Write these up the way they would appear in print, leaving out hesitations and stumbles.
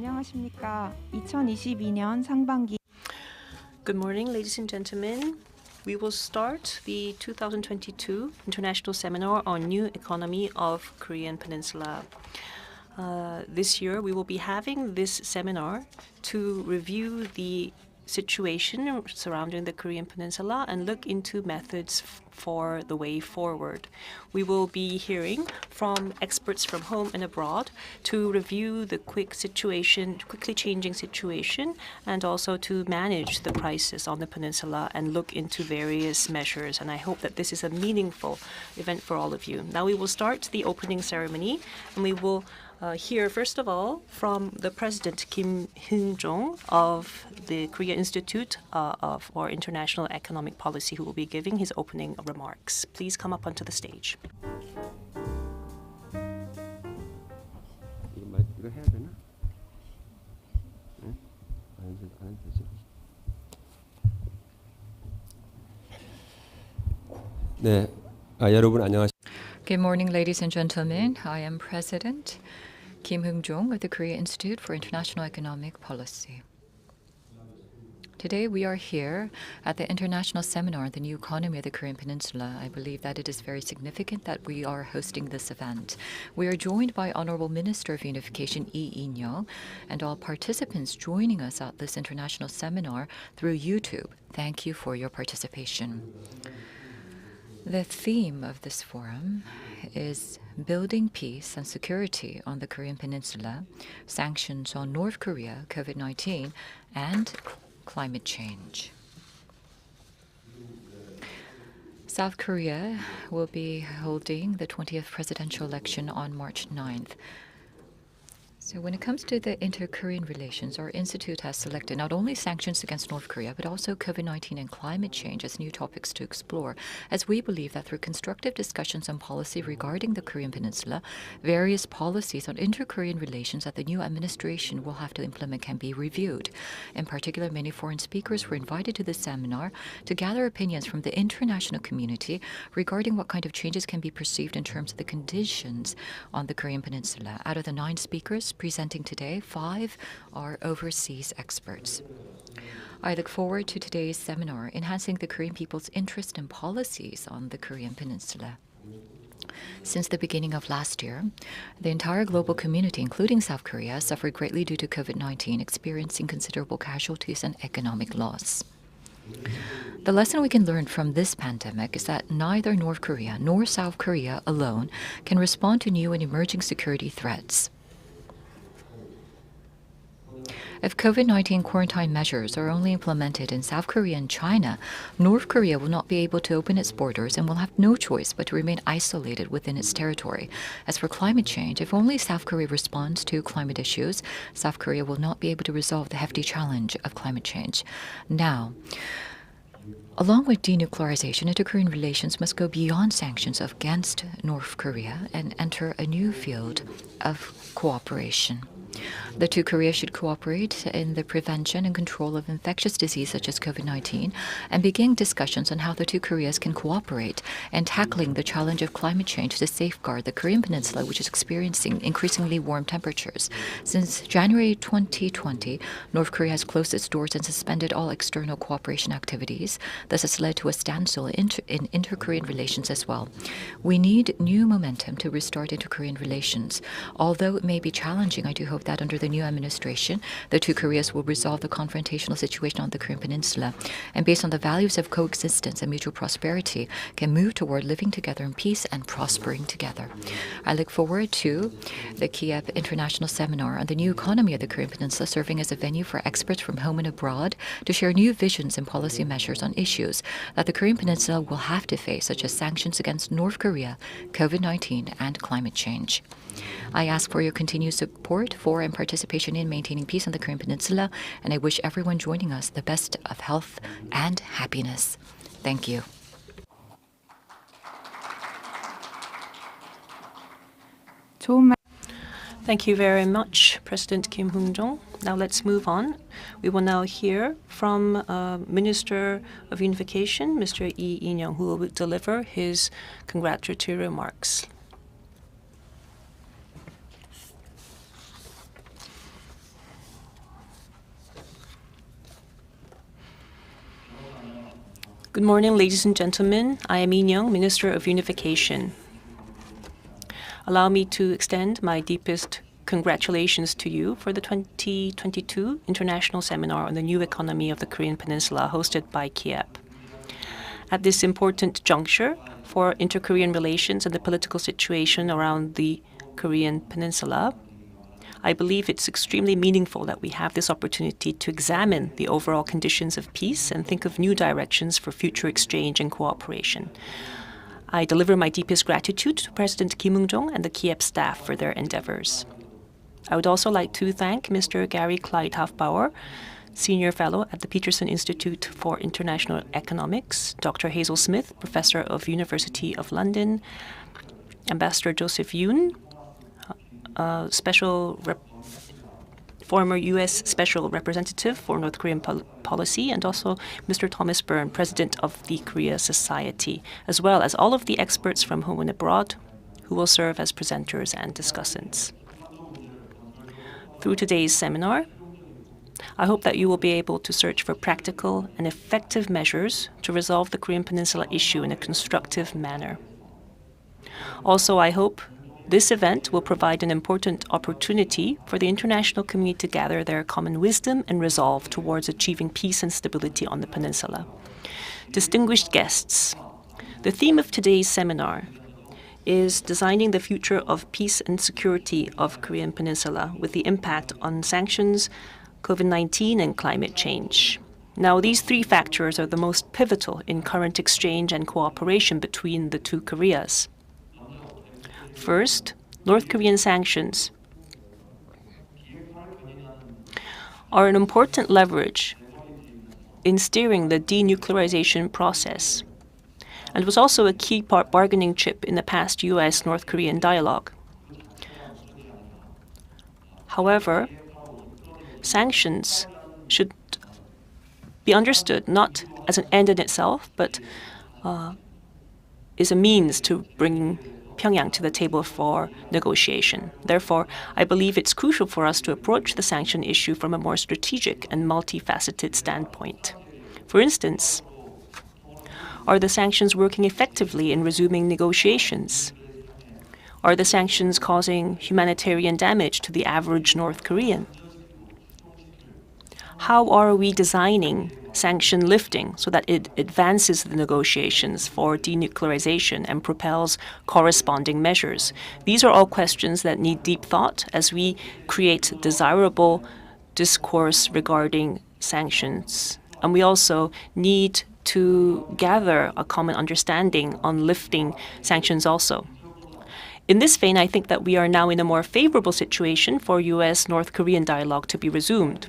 안녕하십니까. 2022년 상반기 Good morning, ladies and gentlemen. We will start the 2022 International Seminar on New Economy of Korean Peninsula. This year, we will be having this seminar to review the situation surrounding the Korean Peninsula and look into methods for the way forward. We will be hearing from experts from home and abroad to review the quickly changing situation, and also to manage the crisis on the peninsula and look into various measures. And I hope that this is a meaningful event for all of you. Now we will start the opening ceremony, and we will hear first of all from the President Kim Hyung-jong of the Korea Institute for International Economic Policy, who will be giving his opening remarks. Please come up onto the stage. 이거 해야 되나? 네? 안 해도 되죠. 네, 여러분 안녕하십니까? Good morning, ladies and gentlemen. I am President Kim Hyung-jong of the Korea Institute for International Economic Policy. Today we are here at the International Seminar on the New Economy of the Korean Peninsula. I believe that it is very significant that we are hosting this event. We are joined by Honorable Minister of Unification Lee In-young and all participants joining us at this international seminar through YouTube. Thank you for your participation. The theme of this forum is Building Peace and Security on the Korean Peninsula, Sanctions on North Korea, COVID-19, and Climate Change. South Korea will be holding the 20th presidential election on March 9th. So when it comes to the inter-Korean relations, our institute has selected not only sanctions against North Korea, but also COVID-19 and climate change as new topics to explore, as we believe that through constructive discussions on policy regarding the Korean Peninsula, various policies on inter-Korean relations that the new administration will have to implement can be reviewed. In particular, many foreign speakers were invited to this seminar to gather opinions from the international community regarding what kind of changes can be perceived in terms of the conditions on the Korean Peninsula. Out of the 9 speakers presenting today, 5 are overseas experts. I look forward to today's seminar, Enhancing the Korean People's Interest in Policies on the Korean Peninsula. Since the beginning of last year, the entire global community, including South Korea, suffered greatly due to COVID-19, experiencing considerable casualties and economic loss. The lesson we can learn from this pandemic is that neither North Korea nor South Korea alone can respond to new and emerging security threats. If COVID-19 quarantine measures are only implemented in South Korea and China, North Korea will not be able to open its borders and will have no choice but to remain isolated within its territory. As for climate change, if only South Korea responds to climate issues, South Korea will not be able to resolve the hefty challenge of climate change. Now, along with denuclearization, inter-Korean relations must go beyond sanctions against North Korea and enter a new field of cooperation. The two Koreas should cooperate in the prevention and control of infectious disease such as COVID-19 and begin discussions on how the two Koreas can cooperate in tackling the challenge of climate change to safeguard the Korean Peninsula, which is experiencing increasingly warm temperatures. Since January 2020, North Korea has closed its doors and suspended all external cooperation activities. This has led to a standstill in inter-Korean relations as well. We need new momentum to restart inter-Korean relations. Although it may be challenging, I do hope that under the new administration, the two Koreas will resolve the confrontational situation on the Korean Peninsula, and based on the values of coexistence and mutual prosperity, can move toward living together in peace and prospering together. I look forward to the KIEP International Seminar on the New Economy of the Korean Peninsula, serving as a venue for experts from home and abroad to share new visions and policy measures on issues that the Korean Peninsula will have to face, such as sanctions against North Korea, COVID-19, and climate change. I ask for your continued support for and participation in maintaining peace on the Korean Peninsula, and I wish everyone joining us the best of health and happiness. Thank you. Thank you very much, President Kim Hyung-jong. Now let's move on. We will now hear from Minister of Unification, Mr. Lee In-young, who will deliver his congratulatory remarks. Good morning, ladies and gentlemen. I am Lee Young, Minister of Unification. Allow me to extend my deepest congratulations to you for the 2022 International Seminar on the New Economy of the Korean Peninsula hosted by KIEP. At this important juncture for inter-Korean relations and the political situation around the Korean Peninsula, I believe it's extremely meaningful that we have this opportunity to examine the overall conditions of peace and think of new directions for future exchange and cooperation. I deliver my deepest gratitude to President Kim Ung-jong and the KIEP staff for their endeavors. I would also like to thank Mr. Gary Clyde Hofbauer, Senior Fellow at the Peterson Institute for International Economics, Dr. Hazel Smith, Professor of University of London, Ambassador Joseph Yoon, former U.S. Special Representative for North Korean policy, and also Mr. Thomas Byrne, President of the Korea Society, as well as all of the experts from home and abroad who will serve as presenters and discussants. Through today's seminar, I hope that you will be able to search for practical and effective measures to resolve the Korean Peninsula issue in a constructive manner. Also, I hope this event will provide an important opportunity for the international community to gather their common wisdom and resolve towards achieving peace and stability on the peninsula. Distinguished guests, the theme of today's seminar is designing the future of peace and security of Korean Peninsula with the impact on sanctions, COVID-19, and climate change. Now, these three factors are the most pivotal in current exchange and cooperation between the two Koreas. First, North Korean sanctions are an important leverage in steering the denuclearization process and was also a key bargaining chip in the past U.S.-North Korean dialogue. However, sanctions should be understood not as an end in itself, but is a means to bring Pyongyang to the table for negotiation. Therefore, I believe it's crucial for us to approach the sanction issue from a more strategic and multifaceted standpoint. For instance, are the sanctions working effectively in resuming negotiations? Are the sanctions causing humanitarian damage to the average North Korean? How are we designing sanction lifting so that it advances the negotiations for denuclearization and propels corresponding measures? These are all questions that need deep thought as we create desirable discourse regarding sanctions. And we also need to gather a common understanding on lifting sanctions also. In this vein, I think that we are now in a more favorable situation for U.S.-North Korean dialogue to be resumed.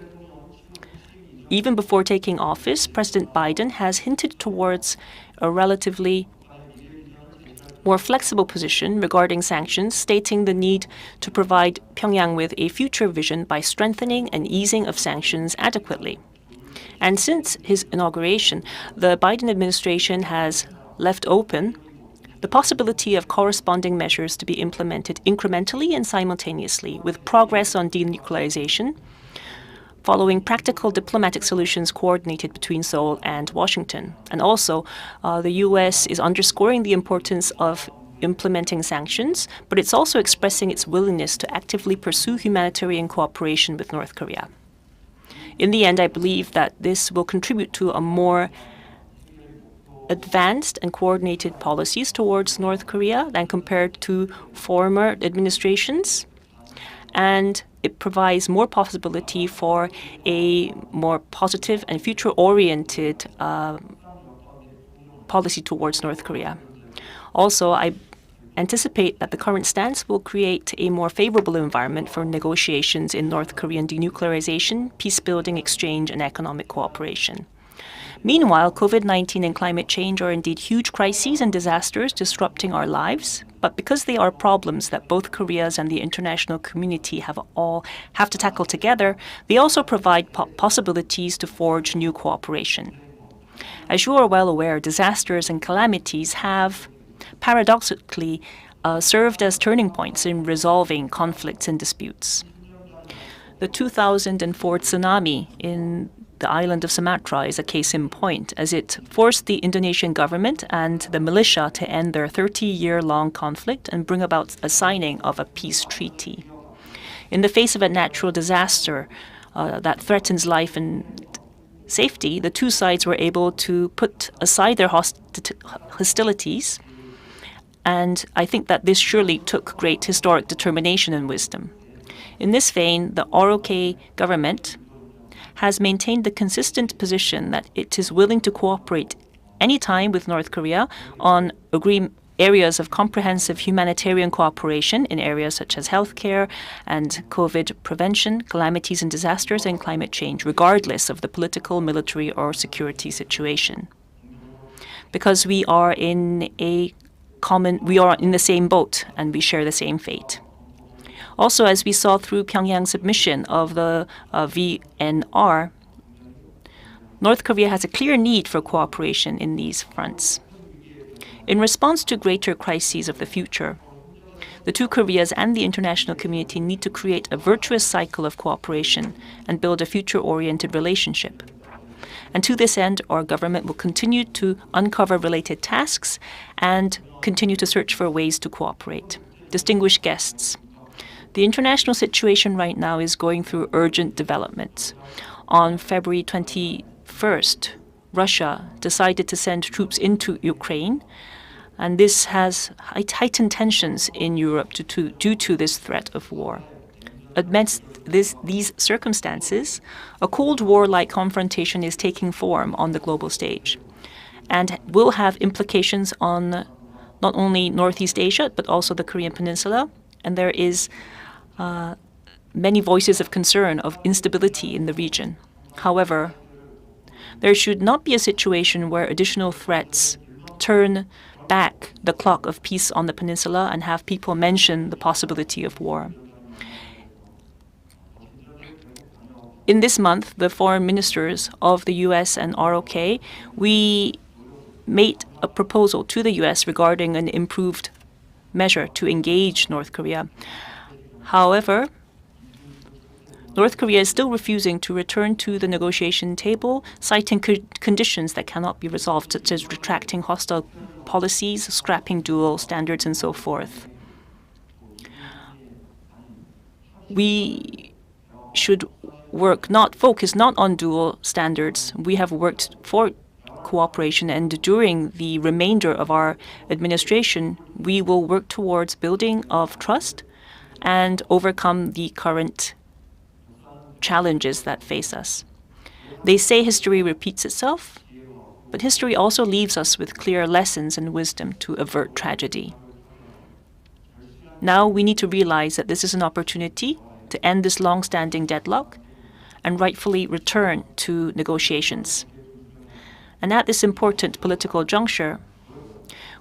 Even before taking office, President Biden has hinted towards a relatively more flexible position regarding sanctions, stating the need to provide Pyongyang with a future vision by strengthening and easing of sanctions adequately. And since his inauguration, the Biden administration has left open the possibility of corresponding measures to be implemented incrementally and simultaneously, with progress on denuclearization, following practical diplomatic solutions coordinated between Seoul and Washington. And also, the U.S. is underscoring the importance of implementing sanctions, but it's also expressing its willingness to actively pursue humanitarian cooperation with North Korea. In the end, I believe that this will contribute to a more advanced and coordinated policies towards North Korea than compared to former administrations. And it provides more possibility for a more positive and future-oriented policy towards North Korea. Also, I anticipate that the current stance will create a more favorable environment for negotiations in North Korean denuclearization, peace-building, exchange, and economic cooperation. Meanwhile, COVID-19 and climate change are indeed huge crises and disasters disrupting our lives, but because they are problems that both Koreas and the international community have to tackle together, they also provide possibilities to forge new cooperation. As you are well aware, disasters and calamities have paradoxically served as turning points in resolving conflicts and disputes. The 2004 tsunami in the island of Sumatra is a case in point, as it forced the Indonesian government and the militia to end their 30-year-long conflict and bring about a signing of a peace treaty. In the face of a natural disaster that threatens life and safety, the two sides were able to put aside their hostilities, and I think that this surely took great historic determination and wisdom. In this vein, the ROK government has maintained the consistent position that it is willing to cooperate anytime with North Korea on areas of comprehensive humanitarian cooperation in areas such as healthcare and COVID prevention, calamities and disasters, and climate change, regardless of the political, military, or security situation. Because we are in the same boat and we share the same fate. Also, as we saw through Pyongyang's submission of the VNR, North Korea has a clear need for cooperation in these fronts. In response to greater crises of the future, the two Koreas and the international community need to create a virtuous cycle of cooperation and build a future-oriented relationship. And to this end, our government will continue to uncover related tasks and continue to search for ways to cooperate. Distinguished guests, the international situation right now is going through urgent developments. On February 21st, Russia decided to send troops into Ukraine, and this has heightened tensions in Europe due to this threat of war. Amidst these circumstances, a Cold War-like confrontation is taking form on the global stage and will have implications on not only Northeast Asia, but also the Korean Peninsula, and there is many voices of concern of instability in the region. However, there should not be a situation where additional threats turn back the clock of peace on the peninsula and have people mention the possibility of war. In this month, the foreign ministers of the US and ROK, we made a proposal to the US regarding an improved measure to engage North Korea. However, North Korea is still refusing to return to the negotiation table, citing conditions that cannot be resolved, such as retracting hostile policies, scrapping dual standards, and so forth. We should focus not on dual standards. We have worked for cooperation, and during the remainder of our administration, we will work towards building of trust and overcome the current challenges that face us. They say history repeats itself, but history also leaves us with clear lessons and wisdom to avert tragedy. Now we need to realize that this is an opportunity to end this long-standing deadlock and rightfully return to negotiations. And at this important political juncture,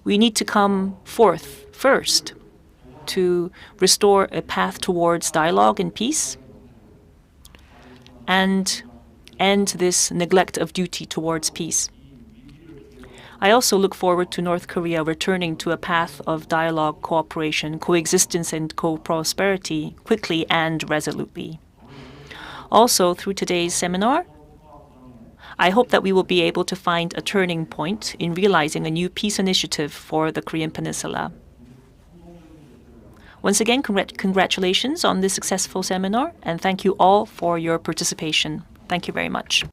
we need to come forth first to restore a path towards dialogue and peace and end this neglect of duty towards peace. I also look forward to North Korea returning to a path of dialogue, cooperation, coexistence, and co-prosperity quickly and resolutely. Also, through today's seminar, I hope that we will be able to find a turning point in realizing a new peace initiative for the Korean Peninsula. Once again, congratulations on this successful seminar, and thank you all for your participation. Thank you very much.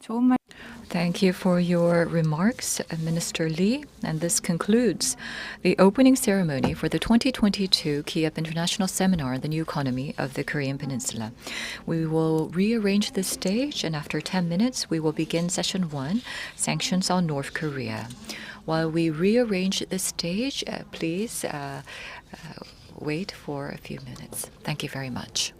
좋은 말 Thank you for your remarks, Minister Lee. And this concludes the opening ceremony for the 2022 KIEP International Seminar on the New Economy of the Korean Peninsula. We will rearrange the stage, and after 10 minutes, we will begin session 1, Sanctions on North Korea. While we rearrange the stage, please wait for a few minutes. Thank you very much.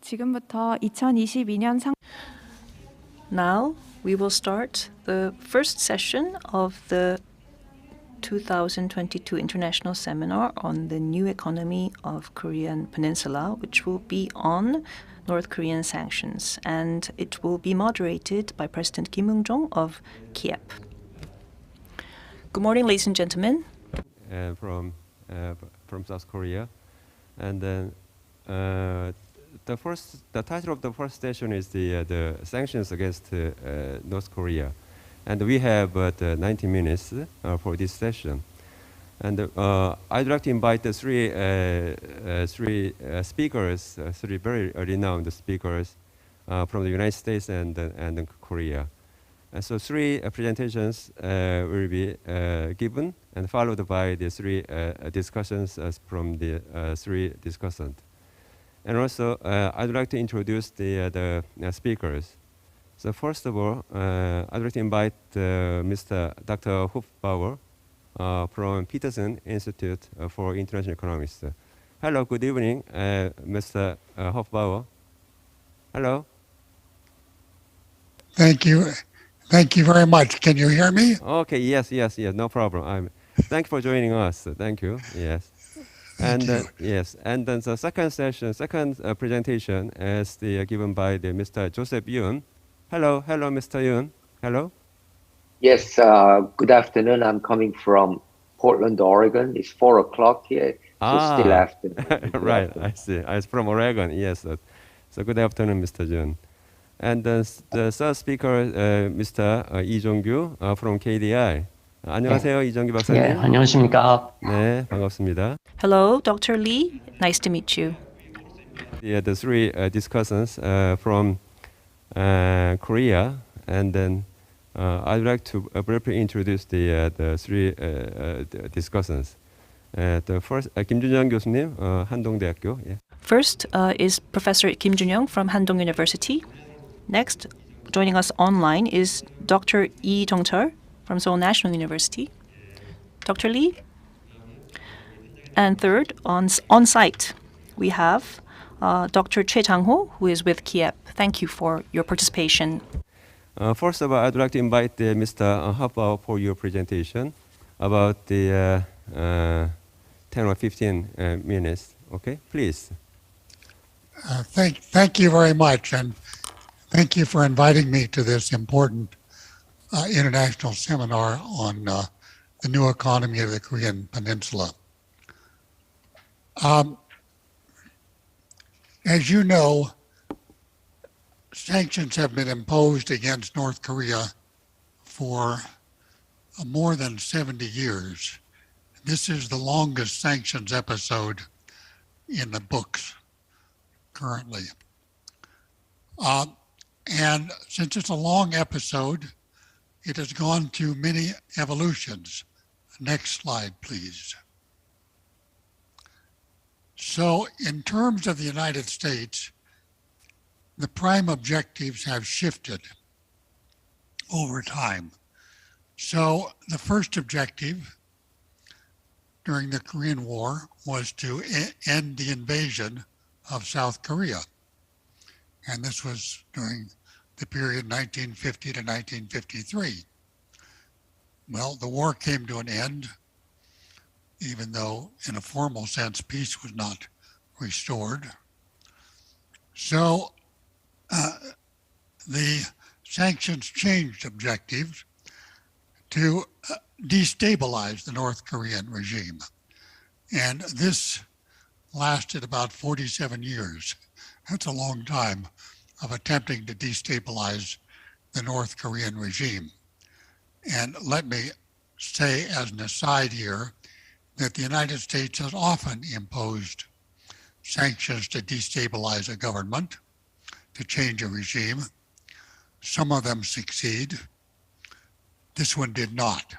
지금부터 2022년 Now we will start the first session of the 2022 International Seminar on the New Economy of Korean Peninsula, which will be on North Korean sanctions, and it will be moderated by President Kim Young-jong of KIEP. Good morning, ladies and gentlemen. from South Korea, and then the title of the first session is the sanctions against North Korea, and we have 90 minutes for this session. And I'd like to invite the three speakers, three very renowned speakers from the United States and Korea. And so three presentations will be given and followed by the three discussions from the three discussants. And also, I'd like to introduce the speakers. So first of all, I'd like to invite Mr. Dr. Hofbauer from Peterson Institute for International Economics. Hello, good evening, Mr. Hofbauer. Hello. Thank you. Thank you very much. Can you hear me? Okay, yes, no problem. Thank you for joining us. Thank you, yes. Thank you. Yes, and then the second presentation is given by Mr. Joseph Yoon. Hello, Mr. Yoon. Hello. Yes, good afternoon. I'm coming from Portland, Oregon. It's 4 o'clock here, so still afternoon. Right, I see. I'm from Oregon, yes. So good afternoon, Mr. Yoon. And the third speaker, Mr. Lee Jong-gyu from KDI. 안녕하세요, 이정규 박사님. 네, 안녕하십니까. 네, 반갑습니다. Hello, Dr. Lee. Nice to meet you. The three discussants from Korea, and then I'd like to briefly introduce the three discussants. The first, 김준영 교수님, 한동대학교. Yeah. First is Professor Kim Jun-young from Handong University. Next, joining us online is Dr. Lee Jong-chul from Seoul National University. Dr. Lee. And third, on site, we have Dr. Choi Jang-ho, who is with KIEP. Thank you for your participation. First of all, I'd like to invite Mr. Hofbauer for your presentation about the 10 or 15 minutes. Okay, please. Thank you very much, and thank you for inviting me to this important international seminar on the new economy of the Korean Peninsula. As you know, sanctions have been imposed against North Korea for more than 70 years. This is the longest sanctions episode in the books currently. And since it's a long episode, it has gone through many evolutions. Next slide, please. So in terms of the United States, the prime objectives have shifted over time. So the first objective during the Korean War was to end the invasion of South Korea. And this was during the period 1950 to 1953. Well, the war came to an end, even though in a formal sense, peace was not restored. So the sanctions changed objectives to destabilize the North Korean regime. And this lasted about 47 years. That's a long time of attempting to destabilize the North Korean regime. And let me say as an aside here that the United States has often imposed sanctions to destabilize a government, to change a regime. Some of them succeed. This one did not.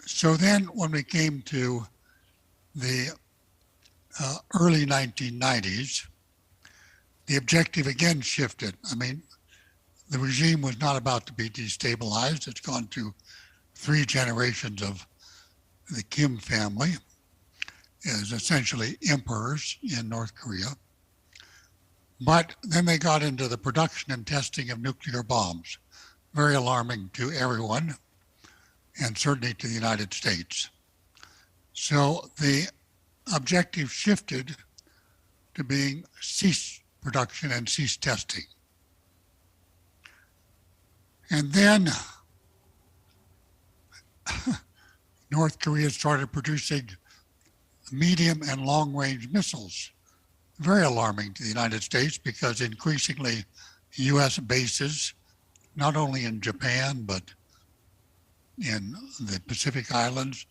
So then when we came to the early 1990s, the objective again shifted. I mean, the regime was not about to be destabilized. It's gone through 3 generations of the Kim family. as essentially emperors in North Korea. But then they got into the production and testing of nuclear bombs, very alarming to everyone, and certainly to the United States. So the objective shifted to being cease production and cease testing. And then North Korea started producing medium and long-range missiles. Very alarming to the United States because increasingly US bases, not only in Japan, but in the Pacific Islands,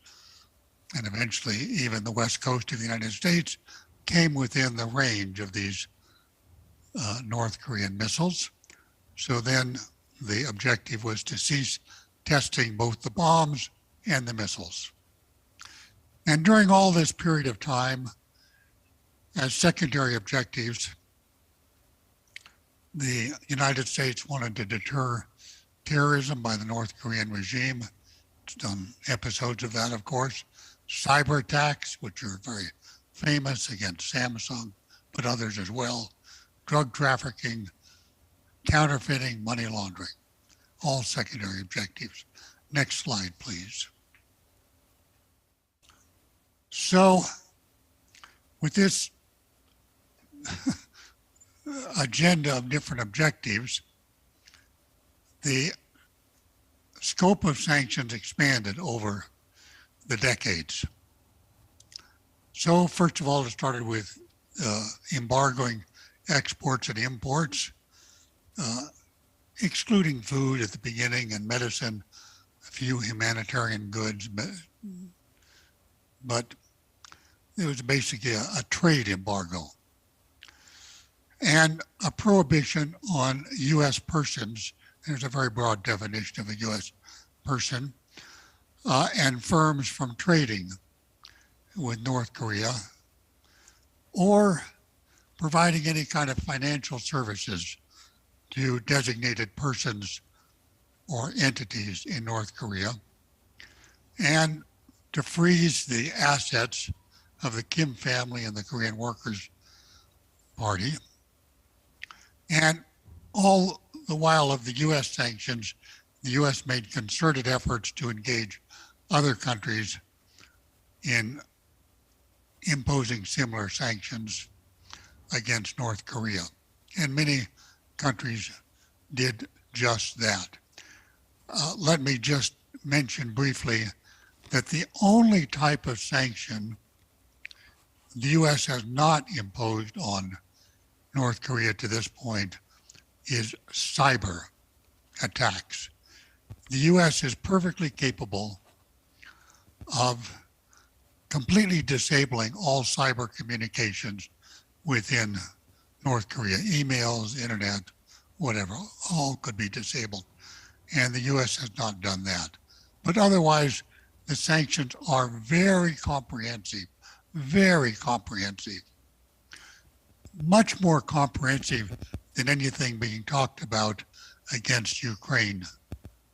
and eventually even the west coast of the United States, came within the range of these North Korean missiles. So then the objective was to cease testing both the bombs and the missiles. And during all this period of time, as secondary objectives, the United States wanted to deter terrorism by the North Korean regime. It's done episodes of that, of course. Cyber attacks, which are very famous against Samsung, but others as well. Drug trafficking, counterfeiting, money laundering, all secondary objectives. Next slide, please. So with this agenda of different objectives, the scope of sanctions expanded over the decades. So first of all, it started with embargoing exports and imports, excluding food at the beginning and medicine, a few humanitarian goods, but it was basically a trade embargo and a prohibition on US persons. There's a very broad definition of a US person, and firms from trading with North Korea or providing any kind of financial services to designated persons or entities in North Korea, and to freeze the assets of the Kim family and the Korean Workers' Party. And all the while of the US sanctions, the US made concerted efforts to engage other countries in imposing similar sanctions against North Korea. And many countries did just that. Let me just mention briefly that the only type of sanction the US has not imposed on North Korea to this point is cyber attacks. The US is perfectly capable of completely disabling all cyber communications within North Korea. Emails, internet, whatever, all could be disabled. And the US has not done that. But otherwise, the sanctions are very comprehensive, much more comprehensive than anything being talked about against Ukraine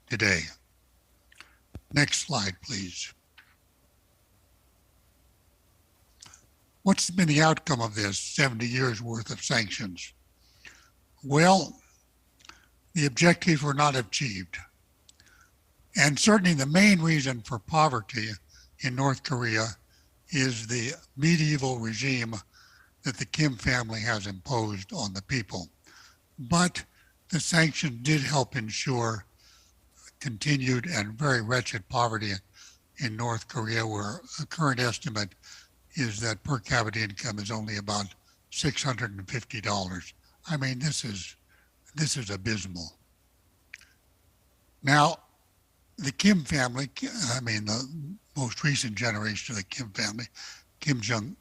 today. Next slide, please. What's been the outcome of this 70 years worth of sanctions? Well, the objectives were not achieved. And certainly the main reason for poverty in North Korea is the medieval regime that the Kim family has imposed on the people. But the sanctions did help ensure continued and very wretched poverty in North Korea, where a current estimate is that per capita income is only about $650. I mean, this is abysmal. Now, the Kim family, I mean, the most recent generation of the Kim family, Kim Jong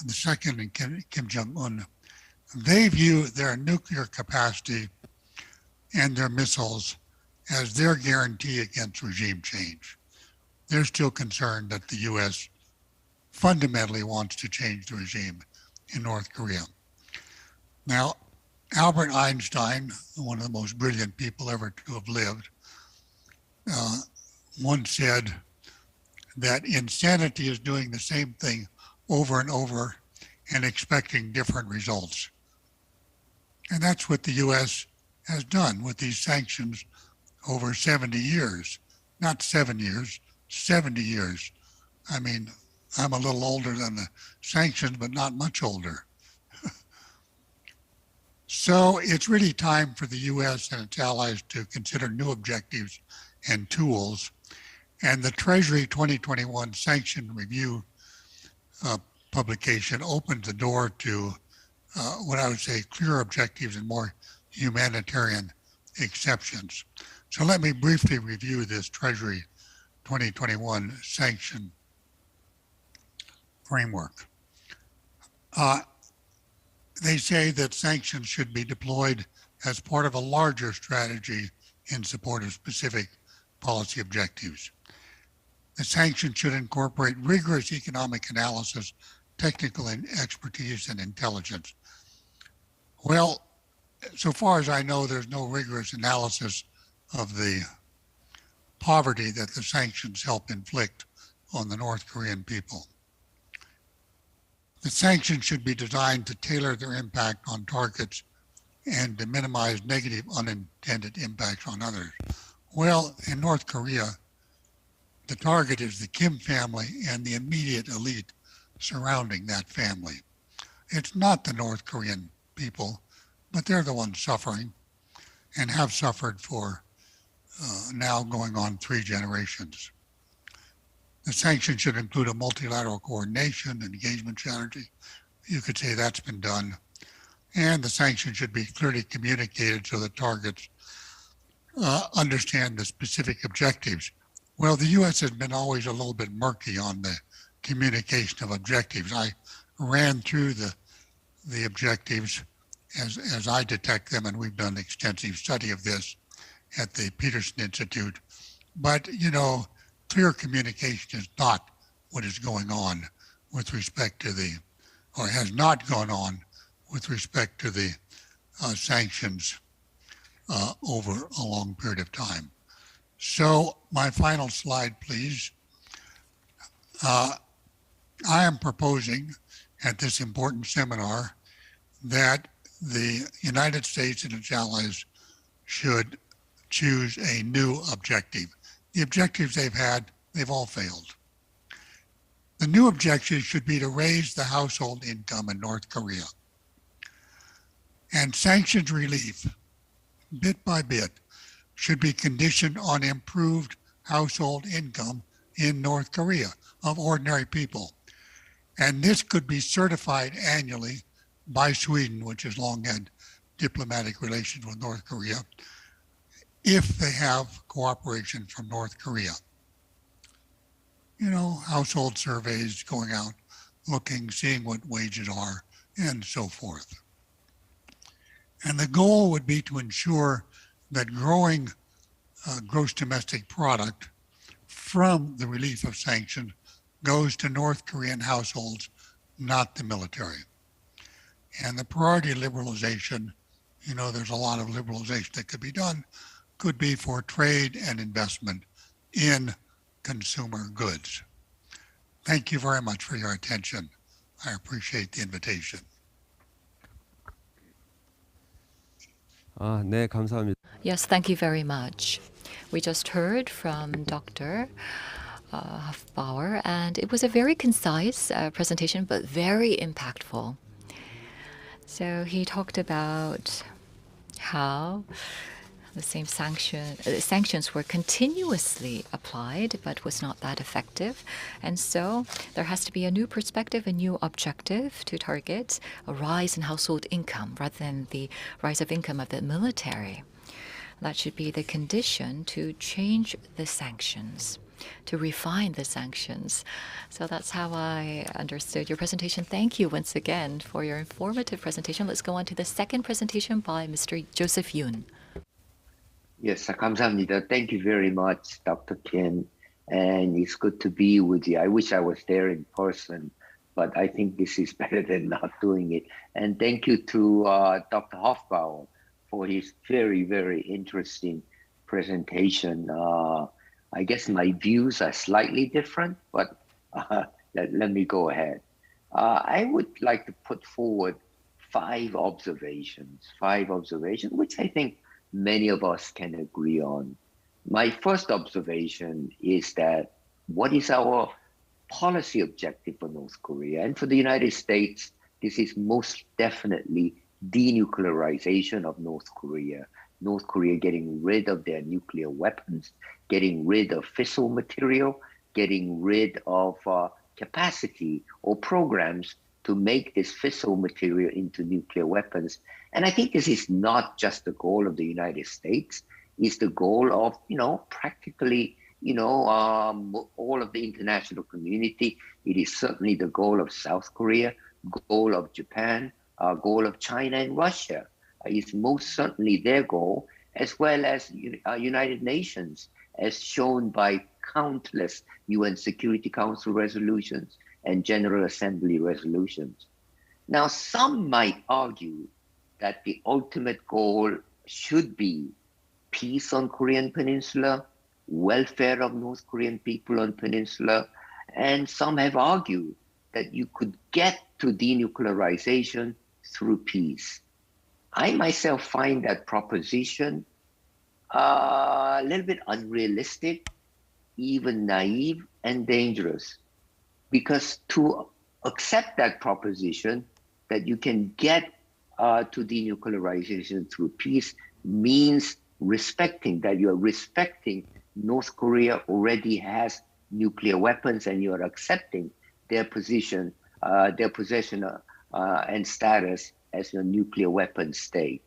the second and Kim Jong-un, they view their nuclear capacity and their missiles as their guarantee against regime change. They're still concerned that the US fundamentally wants to change the regime in North Korea. Now, Albert Einstein, one of the most brilliant people ever to have lived, once said, that insanity is doing the same thing over and over and expecting different results. And that's what the U.S. has done with these sanctions over 70 years. Not 7 years, 70 years. I mean, I'm a little older than the sanctions, but not much older. So it's really time for the U.S. and its allies to consider new objectives and tools. And the Treasury 2021 Sanction Review publication opened the door to what I would say clear objectives and more humanitarian exceptions. So let me briefly review this Treasury 2021 sanction framework. They say that sanctions should be deployed as part of a larger strategy in support of specific policy objectives. The sanctions should incorporate rigorous economic analysis, technical expertise, and intelligence. Well, so far as I know, there's no rigorous analysis of the poverty that the sanctions help inflict on the North Korean people. The sanctions should be designed to tailor their impact on targets and to minimize negative unintended impacts on others. Well, in North Korea, the target is the Kim family and the immediate elite surrounding that family. It's not the North Korean people, but they're the ones suffering and have suffered for now going on 3 generations. The sanctions should include a multilateral coordination and engagement strategy. You could say that's been done. And the sanctions should be clearly communicated so that targets understand the specific objectives. Well, the U.S. has been always a little bit murky on the communication of objectives. I ran through the objectives as I detect them, and we've done extensive study of this at the Peterson Institute. But, you know, clear communication is not what is going on with respect to or has not gone on with respect to the sanctions over a long period of time. So my final slide, please. I am proposing at this important seminar that the United States and its allies should choose a new objective. The objectives they've had, they've all failed. The new objective should be to raise the household income in North Korea. And sanctions relief, bit by bit, should be conditioned on improved household income in North Korea of ordinary people. And this could be certified annually by Sweden, which has long had diplomatic relations with North Korea, if they have cooperation from North Korea. You know, household surveys, going out, looking, seeing what wages are, and so forth. And the goal would be to ensure that growing gross domestic product from the relief of sanctions goes to North Korean households, not the military. And the priority liberalization, you know, there's a lot of liberalization that could be done, could be for trade and investment in consumer goods. Thank you very much for your attention. I appreciate the invitation. 네, 감사합니다. Yes, thank you very much. We just heard from Dr. Hofbauer, and it was a very concise presentation, but very impactful. So he talked about how the same sanctions were continuously applied, but was not that effective. And so there has to be a new perspective, a new objective to target a rise in household income rather than the rise of income of the military. That should be the condition to change the sanctions, to refine the sanctions. So that's how I understood your presentation. Thank you once again for your informative presentation. Let's go on to the second presentation by Mr. Joseph Yoon. Yes, 감사합니다. Thank you very much, Dr. Kim. And it's good to be with you. I wish I was there in person, but I think this is better than not doing it. And thank you to Dr. Hofbauer for his very, very interesting presentation. I guess my views are slightly different, but let me go ahead. I would like to put forward five observations, which I think many of us can agree on. My first observation is that what is our policy objective for North Korea? And for the United States, this is most definitely denuclearization of North Korea. North Korea getting rid of their nuclear weapons, getting rid of fissile material, getting rid of capacity or programs to make this fissile material into nuclear weapons. And I think this is not just the goal of the United States, it's the goal of, practically, all of the international community. It is certainly the goal of South Korea, goal of Japan, goal of China and Russia. It's most certainly their goal, as well as United Nations, as shown by countless UN Security Council resolutions and General Assembly resolutions. Now, some might argue that the ultimate goal should be peace on Korean Peninsula, welfare of North Korean people on Peninsula, and some have argued that you could get to denuclearization through peace. I myself find that proposition a little bit unrealistic, even naive and dangerous, because to accept that proposition that you can get to denuclearization through peace means that you are respecting North Korea already has nuclear weapons and you are accepting their possession and status as a nuclear weapon state.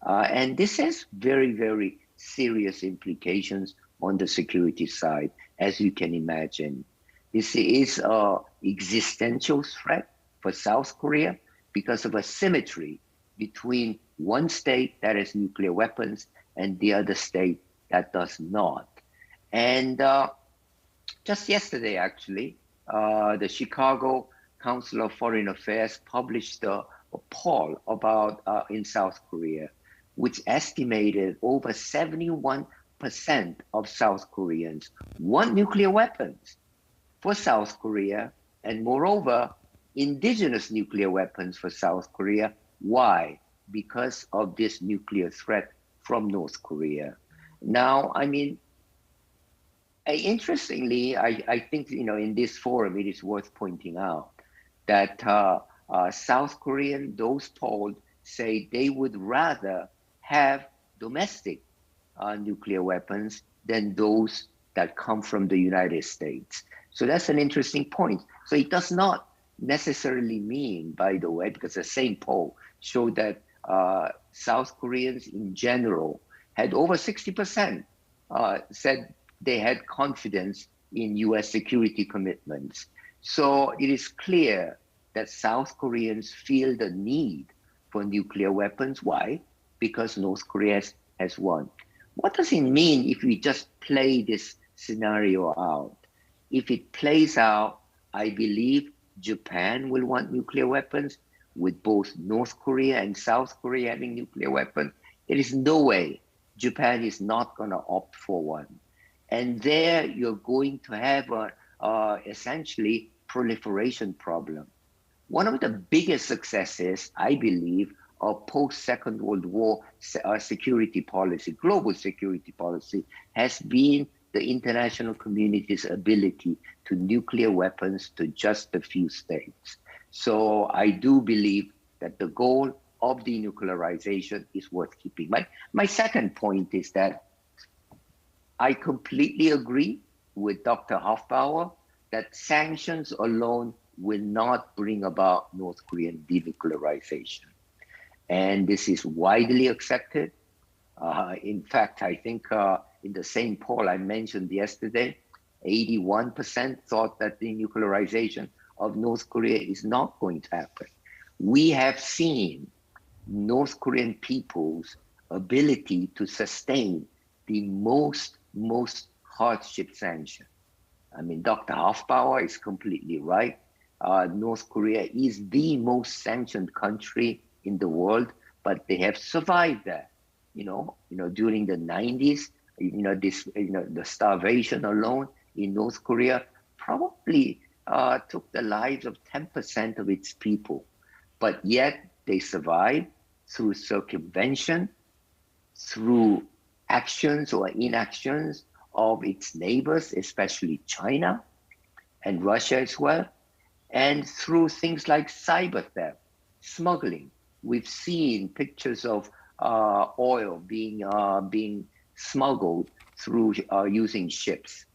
And this has very, very serious implications on the security side, as you can imagine. This is an existential threat for South Korea because of a symmetry between one state that has nuclear weapons and the other state that does not. And just yesterday, actually, the Chicago Council of Foreign Affairs published a poll about in South Korea, which estimated over 71% of South Koreans want nuclear weapons for South Korea, and moreover, indigenous nuclear weapons for South Korea. Why? Because of this nuclear threat from North Korea. Now, I mean, interestingly, I think, in this forum, it is worth pointing out that South Korean, those polled, say they would rather have domestic nuclear weapons than those that come from the United States. So that's an interesting point. So it does not necessarily mean, by the way, because the same poll showed that South Koreans in general had over 60% said they had confidence in US security commitments. So it is clear that South Koreans feel the need for nuclear weapons. Why? Because North Korea has won. What does it mean if we just play this scenario out? If it plays out, I believe Japan will want nuclear weapons, with both North Korea and South Korea having nuclear weapons. There is no way Japan is not going to opt for one. And there you're going to have a essentially proliferation problem. One of the biggest successes, I believe, of post-Second World War security policy, global security policy, has been the international community's ability to nuclear weapons to just a few states. So I do believe that the goal of denuclearization is worth keeping. My second point is that I completely agree with Dr. Hofbauer that sanctions alone will not bring about North Korean denuclearization. And this is widely accepted. In fact, I think in the same poll I mentioned yesterday, 81% thought that denuclearization of North Korea is not going to happen. We have seen North Korean people's ability to sustain the most hardship sanction. I mean, Dr. Hofbauer is completely right. North Korea is the most sanctioned country in the world, but they have survived that. During the 90s, the starvation alone in North Korea probably took the lives of 10% of its people, but yet they survived through circumvention, through actions or inactions of its neighbors, especially China and Russia as well, and through things like cyber theft, smuggling. We've seen pictures of oil being smuggled through using ships.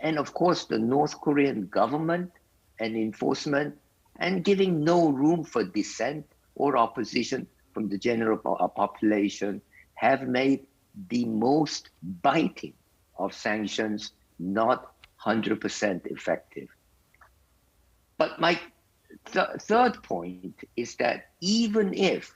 And of course, the North Korean government and enforcement, and giving no room for dissent or opposition from the general population, have made the most biting of sanctions not 100% effective. But my third point is that even if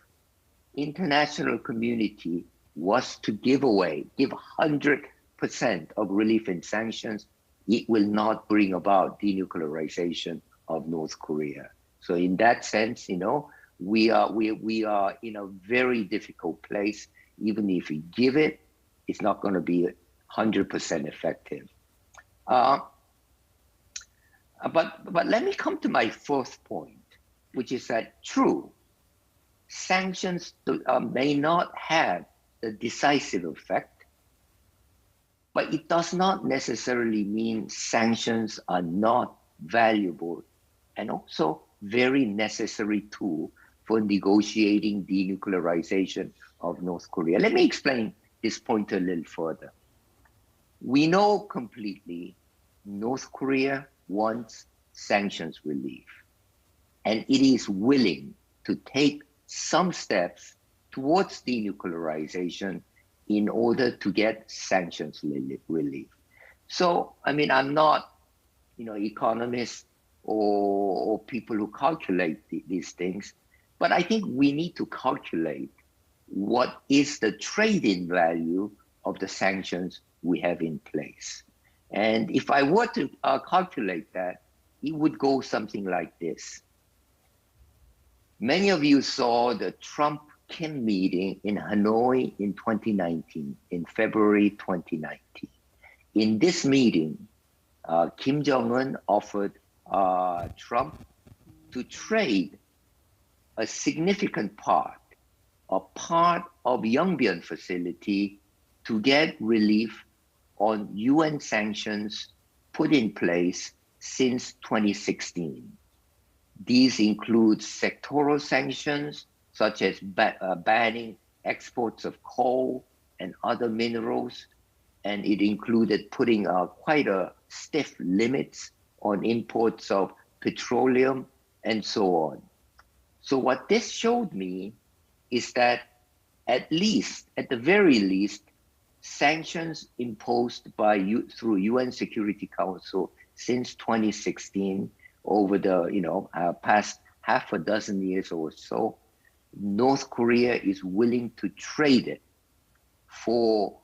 international community was to give 100% of relief in sanctions, it will not bring about denuclearization of North Korea. So in that sense, we are in a very difficult place. Even if we give it, it's not going to be 100% effective. But let me come to my fourth point, which is that true, sanctions may not have the decisive effect, but it does not necessarily mean sanctions are not valuable and also very necessary tool for negotiating denuclearization of North Korea. Let me explain this point a little further. We know completely North Korea wants sanctions relief, and it is willing to take some steps towards denuclearization in order to get sanctions relief. So, I'm not, economists or people who calculate these things, but I think we need to calculate what is the trade-in value of the sanctions we have in place. And if I were to calculate that, it would go something like this. Many of you saw the Trump-Kim meeting in Hanoi in 2019, in February 2019. In this meeting, Kim Jong-un offered Trump to trade a significant part of Yongbyon facility to get relief on UN sanctions put in place since 2016. These include sectoral sanctions, such as banning exports of coal and other minerals, and it included putting quite a stiff limits on imports of petroleum and so on. So what this showed me is that at the very least, sanctions imposed through UN Security Council since 2016 over the past half a dozen years or so, North Korea is willing to trade it for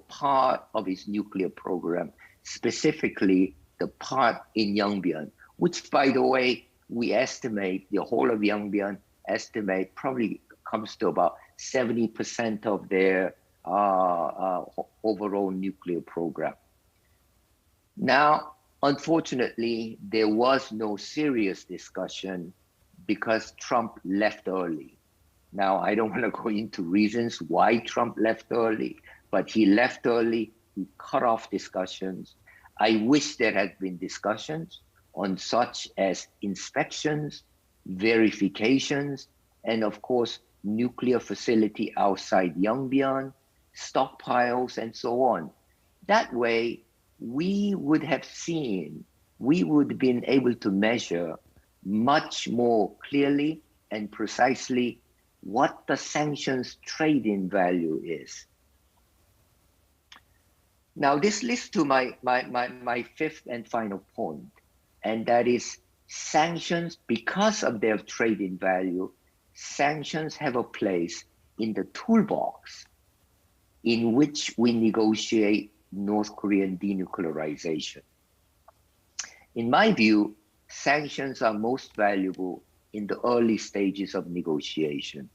part of its nuclear program, specifically the part in Yongbyon, which, by the way, we estimate the whole of Yongbyon probably comes to about 70% of their overall nuclear program. Now, unfortunately, there was no serious discussion because Trump left early. Now, I don't want to go into reasons why Trump left early, but he left early, he cut off discussions. I wish there had been discussions on such as inspections, verifications, and of course, nuclear facility outside Yongbyon, stockpiles, and so on. That way, we would have been able to measure much more clearly and precisely what the sanctions trade-in value is. Now, this leads to my fifth and final point, and that is sanctions, because of their trade-in value, sanctions have a place in the toolbox in which we negotiate North Korean denuclearization. In my view, sanctions are most valuable in the early stages of negotiation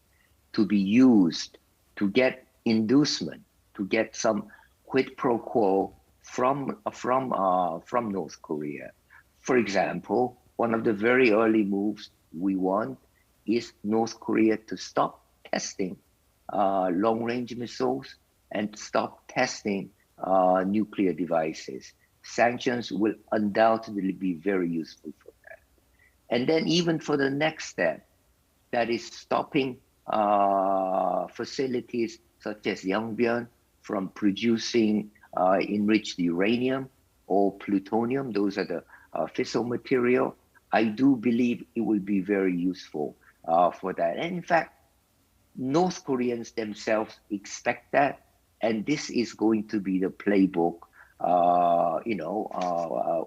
to be used to get inducement, to get some quid pro quo from North Korea. For example, one of the very early moves we want is North Korea to stop testing long-range missiles and stop testing nuclear devices. Sanctions will undoubtedly be very useful for that. And then even for the next step, that is stopping facilities such as Yongbyon from producing enriched uranium or plutonium. Those are the fissile material. I do believe it will be very useful for that. And in fact, North Koreans themselves expect that, and this is going to be the playbook,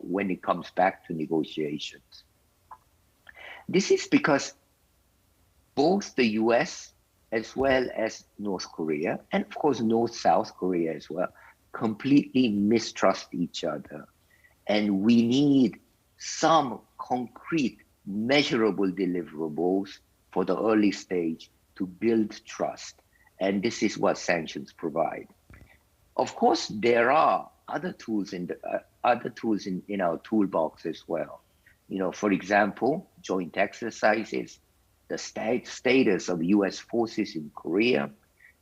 when it comes back to negotiations. This is because both the US as well as North Korea, and of course North-South Korea as well, completely mistrust each other. And we need some concrete, measurable deliverables for the early stage to build trust. And this is what sanctions provide. Of course, there are other tools in our toolbox as well. For example, joint exercises, the status of US forces in Korea,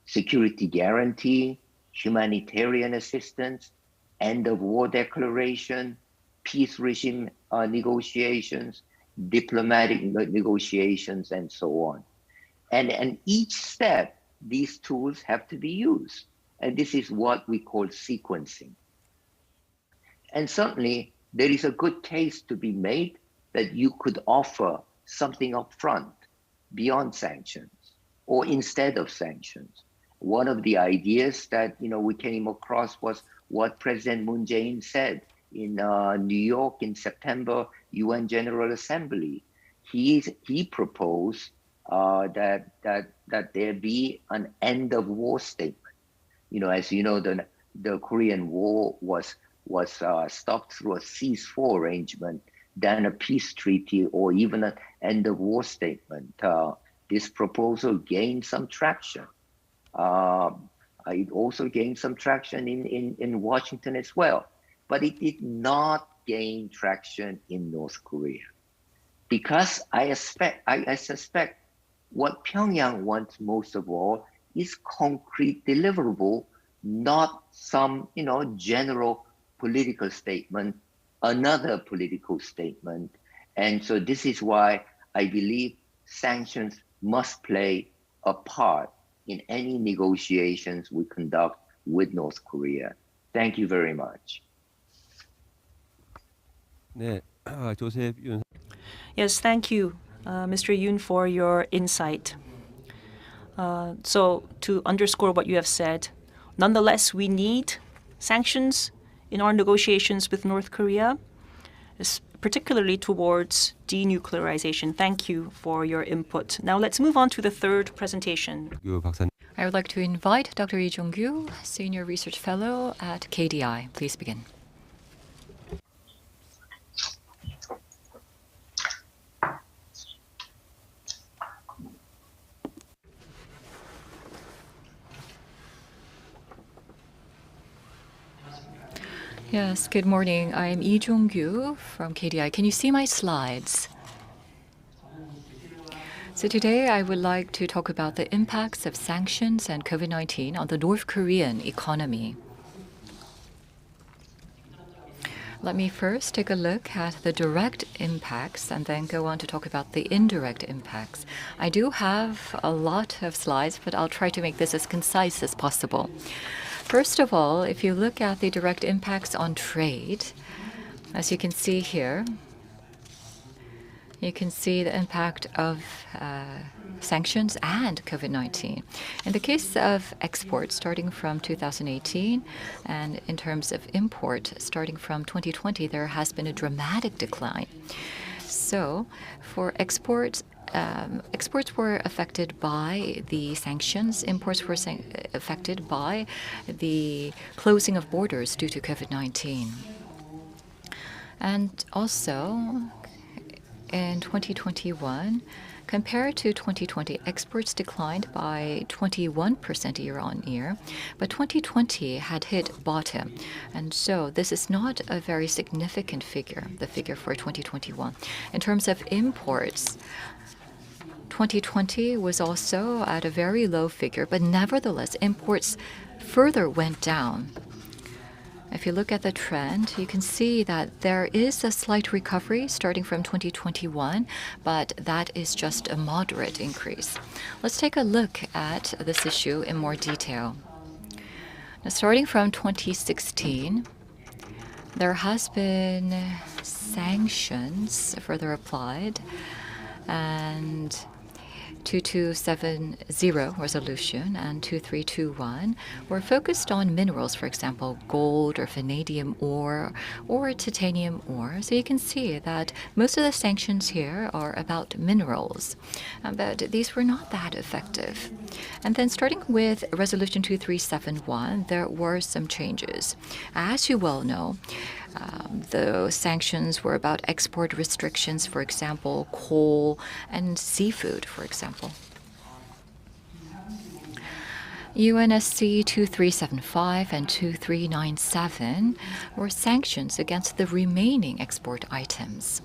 security guarantee, humanitarian assistance, end of war declaration, peace regime negotiations, diplomatic negotiations, and so on. And each step, these tools have to be used. And this is what we call sequencing. And certainly, there is a good case to be made that you could offer something up front beyond sanctions or instead of sanctions. One of the ideas that we came across was what President Moon Jae-in said in New York in September UN General Assembly. He proposed that there be an end of war statement. As you know, the Korean War was stopped through a ceasefire arrangement, then a peace treaty, or even an end of war statement. This proposal gained some traction. It also gained some traction in Washington as well, but it did not gain traction in North Korea, because I suspect what Pyongyang wants most of all is concrete deliverable, not some general political statement, another political statement. And so this is why I believe sanctions must play a part in any negotiations we conduct with North Korea. Thank you very much. 네, 조셉 윤. Yes, thank you, Mr. Yoon, for your insight. So to underscore what you have said, nonetheless, we need sanctions in our negotiations with North Korea, particularly towards denuclearization. Thank you for your input. Now let's move on to the third presentation. 유 박사님. I would like to invite Dr. Lee Jong-gyu, Senior Research Fellow at KDI. Please begin. Yes, good morning. I am Lee Jong-gyu from KDI. Can you see my slides? So today I would like to talk about the impacts of sanctions and COVID-19 on the North Korean economy. Let me first take a look at the direct impacts and then go on to talk about the indirect impacts. I do have a lot of slides, but I'll try to make this as concise as possible. First of all, if you look at the direct impacts on trade, as you can see here, you can see the impact of sanctions and COVID-19. In the case of exports, starting from 2018, and in terms of import, starting from 2020, there has been a dramatic decline. So for exports, exports were affected by the sanctions. Imports were affected by the closing of borders due to COVID-19. And also, in 2021, Compared to 2020, exports declined by 21% year-on-year, but 2020 had hit bottom, and so this is not a very significant figure, the figure for 2021. In terms of imports, 2020 was also at a very low figure, but nevertheless, imports further went down. If you look at the trend, you can see that there is a slight recovery starting from 2021, but that is just a moderate increase. Let's take a look at this issue in more detail. Now, starting from 2016, there has been sanctions further applied, and 2270 resolution and 2321 were focused on minerals, for example, gold or vanadium ore or titanium ore. So you can see that most of the sanctions here are about minerals, but these were not that effective. And then starting with resolution 2371, there were some changes. As you well know, the sanctions were about export restrictions, for example, coal and seafood, for example. UNSC 2375 and 2397 were sanctions against the remaining export items.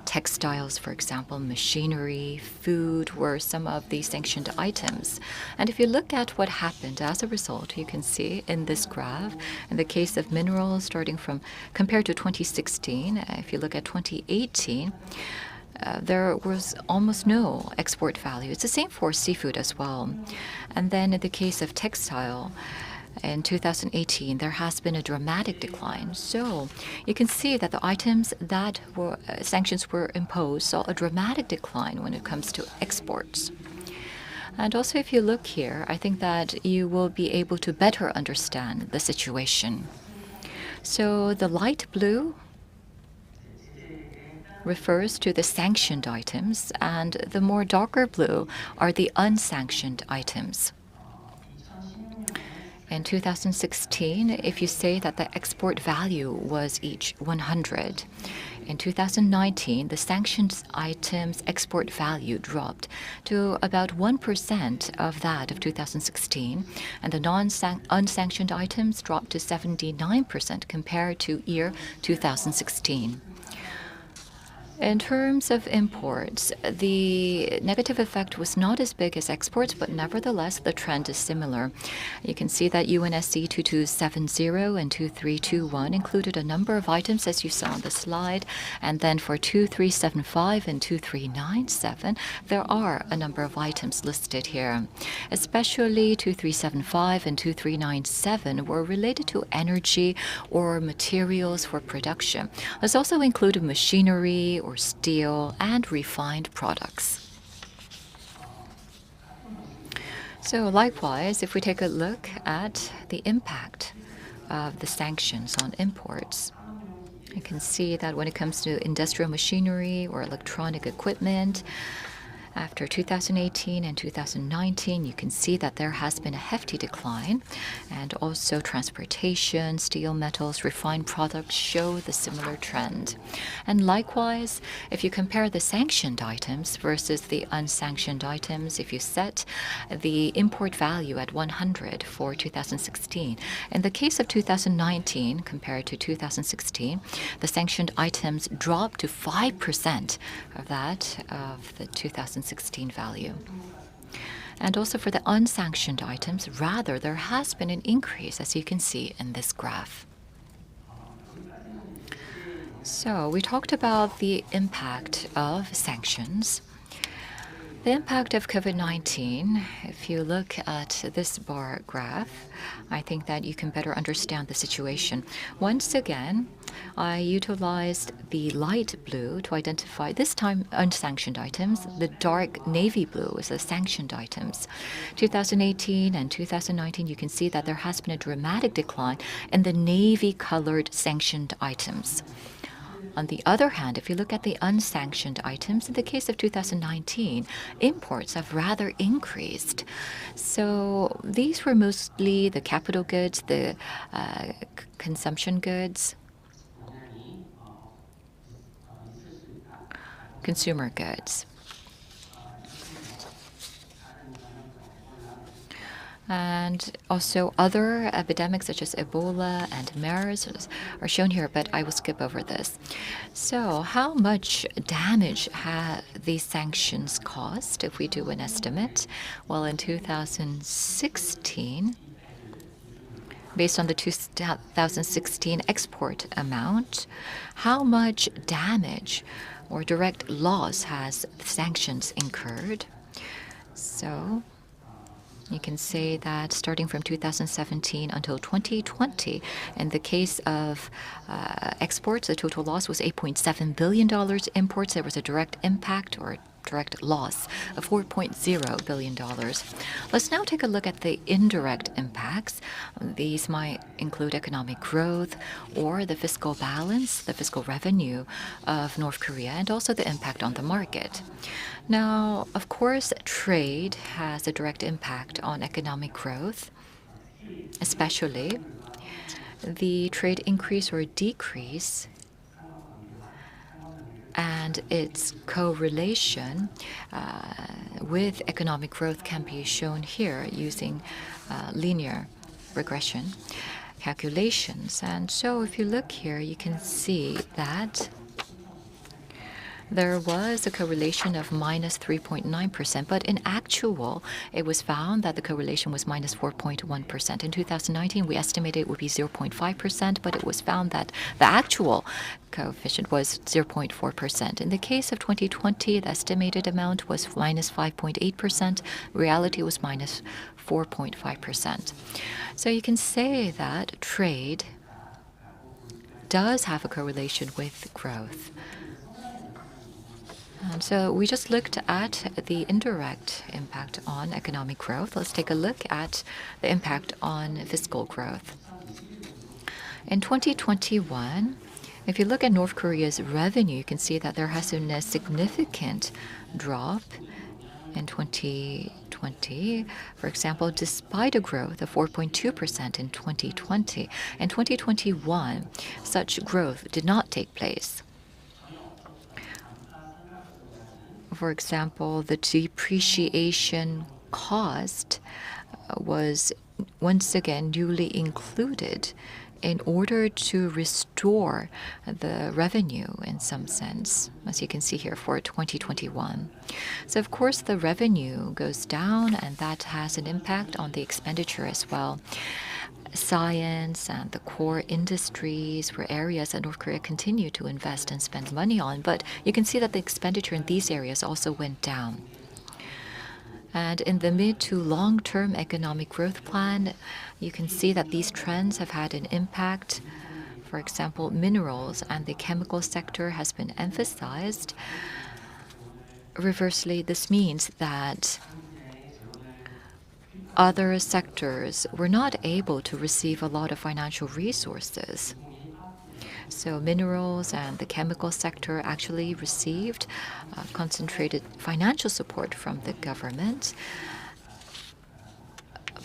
Textiles, for example, machinery, food were some of the sanctioned items. And if you look at what happened as a result, you can see in this graph, in the case of minerals, starting from compared to 2016, if you look at 2018, there was almost no export value. It's the same for seafood as well. And then in the case of textile, in 2018, there has been a dramatic decline. So you can see that the items that were sanctions were imposed saw a dramatic decline when it comes to exports. And also, if you look here, I think that you will be able to better understand the situation. So the light blue refers to the sanctioned items, and the more darker blue are the unsanctioned items. In 2016, if you say that the export value was each 100, in 2019, the sanctioned items export value dropped to about 1% of that of 2016, and the unsanctioned items dropped to 79% compared to year 2016. In terms of imports, the negative effect was not as big as exports, but nevertheless, the trend is similar. You can see that UNSC 2270 and 2321 included a number of items, as you saw on the slide, and then for 2375 and 2397, there are a number of items listed here. Especially 2375 and 2397 were related to energy or materials for production. This also included machinery or steel and refined products. So likewise, if we take a look at the impact of the sanctions on imports, you can see that when it comes to industrial machinery or electronic equipment, after 2018 and 2019, you can see that there has been a hefty decline, and also transportation, steel, metals, refined products show the similar trend. And likewise, if you compare the sanctioned items versus the unsanctioned items, if you set the import value at 100 for 2016, in the case of 2019 compared to 2016, the sanctioned items dropped to 5% of that of the 2016 value. And also for the unsanctioned items, rather, there has been an increase, as you can see in this graph. So we talked about the impact of sanctions. The impact of COVID-19, if you look at this bar graph, I think that you can better understand the situation. Once again, I utilized the light blue to identify, this time, unsanctioned items. The dark navy blue is the sanctioned items. 2018 and 2019, you can see that there has been a dramatic decline in the navy-colored sanctioned items. On the other hand, if you look at the unsanctioned items, in the case of 2019, imports have rather increased. So these were mostly the capital goods, the consumption goods, consumer goods. And also other epidemics such as Ebola and MERS are shown here, but I will skip over this. So how much damage have these sanctions caused if we do an estimate? Well, in 2016, based on the 2016 export amount, how much damage or direct loss has sanctions incurred? So you can say that starting from 2017 until 2020, in the case of exports, the total loss was $8.7 billion. Imports, there was a direct impact or direct loss of $4.0 billion. Let's now take a look at the indirect impacts. These might include economic growth or the fiscal balance, the fiscal revenue of North Korea, and also the impact on the market. Now, of course, trade has a direct impact on economic growth, especially the trade increase or decrease and its correlation with economic growth can be shown here using linear regression calculations. And so if you look here, you can see that there was a correlation of minus 3.9%, but in actual, it was found that the correlation was minus 4.1%. In 2019, we estimated it would be 0.5%, but it was found that the actual coefficient was 0.4%. In the case of 2020, the estimated amount was minus 5.8%. Reality was minus 4.5%. So you can say that trade does have a correlation with growth. And so we just looked at the indirect impact on economic growth. Let's take a look at the impact on fiscal growth. In 2021, if you look at North Korea's revenue, you can see that there has been a significant drop in 2020. For example, despite a growth of 4.2% in 2020, in 2021, such growth did not take place. For example, the depreciation cost was once again newly included in order to restore the revenue in some sense, as you can see here for 2021. So of course the revenue goes down and that has an impact on the expenditure as well. Science and the core industries were areas that North Korea continued to invest and spend money on, but you can see that the expenditure in these areas also went down. And in the mid to long-term economic growth plan, you can see that these trends have had an impact. For example, minerals and the chemical sector has been emphasized. Reversely, this means that other sectors were not able to receive a lot of financial resources. So minerals and the chemical sector actually received concentrated financial support from the government,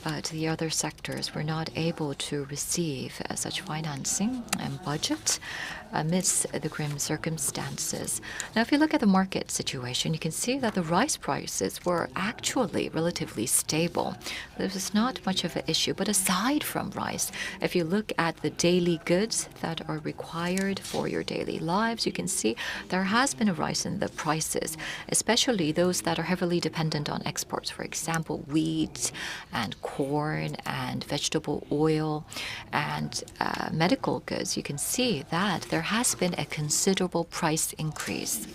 but the other sectors were not able to receive such financing and budget amidst the grim circumstances. Now, if you look at the market situation, you can see that the rice prices were actually relatively stable. There was not much of an issue, but aside from rice, if you look at the daily goods that are required for your daily lives, you can see there has been a rise in the prices, especially those that are heavily dependent on exports. For example, wheat and corn and vegetable oil and medical goods. You can see that there has been a considerable price increase.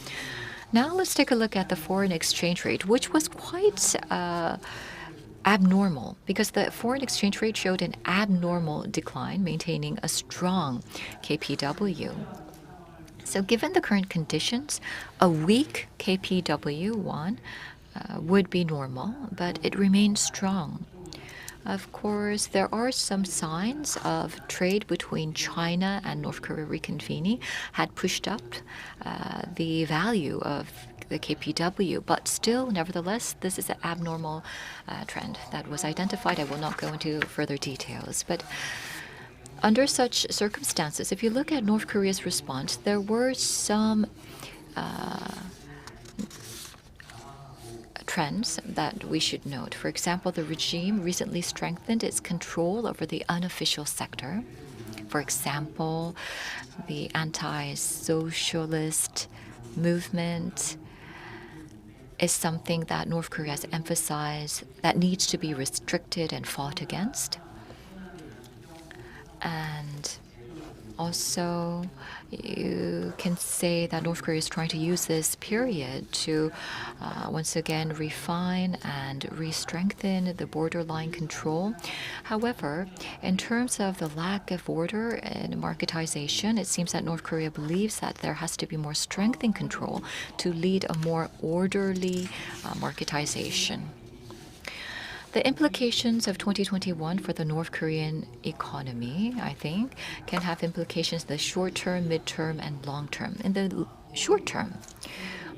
Now let's take a look at the foreign exchange rate, which was quite abnormal because the foreign exchange rate showed an abnormal decline, maintaining a strong KPW. So given the current conditions, a weak KPW won would be normal, but it remains strong. Of course, there are some signs of trade between China and North Korea reconvening had pushed up the value of the KPW, but still, nevertheless, this is an abnormal trend that was identified. I will not go into further details, but under such circumstances, if you look at North Korea's response, there were some trends that we should note. For example, the regime recently strengthened its control over the unofficial sector. For example, the anti-socialist movement is something that North Korea has emphasized that needs to be restricted and fought against. And also, you can say that North Korea is trying to use this period to once again refine and re-strengthen the borderline control. However, in terms of the lack of order and marketization, it seems that North Korea believes that there has to be more strength in control to lead a more orderly marketization. The implications of 2021 for the North Korean economy, I think, can have implications in the short term, mid-term, and long term. In the short term,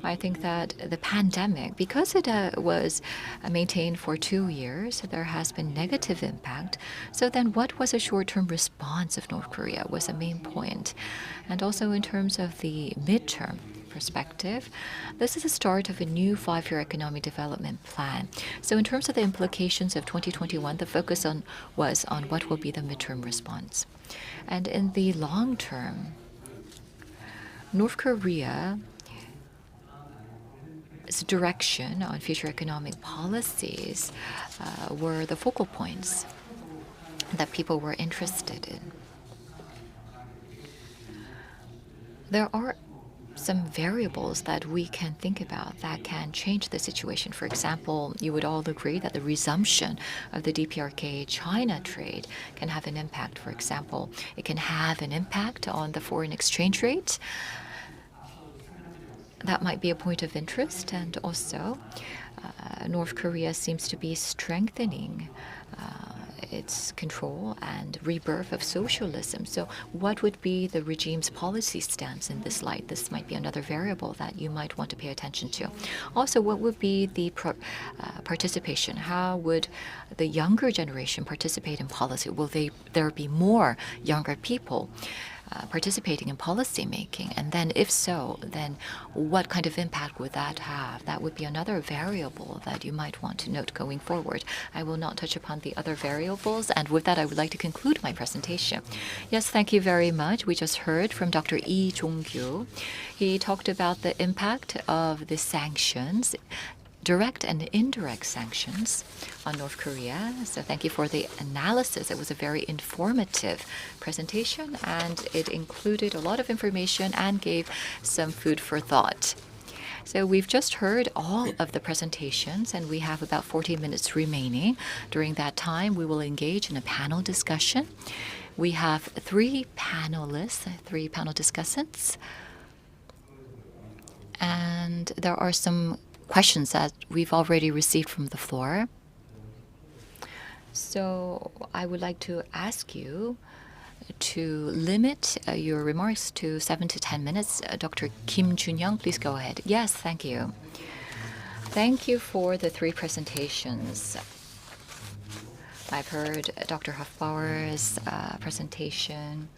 I think that the pandemic, because it was maintained for 2 years, there has been negative impact. So then what was a short-term response of North Korea was a main point. And also in terms of the mid-term perspective, this is the start of a new 5-year economic development plan. So in terms of the implications of 2021, the focus was on what will be the midterm response. And in the long term, North Korea's direction on future economic policies were the focal points that people were interested in. There are some variables that we can think about that can change the situation. For example, you would all agree that the resumption of the DPRK China trade can have an impact. For example, it can have an impact on the foreign exchange rate. That might be a point of interest. And also, North Korea seems to be strengthening its control and rebirth of socialism. So what would be the regime's policy stance in this light? This might be another variable that you might want to pay attention to. Also, what would be the participation? How would the younger generation participate in policy? Will there be more younger people participating in policy making? And then if so, then what kind of impact would that have? That would be another variable that you might want to note going forward. I will not touch upon the other variables. And with that, I would like to conclude my presentation. Yes, thank you very much. We just heard from Dr. Lee Jong-kyu. He talked about the impact of the sanctions, direct and indirect sanctions on North Korea. So thank you for the analysis. It was a very informative presentation, and it included a lot of information and gave some food for thought. So we've just heard all of the presentations, and we have about 40 minutes remaining. During that time, we will engage in a panel discussion. We have 3 panelists, 3 panel discussants, and there are some questions that we've already received from the floor. So I would like to ask you to limit your remarks to 7 to 10 minutes. Dr. Kim Junyoung, please go ahead. Yes, thank you. Thank you for the 3 presentations. I've heard Dr. Hofbauer's presentation,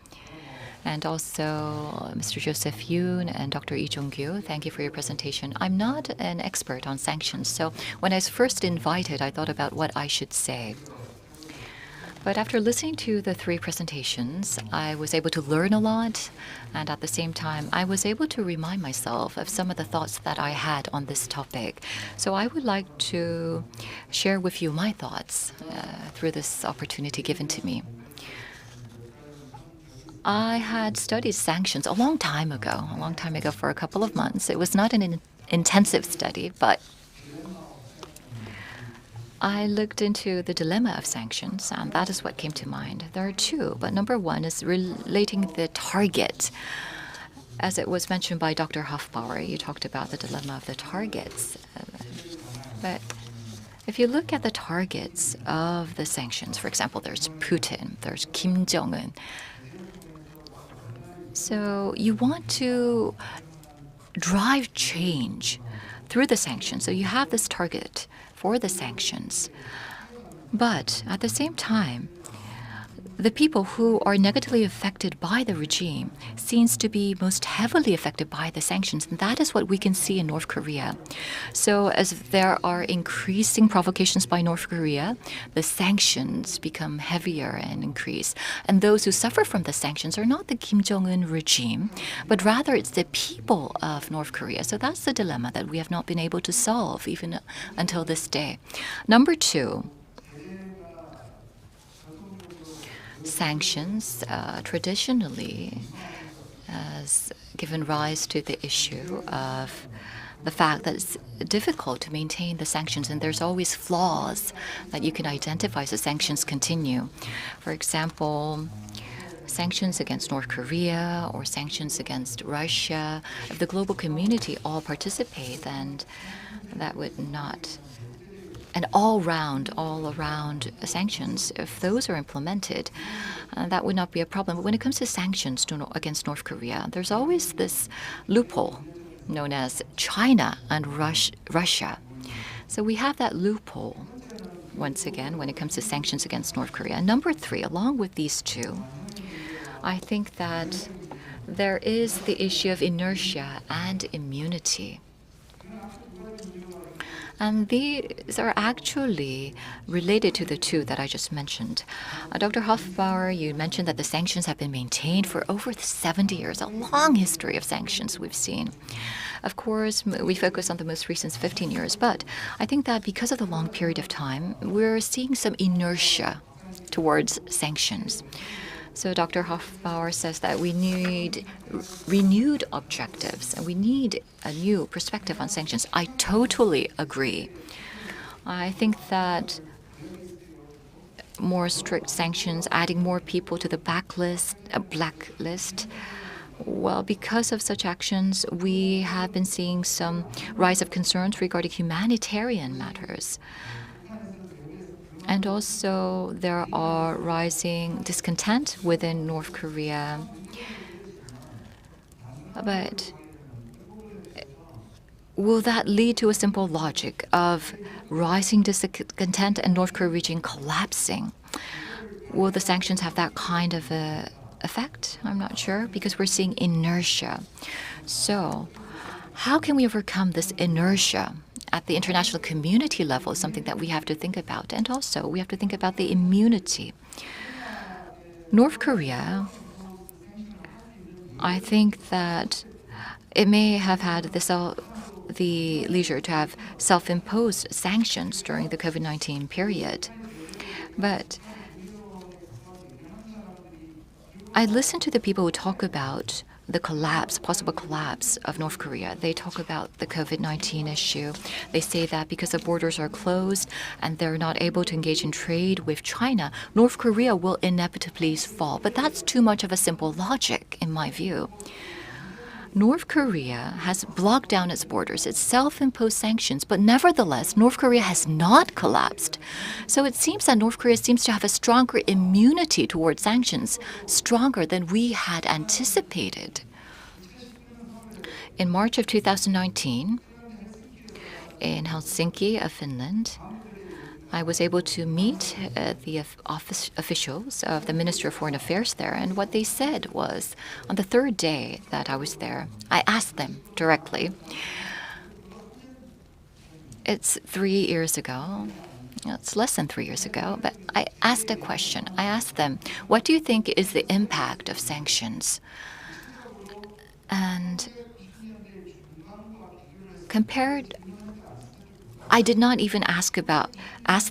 and also Mr. Joseph Yoon and Dr. Lee Jong-kyu. Thank you for your presentation. I'm not an expert on sanctions, so when I was first invited, I thought about what I should say. But after listening to the 3 presentations, I was able to learn a lot, and at the same time, I was able to remind myself of some of the thoughts that I had on this topic. So I would like to share with you my thoughts through this opportunity given to me. I had studied sanctions a long time ago for a couple of months. It was not an intensive study, but I looked into the dilemma of sanctions, and that is what came to mind. There are 2, but number 1 is relating the target. As it was mentioned by Dr. Hofbauer, you talked about the dilemma of the targets. But if you look at the targets of the sanctions, for example, there's Putin, there's Kim Jong-un. So you want to drive change through the sanctions. So you have this target for the sanctions. But at the same time, the people who are negatively affected by the regime seems to be most heavily affected by the sanctions, and that is what we can see in North Korea. So as there are increasing provocations by North Korea, the sanctions become heavier and increase. And those who suffer from the sanctions are not the Kim Jong-un regime, but rather it's the people of North Korea. So that's the dilemma that we have not been able to solve even until this day. Number two, sanctions traditionally has given rise to the issue of the fact that it's difficult to maintain the sanctions, and there's always flaws that you can identify as the sanctions continue. For example, sanctions against North Korea or sanctions against Russia. If the global community all participate, then that would not. And all around sanctions, if those are implemented, that would not be a problem. But when it comes to sanctions against North Korea, there's always this loophole known as China and Russia. So we have that loophole, once again, when it comes to sanctions against North Korea. And number three, along with these two, I think that there is the issue of inertia and immunity. And these are actually related to the two that I just mentioned. Dr. Hofbauer, you mentioned that the sanctions have been maintained for over 70 years, a long history of sanctions we've seen. Of course, we focus on the most recent 15 years, but I think that because of the long period of time, we're seeing some inertia towards sanctions. So Dr. Hofbauer says that we need renewed objectives and we need a new perspective on sanctions. I totally agree. I think that more strict sanctions, adding more people to the blacklist, well, because of such actions, we have been seeing some rise of concerns regarding humanitarian matters. And also, there are rising discontent within North Korea. But will that lead to a simple logic of rising discontent and North Korea region collapsing? Will the sanctions have that kind of a effect? I'm not sure, because we're seeing inertia. So, how can we overcome this inertia? At the international community level is something that we have to think about. And also, we have to think about the immunity. North Korea, I think that it may have had the leisure to have self-imposed sanctions during the COVID-19 period. But I listen to the people who talk about the possible collapse of North Korea. They talk about the COVID-19 issue. They say that because the borders are closed and they're not able to engage in trade with China, North Korea will inevitably fall. But that's too much of a simple logic, in my view. North Korea has blocked down its borders, its self-imposed sanctions, but nevertheless, North Korea has not collapsed. So it seems that North Korea seems to have a stronger immunity towards sanctions, stronger than we had anticipated. In March of 2019, in Helsinki of Finland, I was able to meet the officials of the Ministry of Foreign Affairs there, and what they said was, on the third day that I was there, I asked them directly. It's 3 years ago. It's less than 3 years ago, but I asked a question. I asked them, what do you think is the impact of sanctions? And I did not even ask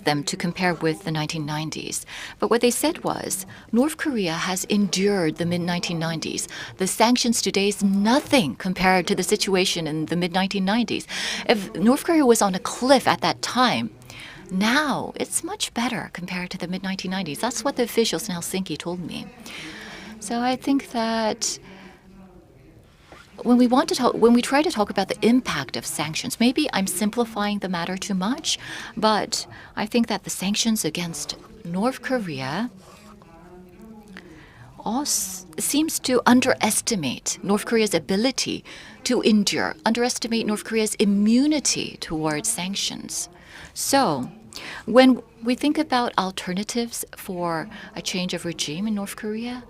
them to compare with the 1990s. But what they said was, North Korea has endured the mid-1990s. The sanctions today is nothing compared to the situation in the mid-1990s. If North Korea was on a cliff at that time, now it's much better compared to the mid-1990s. That's what the officials in Helsinki told me. So I think that when we try to talk about the impact of sanctions, maybe I'm simplifying the matter too much, but I think that the sanctions against North Korea seems to underestimate North Korea's ability to endure, underestimate North Korea's immunity towards sanctions. So When we think about alternatives for a change of regime in North Korea,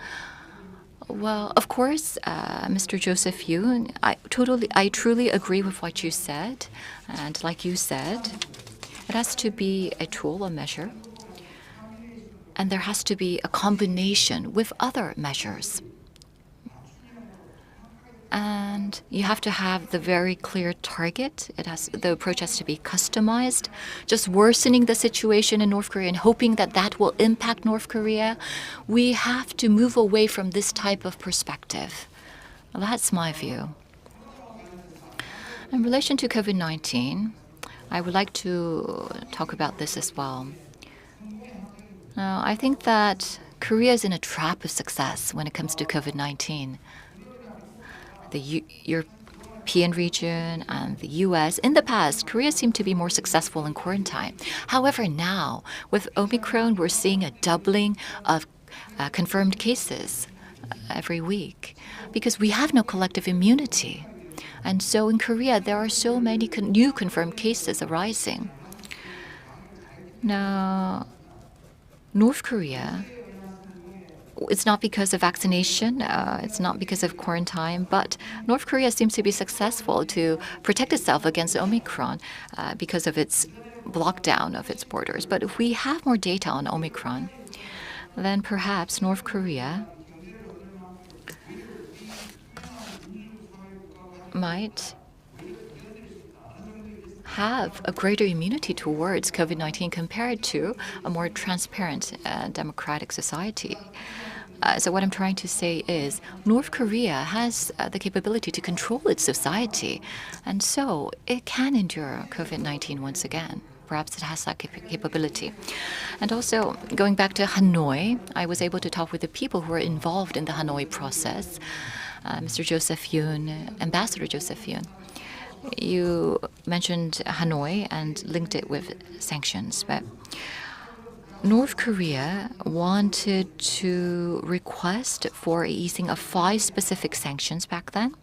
well, of course, Mr. Joseph Yoon, I truly agree with what you said. And like you said, it has to be a tool, a measure. And there has to be a combination with other measures. And you have to have the very clear target. The approach has to be customized. Just worsening the situation in North Korea and hoping that that will impact North Korea, we have to move away from this type of perspective. That's my view. In relation to COVID-19, I would like to talk about this as well. Now, I think that Korea is in a trap of success when it comes to COVID-19. The European region and the US. In the past, Korea seemed to be more successful in quarantine. However, now, with Omicron, we're seeing a doubling of confirmed cases every week because we have no collective immunity. And so in Korea, there are so many new confirmed cases arising. Now, North Korea, it's not because of vaccination, it's not because of quarantine, but North Korea seems to be successful to protect itself against Omicron because of its lockdown of its borders. But if we have more data on Omicron, then perhaps North Korea might have a greater immunity towards COVID-19 compared to a more transparent democratic society. So what I'm trying to say is North Korea has the capability to control its society, and so it can endure COVID-19 once again. Perhaps it has that capability. And also, going back to Hanoi, I was able to talk with the people who were involved in the Hanoi process. Mr. Joseph Yoon, Ambassador Joseph Yoon, you mentioned Hanoi and linked it with sanctions, but North Korea wanted to request for easing of 5 specific sanctions back then.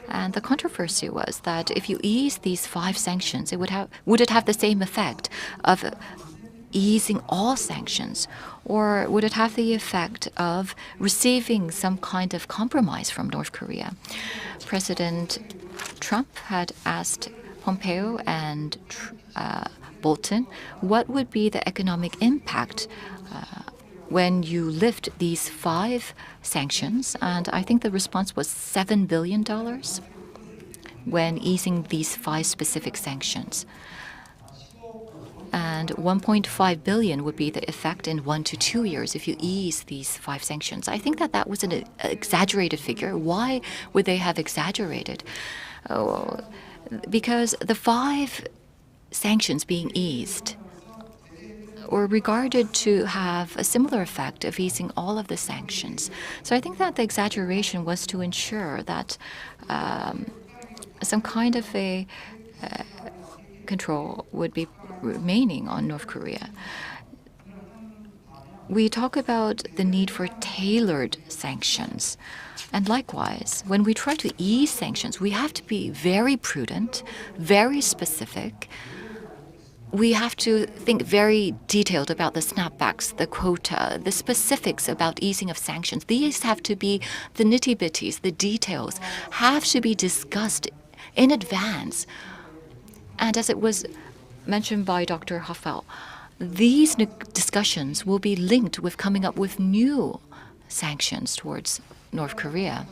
And the controversy was that if you ease these 5 sanctions, would it have the same effect of easing all sanctions? Or would it have the effect of receiving some kind of compromise from North Korea? President Trump had asked Pompeo and Bolton, what would be the economic impact when you lift these 5 sanctions? And I think the response was $7 billion when easing these 5 specific sanctions. And 1.5 billion would be the effect in 1 to 2 years if you ease these 5 sanctions. I think that was an exaggerated figure. Why would they have exaggerated? Because the 5 sanctions being eased were regarded to have a similar effect of easing all of the sanctions. So I think that the exaggeration was to ensure that some kind of a control would be remaining on North Korea. We talk about the need for tailored sanctions. And likewise, when we try to ease sanctions, we have to be very prudent, very specific. We have to think very detailed about the snapbacks, the quota, the specifics about easing of sanctions. These have to be the nitty-bitties, the details, have to be discussed in advance. And as it was mentioned by Dr. Hoffel, these discussions will be linked with coming up with new sanctions towards North Korea.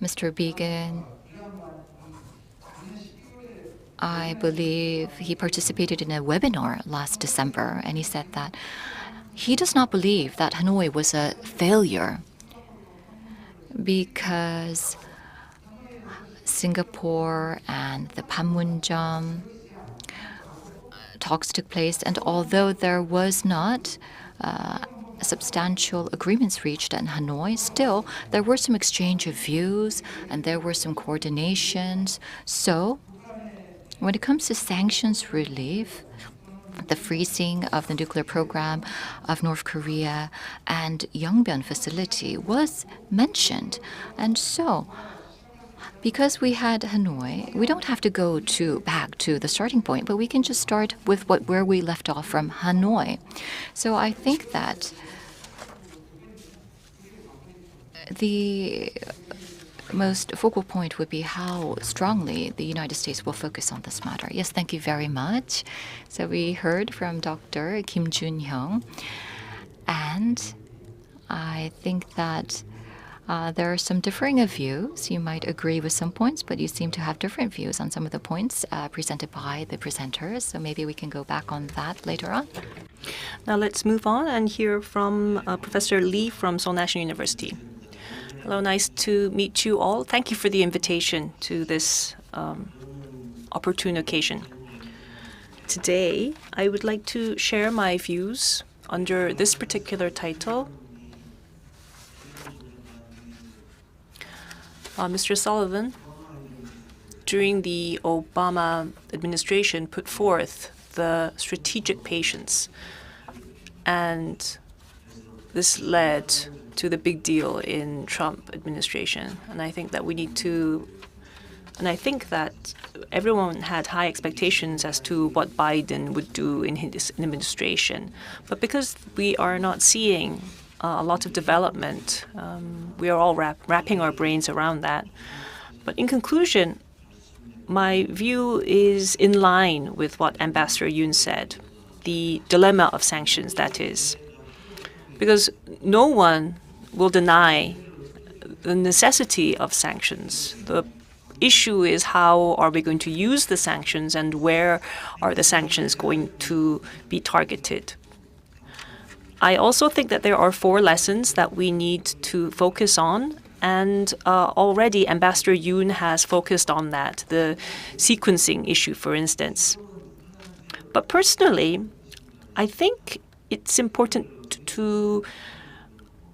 Mr. Biegun, I believe he participated in a webinar last December, and he said that he does not believe that Hanoi was a failure because Singapore and the Panmunjom talks took place, and although there was not substantial agreements reached in Hanoi, still there were some exchange of views and there were some coordinations. So when it comes to sanctions relief, the freezing of the nuclear program of North Korea and Yongbyon facility was mentioned. And so Because we had Hanoi, we don't have to go back to the starting point, but we can just start with where we left off from Hanoi. So I think that the most focal point would be how strongly the United States will focus on this matter. Yes, thank you very much. So we heard from Dr. Kim Jun-hyung, and I think that there are some differing of views. You might agree with some points, but you seem to have different views on some of the points presented by the presenters. So maybe we can go back on that later on. Now let's move on and hear from Professor Lee from Seoul National University. Hello, nice to meet you all. Thank you for the invitation to this opportune occasion. Today, I would like to share my views under this particular title. Mr. Sullivan, during the Obama administration, put forth the strategic patience, and this led to the big deal in Trump administration. And I think that we need to, and I think that everyone had high expectations as to what Biden would do in his administration. But because we are not seeing a lot of development, we are all wrapping our brains around that. But in conclusion, my view is in line with what Ambassador Yoon said, the dilemma of sanctions, that is. Because no one will deny the necessity of sanctions. The issue is how are we going to use the sanctions and where are the sanctions going to be targeted. I also think that there are 4 lessons that we need to focus on, and already Ambassador Yoon has focused on that, the sequencing issue, for instance. But personally, I think it's important to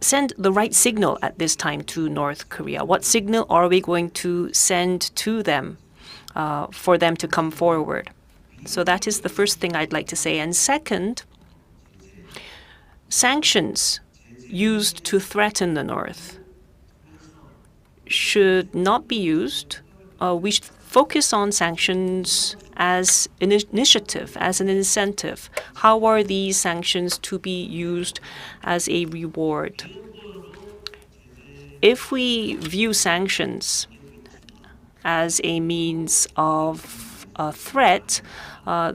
send the right signal at this time to North Korea. What signal are we going to send to them for them to come forward? So that is the first thing I'd like to say. And second, sanctions used to threaten the North should not be used. We should focus on sanctions as an initiative, as an incentive. How are these sanctions to be used as a reward? If we view sanctions as a means of a threat,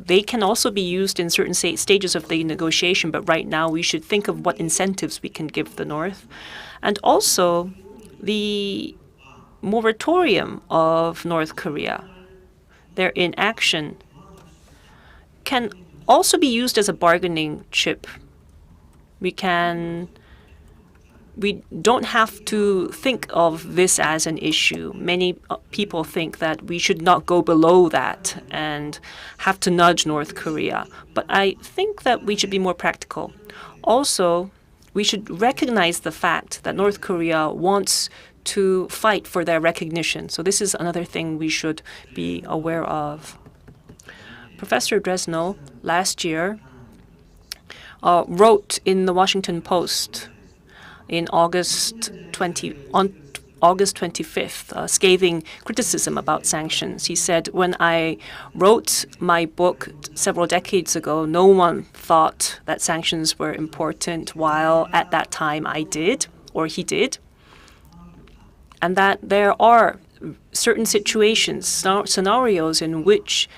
they can also be used in certain stages of the negotiation, but right now we should think of what incentives we can give the North. And also, the moratorium of North Korea, their inaction, can also be used as a bargaining chip. We don't have to think of this as an issue. Many people think that we should not go below that and have to nudge North Korea. But I think that we should be more practical. Also, we should recognize the fact that North Korea wants to fight for their recognition. So this is another thing we should be aware of. Professor Dresno last year wrote in the Washington Post on August 25th, scathing criticism about sanctions. He said, "When I wrote my book several decades ago, no one thought that sanctions were important, while at that time I did, or he did. And that there are certain situations, scenarios in which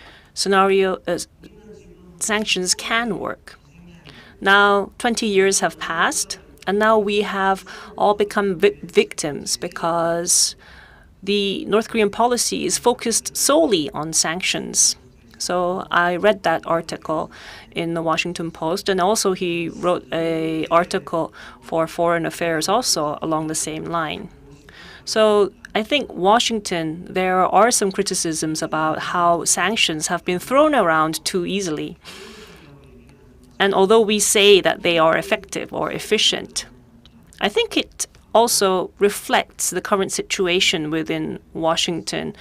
sanctions can work." Now, 20 years have passed, and now we have all become victims because the North Korean policy is focused solely on sanctions. So I read that article in the Washington Post, and also he wrote an article for Foreign Affairs also along the same line. So I think Washington, there are some criticisms about how sanctions have been thrown around too easily. And although we say that they are effective or efficient, I think it also reflects the current situation within Washington,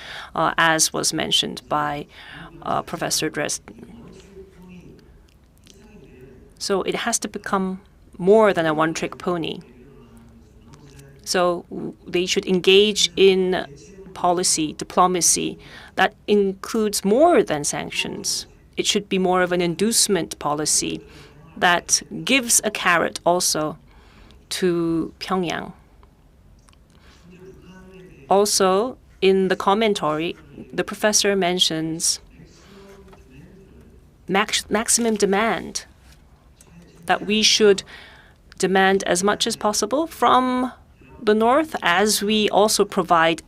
as was mentioned by Professor Dresden. So it has to become more than a one-trick pony. So they should engage in policy, diplomacy, that includes more than sanctions. It should be more of an inducement policy that gives a carrot also to Pyongyang. Also, in the commentary, the professor mentions maximum demand, that we should demand as much as possible from the North, as we also provide,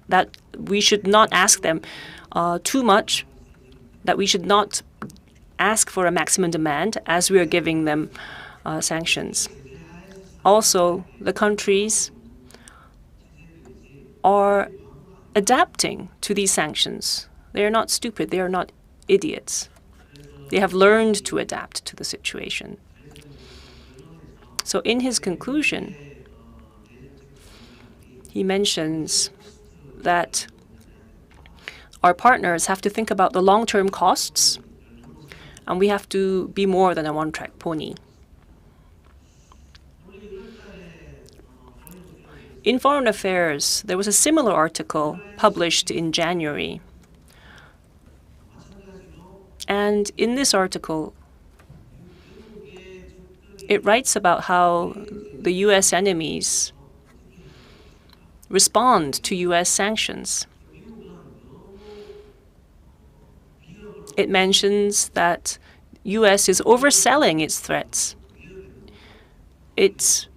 that we should not ask them too much, that we should not ask for a maximum demand as we are giving them sanctions. Also, the countries are adapting to these sanctions. They are not stupid. They are not idiots. They have learned to adapt to the situation. So in his conclusion, he mentions that our partners have to think about the long-term costs, and we have to be more than a one-track pony. In Foreign Affairs, there was a similar article published in January. And in this article, it writes about how the U.S. enemies respond to U.S. sanctions. It mentions that U.S. is overselling its threats. It's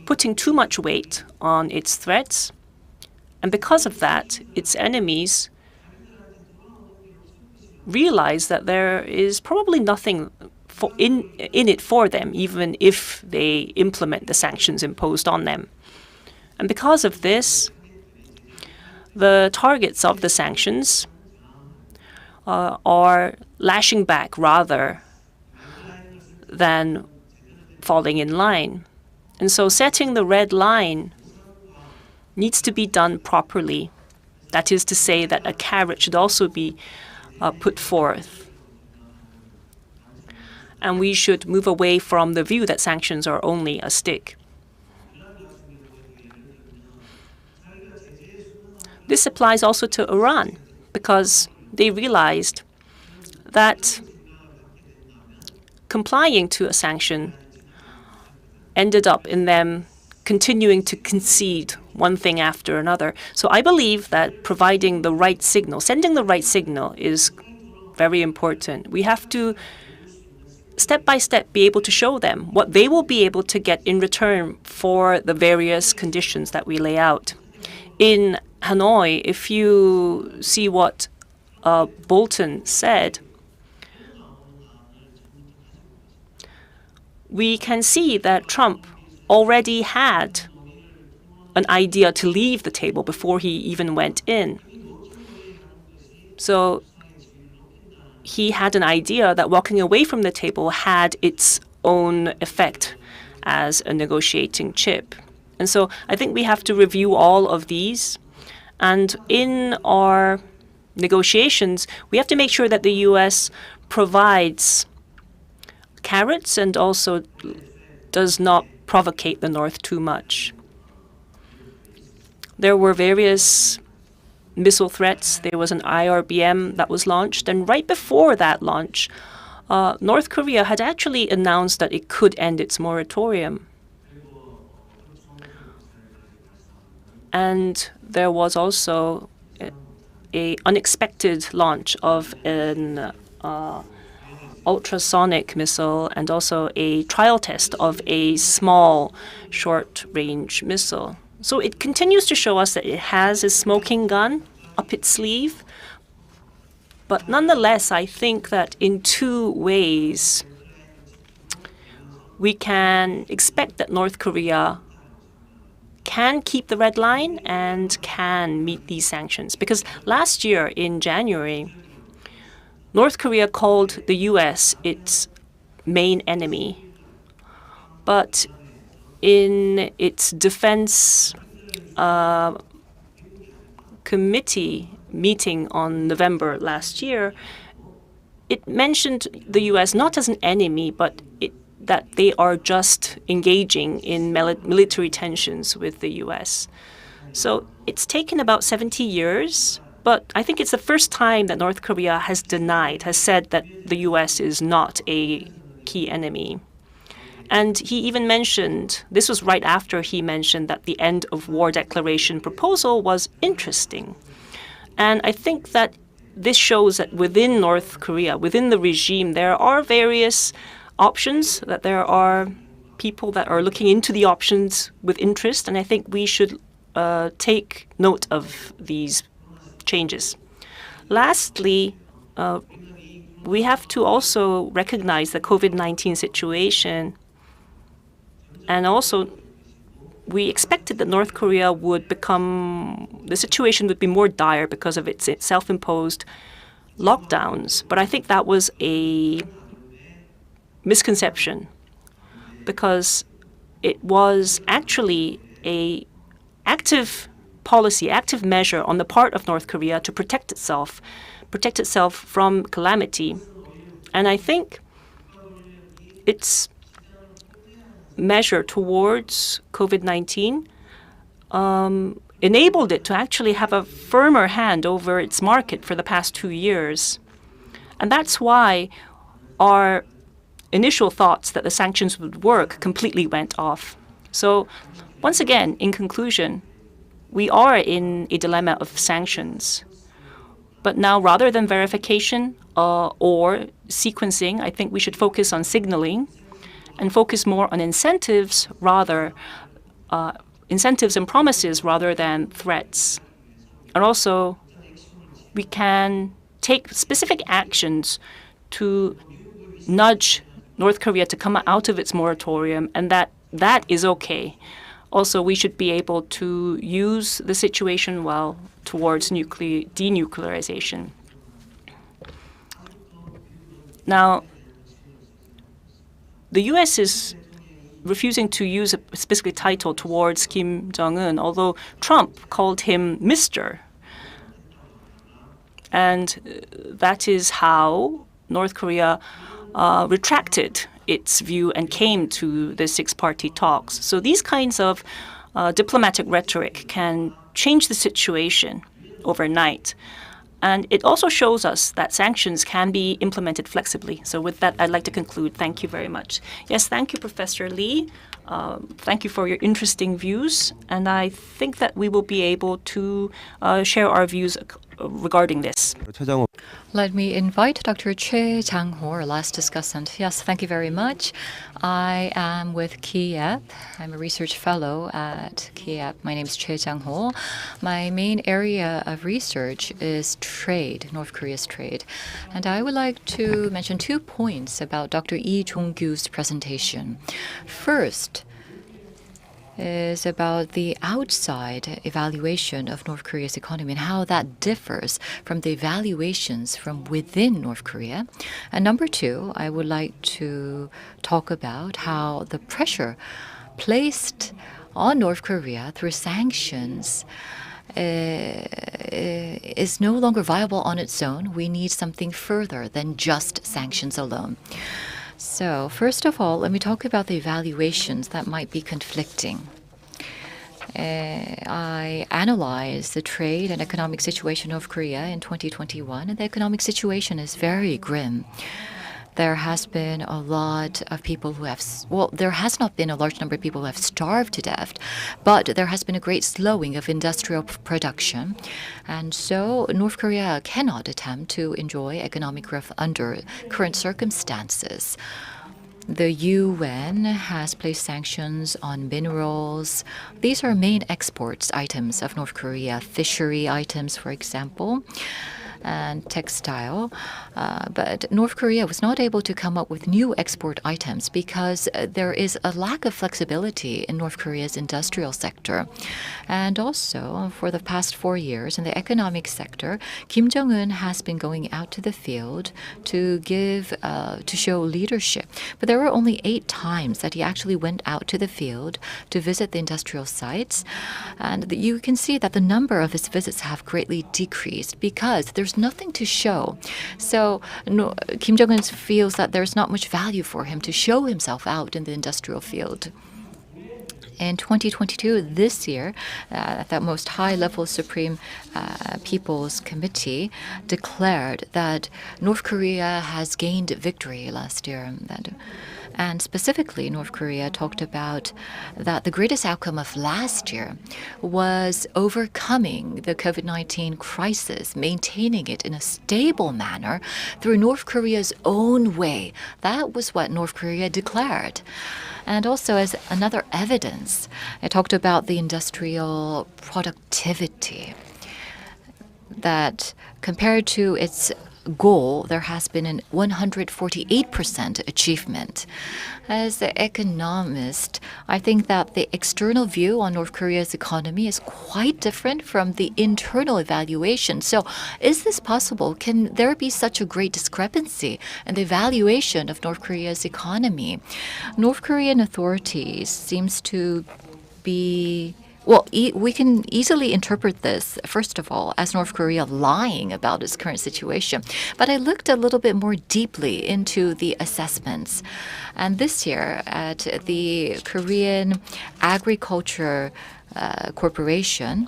putting too much weight on its threats, and because of that, its enemies realize that there is probably nothing in it for them, even if they implement the sanctions imposed on them. And because of this, the targets of the sanctions are lashing back rather than falling in line. And so setting the red line needs to be done properly. That is to say that a carrot should also be put forth. And we should move away from the view that sanctions are only a stick. This applies also to Iran, because they realized that complying to a sanction ended up in them continuing to concede one thing after another. So I believe that providing the right signal, sending the right signal, is very important. We have to step by step be able to show them what they will be able to get in return for the various conditions that we lay out. In Hanoi, if you see what Bolton said, we can see that Trump already had an idea to leave the table before he even went in. So he had an idea that walking away from the table had its own effect as a negotiating chip. And so I think we have to review all of these. And in our negotiations, we have to make sure that the U.S. provides carrots and also does not provocate the North too much. There were various missile threats. There was an IRBM that was launched, and right before that launch, North Korea had actually announced that it could end its moratorium. And there was also an unexpected launch of an ultrasonic missile and also a trial test of a small short-range missile. So it continues to show us that it has a smoking gun up its sleeve. But nonetheless, I think that in two ways, we can expect that North Korea can keep the red line and can meet these sanctions. Because last year in January, North Korea called the U.S. its main enemy. But in its defense committee meeting on November last year, it mentioned the U.S. not as an enemy, but that they are just engaging in military tensions with the U.S. So it's taken about 70 years, but I think it's the first time that North Korea has said that the US is not a key enemy. And he even mentioned, this was right after he mentioned that the end of war declaration proposal was interesting. And I think that this shows that within North Korea, within the regime, there are various options, that there are people that are looking into the options with interest, and I think we should take note of these changes. Lastly, we have to also recognize the COVID-19 situation, and also we expected that North Korea the situation would be more dire because of its self-imposed lockdowns. But I think that was a misconception, because it was actually a active policy, active measure on the part of North Korea to protect itself from calamity. And I think its measure towards COVID-19 enabled it to actually have a firmer hand over its market for the past 2 years. And that's why our initial thoughts that the sanctions would work completely went off. So once again, in conclusion, we are in a dilemma of sanctions. But now, rather than verification or sequencing, I think we should focus on signaling and focus more on incentives and promises rather than threats. And also, we can take specific actions to nudge North Korea to come out of its moratorium, and that is okay. Also, we should be able to use the situation well towards denuclearization. Now, the U.S. is refusing to use a specific title towards Kim Jong-un, although Trump called him Mr. And that is how North Korea retracted its view and came to the six-party talks. So these kinds of diplomatic rhetoric can change the situation overnight. And it also shows us that sanctions can be implemented flexibly. So with that, I'd like to conclude. Thank you very much. Yes, thank you, Professor Lee. Thank you for your interesting views. And I think that we will be able to share our views regarding this. Let me invite Dr. Choi Jang-ho, our last discussant. Yes, thank you very much. I am with KIEP. I'm a research fellow at KIEP. My name is Choi Jang-ho. My main area of research is trade, North Korea's trade. And I would like to mention 2 points about Dr. Lee Jong-gyu's presentation. First is about the outside evaluation of North Korea's economy and how that differs from the evaluations from within North Korea. And number 2, I would like to talk about how the pressure placed on North Korea through sanctions is no longer viable on its own. We need something further than just sanctions alone. So first of all, let me talk about the evaluations that might be conflicting. I analyzed the trade and economic situation of Korea in 2021, and the economic situation is very grim. There has been a lot of people who have, there has not been a large number of people who have starved to death, but there has been a great slowing of industrial production. And so North Korea cannot attempt to enjoy economic growth under current circumstances. The UN has placed sanctions on minerals. These are main exports items of North Korea, fishery items, for example, and textile. But North Korea was not able to come up with new export items because there is a lack of flexibility in North Korea's industrial sector. And also, for the past 4 years in the economic sector, Kim Jong-un has been going out to the field to show leadership. But there were only 8 times that he actually went out to the field to visit the industrial sites. And you can see that the number of his visits have greatly decreased because there's nothing to show. So Kim Jong-un feels that there's not much value for him to show himself out in the industrial field. In 2022, this year, that most high-level Supreme People's Committee declared that North Korea has gained victory last year. And specifically, North Korea talked about that the greatest outcome of last year was overcoming the COVID-19 crisis, maintaining it in a stable manner through North Korea's own way. That was what North Korea declared. And also, as another evidence, I talked about the industrial productivity, that compared to its goal, there has been an 148% achievement. As an economist, I think that the external view on North Korea's economy is quite different from the internal evaluation. So is this possible? Can there be such a great discrepancy in the evaluation of North Korea's economy? North Korean authorities seems to be we can easily interpret this, first of all, as North Korea lying about its current situation. But I looked a little bit more deeply into the assessments. And this year, at the Korean Agriculture Corporation,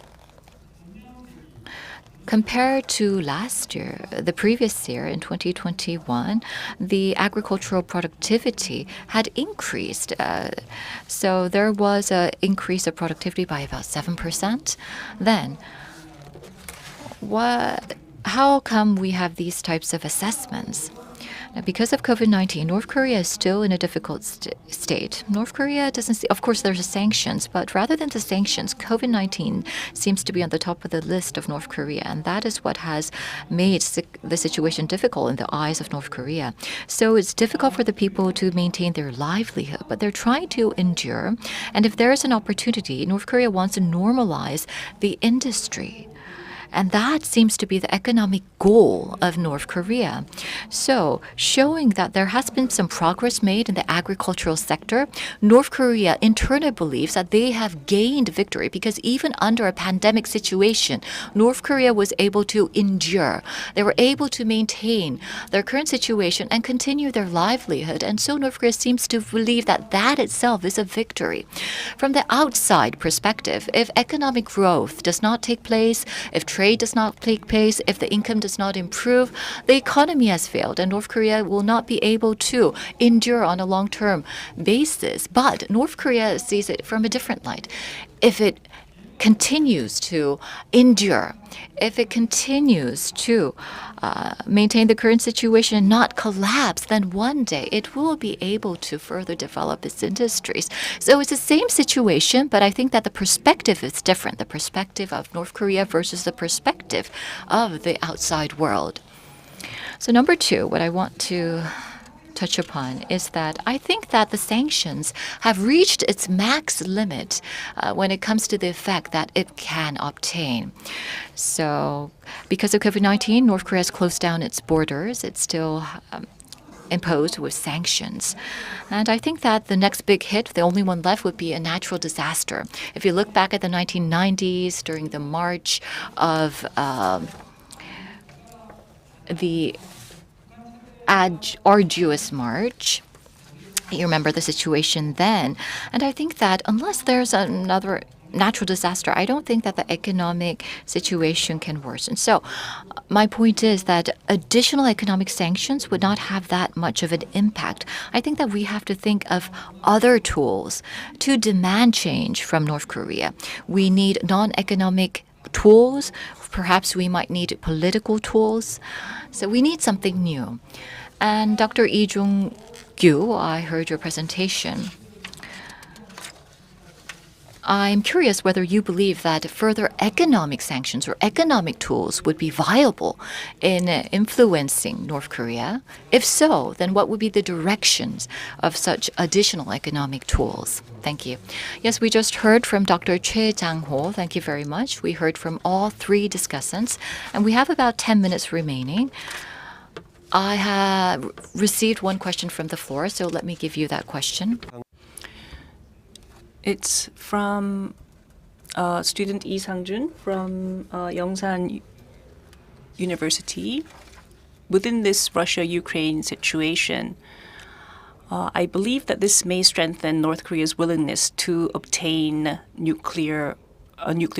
compared to last year, the previous year in 2021, the agricultural productivity had increased. So there was an increase of productivity by about 7%. Then, how come we have these types of assessments? Now, because of COVID-19, North Korea is still in a difficult state. North Korea doesn't see, of course, there's sanctions, but rather than the sanctions, COVID-19 seems to be on the top of the list of North Korea, and that is what has made the situation difficult in the eyes of North Korea. So it's difficult for the people to maintain their livelihood, but they're trying to endure. And if there is an opportunity, North Korea wants to normalize the industry. And that seems to be the economic goal of North Korea. So, showing that there has been some progress made in the agricultural sector, North Korea internally believes that they have gained victory because even under a pandemic situation, North Korea was able to endure. They were able to maintain their current situation and continue their livelihood. And so North Korea seems to believe that that itself is a victory. From the outside perspective, if economic growth does not take place, if trade does not take place, if the income does not improve, the economy has failed and North Korea will not be able to endure on a long-term basis. But North Korea sees it from a different light. If it continues to endure, if it continues to maintain the current situation and not collapse, then one day it will be able to further develop its industries. So it's the same situation, but I think that the perspective is different, the perspective of North Korea versus the perspective of the outside world. So number two, what I want to touch upon is that I think that the sanctions have reached its max limit when it comes to the effect that it can obtain. So because of COVID-19, North Korea has closed down its borders. It's still imposed with sanctions. And I think that the next big hit, the only one left, would be a natural disaster. If you look back at the 1990s, during the march of the arduous march. You remember the situation then. And I think that unless there's another natural disaster, I don't think that the economic situation can worsen. So my point is that additional economic sanctions would not have that much of an impact. I think that we have to think of other tools to demand change from North Korea. We need non-economic tools. Perhaps we might need political tools. So we need something new. And Dr. Lee Jung-gyu, I heard your presentation. I'm curious whether you believe that further economic sanctions or economic tools would be viable in influencing North Korea. If so, then what would be the directions of such additional economic tools? Thank you. Yes, we just heard from Dr. Choi Jang-ho. Thank you very much. We heard from all three discussants, and we have about 10 minutes remaining. I have received one question from the floor, so let me give you that question. It's from student Lee Sang-jun from Yongsan University. Within this Russia-Ukraine situation, I believe that this may strengthen North Korea's willingness to obtain a nuclear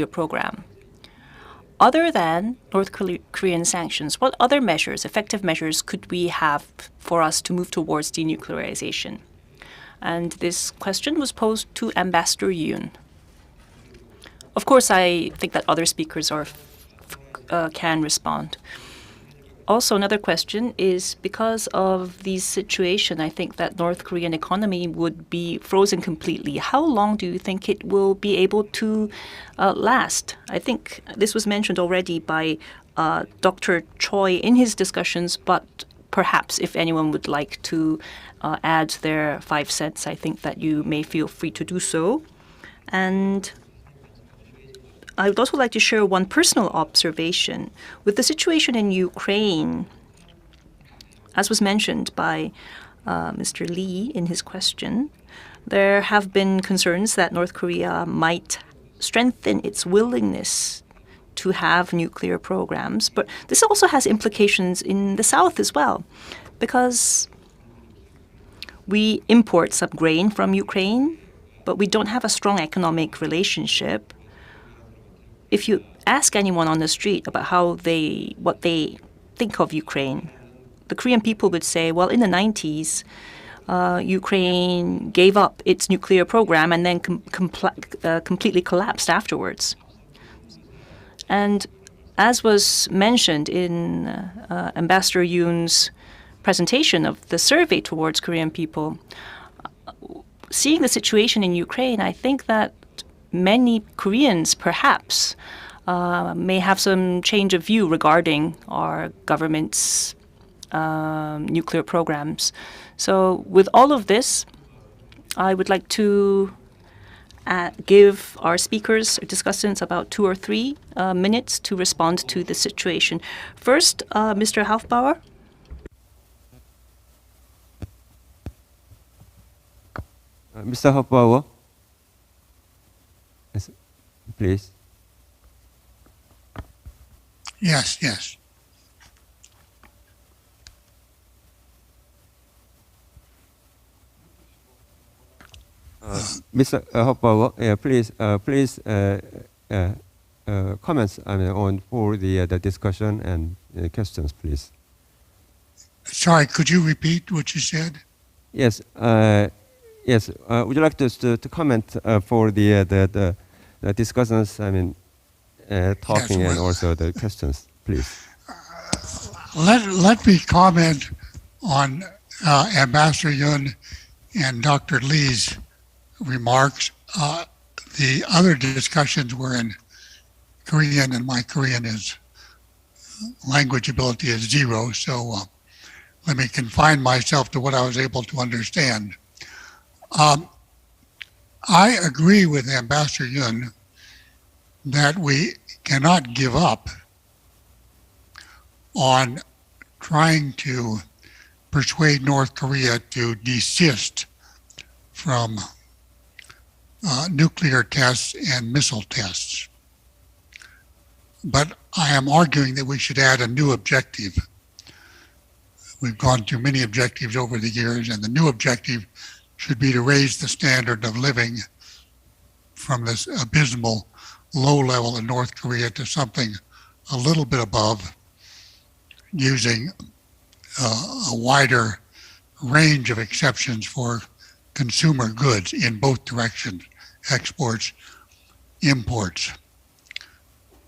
program. Other than North Korean sanctions, what other measures, effective measures, could we have for us to move towards denuclearization? And this question was posed to Ambassador Yoon. Of course, I think that other speakers can respond. Also, another question is, because of the situation, I think that North Korean economy would be frozen completely. How long do you think it will be able to last? I think this was mentioned already by Dr. Choi in his discussions, but perhaps if anyone would like to add their 5 cents, I think that you may feel free to do so. And I would also like to share one personal observation. With the situation in Ukraine, as was mentioned by Mr. Lee in his question, there have been concerns that North Korea might strengthen its willingness to have nuclear programs. But this also has implications in the South as well, because we import some grain from Ukraine, but we don't have a strong economic relationship. If you ask anyone on the street about what they think of Ukraine, the Korean people would say, well, in the 90s, Ukraine gave up its nuclear program and then completely collapsed afterwards. And as was mentioned in Ambassador Yoon's presentation of the survey towards Korean people, seeing the situation in Ukraine, I think that many Koreans perhaps may have some change of view regarding our government's nuclear programs. So with all of this, I would like to give our speakers or discussants about 2 or 3 minutes to respond to the situation. First, Mr. Hofbauer. Mr. Hofbauer, yes, please. Yes. Mr. Hofbauer, please comments on for the discussion and questions, please. Sorry, could you repeat what you said? Yes. Yes. Would you like to comment for the discussions? Talking Yes, and also the questions, please. Let me comment on Ambassador Yoon and Dr. Lee's remarks. The other discussions were in Korean, and my Korean language ability is 0, so let me confine myself to what I was able to understand. I agree with Ambassador Yoon that we cannot give up on trying to persuade North Korea to desist from nuclear tests and missile tests. But I am arguing that we should add a new objective. We've gone through many objectives over the years, and the new objective should be to raise the standard of living from this abysmal low level in North Korea to something a little bit above, using a wider range of exceptions for consumer goods in both directions, exports, imports.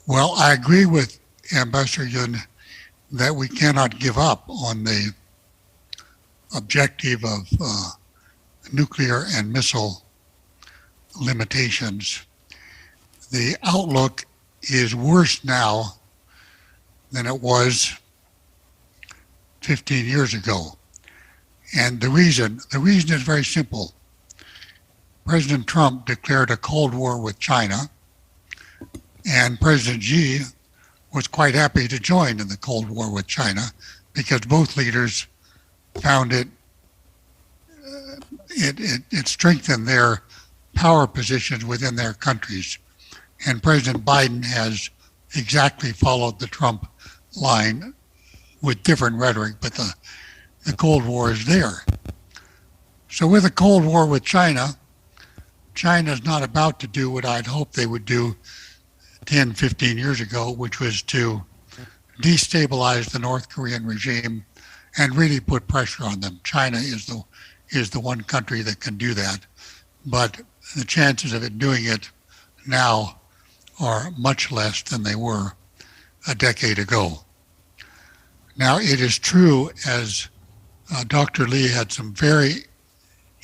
Well, I agree with Ambassador Yoon that we cannot give up on the objective of nuclear and missile limitations. The outlook is worse now than it was 15 years ago. And the reason is very simple. President Trump declared a Cold War with China, and President Xi was quite happy to join in the Cold War with China because both leaders found it strengthened their power positions within their countries. And President Biden has exactly followed the Trump line with different rhetoric, but the Cold War is there. So with the Cold War with China, China's not about to do what I'd hoped they would do 10, 15 years ago, which was to destabilize the North Korean regime and really put pressure on them. China is the one country that can do that, but the chances of it doing it now are much less than they were a decade ago. Now, it is true, as Dr. Lee had some very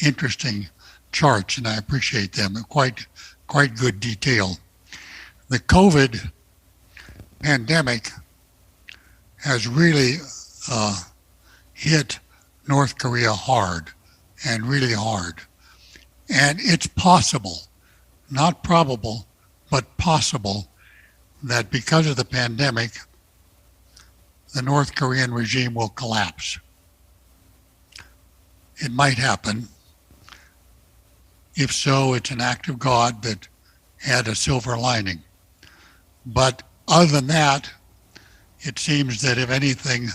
interesting charts, and I appreciate them, quite good detail. The COVID pandemic has really hit North Korea hard, and really hard. And it's possible, not probable, but possible, that because of the pandemic, the North Korean regime will collapse. It might happen. If so, it's an act of God that had a silver lining. But other than that, it seems that if anything,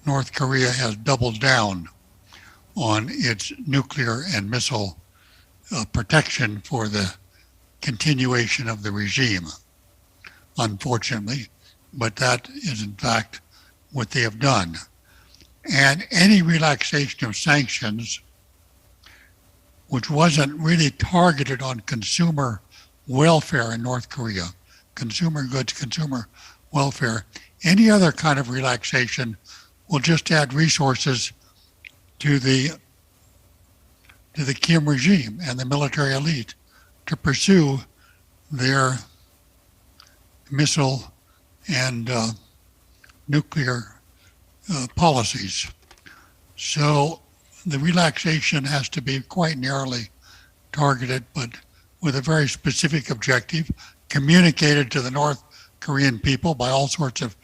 North Korea has doubled down on its nuclear and missile protection for the continuation of the regime, unfortunately. But that is in fact what they have done. And any relaxation of sanctions, which wasn't really targeted on consumer welfare in North Korea, consumer goods, consumer welfare, any other kind of relaxation will just add resources to the Kim regime and the military elite to pursue their missile and nuclear policies. So the relaxation has to be quite narrowly targeted, but with a very specific objective, communicated to the North Korean people by all sorts of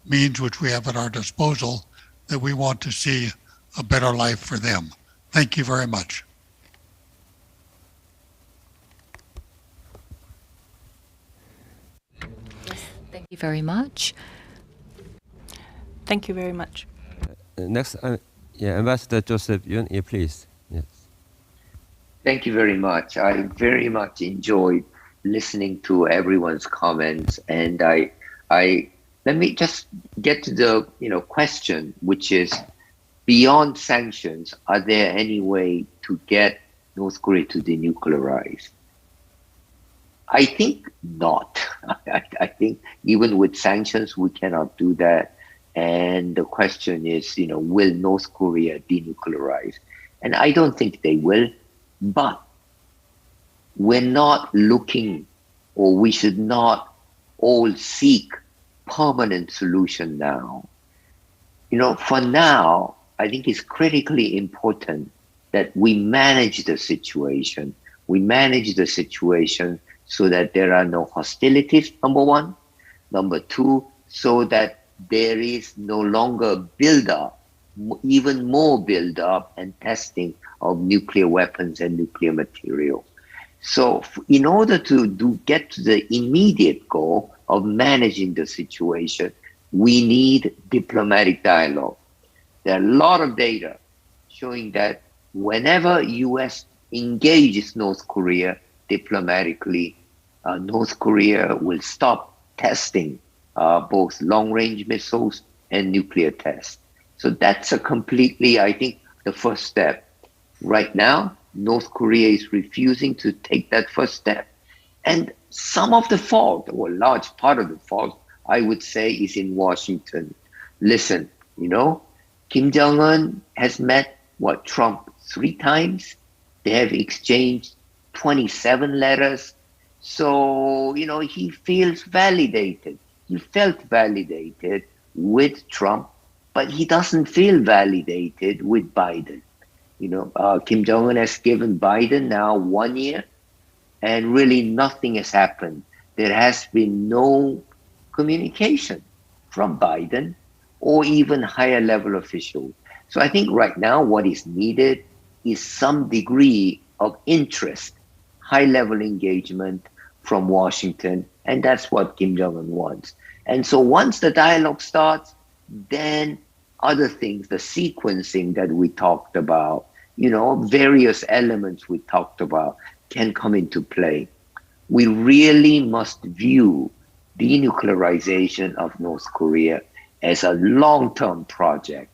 means which we have at our disposal, that we want to see a better life for them. Thank you very much. Thank you very much. Thank you very much. Next, Ambassador Joseph Yun, please. Yes. Thank you very much. I very much enjoyed listening to everyone's comments, and I let me just get to the question, which is, beyond sanctions, are there any way to get North Korea to denuclearize? I think not. I think even with sanctions, we cannot do that. And the question is, will North Korea denuclearize? And I don't think they will, but we're not looking, or we should not all seek permanent solution now. For now, I think it's critically important that we manage the situation. We manage the situation so that there are no hostilities, number one. Number two, so that there is no longer build-up, even more build-up and testing of nuclear weapons and nuclear material. So in order to get to the immediate goal of managing the situation, we need diplomatic dialogue. There are a lot of data showing that whenever U.S. engages North Korea diplomatically, North Korea will stop testing both long-range missiles and nuclear tests. So that's I think, the first step. Right now, North Korea is refusing to take that first step. And some of the fault, or a large part of the fault, I would say, is in Washington. Listen, Kim Jong-un has met, Trump 3 times? They have exchanged 27 letters. So, he feels validated. He felt validated with Trump, but he doesn't feel validated with Biden. Kim Jong-un has given Biden now 1 year, and really nothing has happened. There has been no communication from Biden or even higher level officials. So I think right now what is needed is some degree of interest, high level engagement from Washington, and that's what Kim Jong-un wants. And so once the dialogue starts, then other things, the sequencing that we talked about, various elements we talked about can come into play. We really must view denuclearization of North Korea as a long-term project.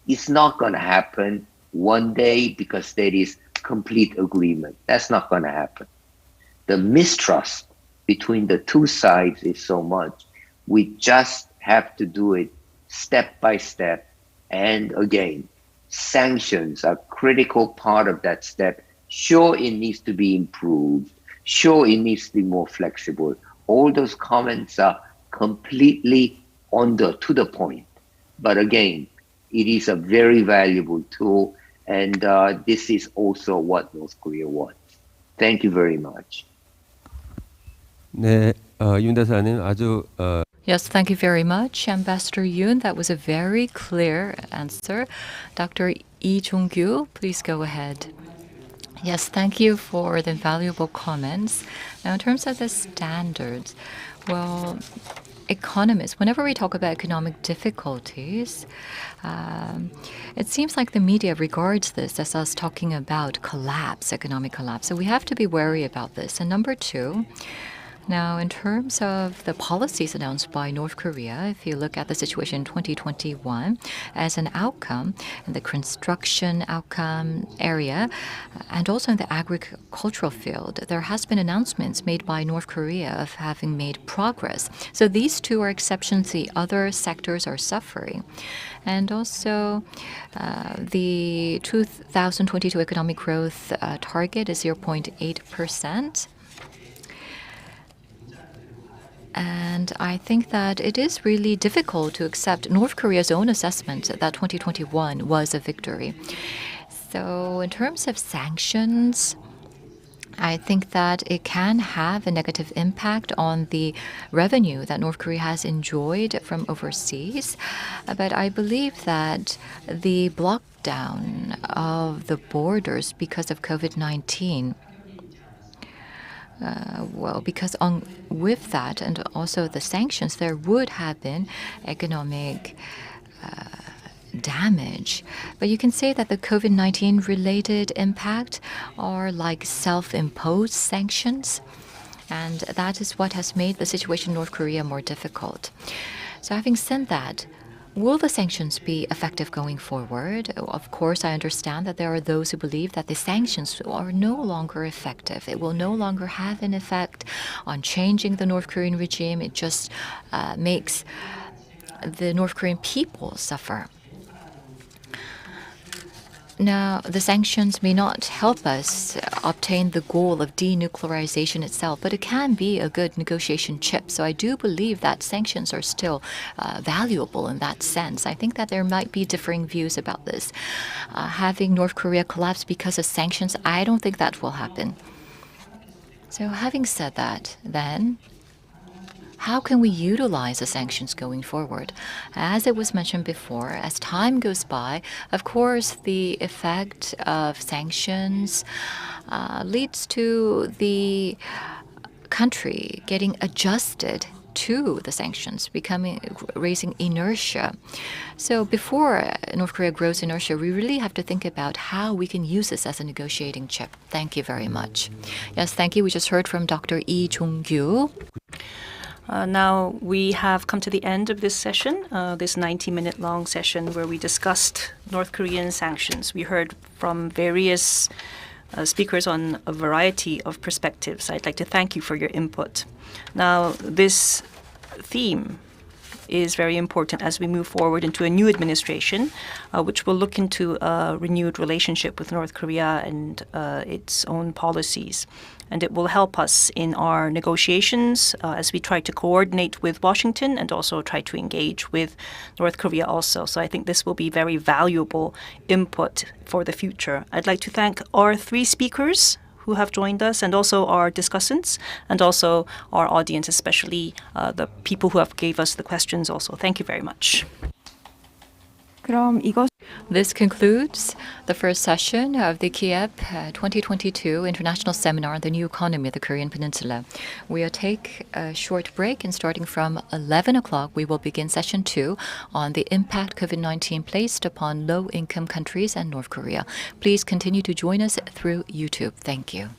It's not going to happen one day because there is complete agreement. That's not going to happen. The mistrust between the two sides is so much. We just have to do it step by step. And again, sanctions are a critical part of that step. Sure, it needs to be improved. Sure, it needs to be more flexible. All those comments are completely to the point. But again, it is a very valuable tool, and this is also what North Korea wants. Thank you very much. 네, 윤 대사님 아주 Yes, thank you very much, Ambassador Yoon. That was a very clear answer. Dr. Lee Jong-gyu, please go ahead. Yes, thank you for the valuable comments. Now, in terms of the standards, well, economists, whenever we talk about economic difficulties, it seems like the media regards this as us talking about collapse, economic collapse. So we have to be wary about this. And number two, now, in terms of the policies announced by North Korea, if you look at the situation in 2021, as an outcome in the construction outcome area and also in the agricultural field, there has been announcements made by North Korea of having made progress. So these two are exceptions. The other sectors are suffering. And also, the 2022 economic growth target is 0.8%. And I think that it is really difficult to accept North Korea's own assessment that 2021 was a victory. So in terms of sanctions, I think that it can have a negative impact on the revenue that North Korea has enjoyed from overseas. But I believe that the lockdown of the borders because of COVID-19, because with that and also the sanctions, there would have been economic damage. But you can say that the COVID-19 related impact are like self-imposed sanctions. And that is what has made the situation in North Korea more difficult. So having said that, will the sanctions be effective going forward? Of course, I understand that there are those who believe that the sanctions are no longer effective. It will no longer have an effect on changing the North Korean regime. It just makes the North Korean people suffer. Now, the sanctions may not help us obtain the goal of denuclearization itself, but it can be a good negotiation chip. So I do believe that sanctions are still valuable in that sense. I think that there might be differing views about this. Having North Korea collapse because of sanctions, I don't think that will happen. So having said that, then, how can we utilize the sanctions going forward? As it was mentioned before, as time goes by, of course, the effect of sanctions leads to the country getting adjusted to the sanctions, raising inertia. So before North Korea grows inertia, we really have to think about how we can use this as a negotiating chip. Thank you very much. Yes, thank you. We just heard from Dr. Lee Jong-gyu. Now we have come to the end of this session, this 90-minute long session where we discussed North Korean sanctions. We heard from various speakers on a variety of perspectives. I'd like to thank you for your input. Now, this theme is very important as we move forward into a new administration, which will look into a renewed relationship with North Korea and its own policies. And it will help us in our negotiations as we try to coordinate with Washington and also try to engage with North Korea also. So I think this will be very valuable input for the future. I'd like to thank our three speakers who have joined us and also our discussants and also our audience, especially the people who have gave us the questions also. Thank you very much. 그럼 이것 This concludes the first session of the KIEP 2022 International Seminar on the New Economy of the Korean Peninsula. We'll take a short break, and starting from 11 o'clock, we will begin session 2 on the impact COVID-19 placed upon low-income countries and North Korea. Please continue to join us through YouTube. Thank you.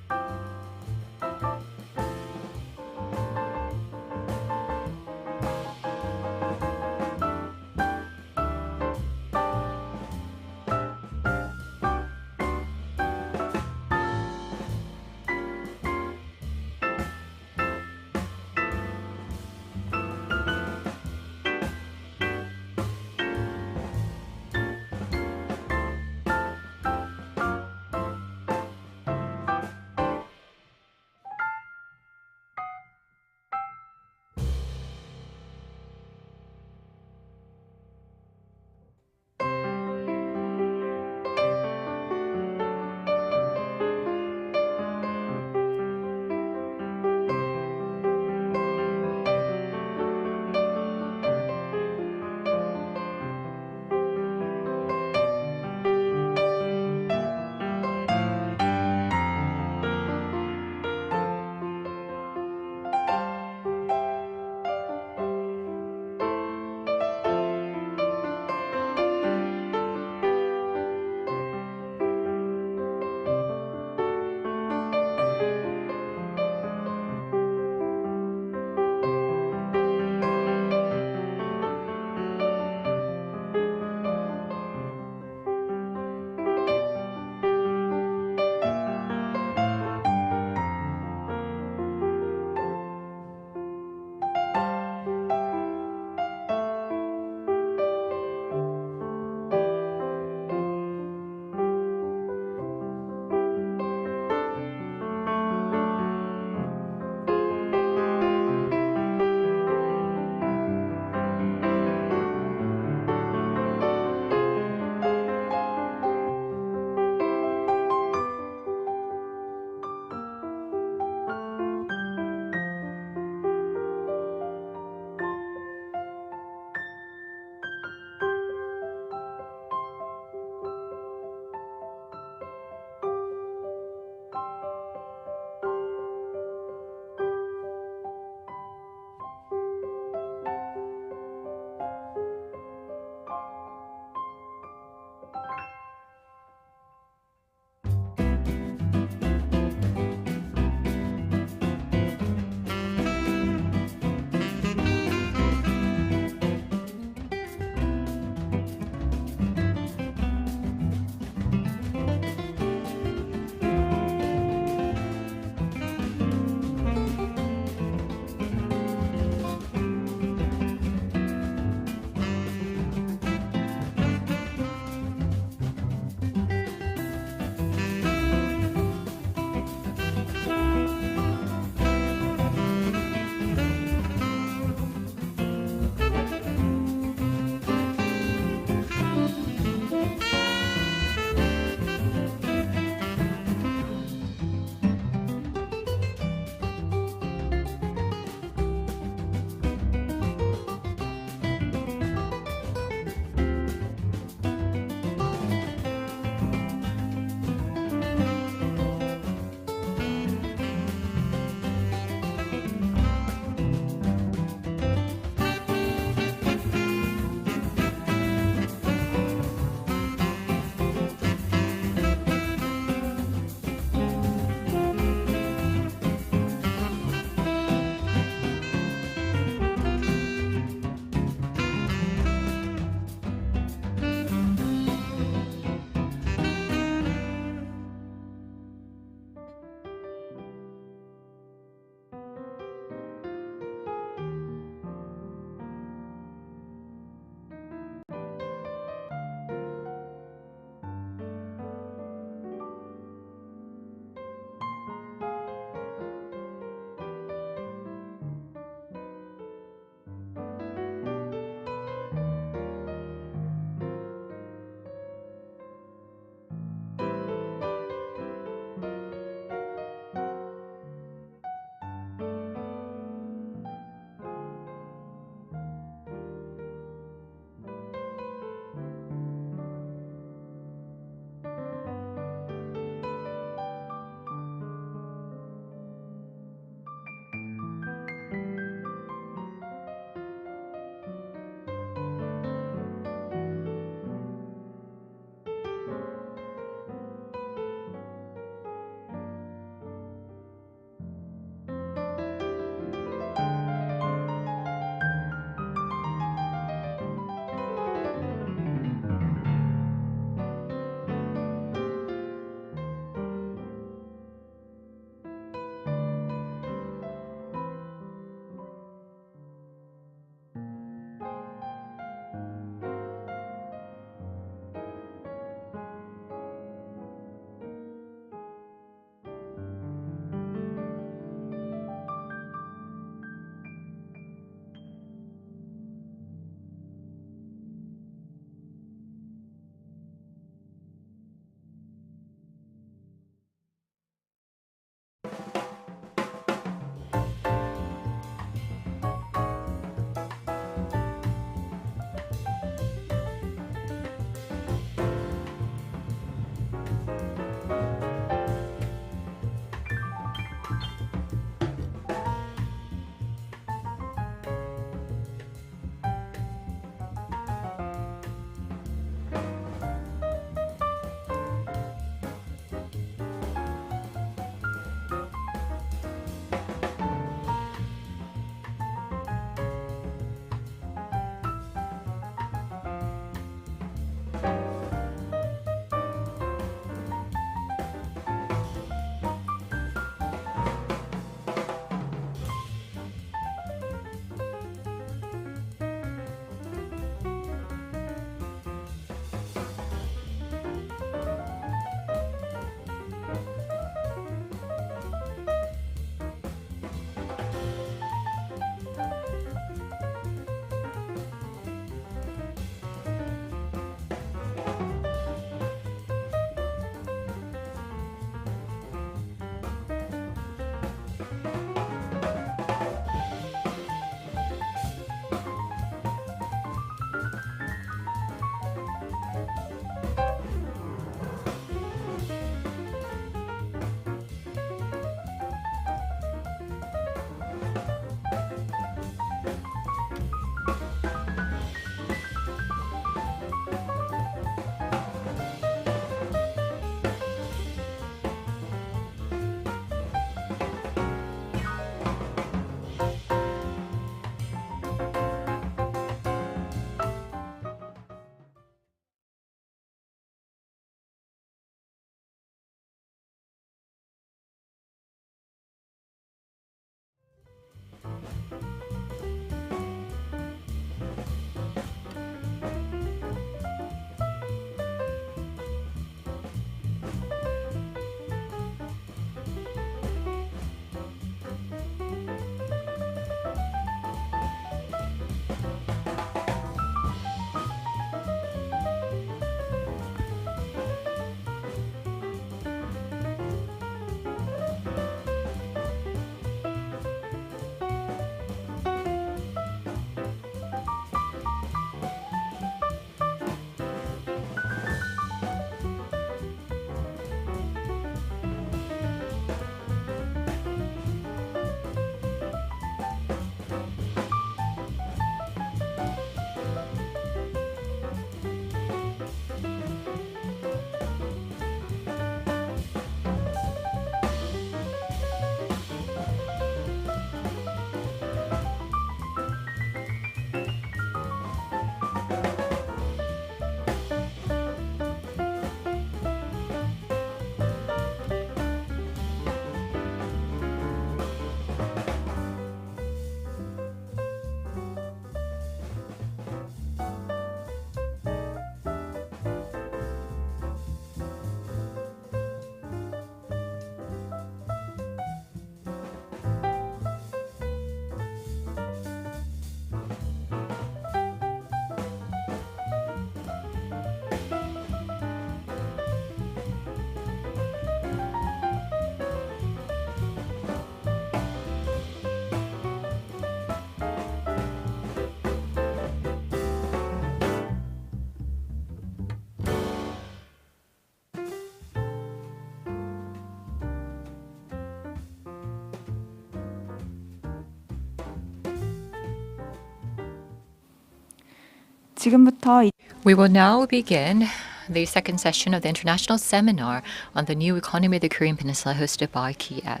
지금부터 We will now begin the second session of the international seminar on the new economy of the Korean Peninsula hosted by KIEP.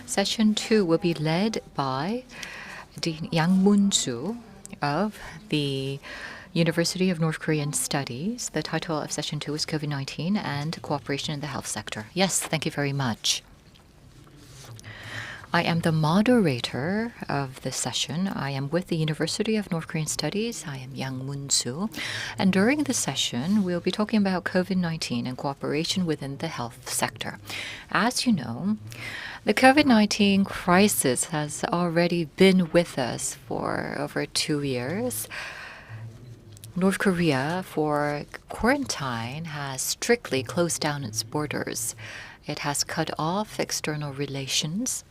Session 2 will be led by Dean Yang Moon-soo of the University of North Korean Studies. The title of session 2 is COVID-19 and Cooperation in the Health Sector. Yes, thank you very much. I am the moderator of this session. I am with the University of North Korean Studies. I am Yang Moon-soo. And during the session, we'll be talking about COVID-19 and cooperation within the health sector. As you know, the COVID-19 crisis has already been with us for over 2 years. North Korea, for quarantine, has strictly closed down its borders. It has cut off external relations.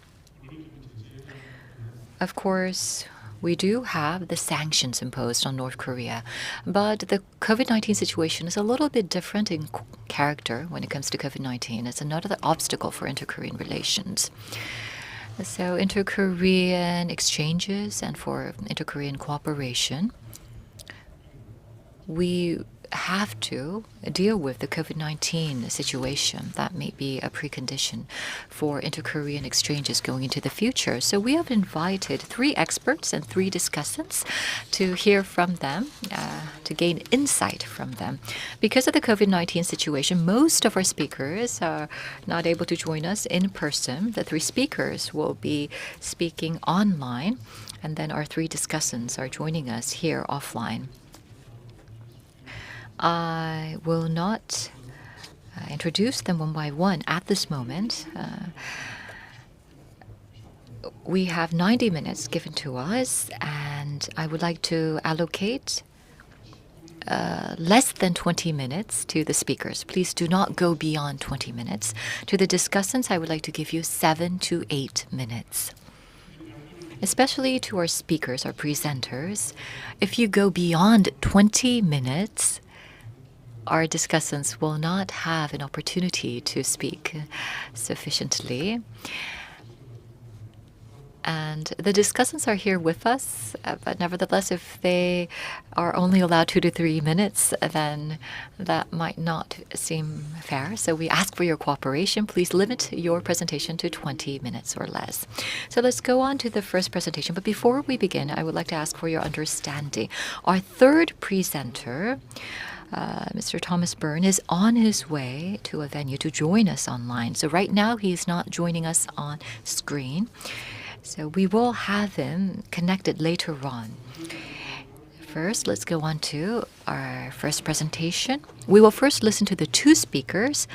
Of course, we do have the sanctions imposed on North Korea, but the COVID-19 situation is a little bit different in character when it comes to COVID-19. It's another obstacle for inter-Korean relations. So inter-Korean exchanges and for inter-Korean cooperation, we have to deal with the COVID-19 situation. That may be a precondition for inter-Korean exchanges going into the future. So we have invited 3 experts and 3 discussants to hear from them, to gain insight from them. Because of the COVID-19 situation, most of our speakers are not able to join us in person. The 3 speakers will be speaking online, and then our 3 discussants are joining us here offline. I will not introduce them one by one at this moment. We have 90 minutes given to us, and I would like to allocate less than 20 minutes to the speakers. Please do not go beyond 20 minutes. To the discussants, I would like to give you 7 to 8 minutes. Especially to our speakers, our presenters, if you go beyond 20 minutes, our discussants will not have an opportunity to speak sufficiently. And the discussants are here with us, but nevertheless, if they are only allowed 2 to 3 minutes, then that might not seem fair. So we ask for your cooperation. Please limit your presentation to 20 minutes or less. So let's go on to the first presentation. But before we begin, I would like to ask for your understanding. Our third presenter, Mr. Thomas Byrne, is on his way to a venue to join us online. So right now, he is not joining us on screen. So we will have him connected later on. First, let's go on to our first presentation. We will first listen to the 2 speakers,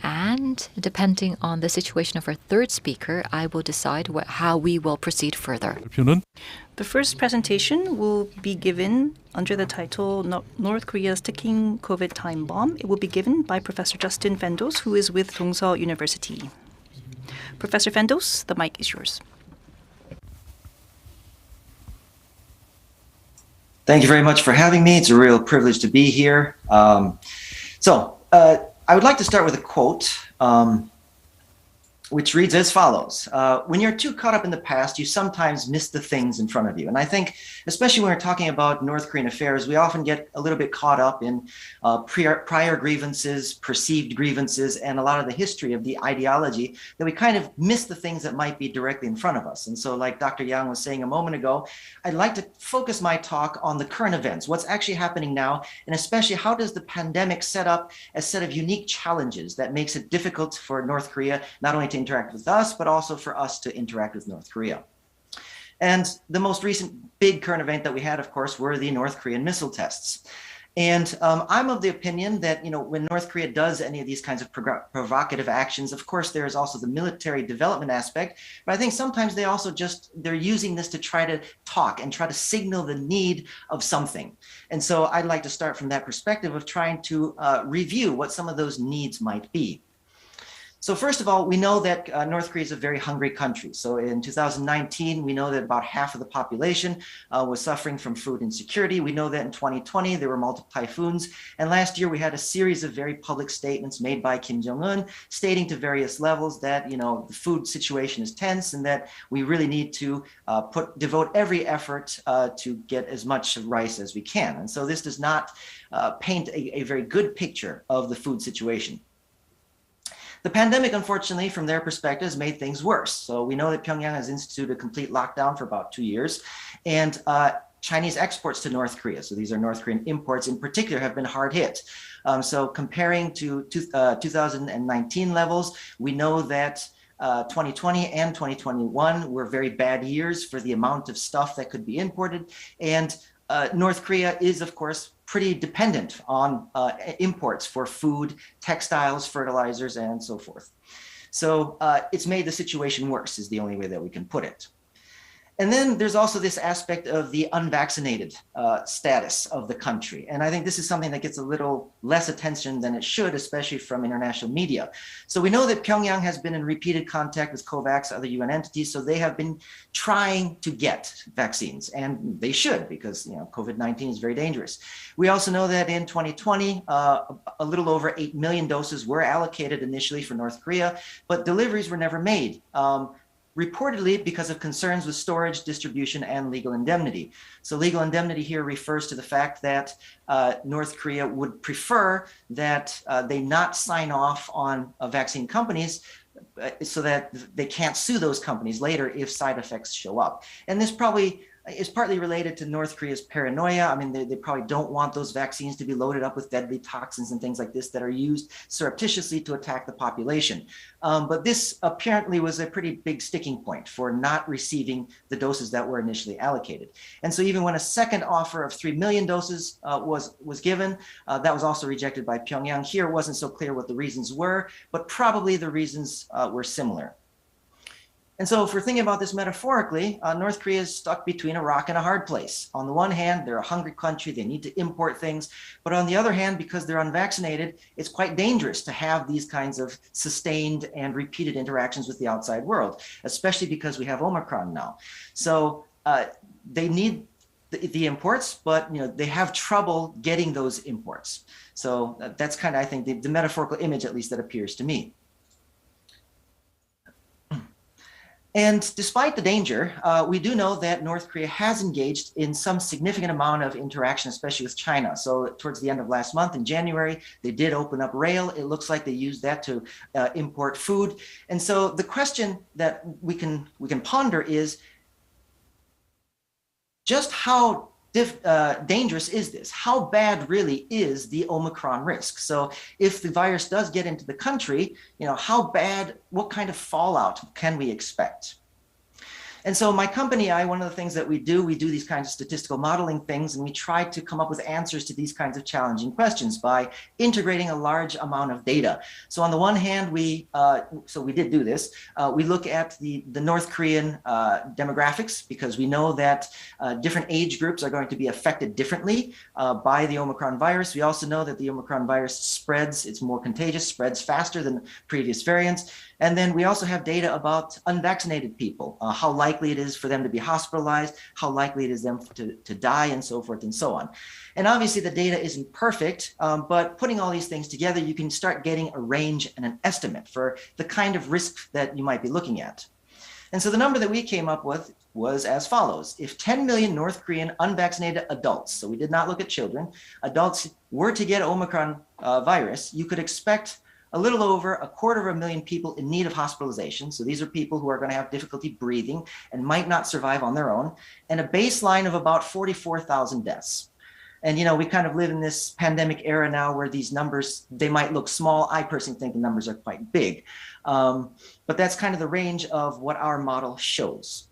and depending on the situation of our third speaker, I will decide how we will proceed further. The first presentation will be given under the title North Korea's Ticking COVID Time Bomb. It will be given by Professor Justin Fendos, who is with Dongseol University. Professor Fendos, the mic is yours. Thank you very much for having me. It's a real privilege to be here. I would like to start with a quote, which reads as follows. When you're too caught up in the past, you sometimes miss the things in front of you. And I think, especially when we're talking about North Korean affairs, we often get a little bit caught up in prior grievances, perceived grievances, and a lot of the history of the ideology that we kind of miss the things that might be directly in front of us. And so like Dr. Yang was saying a moment ago, I'd like to focus my talk on the current events, what's actually happening now, and especially how does the pandemic set up a set of unique challenges that makes it difficult for North Korea not only to interact with us, but also for us to interact with North Korea. And the most recent big current event that we had, of course, were the North Korean missile tests. And I'm of the opinion that, when North Korea does any of these kinds of provocative actions, of course, there is also the military development aspect. But I think sometimes they're using this to try to talk and try to signal the need of something. And so I'd like to start from that perspective of trying to review what some of those needs might be. So first of all, we know that North Korea is a very hungry country. So in 2019, we know that about half of the population was suffering from food insecurity. We know that in 2020, there were multiple typhoons. And last year, we had a series of very public statements made by Kim Jong-un stating to various levels that, the food situation is tense and that we really need to devote every effort to get as much rice as we can. And so this does not paint a very good picture of the food situation. The pandemic, unfortunately, from their perspective, has made things worse. So we know that Pyongyang has instituted a complete lockdown for about 2 years, and Chinese exports to North Korea, so these are North Korean imports in particular, have been hard hit. So comparing to 2019 levels, we know that 2020 and 2021 were very bad years for the amount of stuff that could be imported. And North Korea is, of course, pretty dependent on imports for food, textiles, fertilizers, and so forth. So it's made the situation worse, is the only way that we can put it. And then there's also this aspect of the unvaccinated status of the country. And I think this is something that gets a little less attention than it should, especially from international media. So we know that Pyongyang has been in repeated contact with COVAX, other UN entities, so they have been trying to get vaccines, and they should, because COVID-19 is very dangerous. We also know that in 2020, a little over 8 million doses were allocated initially for North Korea, but deliveries were never made. Reportedly because of concerns with storage, distribution, and legal indemnity. So legal indemnity here refers to the fact that North Korea would prefer that they not sign off on vaccine companies so that they can't sue those companies later if side effects show up. And this probably is partly related to North Korea's paranoia. I mean, they probably don't want those vaccines to be loaded up with deadly toxins and things like this that are used surreptitiously to attack the population. But this apparently was a pretty big sticking point for not receiving the doses that were initially allocated. And so even when a second offer of 3 million doses was given, that was also rejected by Pyongyang. Here it wasn't so clear what the reasons were, but probably the reasons were similar. And so if we're thinking about this metaphorically, North Korea is stuck between a rock and a hard place. On the one hand, they're a hungry country, they need to import things. But on the other hand, because they're unvaccinated, it's quite dangerous to have these kinds of sustained and repeated interactions with the outside world, especially because we have Omicron now. So they need the imports, but they have trouble getting those imports. So that's kind of, I think, the metaphorical image, at least, that appears to me. And despite the danger, we do know that North Korea has engaged in some significant amount of interaction, especially with China. So towards the end of last month, in January, they did open up rail. It looks like they used that to import food. And so the question that we can ponder is just how dangerous is this? How bad really is the Omicron risk? So if the virus does get into the country, how bad, what kind of fallout can we expect? And so my company, one of the things that we do these kinds of statistical modeling things, and we try to come up with answers to these kinds of challenging questions by integrating a large amount of data. So on the one hand, we did do this. We look at the North Korean demographics, because we know that different age groups are going to be affected differently by the Omicron virus. We also know that the Omicron virus spreads, it's more contagious, spreads faster than previous variants. And then we also have data about unvaccinated people, how likely it is for them to be hospitalized, how likely it is them to die, and so forth and so on. And obviously the data isn't perfect, but putting all these things together, you can start getting a range and an estimate for the kind of risk that you might be looking at. And so the number that we came up with was as follows. If 10 million North Korean unvaccinated adults, so we did not look at children, adults were to get Omicron virus, you could expect a little over 250,000 people in need of hospitalization. So these are people who are going to have difficulty breathing and might not survive on their own, and a baseline of about 44,000 deaths. And, we kind of live in this pandemic era now where these numbers, they might look small. I personally think the numbers are quite big. But that's kind of the range of what our model shows.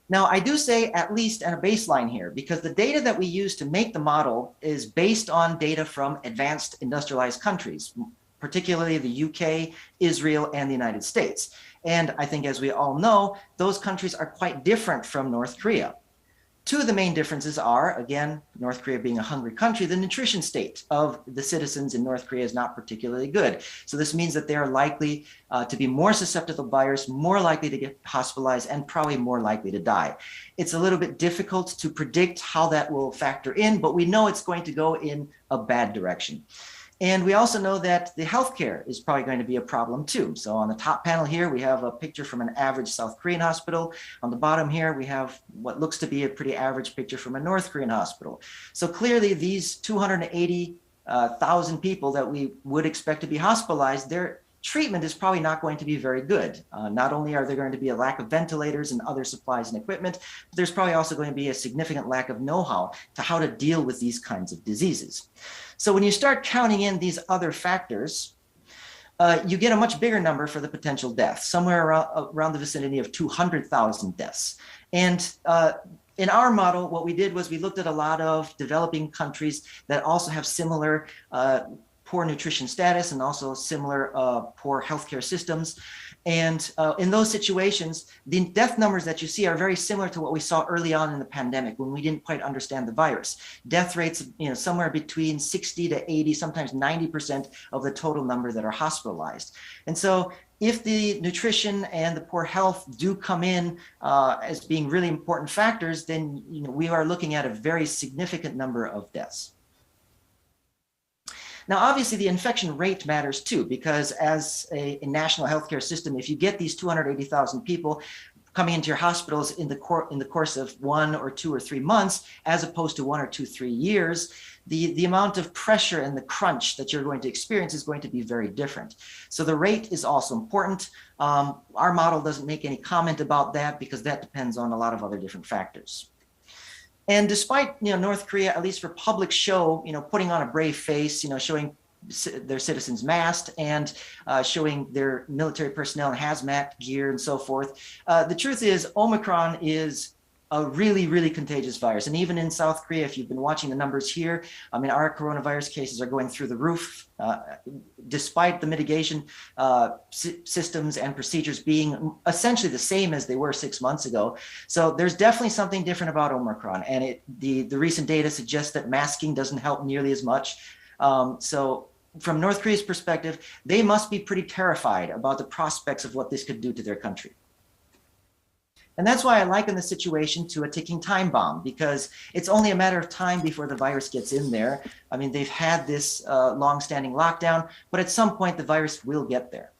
Now, I do say at least at a baseline here, because the data that we use to make the model is based on data from advanced industrialized countries, particularly the UK, Israel, and the United States. And I think, as we all know, those countries are quite different from North Korea. Two of the main differences are, again, North Korea being a hungry country, the nutrition state of the citizens in North Korea is not particularly good. So this means that they are likely to be more susceptible to the virus, more likely to get hospitalized, and probably more likely to die. It's a little bit difficult to predict how that will factor in, but we know it's going to go in a bad direction. And we also know that the healthcare is probably going to be a problem too. So on the top panel here, we have a picture from an average South Korean hospital. On the bottom here, we have what looks to be a pretty average picture from a North Korean hospital. So clearly these 280,000 people that we would expect to be hospitalized, their treatment is probably not going to be very good. Not only are there going to be a lack of ventilators and other supplies and equipment, but there's probably also going to be a significant lack of know-how to how to deal with these kinds of diseases. So when you start counting in these other factors, you get a much bigger number for the potential deaths, somewhere around the vicinity of 200,000 deaths. And in our model, what we did was we looked at a lot of developing countries that also have similar poor nutrition status and also similar poor healthcare systems. And in those situations, the death numbers that you see are very similar to what we saw early on in the pandemic when we didn't quite understand the virus. Death rates, somewhere between 60 to 80, sometimes 90% of the total number that are hospitalized. And so if the nutrition and the poor health do come in as being really important factors, then we are looking at a very significant number of deaths. Now, obviously, the infection rate matters too, because as a national healthcare system, if you get these 280,000 people coming into your hospitals in the course of 1 or 2 or 3 months, as opposed to 1 or 2, 3 years, the amount of pressure and the crunch that you're going to experience is going to be very different. So the rate is also important. Our model doesn't make any comment about that because that depends on a lot of other different factors. And despite North Korea, at least for public show, putting on a brave face, showing their citizens masked and showing their military personnel in hazmat gear and so forth, the truth is Omicron is a really, really contagious virus. And even in South Korea, if you've been watching the numbers here, our coronavirus cases are going through the roof, despite the mitigation systems and procedures being essentially the same as they were 6 months ago. So there's definitely something different about Omicron. And the recent data suggests that masking doesn't help nearly as much. So from North Korea's perspective, they must be pretty terrified about the prospects of what this could do to their country. And that's why I liken the situation to a ticking time bomb, because it's only a matter of time before the virus gets in there. They've had this long-standing lockdown, but at some point the virus will get there.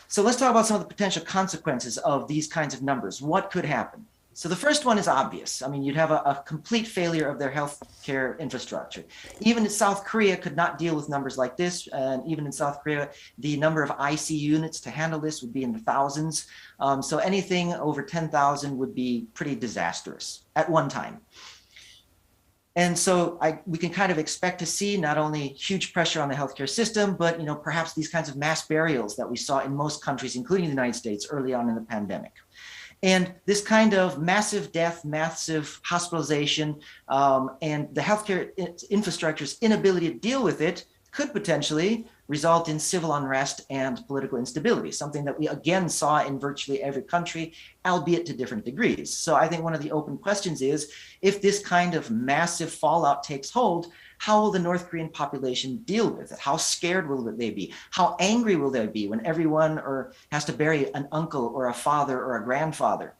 So let's talk about some of the potential consequences of these kinds of numbers. What could happen? So the first one is obvious. You'd have a complete failure of their healthcare infrastructure. Even in South Korea could not deal with numbers like this. And even in South Korea, the number of ICU units to handle this would be in the thousands. So anything over 10,000 would be pretty disastrous at one time. And so we can kind of expect to see not only huge pressure on the healthcare system, but perhaps these kinds of mass burials that we saw in most countries, including the United States, early on in the pandemic. And this kind of massive death, massive hospitalization, and the healthcare infrastructure's inability to deal with it could potentially result in civil unrest and political instability, something that we again saw in virtually every country, albeit to different degrees. So I think one of the open questions is, if this kind of massive fallout takes hold, how will the North Korean population deal with it? How scared will they be? How angry will they be when everyone has to bury an uncle or a father or a grandfather?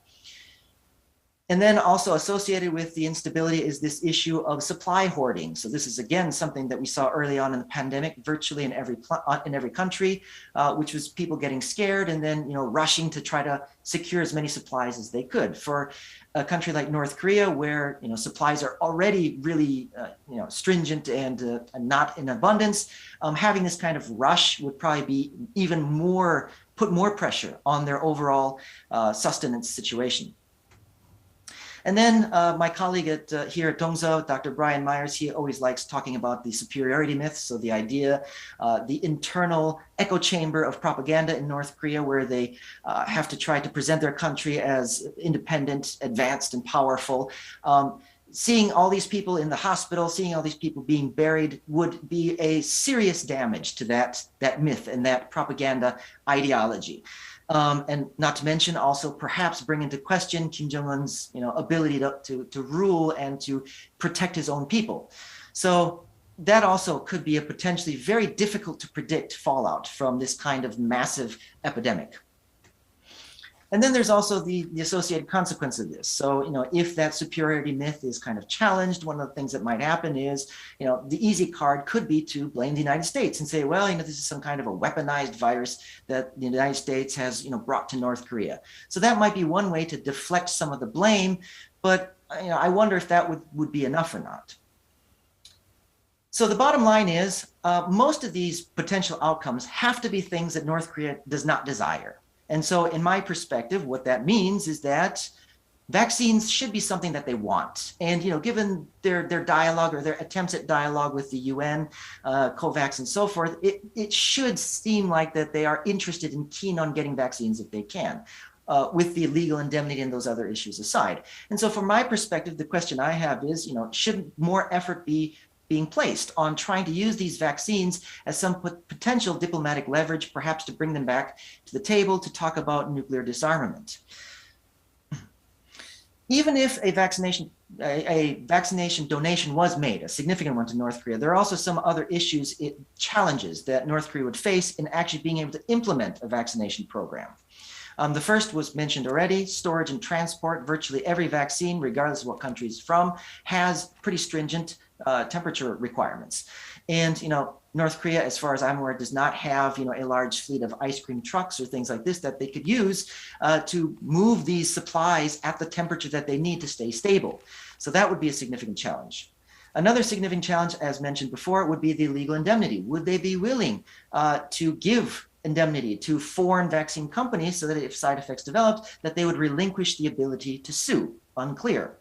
And then also associated with the instability is this issue of supply hoarding. So this is again something that we saw early on in the pandemic, virtually in every country, which was people getting scared and then rushing to try to secure as many supplies as they could. For a country like North Korea, where supplies are already really stringent and not in abundance, having this kind of rush would probably be even more, put more pressure on their overall sustenance situation. And then my colleague here at Dongso, Dr. Brian Myers, he always likes talking about the superiority myth. So the idea, the internal echo chamber of propaganda in North Korea, where they have to try to present their country as independent, advanced, and powerful. Seeing all these people in the hospital, seeing all these people being buried would be a serious damage to that myth and that propaganda ideology. And not to mention also perhaps bring into question Kim Jong-un's ability to rule and to protect his own people. So that also could be a potentially very difficult to predict fallout from this kind of massive epidemic. And then there's also the associated consequence of this. So, if that superiority myth is kind of challenged, one of the things that might happen is, the easy card could be to blame the United States and say, well, this is some kind of a weaponized virus that the United States has, brought to North Korea. So that might be one way to deflect some of the blame, but, I wonder if that would be enough or not. So the bottom line is, most of these potential outcomes have to be things that North Korea does not desire. And so in my perspective, what that means is that vaccines should be something that they want. And, given their dialogue or their attempts at dialogue with the UN, COVAX and so forth, it should seem like that they are interested and keen on getting vaccines if they can, with the legal indemnity and those other issues aside. And so from my perspective, the question I have is, should more effort be being placed on trying to use these vaccines as some potential diplomatic leverage, perhaps to bring them back to the table to talk about nuclear disarmament. Even if a vaccination donation was made, a significant one to North Korea, there are also some other issues, challenges that North Korea would face in actually being able to implement a vaccination program. The first was mentioned already, storage and transport. Virtually every vaccine, regardless of what country it's from, has pretty stringent temperature requirements. And, North Korea, as far as I'm aware, does not have, a large fleet of ice cream trucks or things like this that they could use to move these supplies at the temperature that they need to stay stable. So that would be a significant challenge. Another significant challenge, as mentioned before, would be the legal indemnity. Would they be willing to give indemnity to foreign vaccine companies so that if side effects developed, that they would relinquish the ability to sue? Unclear.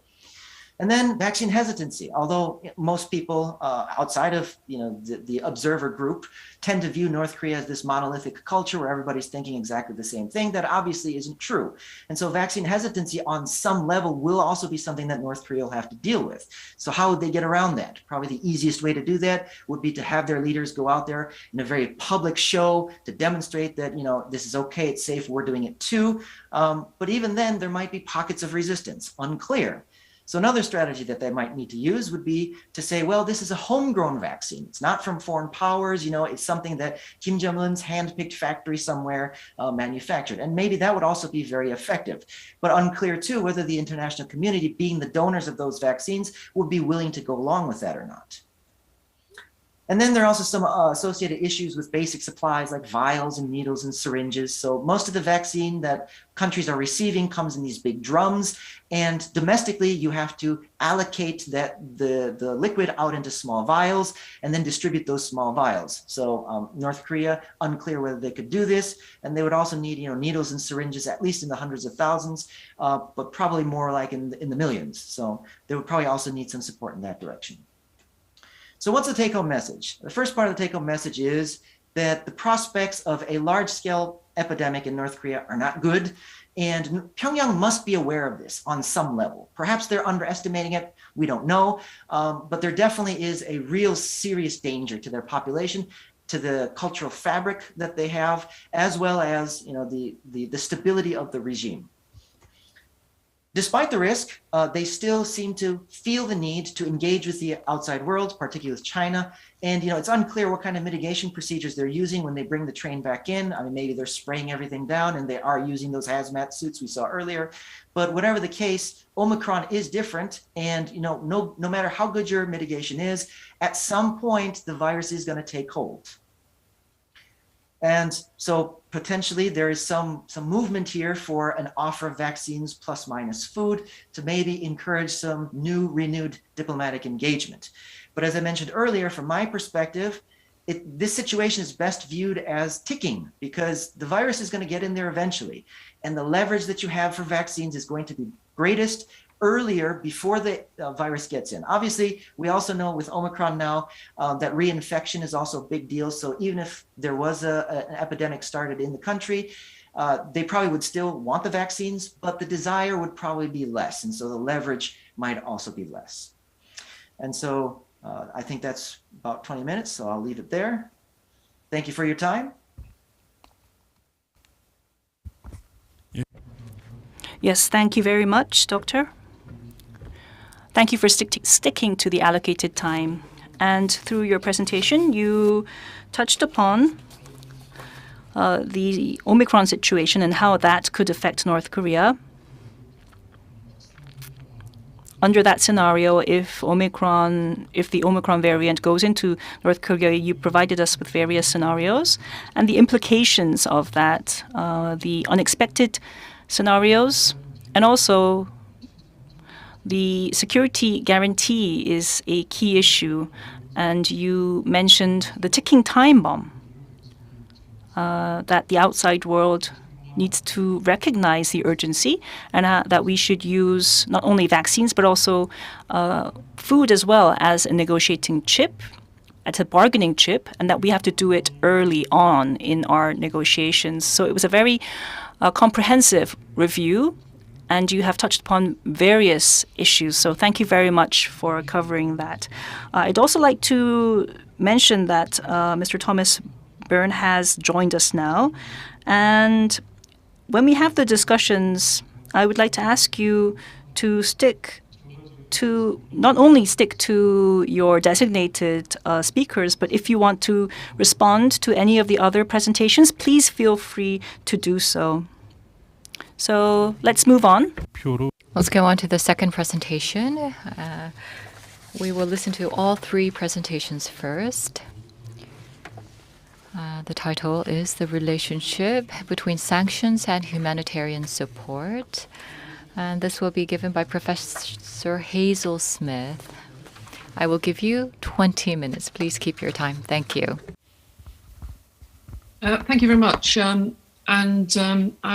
And then vaccine hesitancy, although most people outside of the observer group tend to view North Korea as this monolithic culture where everybody's thinking exactly the same thing, that obviously isn't true. And so vaccine hesitancy on some level will also be something that North Korea will have to deal with. So how would they get around that? Probably the easiest way to do that would be to have their leaders go out there in a very public show to demonstrate that, this is okay, it's safe, we're doing it too. But even then, there might be pockets of resistance, unclear. So another strategy that they might need to use would be to say, well, this is a homegrown vaccine. It's not from foreign powers. It's something that Kim Jong-un's hand-picked factory somewhere manufactured. And maybe that would also be very effective. But unclear, too, whether the international community, being the donors of those vaccines, would be willing to go along with that or not. And then there are also some associated issues with basic supplies like vials and needles and syringes. So most of the vaccine that countries are receiving comes in these big drums. And domestically, you have to allocate the liquid out into small vials and then distribute those small vials. So North Korea, unclear whether they could do this. And they would also need needles and syringes, at least in the hundreds of thousands, but probably more like in the millions. So they would probably also need some support in that direction. So what's the take-home message? The first part of the take-home message is that the prospects of a large-scale epidemic in North Korea are not good, and Pyongyang must be aware of this on some level. Perhaps they're underestimating it, we don't know, but there definitely is a real serious danger to their population, to the cultural fabric that they have, as well as the stability of the regime. Despite the risk, they still seem to feel the need to engage with the outside world, particularly with China. And it's unclear what kind of mitigation procedures they're using when they bring the train back in. I mean, maybe they're spraying everything down and they are using those hazmat suits we saw earlier. But whatever the case, Omicron is different. And no matter how good your mitigation is, at some point the virus is going to take hold. And so potentially there is some movement here for an offer of vaccines plus minus food to maybe encourage some renewed diplomatic engagement. But as I mentioned earlier, from my perspective, this situation is best viewed as ticking because the virus is going to get in there eventually. And the leverage that you have for vaccines is going to be greatest earlier before the virus gets in. Obviously, we also know with Omicron now that reinfection is also a big deal. So even if there was an epidemic started in the country, they probably would still want the vaccines, but the desire would probably be less. And so the leverage might also be less. And so I think that's about 20 minutes, so I'll leave it there. Thank you for your time. Yes, thank you very much, Doctor. Thank you for sticking to the allocated time. And through your presentation, you touched upon the Omicron situation and how that could affect North Korea. Under that scenario, if the Omicron variant goes into North Korea, you provided us with various scenarios and the implications of that, the unexpected scenarios, and also the security guarantee is a key issue. And you mentioned the ticking time bomb, that the outside world needs to recognize the urgency and that we should use not only vaccines but also food as well as a negotiating chip, as a bargaining chip, and that we have to do it early on in our negotiations. So it was a very comprehensive review, and you have touched upon various issues. So thank you very much for covering that. I'd also like to mention that Mr. Thomas Byrne has joined us now. And when we have the discussions, I would like to ask you to not only stick to your designated speakers, but if you want to respond to any of the other presentations, please feel free to do so. So let's move on. Let's go on to the second presentation. We will listen to all three presentations first. The title is The Relationship Between Sanctions and Humanitarian Support. And this will be given by Professor Hazel Smith. I will give you 20 minutes. Please keep your time. Thank you. Thank you very much. I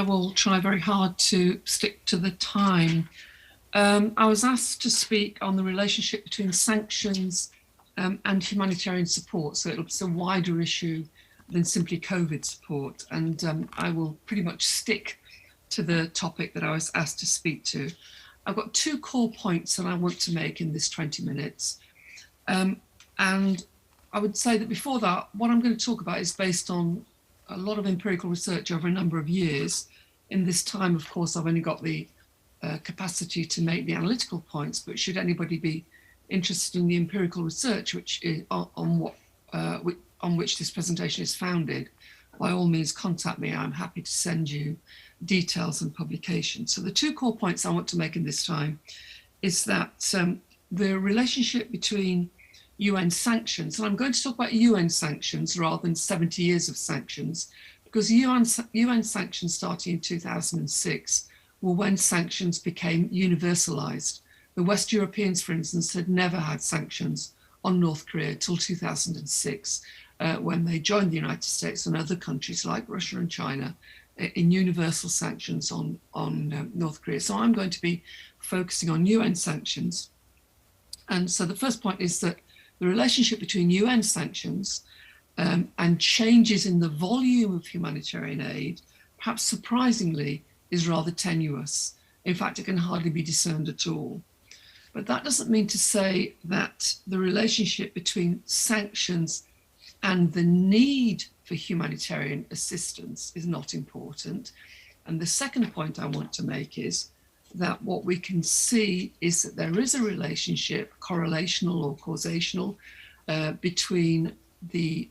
will try very hard to stick to the time. I was asked to speak on the relationship between sanctions and humanitarian support. So it's a wider issue than simply COVID support. And I will pretty much stick to the topic that I was asked to speak to. I've got two core points that I want to make in this 20 minutes. And I would say that before that, what I'm going to talk about is based on a lot of empirical research over a number of years. In this time, of course, I've only got the capacity to make the analytical points, but should anybody be interested in the empirical research which is on which this presentation is founded, by all means contact me. I'm happy to send you details and publications. So the two core points I want to make in this time is that the relationship between UN sanctions, and I'm going to talk about UN sanctions rather than 70 years of sanctions, because UN sanctions starting in 2006 were when sanctions became universalized. The West Europeans, for instance, had never had sanctions on North Korea till 2006, when they joined the United States and other countries like Russia and China in universal sanctions on North Korea. So I'm going to be focusing on UN sanctions. And so the first point is that the relationship between UN sanctions and changes in the volume of humanitarian aid, perhaps surprisingly, is rather tenuous. In fact, it can hardly be discerned at all. But that doesn't mean to say that the relationship between sanctions and the need for humanitarian assistance is not important. And the second point I want to make is that what we can see is that there is a relationship, correlational or causational, between the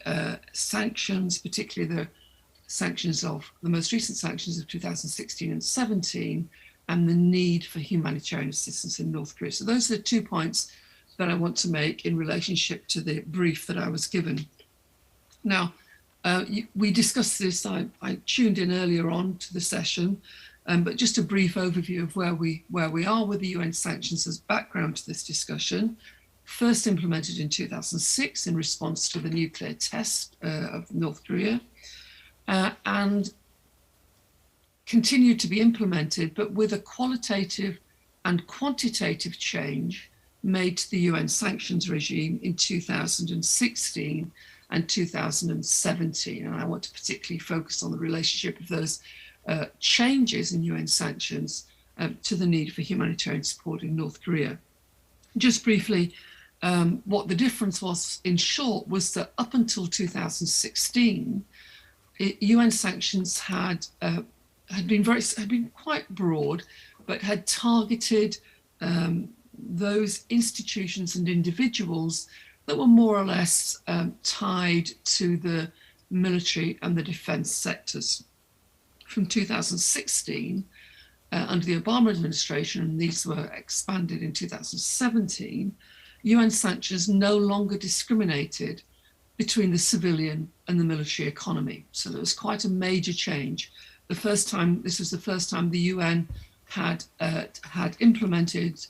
sanctions, particularly the sanctions of the most recent sanctions of 2016 and 17, and the need for humanitarian assistance in North Korea. So those are the 2 points that I want to make in relationship to the brief that I was given. Now, we discussed this, I tuned in earlier on to the session, but just a brief overview of where we are with the UN sanctions as background to this discussion. First implemented in 2006 in response to the nuclear test of North Korea, and continued to be implemented, but with a qualitative and quantitative change made to the UN sanctions regime in 2016 and 2017. And I want to particularly focus on the relationship of those changes in UN sanctions to the need for humanitarian support in North Korea. Just briefly, what the difference was, in short, was that up until 2016, UN sanctions had had been quite broad, but had targeted those institutions and individuals that were more or less tied to the military and the defense sectors. From 2016, under the Obama administration, and these were expanded in 2017, UN sanctions no longer discriminated between the civilian and the military economy. So there was quite a major change. This was the first time the UN had implemented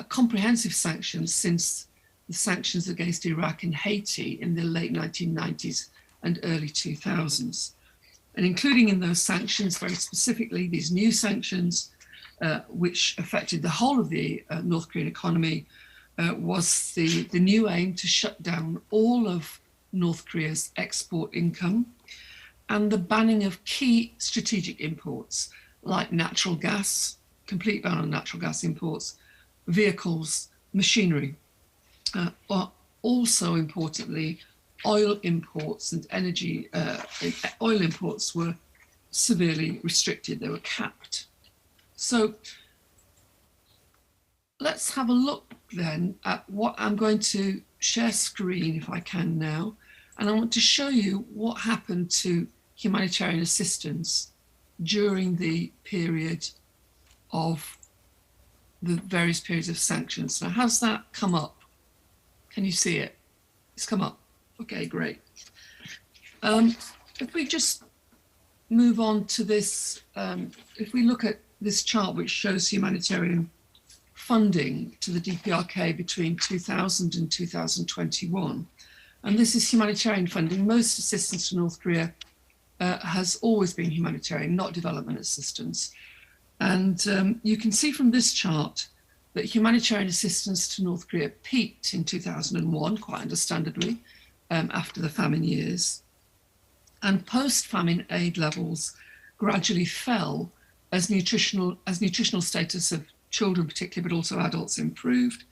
comprehensive sanctions since the sanctions against Iraq and Haiti in the late 1990s and early 2000s. And including in those sanctions, very specifically, these new sanctions, which affected the whole of the North Korean economy, was the new aim to shut down all of North Korea's export income and the banning of key strategic imports like natural gas, complete ban on natural gas imports, vehicles, machinery. Also importantly, oil imports and oil imports were severely restricted, they were capped. So let's have a look then at what I'm going to share screen if I can now, and I want to show you what happened to humanitarian assistance during the period of the various periods of sanctions. Now, how's that come up? Can you see it? It's come up. Okay, great. If we just move on to this, if we look at this chart which shows humanitarian funding to the DPRK between 2000 and 2021, and this is humanitarian funding. Most assistance to North Korea has always been humanitarian, not development assistance. And you can see from this chart that humanitarian assistance to North Korea peaked in 2001, quite understandably, after the famine years. And post-famine aid levels gradually fell as nutritional status of children particularly, but also adults, improved,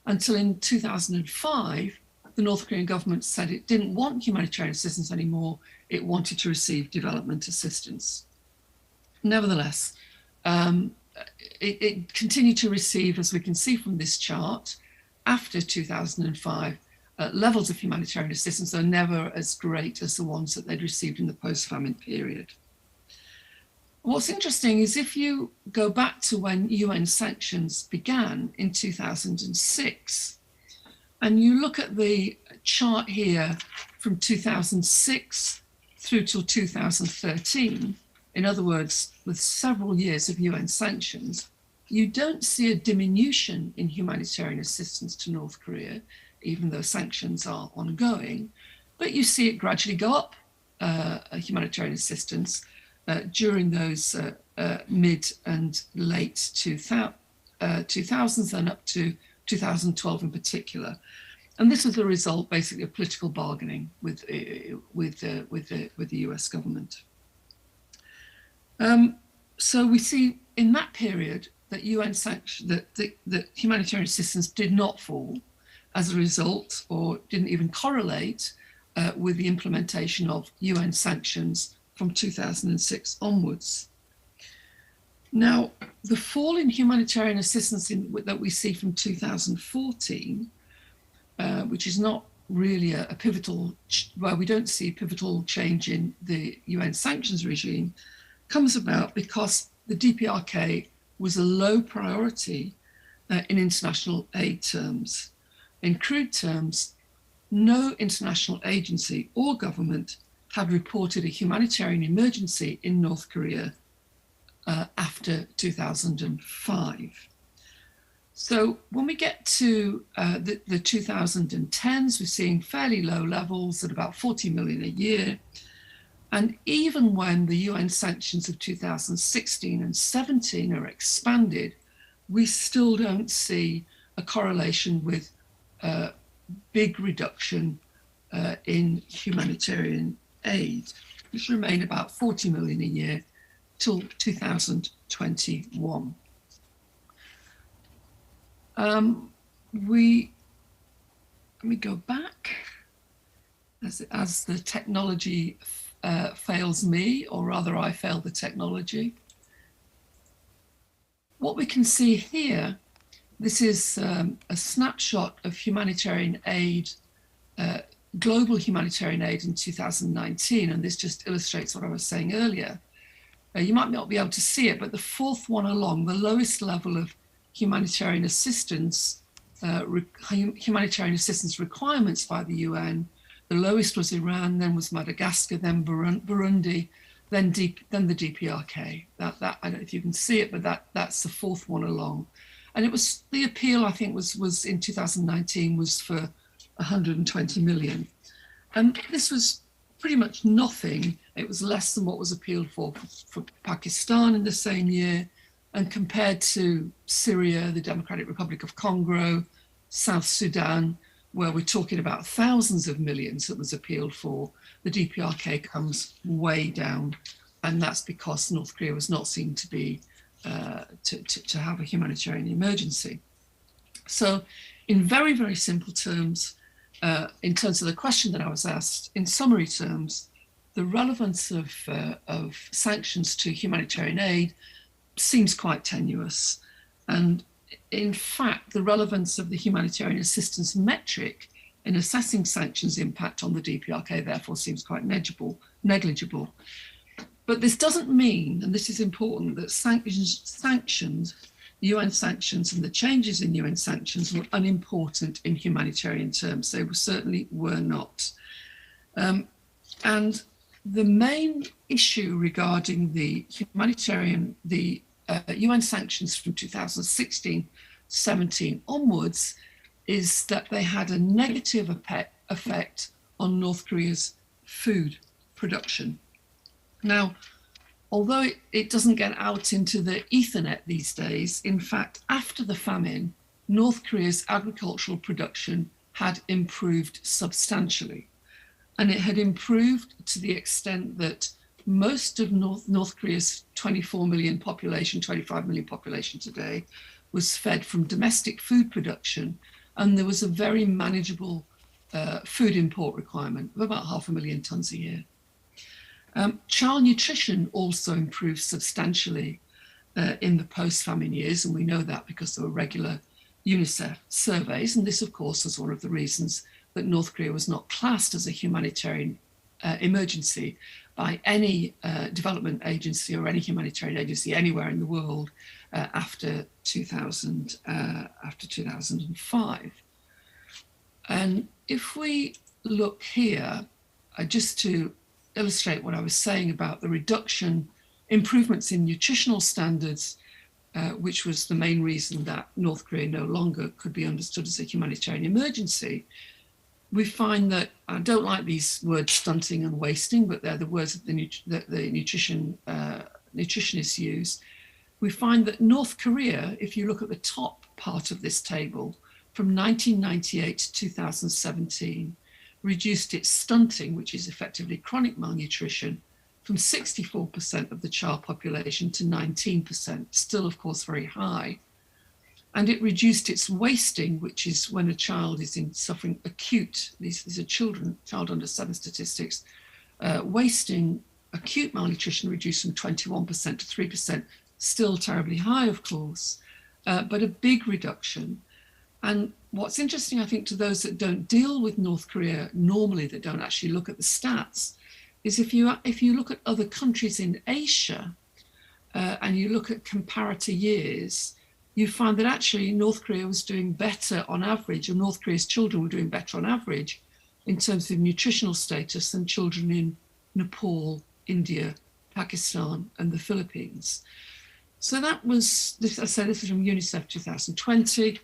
until in 2005, the North Korean government said it didn't want humanitarian assistance anymore, it wanted to receive development assistance. Nevertheless, it continued to receive, as we can see from this chart, after 2005, levels of humanitarian assistance, though never as great as the ones that they'd received in the post-famine period. What's interesting is if you go back to when UN sanctions began in 2006, and you look at the chart here from 2006 through till 2013, in other words, with several years of UN sanctions, you don't see a diminution in humanitarian assistance to North Korea, even though sanctions are ongoing, but you see it gradually go up, humanitarian assistance, during those mid and late 2000s and up to 2012 in particular. And this was a result basically of political bargaining with the US government. So we see in that period that UN sanctions, that humanitarian assistance did not fall as a result, or didn't even correlate with the implementation of UN sanctions from 2006 onwards. Now, the fall in humanitarian assistance that we see from 2014, which is not really a pivotal, well, we don't see a pivotal change in the UN sanctions regime, comes about because the DPRK was a low priority in international aid terms. In crude terms, no international agency or government had reported a humanitarian emergency in North Korea after 2005. So when we get to the 2010s, we're seeing fairly low levels at about 40 million a year. And even when the UN sanctions of 2016 and 17 are expanded, we still don't see a correlation with big reduction in humanitarian aid, which remain about 40 million a year till 2021. Let me go back as the technology fails me, or rather I fail the technology. What we can see here, this is a snapshot of humanitarian aid, global humanitarian aid in 2019, and this just illustrates what I was saying earlier. You might not be able to see it, but the fourth one along, the lowest level of humanitarian assistance, humanitarian assistance requirements by the UN, the lowest was Iran, then was Madagascar, then Burundi, then the DPRK. That I don't know if you can see it, but that's the fourth one along. And it was, the appeal I think was in 2019 was for 120 million. And this was pretty much nothing. It was less than what was appealed for Pakistan in the same year. And compared to Syria, the Democratic Republic of Congo, South Sudan, where we're talking about thousands of millions that was appealed for, the DPRK comes way down. And that's because North Korea was not seen to be, to have a humanitarian emergency. So in very, very simple terms, in terms of the question that I was asked, in summary terms, the relevance of sanctions to humanitarian aid seems quite tenuous. And in fact, the relevance of the humanitarian assistance metric in assessing sanctions impact on the DPRK therefore seems quite negligible. But this doesn't mean, and this is important, that sanctions, UN sanctions and the changes in UN sanctions were unimportant in humanitarian terms. They certainly were not. And the main issue regarding the UN sanctions from 2016-17 onwards is that they had a negative effect on North Korea's food production. Now, although it doesn't get out into the Ethernet these days, in fact, after the famine, North Korea's agricultural production had improved substantially. And it had improved to the extent that most of North Korea's 24 million population, 25 million population today, was fed from domestic food production. And there was a very manageable food import requirement of about 500,000 tons a year. Child nutrition also improved substantially in the post-famine years, and we know that because there were regular UNICEF surveys, and this, of course, was one of the reasons that North Korea was not classed as a humanitarian emergency by any development agency or any humanitarian agency anywhere in the world after 2005. And if we look here, just to illustrate what I was saying about the improvements in nutritional standards, which was the main reason that North Korea no longer could be understood as a humanitarian emergency, we find that, I don't like these words stunting and wasting, but they're the words that the nutritionists use. We find that North Korea, if you look at the top part of this table, from 1998 to 2017, reduced its stunting, which is effectively chronic malnutrition, from 64% of the child population to 19%, still of course very high. And it reduced its wasting, which is when a child is suffering acute, these are child under 7 statistics, wasting, acute malnutrition reduced from 21% to 3%, still terribly high, of course, but a big reduction. And what's interesting, I think, to those that don't deal with North Korea normally, that don't actually look at the stats, is if you look at other countries in Asia and you look at comparator years, you find that actually North Korea was doing better on average, or North Korea's children were doing better on average in terms of nutritional status than children in Nepal, India, Pakistan, and the Philippines. So that was, I said, this is from UNICEF 2020.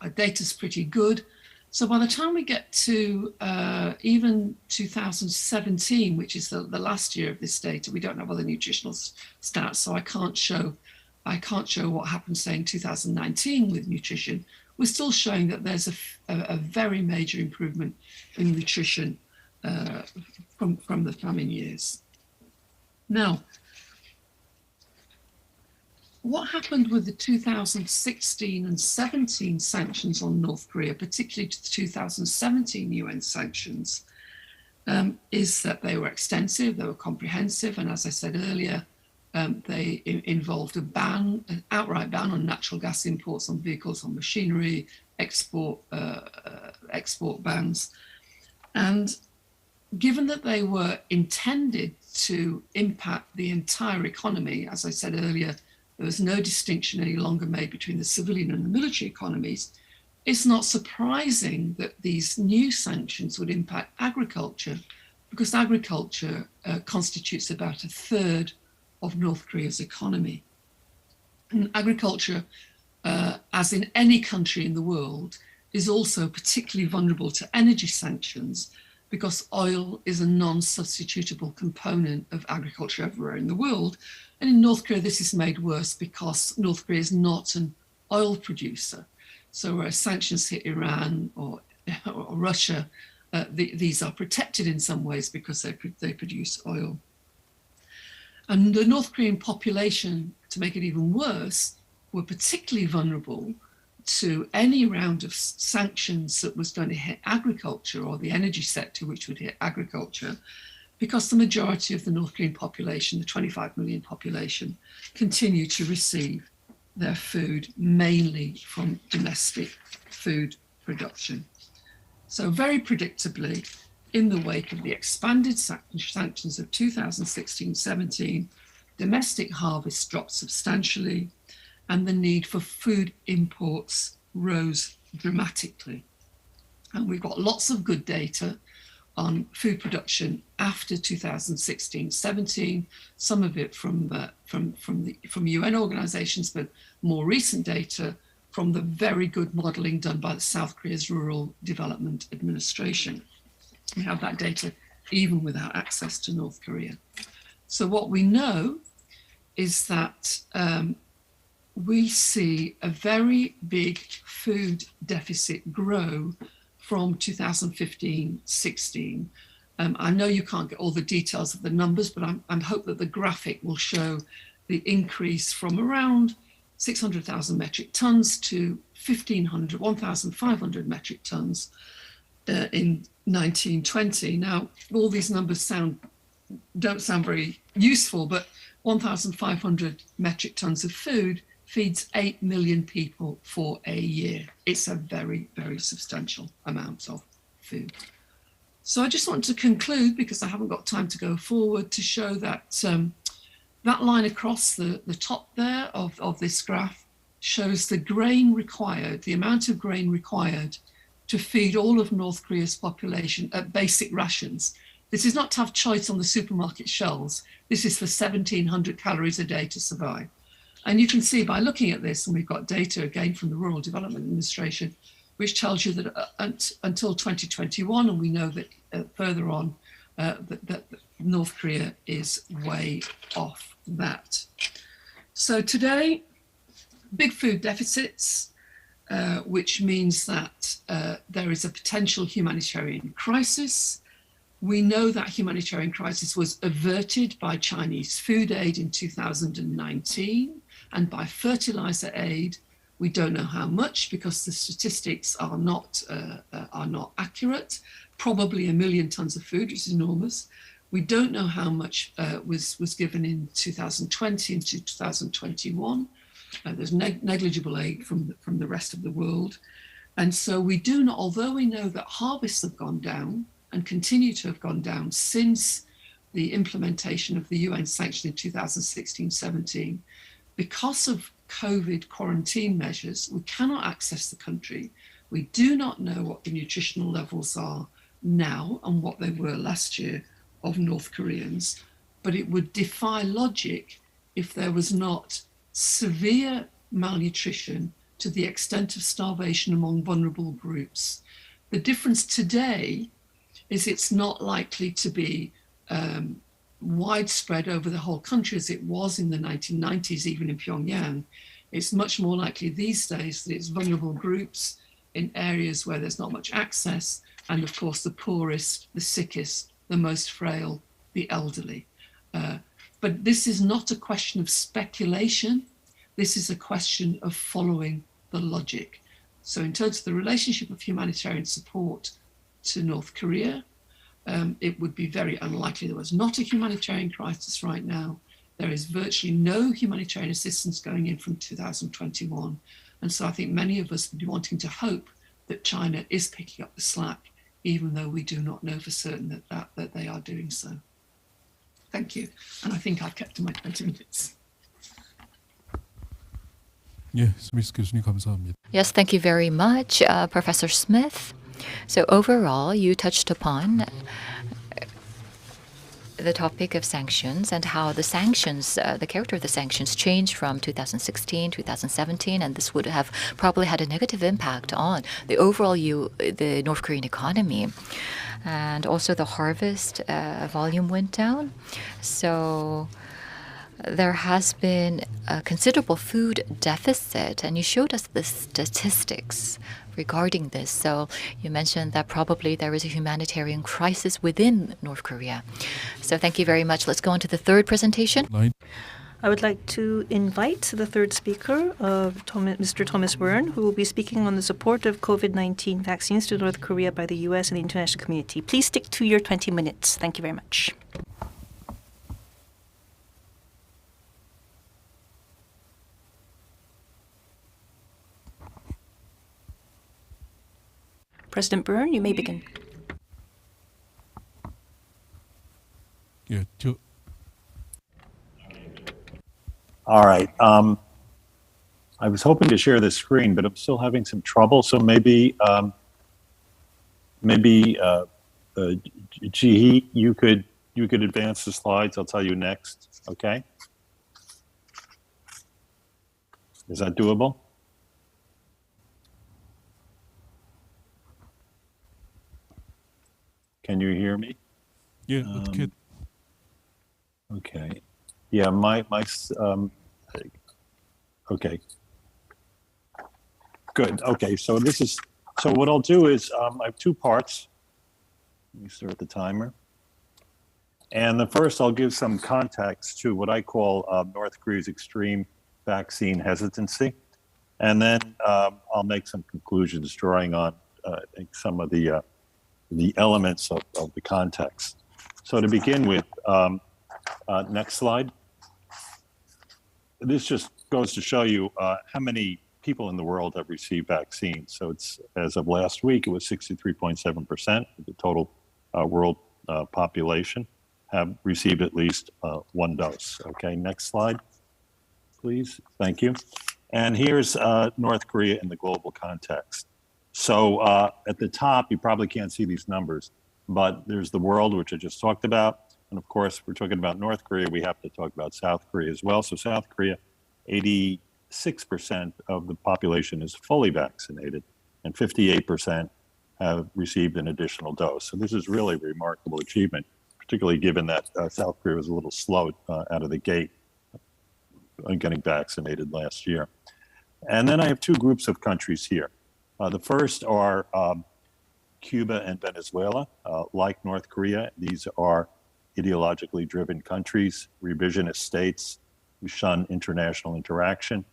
Our data's pretty good. So by the time we get to even 2017, which is the last year of this data, we don't have other nutritional stats, so I can't show what happened, say, in 2019 with nutrition. We're still showing that there's a very major improvement in nutrition from the famine years. Now, what happened with the 2016 and 17 sanctions on North Korea, particularly to the 2017 UN sanctions? is that they were extensive, they were comprehensive, and as I said earlier, they involved an outright ban on natural gas imports on vehicles, on machinery, export bans. And given that they were intended to impact the entire economy, as I said earlier, there was no distinction any longer made between the civilian and the military economies. It's not surprising that these new sanctions would impact agriculture, because agriculture constitutes about a third of North Korea's economy. And agriculture, as in any country in the world, is also particularly vulnerable to energy sanctions, because oil is a non-substitutable component of agriculture everywhere in the world. And in North Korea, this is made worse because North Korea is not an oil producer. So whereas sanctions hit Iran or Russia, these are protected in some ways because they produce oil. And the North Korean population, to make it even worse, were particularly vulnerable to any round of sanctions that was going to hit agriculture or the energy sector, which would hit agriculture, because the majority of the North Korean population, the 25 million population, continue to receive their food mainly from domestic food production. So very predictably, in the wake of the expanded sanctions of 2016-17, domestic harvests dropped substantially, and the need for food imports rose dramatically. And we've got lots of good data on food production after 2016-17, some of it from UN organizations, but more recent data from the very good modeling done by South Korea's Rural Development Administration. We have that data even without access to North Korea. So what we know is that we see a very big food deficit grow from 2015-16. I know you can't get all the details of the numbers, but I hope that the graphic will show the increase from around 600,000 metric tons to 1,500 metric tons in 1920. Now, all these numbers don't sound very useful, but 1,500 metric tons of food feeds 8 million people for a year. It's a very, very substantial amount of food. So I just want to conclude, because I haven't got time to go forward, to show that that line across the top there of this graph shows the grain required, the amount of grain required to feed all of North Korea's population at basic rations. This is not to have choice on the supermarket shelves. This is for 1,700 calories a day to survive. And you can see by looking at this, and we've got data again from the Rural Development Administration, which tells you that until 2021, and we know that further on, that North Korea is way off that. So today, big food deficits, which means that there is a potential humanitarian crisis. We know that humanitarian crisis was averted by Chinese food aid in 2019 and by fertilizer aid. We don't know how much because the statistics are not accurate. Probably 1 million tons of food, which is enormous. We don't know how much was given in 2020 and 2021. There's negligible aid from the rest of the world. And so we do not, although we know that harvests have gone down and continue to have gone down since the implementation of the UN sanction in 2016-17, because of COVID quarantine measures, we cannot access the country. We do not know what the nutritional levels are now and what they were last year of North Koreans, but it would defy logic if there was not severe malnutrition to the extent of starvation among vulnerable groups. The difference today is it's not likely to be widespread over the whole country as it was in the 1990s, even in Pyongyang. It's much more likely these days that it's vulnerable groups in areas where there's not much access, and of course the poorest, the sickest, the most frail, the elderly. But this is not a question of speculation. This is a question of following the logic. So in terms of the relationship of humanitarian support to North Korea, it would be very unlikely. There was not a humanitarian crisis right now. There is virtually no humanitarian assistance going in from 2021. And so I think many of us would be wanting to hope that China is picking up the slack, even though we do not know for certain that they are doing so. Thank you. And I think I've kept to my 20 minutes. 예, 스미스 교수님 감사합니다. Yes, thank you very much, Professor Smith. So overall, you touched upon the topic of sanctions and how the sanctions, the character of the sanctions changed from 2016, 2017, and this would have probably had a negative impact on the overall the North Korean economy. And also the harvest volume went down. So there has been a considerable food deficit, and you showed us the statistics regarding this. So you mentioned that probably there is a humanitarian crisis within North Korea. So thank you very much. Let's go on to the third presentation. I would like to invite the third speaker, Mr. Thomas Byrne, who will be speaking on the support of COVID-19 vaccines to North Korea by the U.S. and the international community. Please stick to your 20 minutes. Thank you very much. President Byrne, you may begin. 예, All right. I was hoping to share the screen, but I'm still having some trouble. So maybe Jihee, you could advance the slides. I'll tell you next. Okay. Is that doable? Can you hear me? 예, 어떻게 Okay. Yeah, okay. Good. Okay, so what I'll do is I have two parts. Let me start the timer. And the first, I'll give some context to what I call North Korea's extreme vaccine hesitancy. And then I'll make some conclusions drawing on I think some of the elements of the context. So to begin with, next slide. This just goes to show you how many people in the world have received vaccines. So it's, as of last week, it was 63.7% of the total world population have received at least one dose. Okay, next slide, please. Thank you. And here's North Korea in the global context. So at the top, you probably can't see these numbers, but there's the world, which I just talked about. And of course, we're talking about North Korea, we have to talk about South Korea as well. So South Korea, 86% of the population is fully vaccinated, and 58% have received an additional dose. So this is really a remarkable achievement, particularly given that South Korea was a little slow out of the gate on getting vaccinated last year. And then I have two groups of countries here. The first are Cuba and Venezuela. Like North Korea, these are ideologically driven countries, revisionist states who shun international interaction.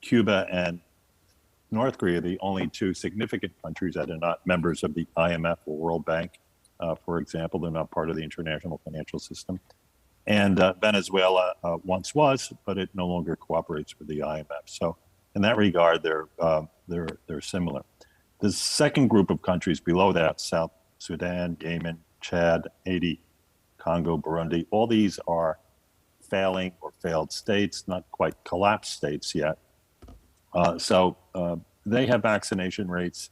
Cuba and North Korea are the only two significant countries that are not members of the IMF or World Bank. For example, they're not part of the international financial system. And Venezuela once was, but it no longer cooperates with the IMF. So in that regard, they're similar. The second group of countries below that, South Sudan, Yemen, Chad, Haiti, Congo, Burundi, all these are failing or failed states, not quite collapsed states yet. So they have vaccination rates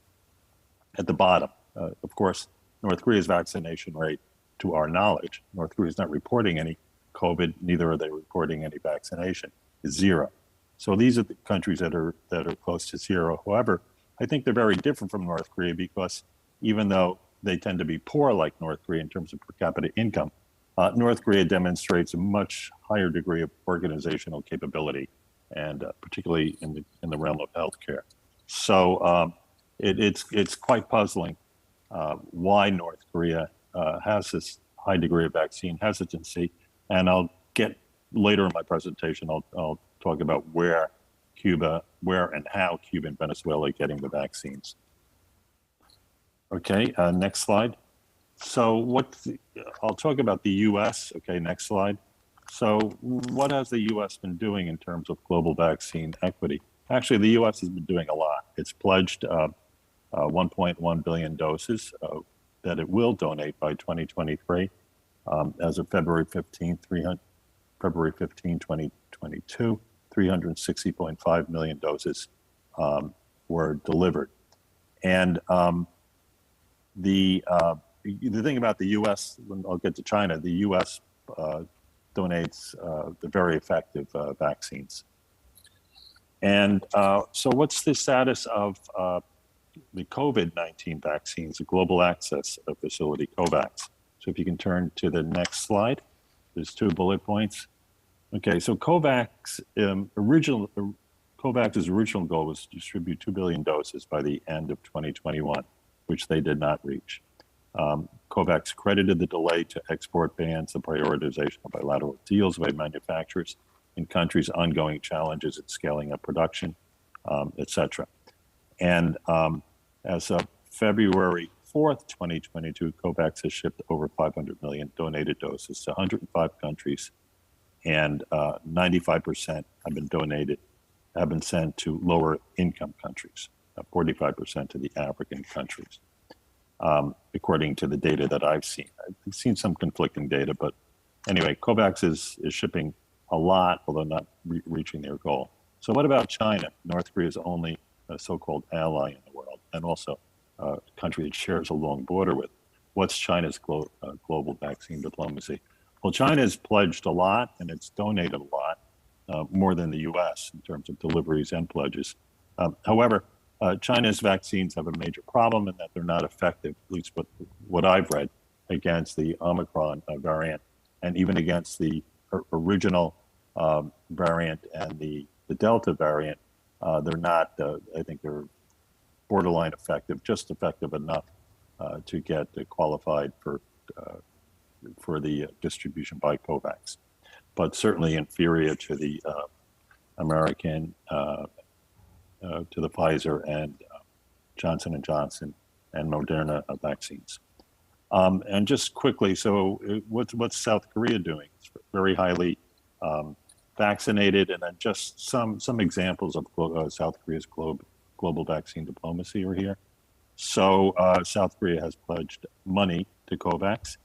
at the bottom. Of course, North Korea's vaccination rate, to our knowledge, North Korea is not reporting any COVID, neither are they reporting any vaccination, is zero. So these are the countries that are close to zero. However, I think they're very different from North Korea because even though they tend to be poor like North Korea in terms of per capita income, North Korea demonstrates a much higher degree of organizational capability, and particularly in the realm of healthcare. So it's quite puzzling why North Korea has this high degree of vaccine hesitancy. And I'll get later in my presentation, I'll talk about where and how Cuba and Venezuela are getting the vaccines. Okay, next slide. So I'll talk about the U.S. Okay, next slide. So what has the U.S. been doing in terms of global vaccine equity? Actually, the U.S. has been doing a lot. It's pledged 1.1 billion doses that it will donate by 2023. As of February 15, 2022, 360.5 million doses were delivered. And the thing about the U.S., when I'll get to China, the U.S. Donates the very effective vaccines. And so what's the status of the COVID-19 vaccines, the Global Access Facility, COVAX? So if you can turn to the next slide, there's 2 bullet points. Okay, so COVAX's original goal was to distribute 2 billion doses by the end of 2021, which they did not reach. COVAX credited the delay to export bans, the prioritization of bilateral deals by manufacturers in countries' ongoing challenges at scaling up production, etc. And as of February 4th, 2022, COVAX has shipped over 500 million donated doses to 105 countries, and 95% have been sent to lower income countries, 45% to the African countries. According to the data that I've seen. I've seen some conflicting data, but anyway, COVAX is shipping a lot, although not reaching their goal. So what about China? North Korea's only so-called ally in the world, and also a country it shares a long border with. What's China's global vaccine diplomacy? Well, China has pledged a lot, and it's donated a lot, more than the US in terms of deliveries and pledges. However, China's vaccines have a major problem in that they're not effective, at least what I've read, against the Omicron variant, and even against the original variant and the Delta variant. They're not, I think they're borderline effective, just effective enough to get qualified for the distribution by COVAX, but certainly inferior to the American, to the Pfizer and Johnson & Johnson and Moderna vaccines. And just quickly, so what's South Korea doing? It's very highly vaccinated, and then just some examples of South Korea's global vaccine diplomacy are here. So South Korea has pledged money to COVAX,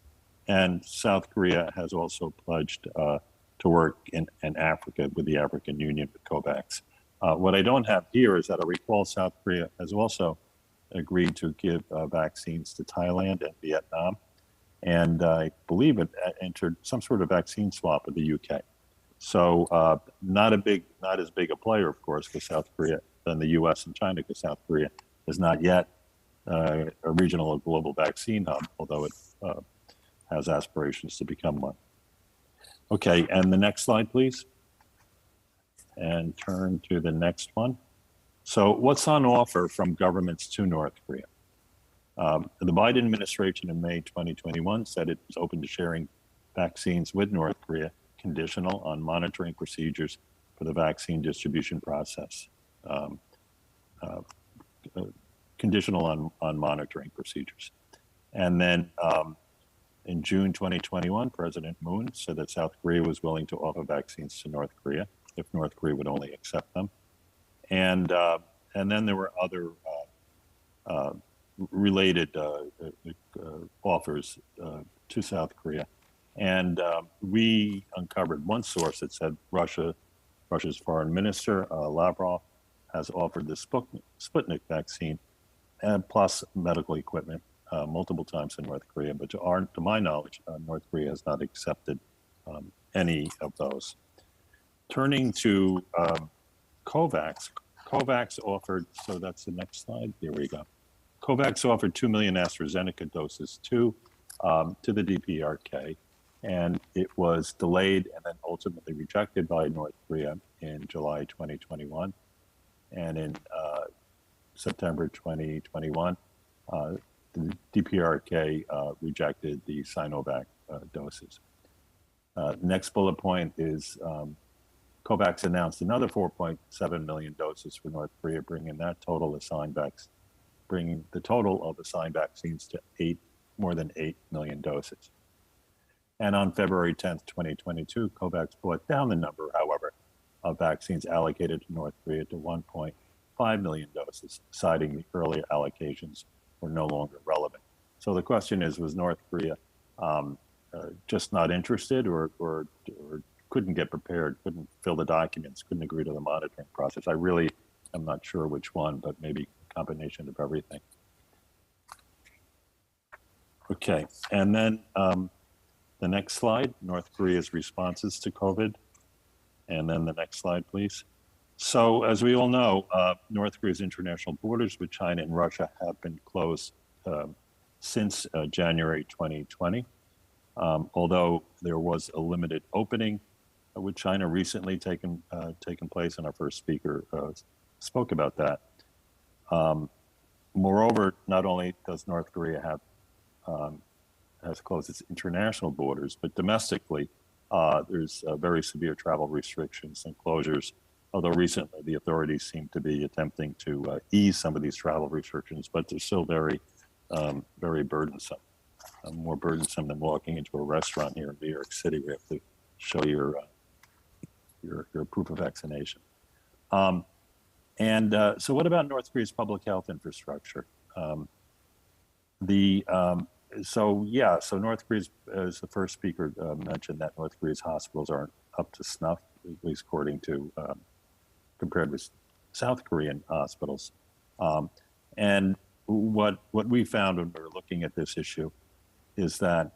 and South Korea has also pledged to work in Africa with the African Union with COVAX. What I don't have here is that I recall South Korea has also agreed to give vaccines to Thailand and Vietnam, and I believe it entered some sort of vaccine swap with the UK. So not as big a player, of course, for South Korea than the US and China, because South Korea is not yet a regional or global vaccine hub, although it has aspirations to become one. Okay, and the next slide, please. And turn to the next one. So what's on offer from governments to North Korea? The Biden administration in May 2021 said it was open to sharing vaccines with North Korea, conditional on monitoring procedures for the vaccine distribution process. Conditional on monitoring procedures. And then in June 2021, President Moon said that South Korea was willing to offer vaccines to North Korea if North Korea would only accept them. And then there were other related offers to South Korea. And we uncovered one source that said Russia's foreign minister, Lavrov, has offered the Sputnik vaccine and plus medical equipment multiple times in North Korea. But to my knowledge, North Korea has not accepted any of those. Turning to COVAX, COVAX offered, so that's the next slide, here we go. COVAX offered 2 million AstraZeneca doses to the DPRK, and it was delayed and then ultimately rejected by North Korea in July 2021. And in September 2021, the DPRK rejected the Sinovac doses. Next bullet point is COVAX announced another 4.7 million doses for North Korea, bringing the total of assigned vaccines to more than 8 million doses. And on February 10th, 2022, COVAX brought down the number, however, of vaccines allocated to North Korea to 1.5 million doses, citing the earlier allocations were no longer relevant. So the question is, was North Korea just not interested or couldn't get prepared, couldn't fill the documents, couldn't agree to the monitoring process? I really am not sure which one, but maybe a combination of everything. Okay, and then the next slide, North Korea's responses to COVID. And then the next slide, please. So as we all know, North Korea's international borders with China and Russia have been closed since January 2020. Although there was a limited opening with China recently taken place, and our first speaker spoke about that. Moreover, not only does North Korea has closed its international borders, but domestically, there's very severe travel restrictions and closures. Although recently the authorities seem to be attempting to ease some of these travel restrictions, but they're still very, very burdensome. More burdensome than walking into a restaurant here in New York City. We have to show your proof of vaccination. So what about North Korea's public health infrastructure? So North Korea's, as the first speaker mentioned, that North Korea's hospitals aren't up to snuff, at least according to, compared with South Korean hospitals. And what we found when we were looking at this issue is that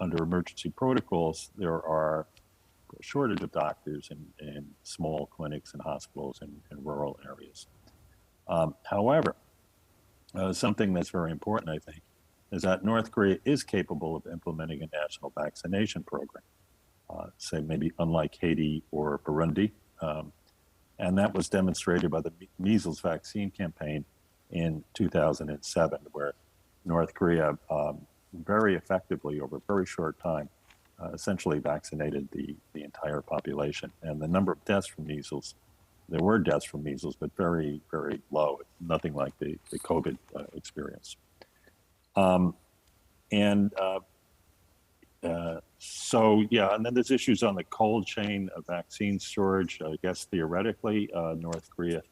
under emergency protocols, there are a shortage of doctors in small clinics and hospitals in rural areas. However, something that's very important, I think, is that North Korea is capable of implementing a national vaccination program, say maybe unlike Haiti or Burundi. And that was demonstrated by the measles vaccine campaign in 2007, where North Korea very effectively, over a very short time, essentially vaccinated the entire population. And the number of deaths from measles, there were deaths from measles, but very, very low, nothing like the COVID experience. And then there's issues on the cold chain of vaccine storage. I guess theoretically, North Korea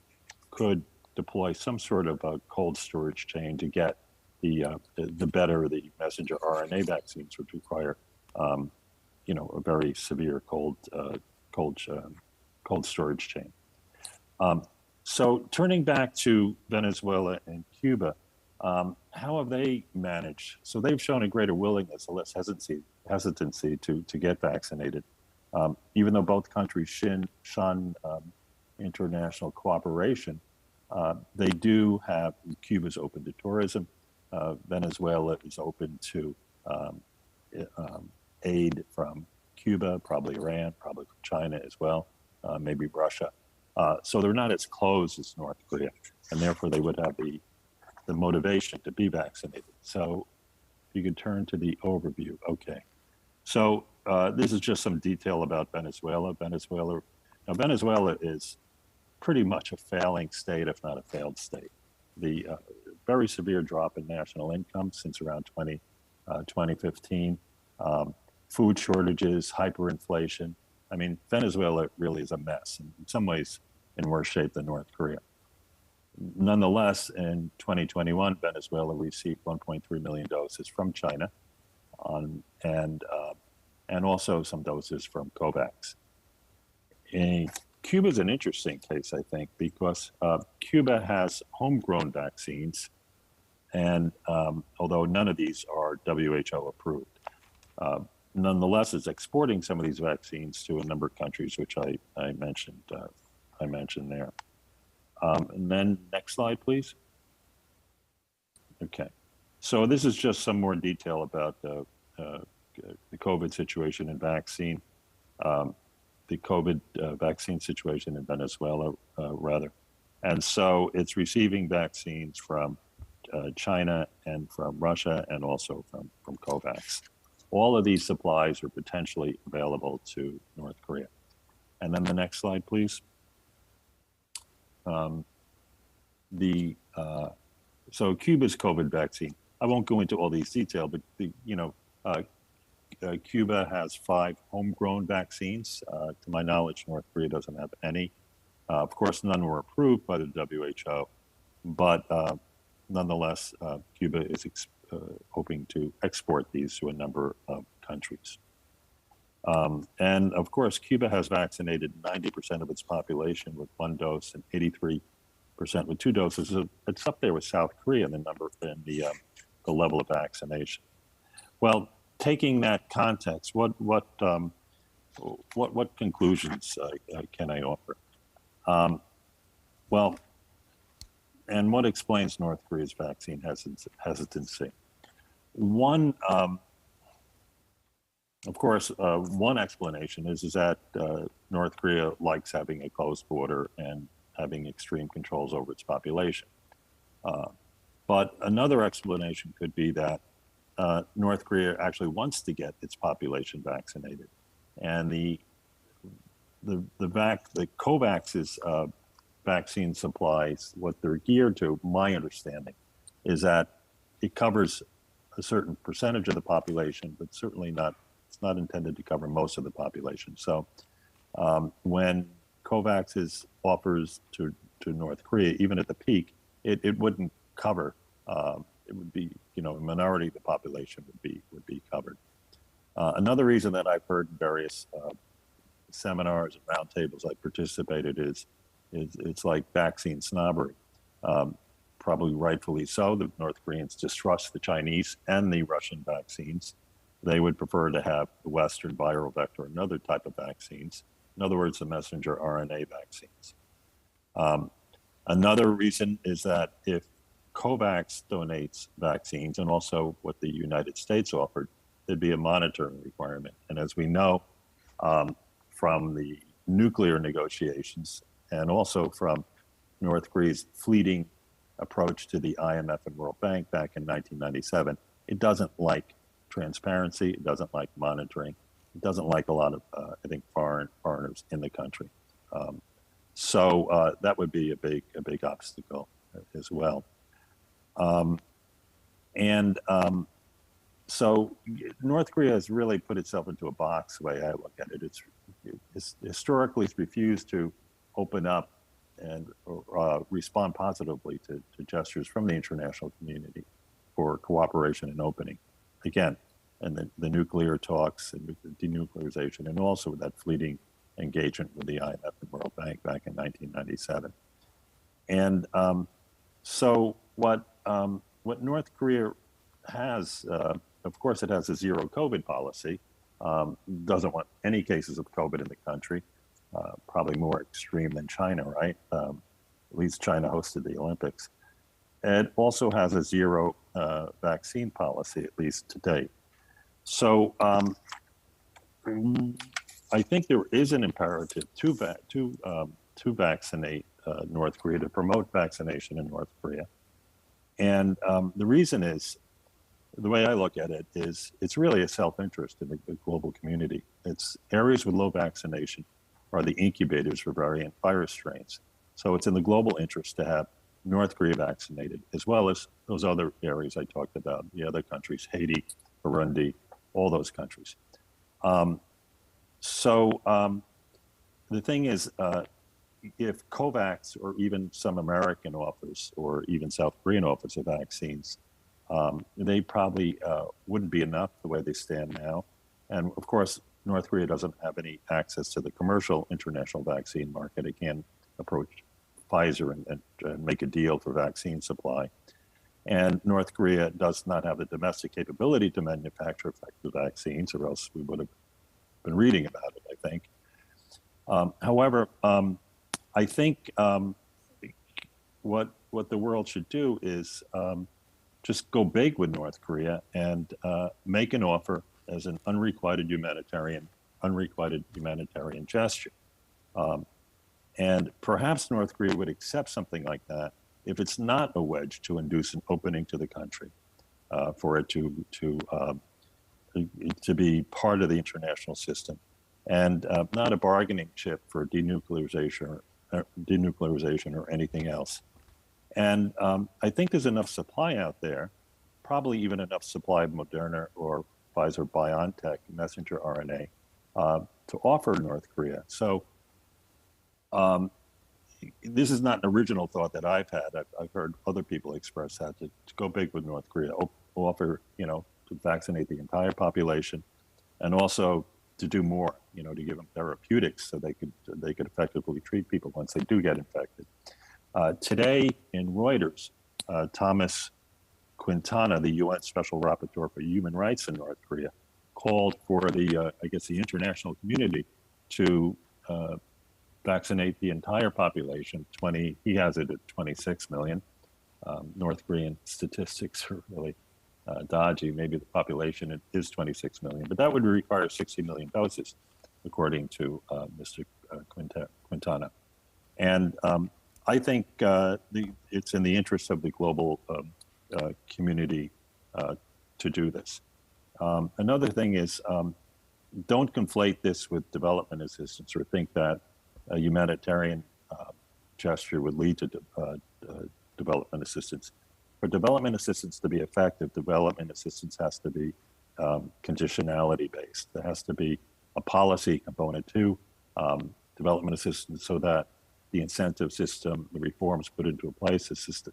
could deploy some sort of a cold storage chain to get the messenger RNA vaccines, which require, a very severe cold storage chain. So turning back to Venezuela and Cuba, how have they managed? So they've shown a greater willingness, a less hesitancy to get vaccinated. Even though both countries shun international cooperation, they do have, Cuba's open to tourism. Venezuela is open to aid from Cuba, probably Iran, probably from China as well, maybe Russia. So they're not as close as North Korea, and therefore they would have the motivation to be vaccinated. So you can turn to the overview. Okay. So this is just some detail about Venezuela. Venezuela is pretty much a failing state, if not a failed state. The very severe drop in national income since around 2015, food shortages, hyperinflation. I mean, Venezuela really is a mess, in some ways in worse shape than North Korea. Nonetheless, in 2021, Venezuela received 1.3 million doses from China, and also some doses from COVAX. Cuba is an interesting case, I think, because Cuba has homegrown vaccines, and although none of these are WHO approved, nonetheless, it's exporting some of these vaccines to a number of countries, which I mentioned there. And then next slide, please. Okay, so this is just some more detail about the COVID situation and vaccine, the COVID vaccine situation in Venezuela, rather. And so it's receiving vaccines from China and from Russia and also from COVAX. All of these supplies are potentially available to North Korea. And then the next slide, please. So Cuba's COVID vaccine, I won't go into all these details, but Cuba has 5 homegrown vaccines. To my knowledge, North Korea doesn't have any. Of course, none were approved by the WHO, but nonetheless, Cuba is hoping to export these to a number of countries. And of course, Cuba has vaccinated 90% of its population with 1 dose and 83% with 2 doses. So it's up there with South Korea in the number and the level of vaccination. Well, taking that context, what conclusions can I offer? Well, and what explains North Korea's vaccine hesitancy? One, of course, one explanation is that North Korea likes having a closed border and having extreme controls over its population. But another explanation could be that North Korea actually wants to get its population vaccinated, and the COVAX's vaccine supplies, what they're geared to, my understanding, is that it covers a certain percentage of the population, but certainly not. It's not intended to cover most of the population. So when COVAX offers to North Korea, even at the peak, it wouldn't cover. It would be, a minority of the population would be covered. Another reason that I've heard in various seminars and roundtables I participated is it's like vaccine snobbery. Probably rightfully so. The North Koreans distrust the Chinese and the Russian vaccines. They would prefer to have the Western viral vector and other type of vaccines. In other words, the messenger RNA vaccines. Another reason is that if COVAX donates vaccines, and also what the United States offered, there'd be a monitoring requirement. And as we know from the nuclear negotiations, and also from North Korea's fleeting approach to the IMF and World Bank back in 1997, it doesn't like transparency, it doesn't like monitoring, it doesn't like a lot of, I think, foreigners in the country. So that would be a big obstacle as well. So North Korea has really put itself into a box, the way I look at it. It's historically refused to open up and respond positively to gestures from the international community for cooperation and opening. Again, and the nuclear talks and denuclearization, and also with that fleeting engagement with the IMF and World Bank back in 1997. And so what North Korea has, of course, it has a zero COVID policy, doesn't want any cases of COVID in the country, probably more extreme than China, right? At least China hosted the Olympics. It also has a zero vaccine policy, at least to date. So I think there is an imperative to vaccinate North Korea, to promote vaccination in North Korea. And the reason is, the way I look at it is, it's really a self-interest in the global community. It's areas with low vaccination are the incubators for variant virus strains. So it's in the global interest to have North Korea vaccinated, as well as those other areas I talked about, the other countries, Haiti, Burundi, all those countries. The thing is, if COVAX or even some American offers or even South Korean offers of vaccines, they probably wouldn't be enough the way they stand now. And of course, North Korea doesn't have any access to the commercial international vaccine market. It can't approach Pfizer and make a deal for vaccine supply. And North Korea does not have the domestic capability to manufacture effective vaccines, or else we would have been reading about it, I think. However, I think what the world should do is just go big with North Korea and make an offer as an unrequited humanitarian gesture. And perhaps North Korea would accept something like that if it's not a wedge to induce an opening to the country, for it to be part of the international system, and not a bargaining chip for denuclearization or anything else. And I think there's enough supply out there probably even enough supply of Moderna or Pfizer-BioNTech messenger RNA to offer North Korea. So this is not an original thought that I've had. I've heard other people express that to go big with North Korea, offer, to vaccinate the entire population, and also to do more, to give them therapeutics so they could effectively treat people once they do get infected. Today in Reuters, Thomas Quintana, the UN Special Rapporteur for Human Rights in North Korea, called for the international community to vaccinate the entire population. He has it at 26 million. North Korean statistics are really dodgy. Maybe the population is 26 million, but that would require 60 million doses, according to Mr. Quintana. And I think it's in the interest of the global community to do this. Another thing is, don't conflate this with development assistance or think that a humanitarian gesture would lead to development assistance. For development assistance to be effective, development assistance has to be conditionality based. There has to be a policy component to development assistance so that the incentive system, the reforms put into place, the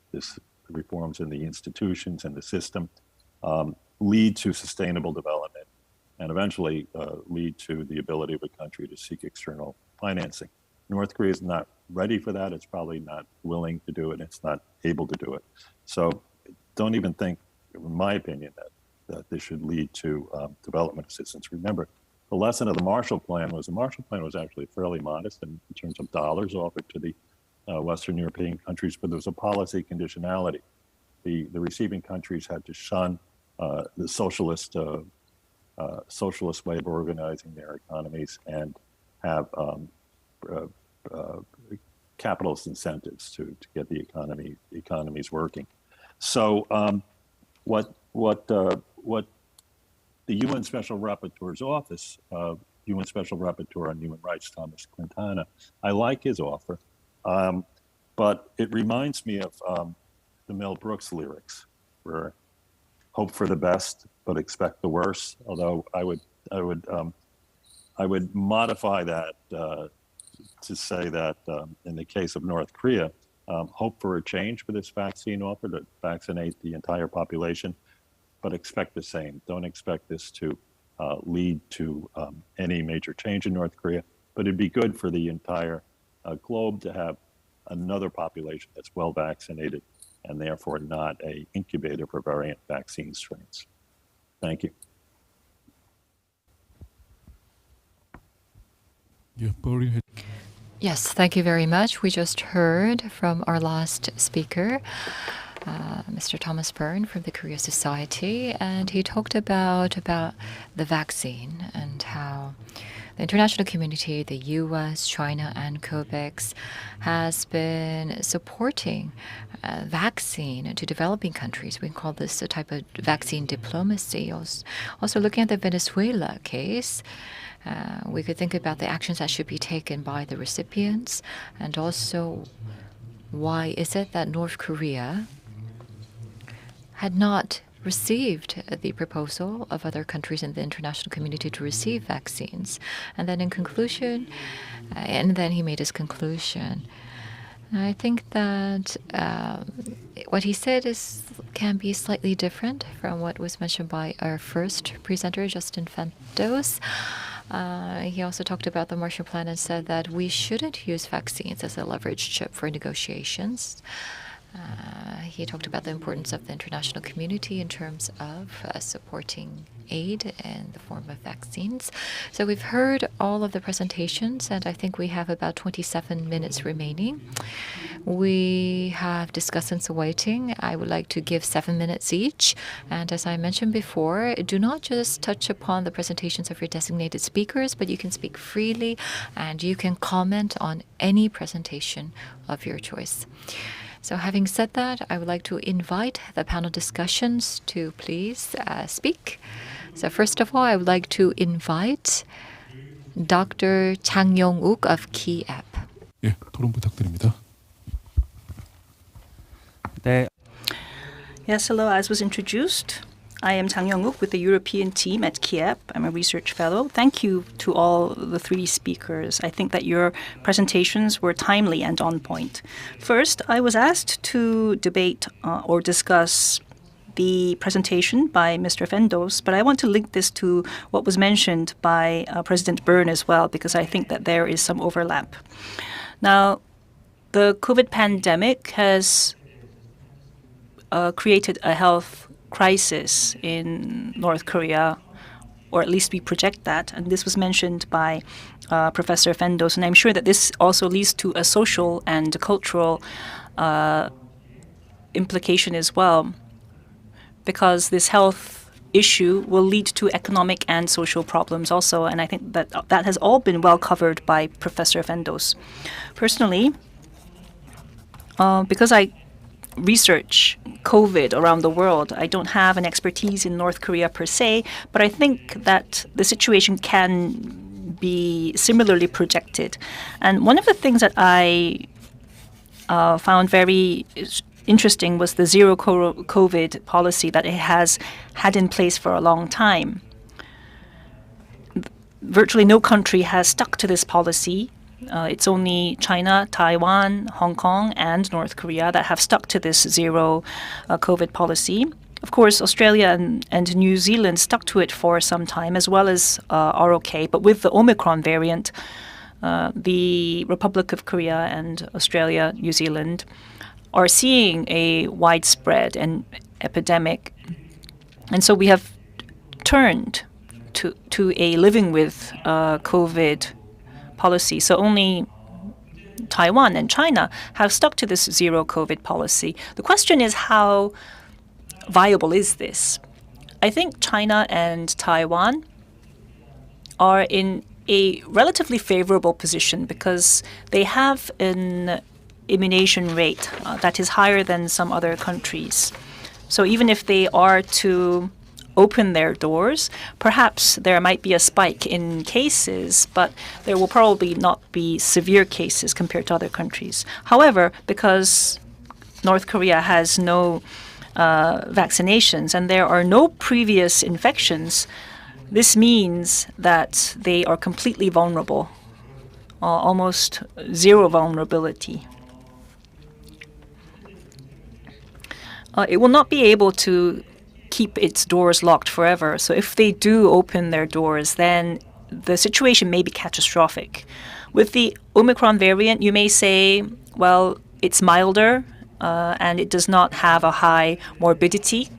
reforms in the institutions and the system lead to sustainable development and eventually lead to the ability of a country to seek external financing. North Korea is not ready for that. It's probably not willing to do it. It's not able to do it. So don't even think, in my opinion, that this should lead to development assistance. Remember, the lesson of the Marshall Plan was actually fairly modest in terms of dollars offered to the Western European countries, but there was a policy conditionality. The receiving countries had to shun the socialist way of organizing their economies and have capitalist incentives to get the economies working. So what the UN Special Rapporteur's office, UN Special Rapporteur on Human Rights, Thomas Quintana, I like his offer, but it reminds me of the Mel Brooks lyrics, where hope for the best but expect the worst. Although I would modify that to say that in the case of North Korea, hope for a change for this vaccine offer to vaccinate the entire population, but expect the same. Don't expect this to lead to any major change in North Korea, but it'd be good for the entire globe to have another population that's well vaccinated and therefore not an incubator for variant vaccine strains. Thank you. Yeah, Boring. Yes, thank you very much. We just heard from our last speaker, Mr. Thomas Byrne from the Korea Society, and he talked about the vaccine and how the international community, the US, China, and COVAX has been supporting vaccine to developing countries. We call this a type of vaccine diplomacy. Also looking at the Venezuela case, we could think about the actions that should be taken by the recipients, and also why is it that North Korea had not received the proposal of other countries in the international community to receive vaccines. And then in conclusion, and then he made his conclusion. I think that what he said can be slightly different from what was mentioned by our first presenter, Justin Fantos. He also talked about the Marshall Plan and said that we shouldn't use vaccines as a leverage chip for negotiations. He talked about the importance of the international community in terms of supporting aid in the form of vaccines. So we've heard all of the presentations, and I think we have about 27 minutes remaining. We have discussants waiting. I would like to give 7 minutes each. And as I mentioned before, do not just touch upon the presentations of your designated speakers, but you can speak freely and you can comment on any presentation of your choice. So having said that, I would like to invite the panel discussions to please speak. So first of all, I would like to invite Dr. Chang Yong-uk of KIEP. 예, 토론 부탁드립니다. 네. Yes, hello. As was introduced, I am Jang Young-uk with the European team at KIEP. I'm a research fellow. Thank you to all the three speakers. I think that your presentations were timely and on point. First, I was asked to debate or discuss the presentation by Mr. Fendos, but I want to link this to what was mentioned by President Byrne as well, because I think that there is some overlap. Now, the COVID pandemic has created a health crisis in North Korea, or at least we project that, and this was mentioned by Professor Fendos, and I'm sure that this also leads to a social and cultural implication as well, because this health issue will lead to economic and social problems also, and I think that that has all been well covered by Professor Fendos. Personally, because I research COVID around the world, I don't have an expertise in North Korea per se, but I think that the situation can be similarly projected. And one of the things that I found very interesting was the zero COVID policy that it has had in place for a long time. Virtually no country has stuck to this policy. It's only China, Taiwan, Hong Kong, and North Korea that have stuck to this zero COVID policy. Of course, Australia and New Zealand stuck to it for some time, as well as ROK. But with the Omicron variant, the Republic of Korea and Australia, New Zealand are seeing a widespread and epidemic. And so we have turned to a living with COVID policy. So only Taiwan and China have stuck to this zero COVID policy. The question is, how viable is this? I think China and Taiwan are in a relatively favorable position because they have an immunization rate that is higher than some other countries. So even if they are to open their doors, perhaps there might be a spike in cases, but there will probably not be severe cases compared to other countries. However, because North Korea has no vaccinations and there are no previous infections, this means that they are completely vulnerable, almost zero vulnerability. It will not be able to keep its doors locked forever. So if they do open their doors, then the situation may be catastrophic. With the Omicron variant, you may say, well, it's milder and it does not have a high morbidity.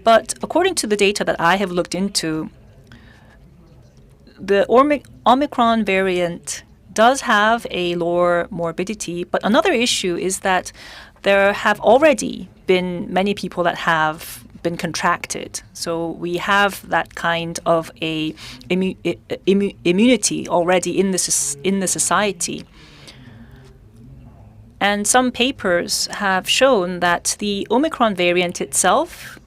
But according to the data that I have looked into, the Omicron variant does have a lower morbidity. But another issue is that there have already been many people that have been contracted. So we have that kind of a immunity already in the society. And some papers have shown that the Omicron variant itself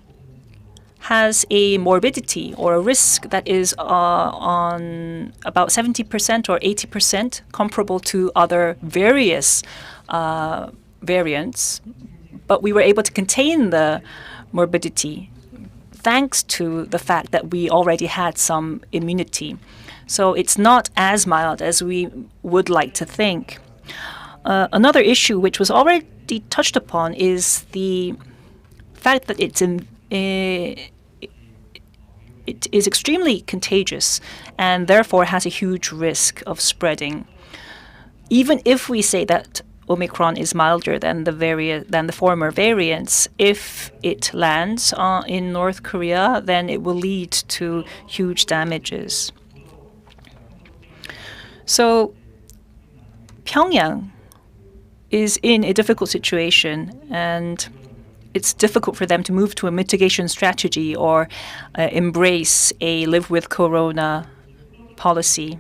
has a morbidity or a risk that is on about 70% or 80% comparable to other various variants. But we were able to contain the morbidity thanks to the fact that we already had some immunity. So it's not as mild as we would like to think. Another issue which was already touched upon is the fact that it is extremely contagious and therefore has a huge risk of spreading. Even if we say that Omicron is milder than the former variants, if it lands in North Korea, then it will lead to huge damages. So Pyongyang is in a difficult situation, and it's difficult for them to move to a mitigation strategy or embrace a live with corona policy.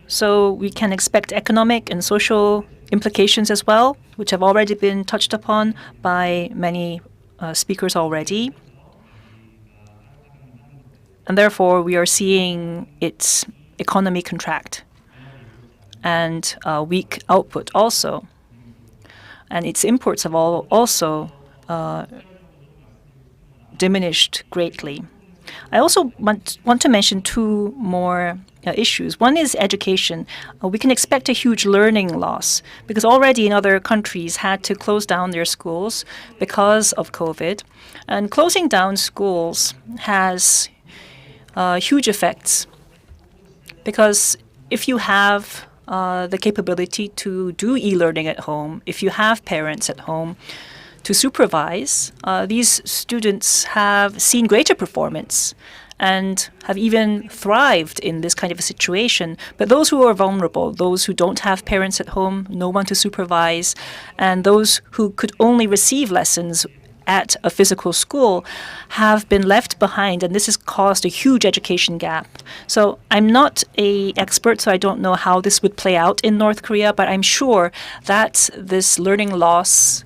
So we can expect economic and social implications as well, which have already been touched upon by many speakers already. And therefore, we are seeing its economy contract and weak output also. and its imports have also diminished greatly. I also want to mention two more issues. One is education. We can expect a huge learning loss because already in other countries had to close down their schools because of COVID. And closing down schools has huge effects because if you have the capability to do e-learning at home, if you have parents at home to supervise, these students have seen greater performance and have even thrived in this kind of a situation. But those who are vulnerable, those who don't have parents at home, no one to supervise, and those who could only receive lessons at a physical school have been left behind, and this has caused a huge education gap. So I'm not an expert, so I don't know how this would play out in North Korea, but I'm sure that this learning loss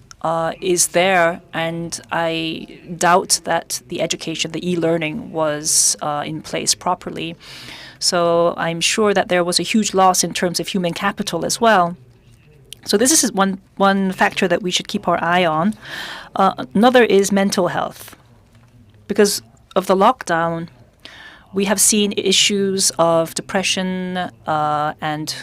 is there, and I doubt that the education, the e-learning, was in place properly. So I'm sure that there was a huge loss in terms of human capital as well. So this is one factor that we should keep our eye on. Another is mental health. Because of the lockdown, we have seen issues of depression and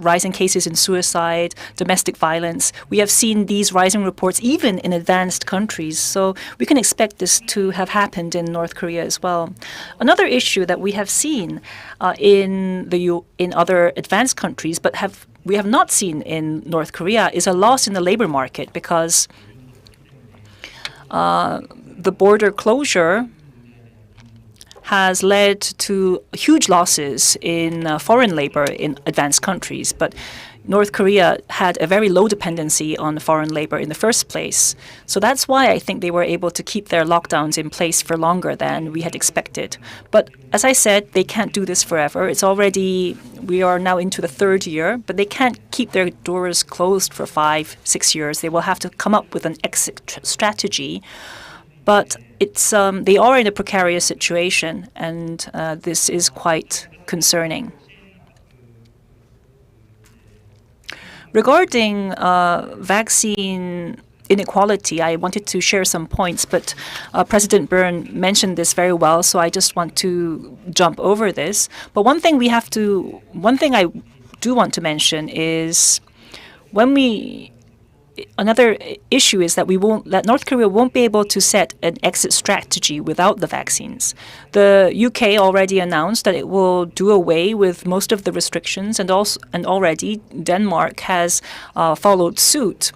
rising cases in suicide, domestic violence. We have seen these rising reports even in advanced countries. So we can expect this to have happened in North Korea as well. Another issue that we have seen in other advanced countries, but we have not seen in North Korea, is a loss in the labor market because the border closure has led to huge losses in foreign labor in advanced countries. But North Korea had a very low dependency on foreign labor in the first place. So that's why I think they were able to keep their lockdowns in place for longer than we had expected. But as I said, they can't do this forever. We are now into the third year, but they can't keep their doors closed for 5-6 years. They will have to come up with an exit strategy. But they are in a precarious situation, and this is quite concerning. Regarding vaccine inequality, I wanted to share some points, but President Byrne mentioned this very well, so I just want to jump over this. But one thing I do want to mention is another issue is that North Korea won't be able to set an exit strategy without the vaccines. The UK already announced that it will do away with most of the restrictions, and already Denmark has followed suit.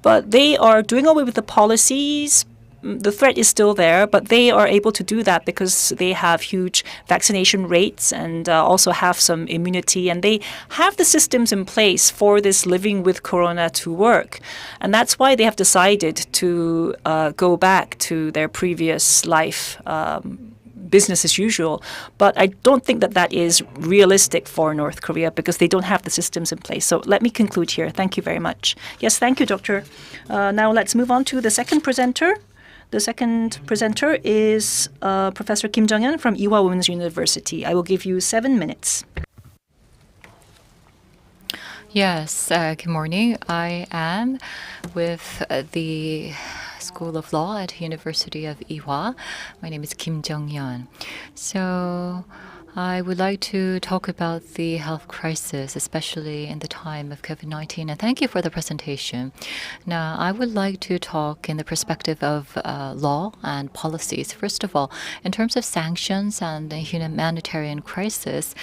But they are doing away with the policies. The threat is still there, but they are able to do that because they have huge vaccination rates and also have some immunity, and they have the systems in place for this living with corona to work. And that's why they have decided to go back to their previous life, business as usual. But I don't think that is realistic for North Korea because they don't have the systems in place. So let me conclude here. Thank you very much. Yes, thank you, Doctor. Now let's move on to the second presenter. The second presenter is Professor Kim Jung-hyun from Ewha Women's University. I will give you 7 minutes. Yes, good morning. I am with the School of Law at University of Ewha. My name is Kim Jung-hyun. So I would like to talk about the health crisis, especially in the time of COVID-19. And thank you for the presentation. Now, I would like to talk in the perspective of law and policies. First of all, in terms of sanctions and the humanitarian crisis,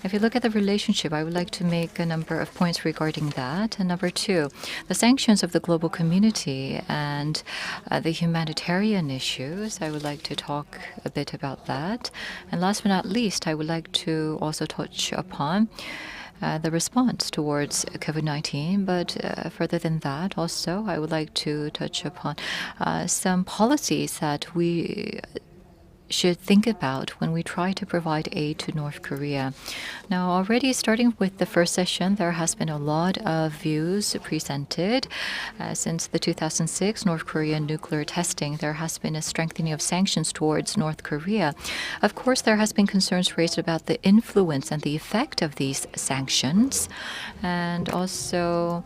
if you look at the relationship, I would like to make a number of points regarding that. And number two, the sanctions of the global community and the humanitarian issues, I would like to talk a bit about that. And last but not least, I would like to also touch upon the response towards COVID-19. But further than that, also, I would like to touch upon some policies that we should think about when we try to provide aid to North Korea. Now, already starting with the first session, there has been a lot of views presented. Since the 2006 North Korean nuclear testing, there has been a strengthening of sanctions towards North Korea. Of course, there has been concerns raised about the influence and the effect of these sanctions. And also,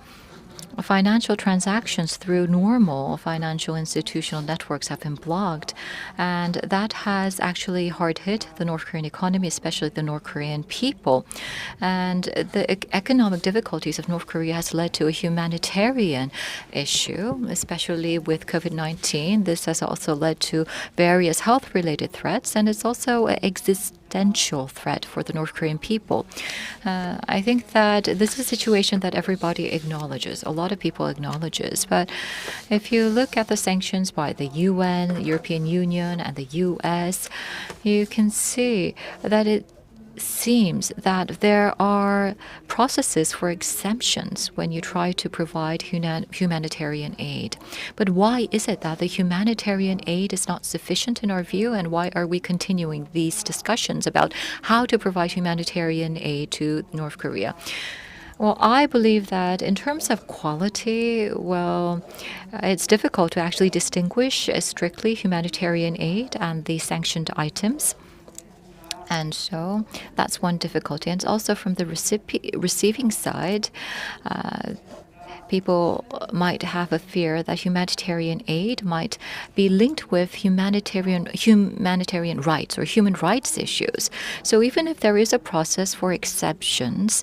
financial transactions through normal financial institutional networks have been blocked, and that has actually hard hit the North Korean economy, especially the North Korean people. And the economic difficulties of North Korea has led to a humanitarian issue, especially with COVID-19. This has also led to various health-related threats, and it's also an existential threat for the North Korean people. I think that this is a situation that everybody acknowledges. A lot of people acknowledges. But if you look at the sanctions by the UN, the European Union, and the US, you can see that it seems that there are processes for exemptions when you try to provide humanitarian aid. But why is it that the humanitarian aid is not sufficient in our view, and why are we continuing these discussions about how to provide humanitarian aid to North Korea? Well, I believe that in terms of quality, it's difficult to actually distinguish strictly humanitarian aid and the sanctioned items. And so that's one difficulty. And also from the receiving side, people might have a fear that humanitarian aid might be linked with humanitarian rights or human rights issues. So even if there is a process for exceptions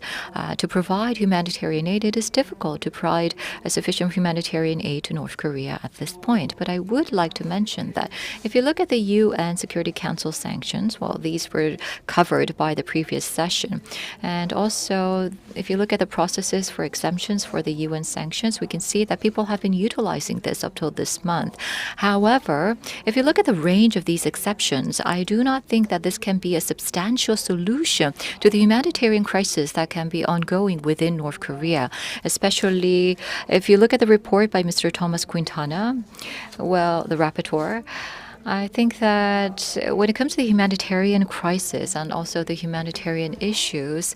to provide humanitarian aid, it is difficult to provide a sufficient humanitarian aid to North Korea at this point. But I would like to mention that if you look at the UN Security Council sanctions, these were covered by the previous session. And also, if you look at the processes for exemptions for the UN sanctions, we can see that people have been utilizing this up till this month. However, if you look at the range of these exceptions, I do not think that this can be a substantial solution to the humanitarian crisis that can be ongoing within North Korea, especially if you look at the report by Mr. Thomas Quintana, the rapporteur. I think that when it comes to the humanitarian crisis and also the humanitarian issues,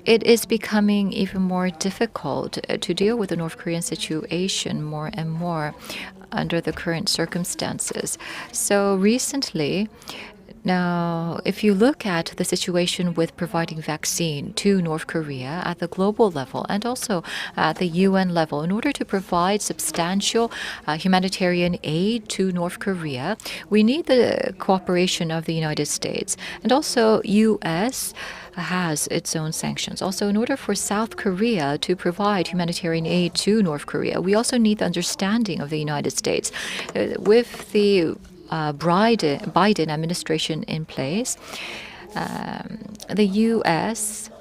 it is becoming even more difficult to deal with the North Korean situation more and more under the current circumstances. So recently, now, if you look at the situation with providing vaccine to North Korea at the global level and also at the UN level, in order to provide substantial humanitarian aid to North Korea, we need the cooperation of the United States. And also, US has its own sanctions. Also, in order for South Korea to provide humanitarian aid to North Korea, we also need the understanding of the United States. With the Biden administration in place, the U.S.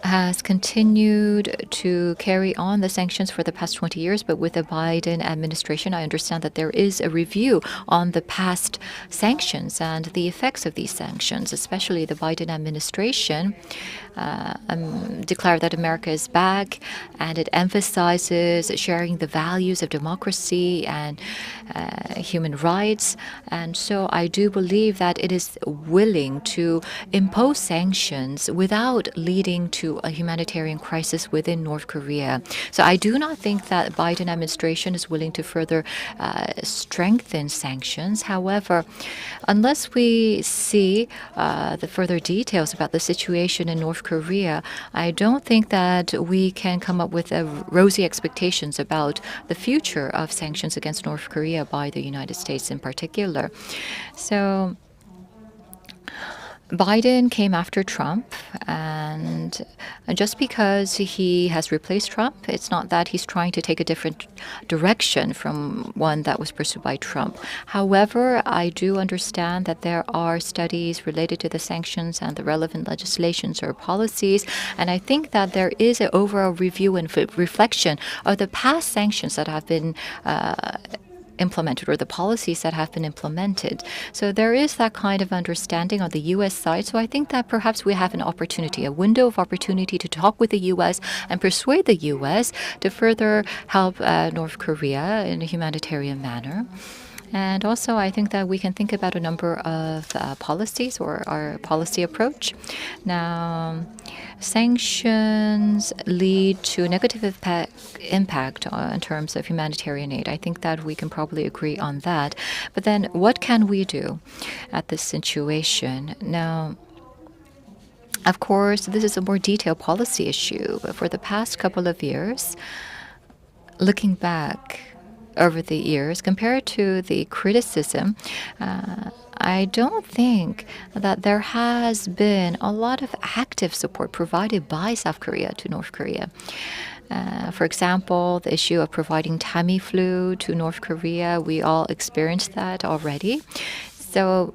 has continued to carry on the sanctions for the past 20 years, but with the Biden administration, I understand that there is a review on the past sanctions and the effects of these sanctions, especially the Biden administration declared that America is back, and it emphasizes sharing the values of democracy and human rights. And so I do believe that it is willing to impose sanctions without leading to a humanitarian crisis within North Korea. So I do not think that Biden administration is willing to further strengthen sanctions. However, unless we see the further details about the situation in North Korea, I don't think that we can come up with rosy expectations about the future of sanctions against North Korea by the United States in particular. So Biden came after Trump, and just because he has replaced Trump, it's not that he's trying to take a different direction from one that was pursued by Trump. However, I do understand that there are studies related to the sanctions and the relevant legislations or policies, and I think that there is an overall review and reflection of the past sanctions that have been implemented, or the policies that have been implemented. So there is that kind of understanding on the U.S. side. So I think that perhaps we have an opportunity, a window of opportunity to talk with the U.S. and persuade the U.S. to further help North Korea in a humanitarian manner. And also, I think that we can think about a number of policies or our policy approach. Now, sanctions lead to a negative impact in terms of humanitarian aid. I think that we can probably agree on that. But then what can we do at this situation? Now, Of course, this is a more detailed policy issue, but for the past couple of years, looking back over the years, compared to the criticism, I don't think that there has been a lot of active support provided by South Korea to North Korea. For example, the issue of providing Tamiflu to North Korea, we all experienced that already. So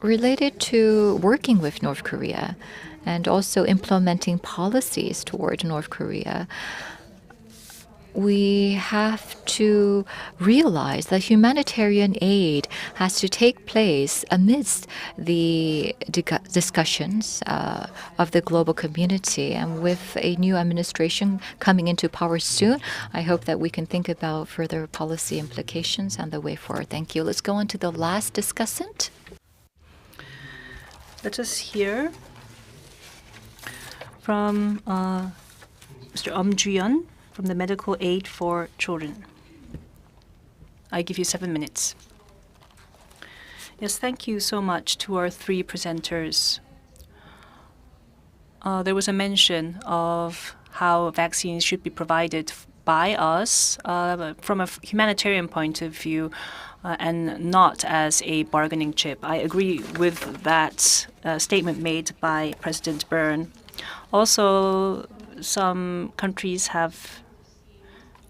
related to working with North Korea and also implementing policies toward North Korea, we have to realize that humanitarian aid has to take place amidst the discussions of the global community. And with a new administration coming into power soon, I hope that we can think about further policy implications and the way forward. Thank you. Let's go on to the last discussant. Let us hear from Mr. Ji-yeon from the Medical Aid for Children. I give you 7 minutes. Yes, thank you so much to our three presenters. There was a mention of how vaccines should be provided by us from a humanitarian point of view and not as a bargaining chip. I agree with that statement made by President Byrne. Also, some countries have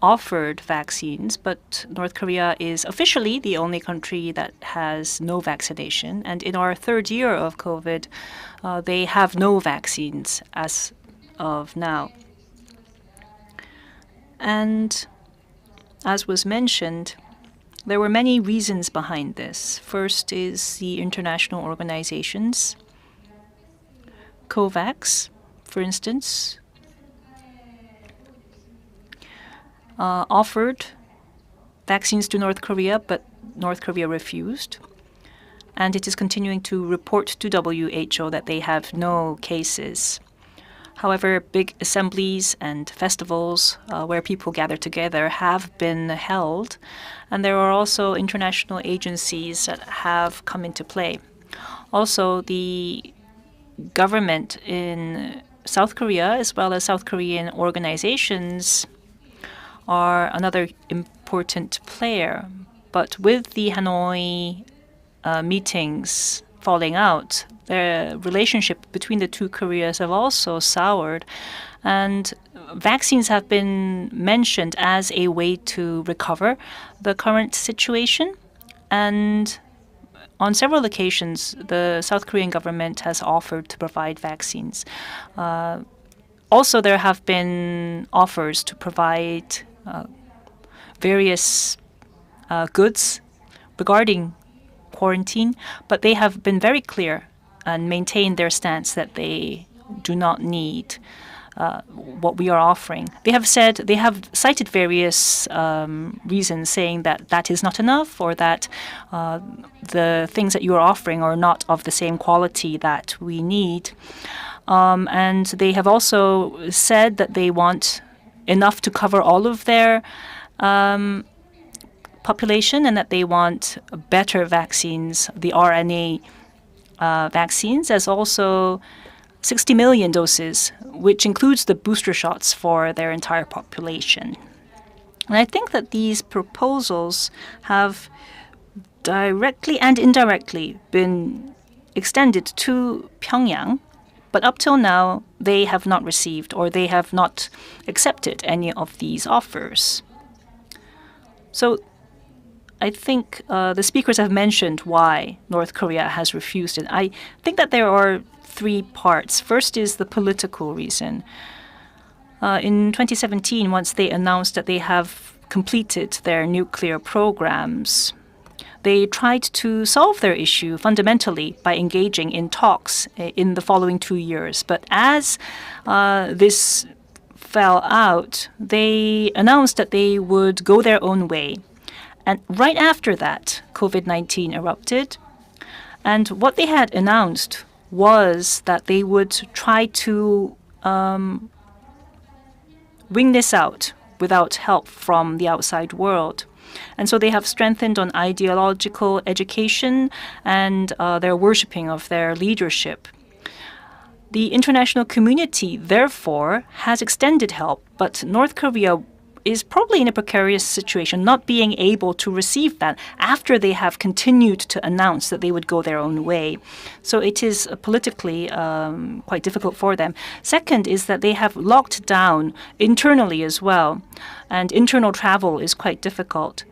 offered vaccines, but North Korea is officially the only country that has no vaccination. And in our third year of COVID, they have no vaccines as of now. And as was mentioned, there were many reasons behind this. First is the international organizations. COVAX, for instance, offered vaccines to North Korea, but North Korea refused. And it is continuing to report to WHO that they have no cases. However, big assemblies and festivals where people gather together have been held, and there are also international agencies that have come into play. Also, the government in South Korea, as well as South Korean organizations, are another important player. But with the Hanoi meetings falling out, the relationship between the two Koreas have also soured, and vaccines have been mentioned as a way to recover the current situation. And on several occasions, the South Korean government has offered to provide vaccines. Also, there have been offers to provide various goods regarding quarantine, but they have been very clear and maintained their stance that they do not need what we are offering. They have cited various reasons, saying that that is not enough, or that the things that you are offering are not of the same quality that we need. And they have also said that they want enough to cover all of their population, and that they want better vaccines, the RNA vaccines, as also 60 million doses, which includes the booster shots for their entire population. And I think that these proposals have directly and indirectly been extended to Pyongyang, but up till now, they have not received, or they have not accepted any of these offers. So I think the speakers have mentioned why North Korea has refused it. I think that there are three parts. First is the political reason. In 2017, once they announced that they have completed their nuclear programs, they tried to solve their issue fundamentally by engaging in talks in the following 2 years. But as this fell out, they announced that they would go their own way. And right after that, COVID-19 erupted. And what they had announced was that they would try to wing this out without help from the outside world. And so they have strengthened on ideological education and their worshipping of their leadership. The international community, therefore, has extended help, but North Korea is probably in a precarious situation, not being able to receive that after they have continued to announce that they would go their own way. So it is politically quite difficult for them. Second is that they have locked down internally as well, and internal travel is quite difficult.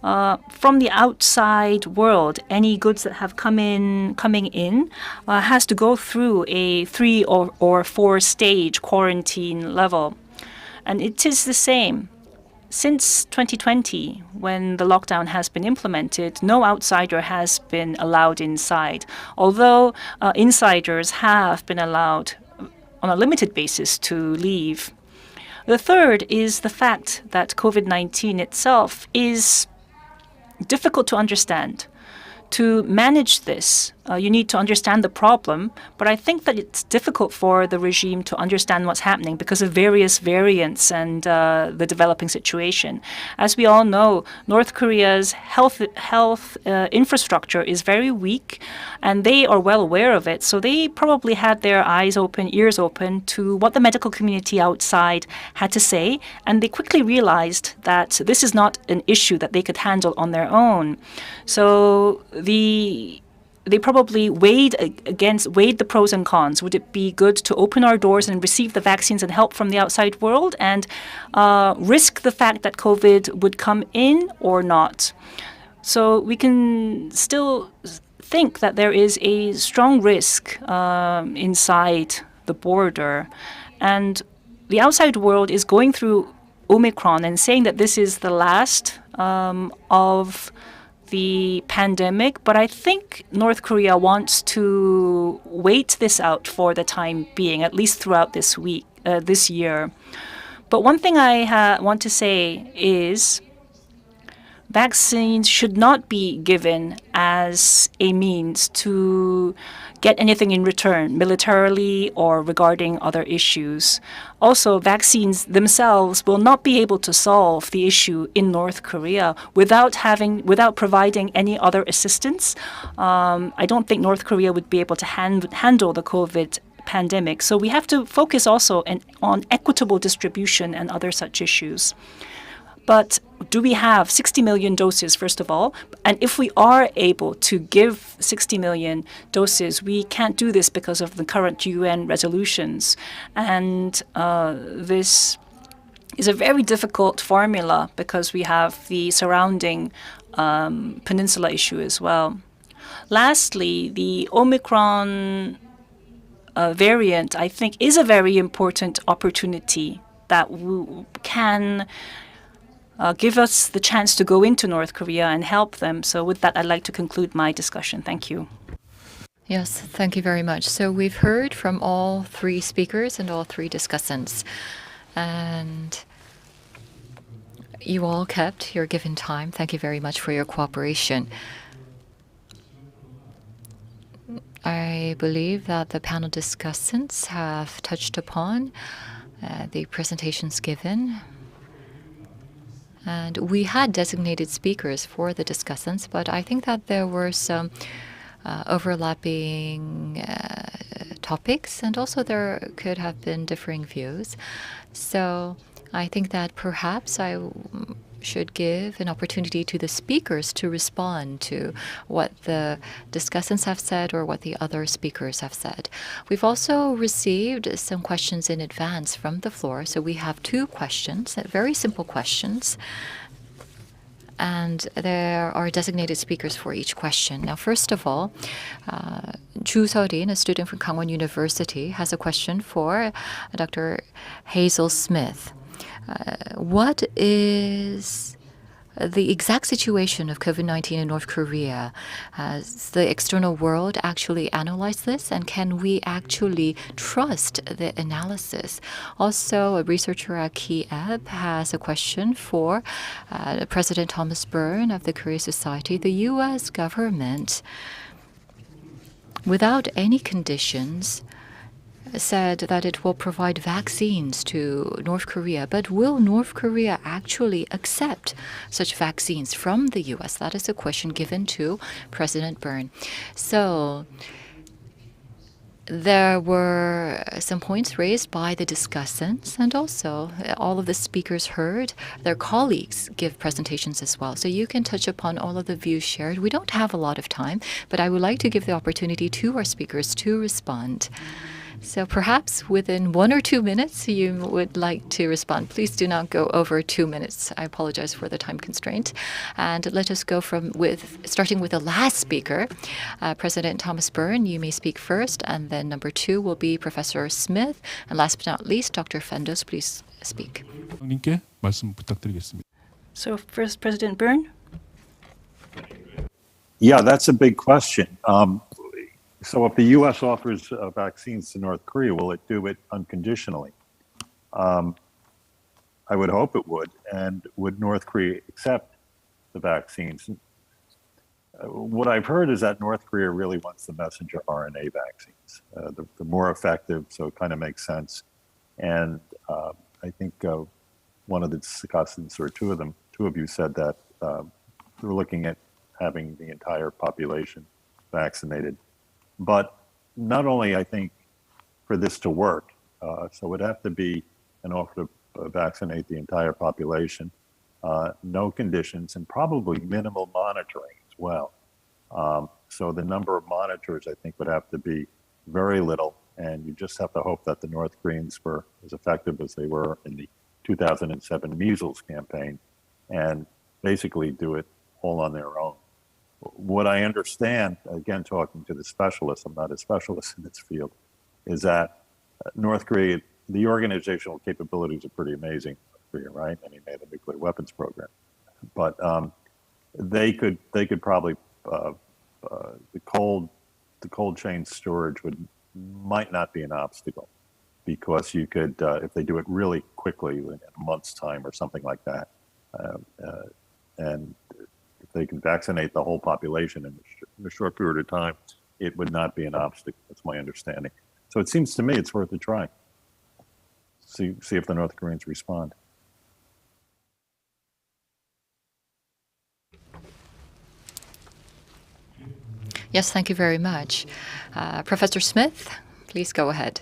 From the outside world, any goods that have coming in has to go through a 3 or 4 stage quarantine level. And it is the same. Since 2020, when the lockdown has been implemented, no outsider has been allowed inside, although insiders have been allowed on a limited basis to leave. The third is the fact that COVID-19 itself is difficult to understand. To manage this, you need to understand the problem, but I think that it's difficult for the regime to understand what's happening because of various variants and the developing situation. As we all know, North Korea's health infrastructure is very weak, and they are well aware of it, so they probably had their eyes open, ears open to what the medical community outside had to say, and they quickly realized that this is not an issue that they could handle on their own. So they probably weighed the pros and cons. Would it be good to open our doors and receive the vaccines and help from the outside world and risk the fact that COVID would come in or not? So we can still think that there is a strong risk inside the border. And the outside world is going through Omicron and saying that this is the last of the pandemic, but I think North Korea wants to wait this out for the time being, at least throughout this year. But one thing I want to say is vaccines should not be given as a means to get anything in return, militarily or regarding other issues. Also, vaccines themselves will not be able to solve the issue in North Korea without providing any other assistance. I don't think North Korea would be able to handle the COVID pandemic. So we have to focus also on equitable distribution and other such issues. But do we have 60 million doses, first of all? And if we are able to give 60 million doses, we can't do this because of the current UN resolutions. And this is a very difficult formula because we have the surrounding Peninsula issue as well. Lastly, the Omicron variant, I think, is a very important opportunity that can give us the chance to go into North Korea and help them. So with that, I'd like to conclude my discussion. Thank you. Yes, thank you very much. So we've heard from all 3 speakers and all 3 discussants. And you all kept your given time. Thank you very much for your cooperation. I believe that the panel discussants have touched upon the presentations given. And we had designated speakers for the discussants, but I think that there were some overlapping topics, and also there could have been differing views. So I think that perhaps I should give an opportunity to the speakers to respond to what the discussants have said or what the other speakers have said. We've also received some questions in advance from the floor. So we have 2 questions, very simple questions. And there are designated speakers for each question. Now, first of all, Ju Seorin, a student from Kangwon University, has a question for Dr. Hazel Smith. What is the exact situation of COVID-19 in North Korea? Has the external world actually analyzed this? And can we actually trust the analysis? Also, a researcher at KIEP has a question for President Thomas Byrne of the Korea Society. The U.S. government, without any conditions, said that it will provide vaccines to North Korea, but will North Korea actually accept such vaccines from the U.S.? That is a question given to President Byrne. So There were some points raised by the discussants, and also all of the speakers heard their colleagues give presentations as well. So you can touch upon all of the views shared. We don't have a lot of time, but I would like to give the opportunity to our speakers to respond. So perhaps within 1 or 2 minutes you would like to respond. Please do not go over 2 minutes. I apologize for the time constraint. And let us go starting with the last speaker, President Thomas Byrne. You may speak first, and then number 2 will be Professor Smith, and last but not least, Dr. Fendos. Please speak. 님께 말씀 부탁드리겠습니다. So first, President Byrne. Yeah, that's a big question. So if the U.S. offers vaccines to North Korea, will it do it unconditionally? I would hope it would. And would North Korea accept the vaccines? What I've heard is that North Korea really wants the messenger RNA vaccines. The more effective, so it kind of makes sense. And I think one of the discussants, or two of you said that we're looking at having the entire population vaccinated. But not only, I think, for this to work, so it would have to be an offer to vaccinate the entire population, no conditions, and probably minimal monitoring as well. So the number of monitors, I think, would have to be very little, and you just have to hope that the North Koreans were as effective as they were in the 2007 measles campaign, and basically do it all on their own. What I understand, again, talking to the specialists, I'm not a specialist in this field, is that North Korea, the organizational capabilities are pretty amazing, right? I mean, they have a nuclear weapons program, but they could probably the cold chain storage might not be an obstacle, because you could, if they do it really quickly in a month's time or something like that, and if they can vaccinate the whole population in a short period of time, it would not be an obstacle. That's my understanding. So it seems to me it's worth a try. See if the North Koreans respond. Yes, thank you very much. Professor Smith, please go ahead.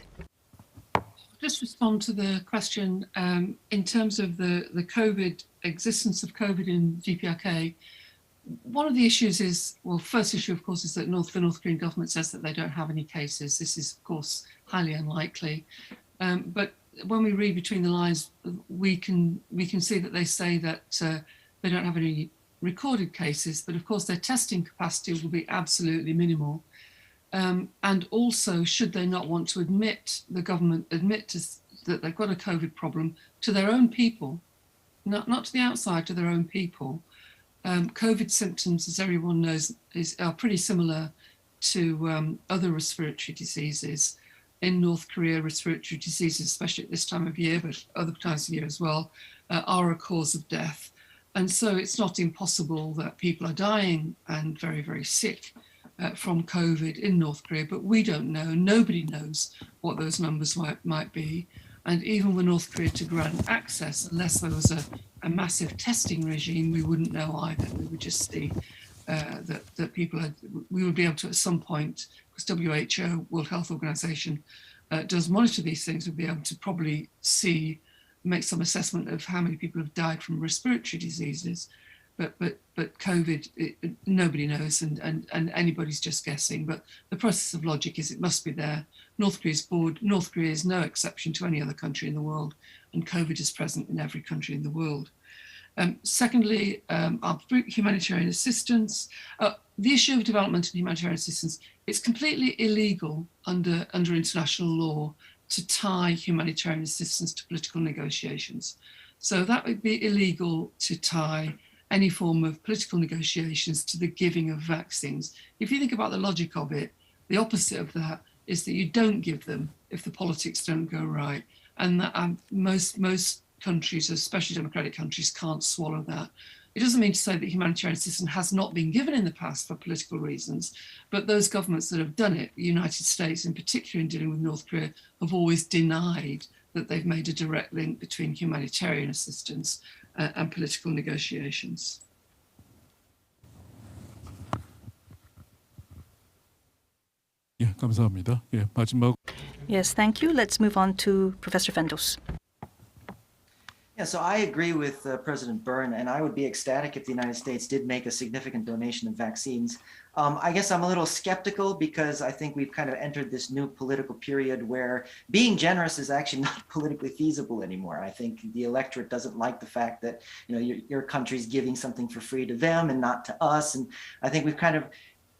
Just respond to the question in terms of the existence of COVID in GPRK. One of the issues is, well, first issue, of course, is that the North Korean government says that they don't have any cases. This is, of course, highly unlikely. But when we read between the lines, we can see that they say that they don't have any recorded cases, but of course their testing capacity will be absolutely minimal. And also, should they not want to the government admit that they've got a COVID problem to their own people, not to the outside, to their own people. COVID symptoms, as everyone knows, are pretty similar to other respiratory diseases. In North Korea, respiratory diseases, especially at this time of year, but other times of year as well, are a cause of death. And so it's not impossible that people are dying and very, very sick from COVID in North Korea, but we don't know. Nobody knows what those numbers might be. And even with North Korea to grant access, unless there was a massive testing regime, we wouldn't know either. We would just see that we would be able to at some point, because WHO, World Health Organization, does monitor these things, we'd be able to probably make some assessment of how many people have died from respiratory diseases. But COVID, nobody knows, and anybody's just guessing. But the process of logic is it must be there. North Korea's board. North Korea is no exception to any other country in the world, and COVID is present in every country in the world. Secondly, our humanitarian assistance. The issue of development and humanitarian assistance, it's completely illegal under international law to tie humanitarian assistance to political negotiations. So that would be illegal to tie any form of political negotiations to the giving of vaccines. If you think about the logic of it, the opposite of that is that you don't give them if the politics don't go right. And that most countries, especially democratic countries, can't swallow that. It doesn't mean to say that humanitarian assistance has not been given in the past for political reasons, but those governments that have done it, the United States in particular in dealing with North Korea, have always denied that they've made a direct link between humanitarian assistance and political negotiations. 예, 감사합니다. 예, 마지막 Yes, thank you. Let's move on to Professor Fendos. Yeah, so I agree with President Byrne, and I would be ecstatic if the United States did make a significant donation of vaccines. I guess I'm a little skeptical because I think we've kind of entered this new political period where being generous is actually not politically feasible anymore. I think the electorate doesn't like the fact that your country's giving something for free to them and not to us, and I think we've kind of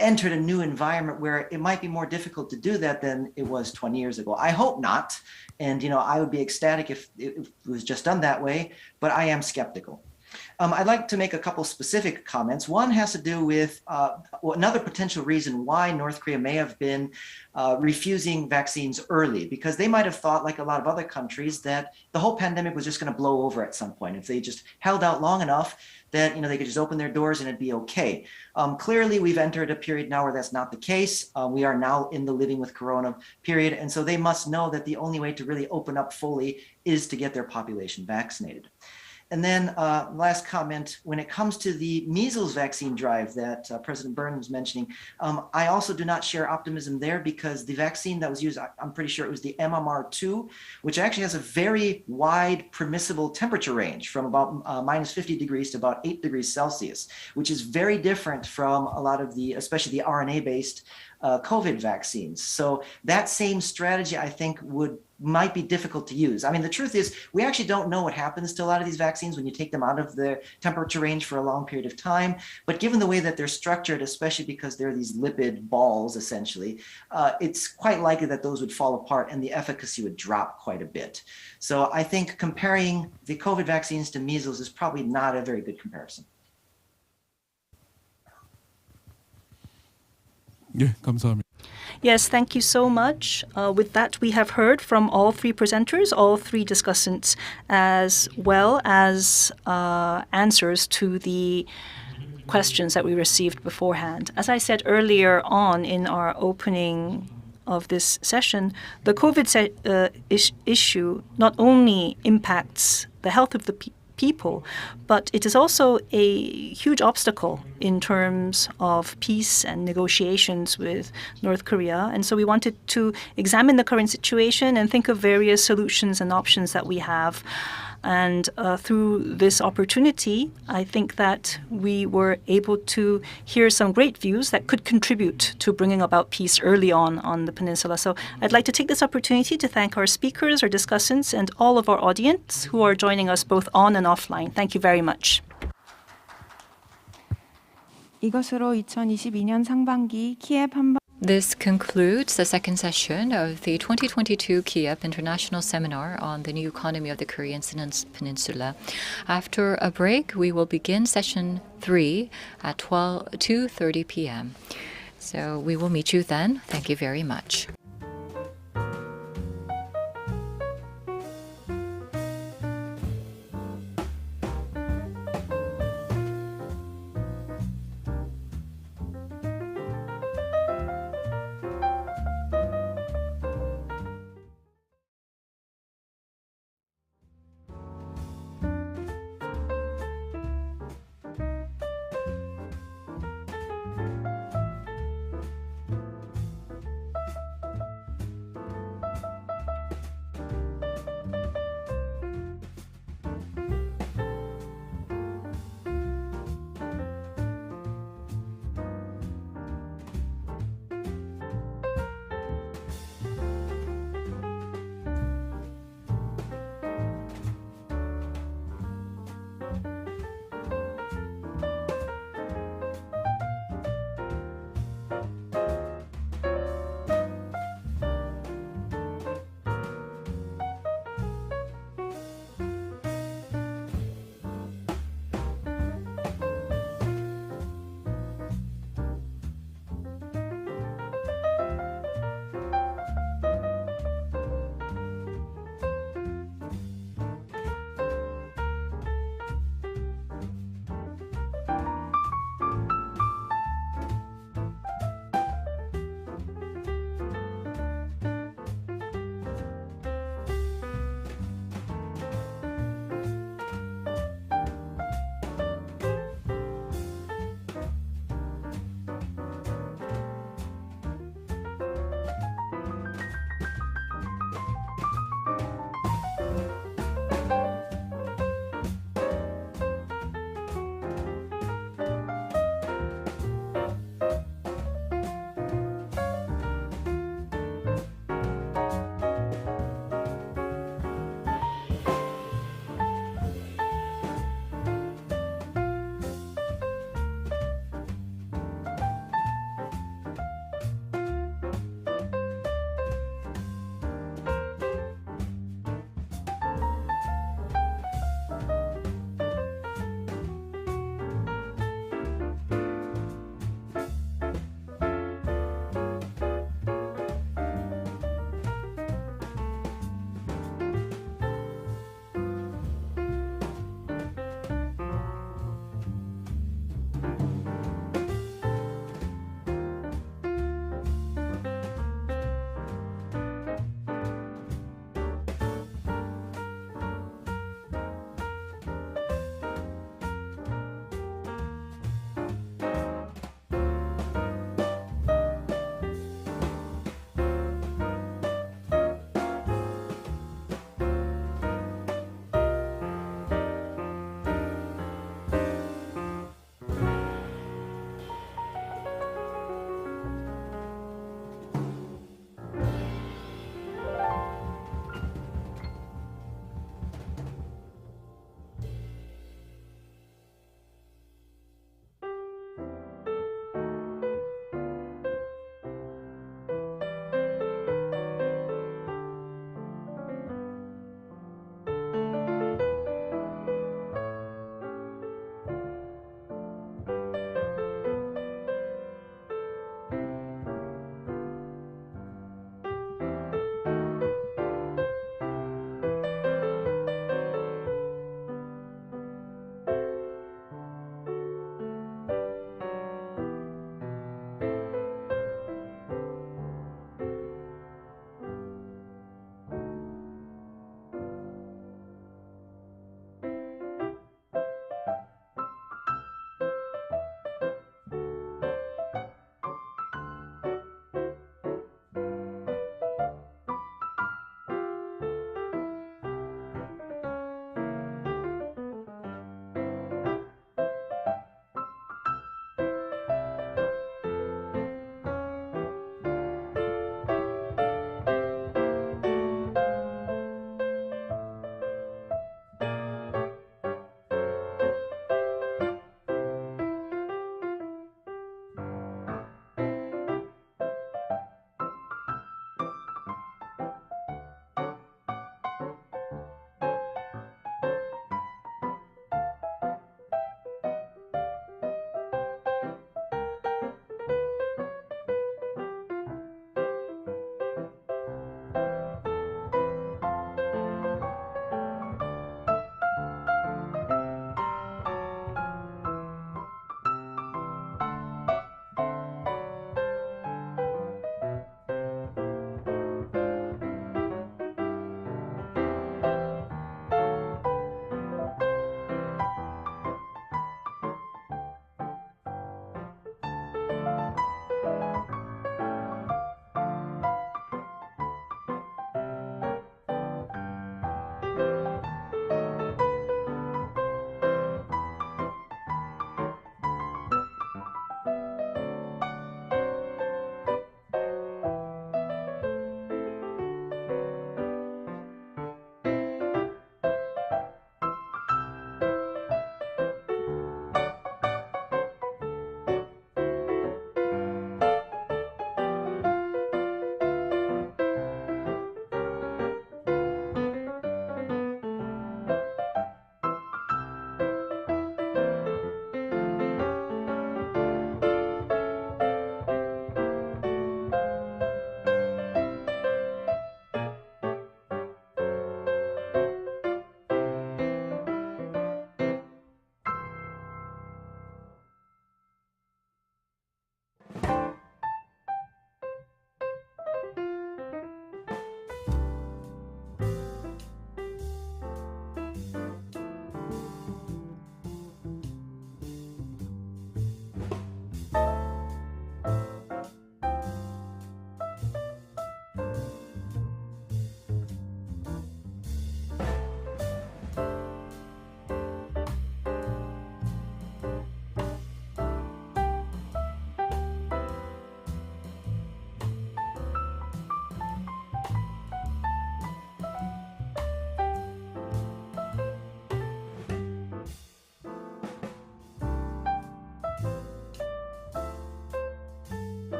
entered a new environment where it might be more difficult to do that than it was 20 years ago. I hope not. And, I would be ecstatic if it was just done that way, but I am skeptical. I'd like to make a couple specific comments. One has to do with another potential reason why North Korea may have been refusing vaccines early, because they might have thought, like a lot of other countries, that the whole pandemic was just going to blow over at some point. If they just held out long enough, that they could just open their doors and it'd be okay. Clearly, we've entered a period now where that's not the case. We are now in the living with corona period, and so they must know that the only way to really open up fully is to get their population vaccinated. And then last comment, when it comes to the measles vaccine drive that President Byrne was mentioning, I also do not share optimism there, because the vaccine that was used, I'm pretty sure it was the MMR2, which actually has a very wide permissible temperature range from about minus 50 degrees to about 8 degrees Celsius, which is very different from a lot of the, especially the RNA-based COVID vaccines. So that same strategy, I think, might be difficult to use. I mean, the truth is, we actually don't know what happens to a lot of these vaccines when you take them out of the temperature range for a long period of time. But given the way that they're structured, especially because they're these lipid balls, essentially, it's quite likely that those would fall apart and the efficacy would drop quite a bit. So I think comparing the COVID vaccines to measles is probably not a very good comparison. 예, 감사합니다. Yes, thank you so much. With that, we have heard from all three presenters, all three discussants, as well as answers to the questions that we received beforehand. As I said earlier on in our opening of this session, the COVID issue not only impacts the health of the people, but it is also a huge obstacle in terms of peace and negotiations with North Korea. And so we wanted to examine the current situation and think of various solutions and options that we have. And through this opportunity, I think that we were able to hear some great views that could contribute to bringing about peace early on the peninsula. So I'd like to take this opportunity to thank our speakers, our discussants, and all of our audience who are joining us both on and offline. Thank you very much. 이것으로 2022년 상반기 키예프 한번 This concludes the second session of the 2022 KIEP International Seminar on the New Economy of the Korean Peninsula. After a break, we will begin session 3 at 2:30 p.m. So we will meet you then. Thank you very much.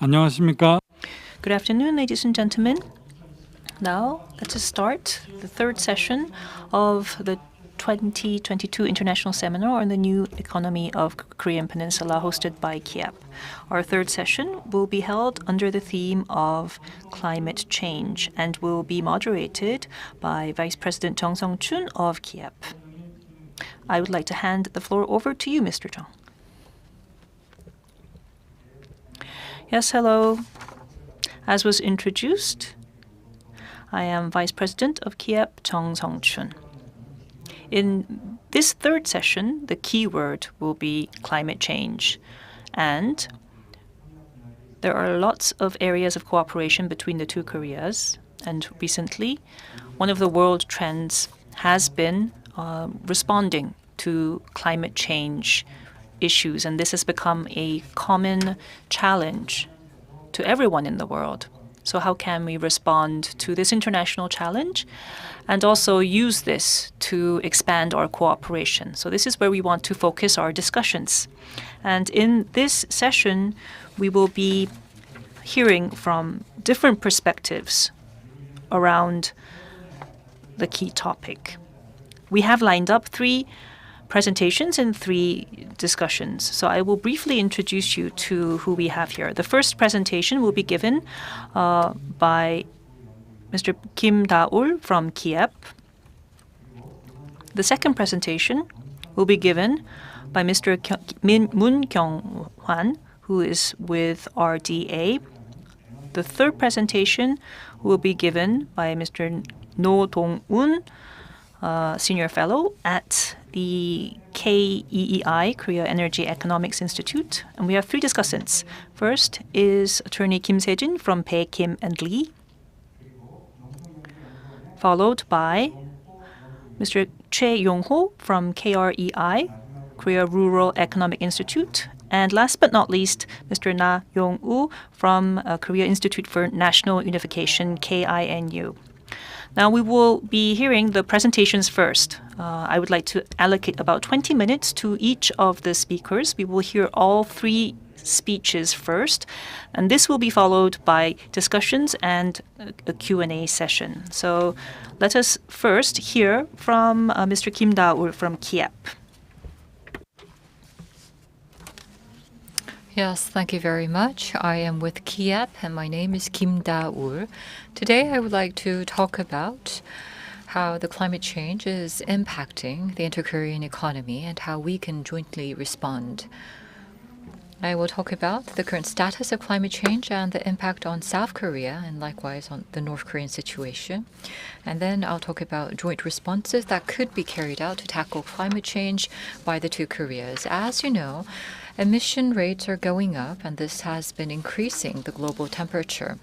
안녕하십니까? Good afternoon, ladies and gentlemen. Now, let us start the third session of the 2022 International Seminar on the New Economy of Korean Peninsula hosted by KIEP. Our third session will be held under the theme of climate change and will be moderated by Vice President Jung Sung-chun of KIEP. I would like to hand the floor over to you, Mr. Jung. Yes, hello. As was introduced, I am Vice President of KIEP, Jung Sung-chun. In this third session, the keyword will be climate change. And there are lots of areas of cooperation between the two Koreas. And recently, one of the world trends has been responding to climate change issues. And this has become a common challenge to everyone in the world. So how can we respond to this international challenge and also use this to expand our cooperation? So this is where we want to focus our discussions. And in this session, we will be hearing from different perspectives around the key topic. We have lined up 3 presentations and 3 discussions. So I will briefly introduce you to who we have here. The first presentation will be given by Mr. Kim Da-ul from KIEP. The second presentation will be given by Mr. Moon Kyung-hwan, who is with RDA. The third presentation will be given by Mr. No Dong-un, Senior Fellow at the KEEI, Korea Energy Economics Institute. And we have 3 discussants. First is Attorney Kim Se-jin from Bae Kim and Lee, followed by Mr. Choi Yong-ho from KREI, Korea Rural Economic Institute, and last but not least, Mr. Na Yong-woo from Korea Institute for National Unification, KINU. Now we will be hearing the presentations first. I would like to allocate about 20 minutes to each of the speakers. We will hear all 3 speeches first, and this will be followed by discussions and a Q&A session. So let us first hear from Mr. Kim Da-ul from KIEP. Yes, thank you very much. I am with KIEP and my name is Kim Da-ul. Today I would like to talk about how the climate change is impacting the inter-Korean economy and how we can jointly respond. I will talk about the current status of climate change and the impact on South Korea and likewise on the North Korean situation. And then I'll talk about joint responses that could be carried out to tackle climate change by the two Koreas. As you know, emission rates are going up, and this has been increasing the global temperature.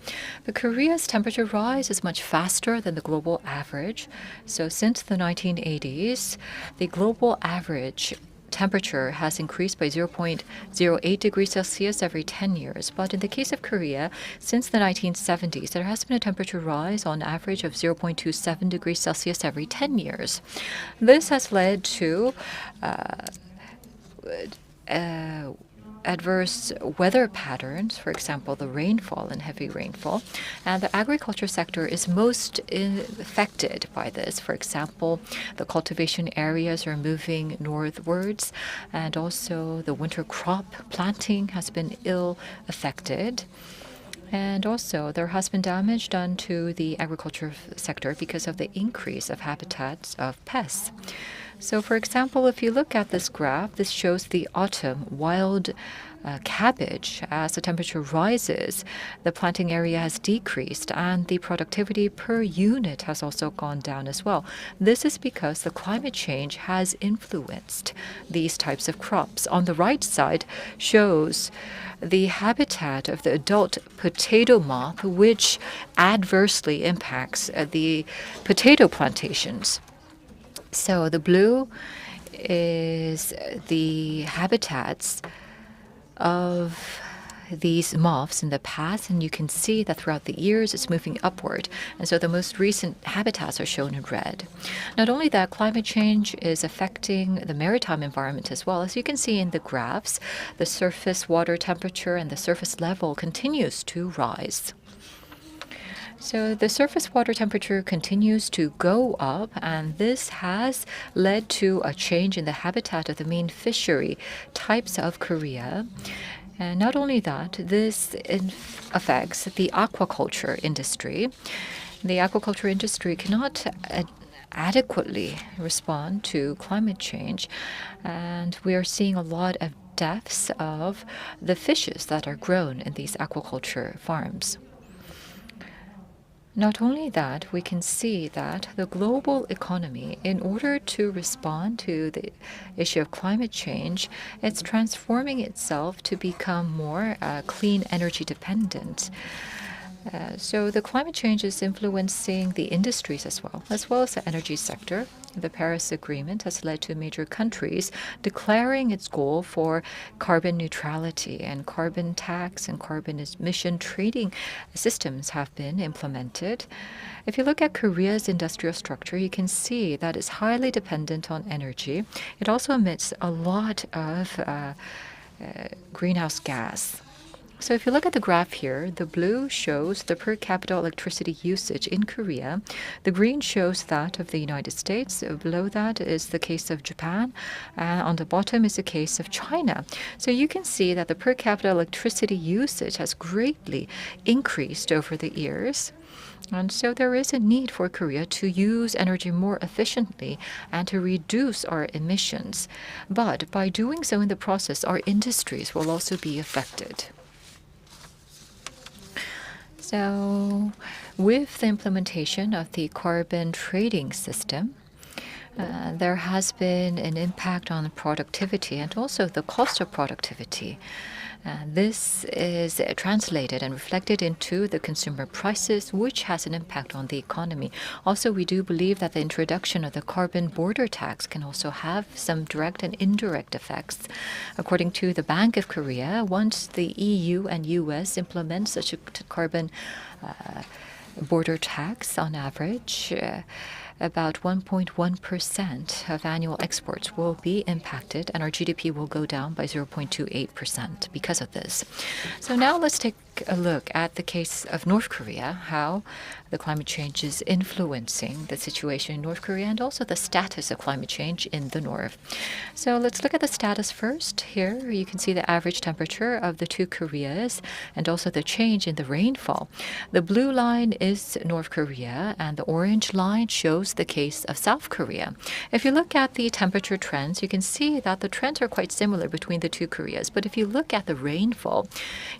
But Korea's temperature rise is much faster than the global average. So since the 1980s, the global average temperature has increased by 0.08 degrees Celsius every 10 years. But in the case of Korea, since the 1970s, there has been a temperature rise on average of 0.27 degrees Celsius every 10 years. This has led to adverse weather patterns, for example, the rainfall and heavy rainfall. And the agriculture sector is most affected by this. For example, the cultivation areas are moving northwards, and also the winter crop planting has been ill affected. And also, there has been damage done to the agriculture sector because of the increase of habitats of pests. So, for example, if you look at this graph, this shows the autumn wild cabbage. As the temperature rises, the planting area has decreased and the productivity per unit has also gone down as well. This is because the climate change has influenced these types of crops. On the right side shows the habitat of the adult potato moth, which adversely impacts the potato plantations. So the blue is the habitats of these moths in the past, and you can see that throughout the years it's moving upward. And so the most recent habitats are shown in red. Not only that, climate change is affecting the maritime environment as well. As you can see in the graphs, the surface water temperature and the surface level continues to rise. So the surface water temperature continues to go up, and this has led to a change in the habitat of the main fishery types of Korea. And not only that, this affects the aquaculture industry. The aquaculture industry cannot adequately respond to climate change, and we are seeing a lot of deaths of the fishes that are grown in these aquaculture farms. Not only that, we can see that the global economy, in order to respond to the issue of climate change, it's transforming itself to become more clean energy dependent. So the climate change is influencing the industries as well as the energy sector. The Paris Agreement has led to major countries declaring its goal for carbon neutrality, and carbon tax and carbon emission trading systems have been implemented. If you look at Korea's industrial structure, you can see that it's highly dependent on energy. It also emits a lot of greenhouse gas. So if you look at the graph here, the blue shows the per capita electricity usage in Korea. The green shows that of the United States. Below that is the case of Japan. And on the bottom is the case of China. So you can see that the per capita electricity usage has greatly increased over the years. And so there is a need for Korea to use energy more efficiently and to reduce our emissions. But by doing so in the process, our industries will also be affected. So with the implementation of the carbon trading system, there has been an impact on productivity and also the cost of productivity. This is translated and reflected into the consumer prices, which has an impact on the economy. Also, we do believe that the introduction of the carbon border tax can also have some direct and indirect effects. According to the Bank of Korea, once the EU and US implement such a carbon border tax, on average, about 1.1% of annual exports will be impacted, and our GDP will go down by 0.28% because of this. So now let's take a look at the case of North Korea, how the climate change is influencing the situation in North Korea and also the status of climate change in the north. So let's look at the status first. Here you can see the average temperature of the two Koreas and also the change in the rainfall. The blue line is North Korea and the orange line shows the case of South Korea. If you look at the temperature trends, you can see that the trends are quite similar between the two Koreas. But if you look at the rainfall,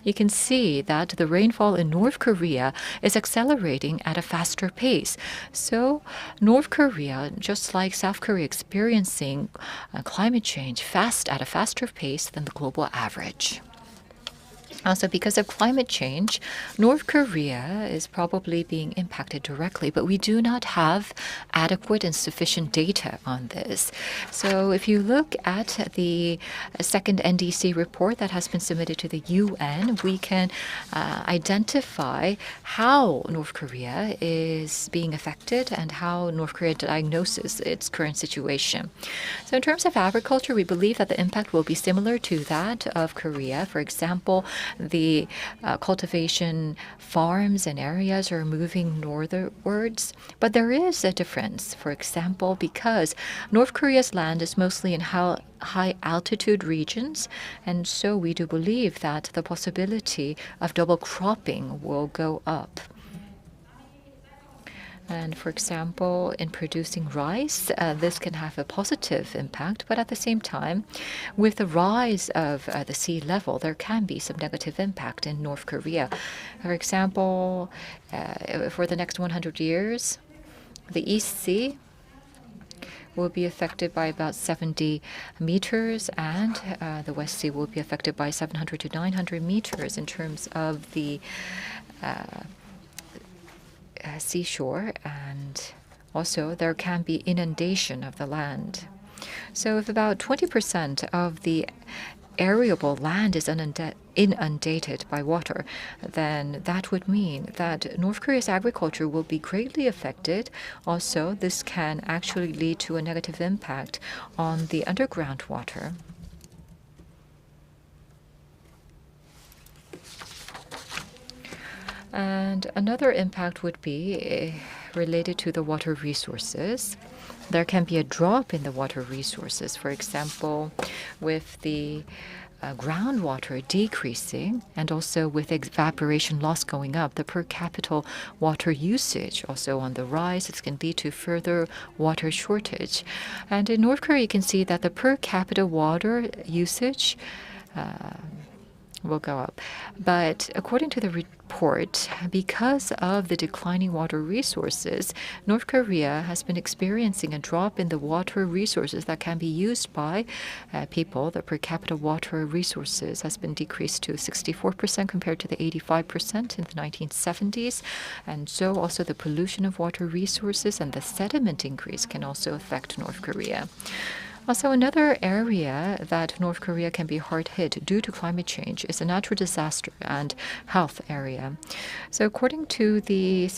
you can see that the rainfall in North Korea is accelerating at a faster pace. So North Korea, just like South Korea, experiencing climate change at a faster pace than the global average. Also, because of climate change, North Korea is probably being impacted directly, but we do not have adequate and sufficient data on this. So if you look at the second NDC report that has been submitted to the UN, we can identify how North Korea is being affected and how North Korea diagnoses its current situation. So in terms of agriculture, we believe that the impact will be similar to that of Korea. For example, the cultivation farms and areas are moving northwards, but there is a difference. For example, because North Korea's land is mostly in high altitude regions, and so we do believe that the possibility of double cropping will go up. And for example, in producing rice, this can have a positive impact, but at the same time, with the rise of the sea level, there can be some negative impact in North Korea. For example, for the next 100 years, the East Sea will be affected by about 70 meters, and the West Sea will be affected by 700 to 900 meters in terms of the seashore, and also there can be inundation of the land. So if about 20% of the arable land is inundated by water, then that would mean that North Korea's agriculture will be greatly affected. Also, this can actually lead to a negative impact on the underground water. And another impact would be related to the water resources. There can be a drop in the water resources. For example, with the groundwater decreasing and also with evaporation loss going up, the per capita water usage also on the rise. It can lead to further water shortage. And in North Korea, you can see that the per capita water usage will go up. But according to the report, because of the declining water resources, North Korea has been experiencing a drop in the water resources that can be used by people. The per capita water resources has been decreased to 64% compared to the 85% in the 1970s. And so also the pollution of water resources and the sediment increase can also affect North Korea. Also, another area that North Korea can be hard hit due to climate change is a natural disaster and health area. So according to the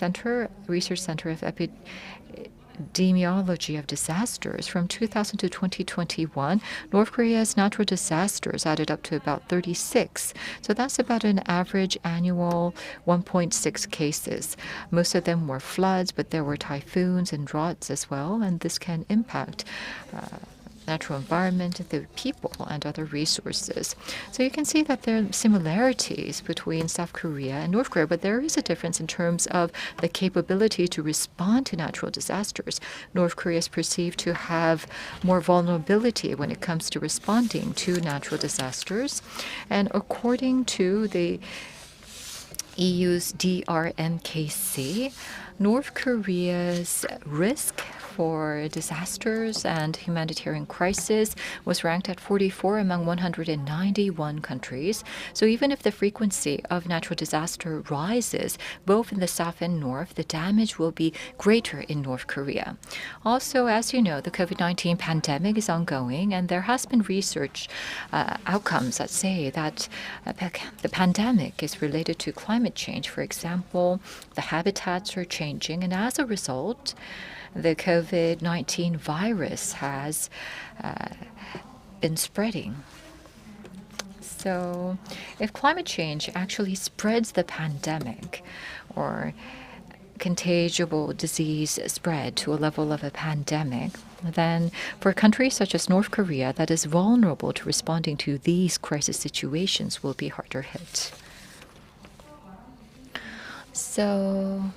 Research Center of Epidemiology of Disasters, from 2000 to 2021, North Korea's natural disasters added up to about 36. So that's about an average annual 1.6 cases. Most of them were floods, but there were typhoons and droughts as well, and this can impact natural environment, the people, and other resources. So you can see that there are similarities between South Korea and North Korea, but there is a difference in terms of the capability to respond to natural disasters. North Korea is perceived to have more vulnerability when it comes to responding to natural disasters. And according to the EU's DRMKC, North Korea's risk for disasters and humanitarian crisis was ranked at 44 among 191 countries. So even if the frequency of natural disaster rises, both in the south and north, the damage will be greater in North Korea. Also, as you know, the COVID-19 pandemic is ongoing, and there has been research outcomes that say that the pandemic is related to climate change. For example, the habitats are changing, and as a result, the COVID-19 virus has been spreading. So if climate change actually spreads the pandemic or contagious disease spread to a level of a pandemic, then for countries such as North Korea that is vulnerable to responding to these crisis situations will be harder hit. So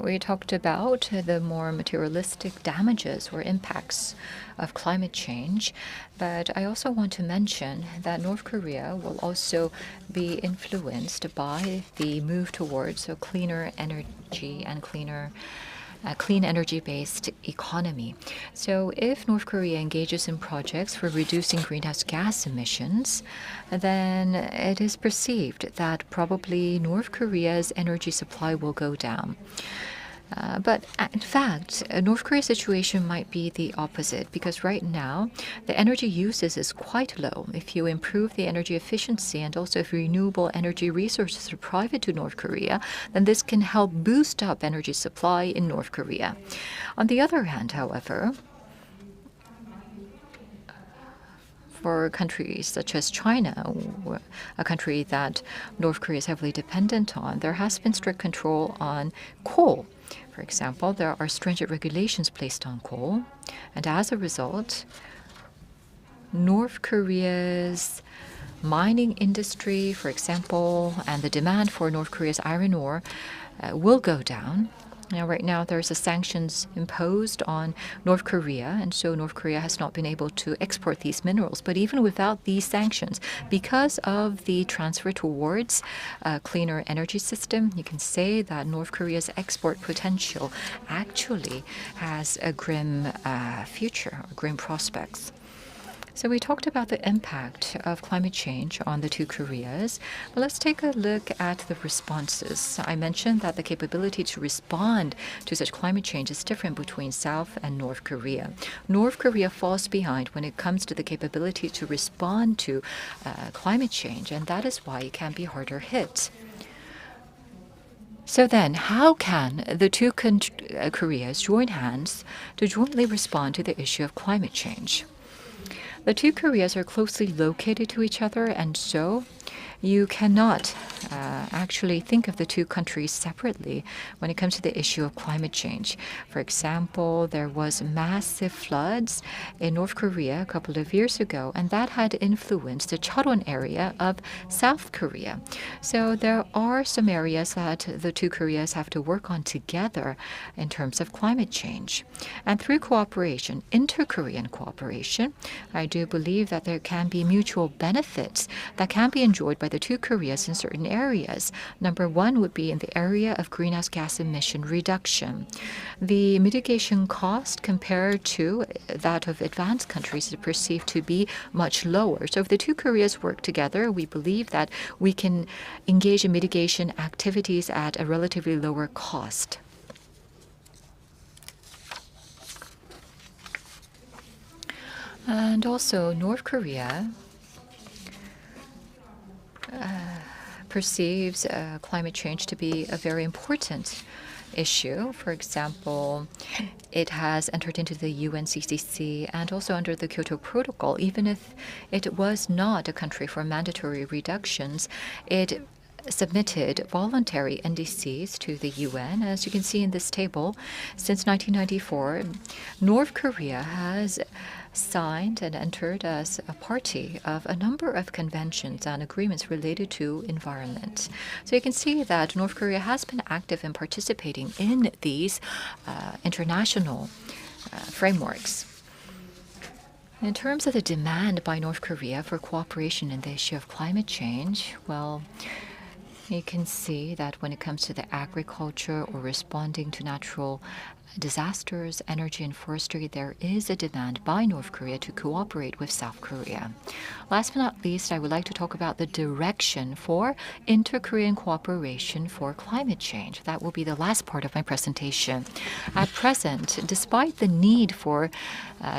we talked about the more materialistic damages or impacts of climate change, but I also want to mention that North Korea will also be influenced by the move towards a cleaner energy and clean energy-based economy. So if North Korea engages in projects for reducing greenhouse gas emissions, then it is perceived that probably North Korea's energy supply will go down. But in fact, North Korea's situation might be the opposite, because right now the energy uses is quite low. If you improve the energy efficiency and also if renewable energy resources are private to North Korea, then this can help boost up energy supply in North Korea. On the other hand, however, for countries such as China, a country that North Korea is heavily dependent on, there has been strict control on coal. For example, there are stringent regulations placed on coal, and as a result, North Korea's mining industry, for example, and the demand for North Korea's iron ore will go down. Now, right now, there's a sanctions imposed on North Korea, and so North Korea has not been able to export these minerals. But even without these sanctions, because of the transfer towards a cleaner energy system, you can say that North Korea's export potential actually has a grim future, or grim prospects. So we talked about the impact of climate change on the two Koreas. But let's take a look at the responses. I mentioned that the capability to respond to such climate change is different between South and North Korea. North Korea falls behind when it comes to the capability to respond to climate change, and that is why it can be harder hit. So then, how can the two Koreas join hands to jointly respond to the issue of climate change? The two Koreas are closely located to each other, and so you cannot actually think of the two countries separately when it comes to the issue of climate change. For example, there was massive floods in North Korea a couple of years ago, and that had influenced the Cheollon area of South Korea. So there are some areas that the two Koreas have to work on together in terms of climate change. And through cooperation, inter-Korean cooperation, I do believe that there can be mutual benefits that can be enjoyed by the two Koreas in certain areas. Number one would be in the area of greenhouse gas emission reduction. The mitigation cost compared to that of advanced countries is perceived to be much lower. So if the two Koreas work together, we believe that we can engage in mitigation activities at a relatively lower cost. And also, North Korea perceives climate change to be a very important issue. For example, it has entered into the UNCCC and also under the Kyoto Protocol. Even if it was not a country for mandatory reductions, it submitted voluntary NDCs to the UN. As you can see in this table, since 1994, North Korea has signed and entered as a party of a number of conventions and agreements related to environment. So you can see that North Korea has been active in participating in these international frameworks. In terms of the demand by North Korea for cooperation in the issue of climate change, well, you can see that when it comes to the agriculture or responding to natural disasters, energy and forestry, there is a demand by North Korea to cooperate with South Korea. Last but not least, I would like to talk about the direction for inter-Korean cooperation for climate change. That will be the last part of my presentation. At present, despite the need for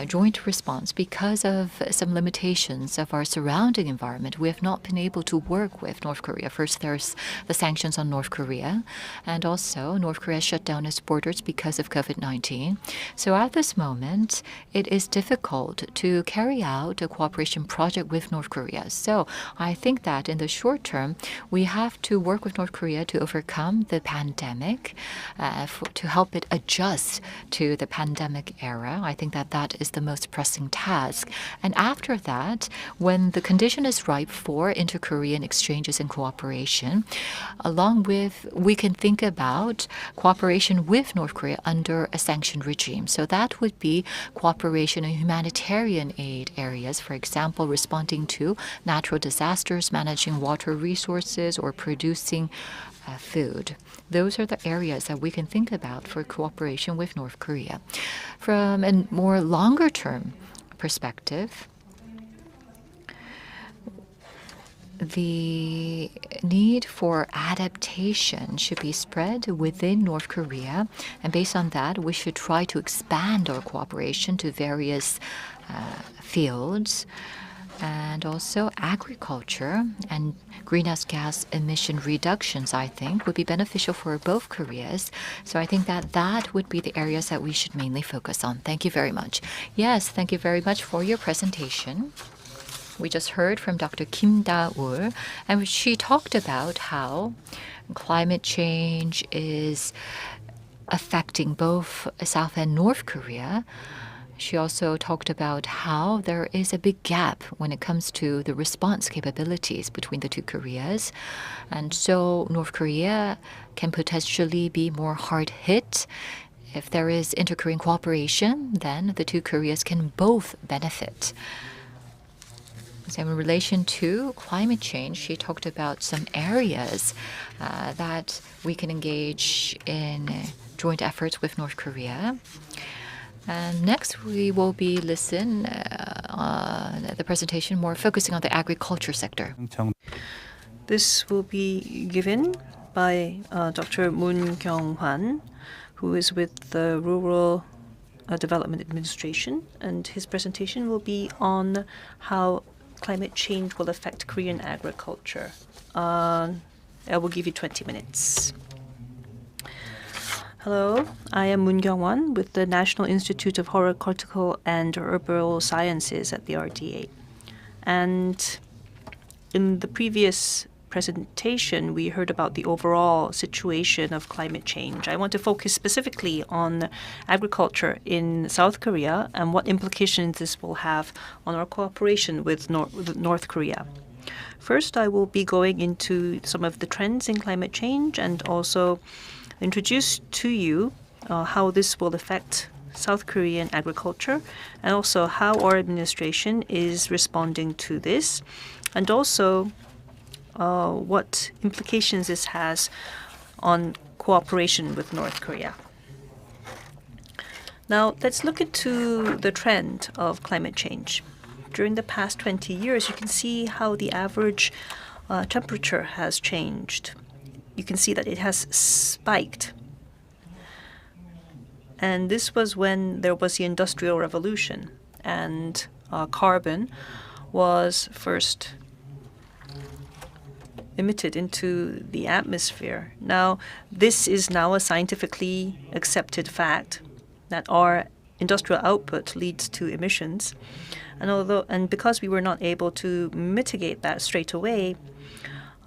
joint response because of some limitations of our surrounding environment, we have not been able to work with North Korea. First, there's the sanctions on North Korea, and also North Korea shut down its borders because of COVID-19. So at this moment, it is difficult to carry out a cooperation project with North Korea. So I think that in the short term, we have to work with North Korea to overcome the pandemic, to help it adjust to the pandemic era. I think that that is the most pressing task. And after that, when the condition is ripe for inter-Korean exchanges and cooperation, along with, we can think about cooperation with North Korea under a sanction regime. So that would be cooperation in humanitarian aid areas, for example, responding to natural disasters, managing water resources, or producing food. Those are the areas that we can think about for cooperation with North Korea. From a more longer-term perspective, the need for adaptation should be spread within North Korea. And based on that, we should try to expand our cooperation to various fields. And also agriculture and greenhouse gas emission reductions, I think, would be beneficial for both Koreas. So I think that that would be the areas that we should mainly focus on. Thank you very much. Yes, thank you very much for your presentation. We just heard from Dr. Kim Da-ul, and she talked about how climate change is affecting both South and North Korea. She also talked about how there is a big gap when it comes to the response capabilities between the two Koreas. And so North Korea can potentially be more hard hit. If there is inter-Korean cooperation, then the two Koreas can both benefit. So in relation to climate change, she talked about some areas that we can engage in joint efforts with North Korea. And next, we will be listen the presentation, more focusing on the agriculture sector. This will be given by Dr. Moon Kyung-hwan, who is with the Rural Development Administration, and his presentation will be on how climate change will affect Korean agriculture. I will give you 20 minutes. Hello, I am Moon Kyung-won with the National Institute of Horticultural and Herbal Sciences at the RDA. And in the previous presentation, we heard about the overall situation of climate change. I want to focus specifically on agriculture in South Korea and what implications this will have on our cooperation with North Korea. First, I will be going into some of the trends in climate change and also introduce to you how this will affect South Korean agriculture and also how our administration is responding to this, and also what implications this has on cooperation with North Korea. Now, let's look into the trend of climate change. During the past 20 years, you can see how the average temperature has changed. You can see that it has spiked. And this was when there was the Industrial Revolution and carbon was first emitted into the atmosphere. Now, this is now a scientifically accepted fact that our industrial output leads to emissions. And because we were not able to mitigate that straight away,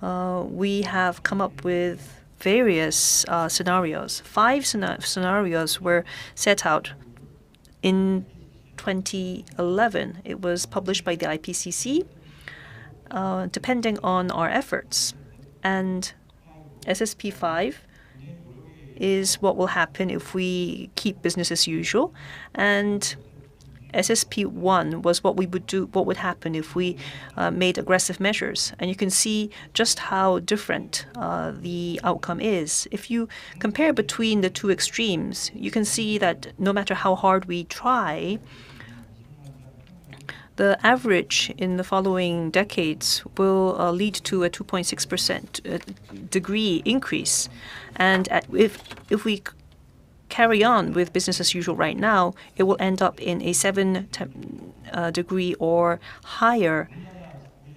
we have come up with various scenarios. 5 scenarios were set out in 2011. It was published by the IPCC. Depending on our efforts. And SSP 5 is what will happen if we keep business as usual. And SSP 1 was what would happen if we made aggressive measures. And you can see just how different the outcome is. If you compare between the two extremes, you can see that no matter how hard we try, the average in the following decades will lead to a 2.6% degree increase. And if we carry on with business as usual right now, it will end up in a 7 degree or higher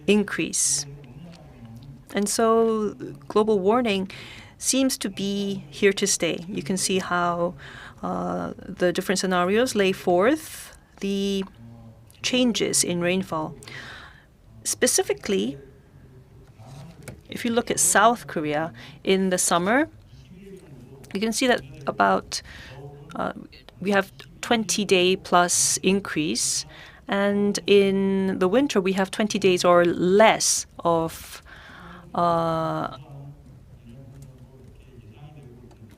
increase. And so global warming seems to be here to stay. You can see how the different scenarios lay forth the changes in rainfall. Specifically, if you look at South Korea in the summer, you can see that about we have 20-day plus increase, and in the winter we have 20 days or less of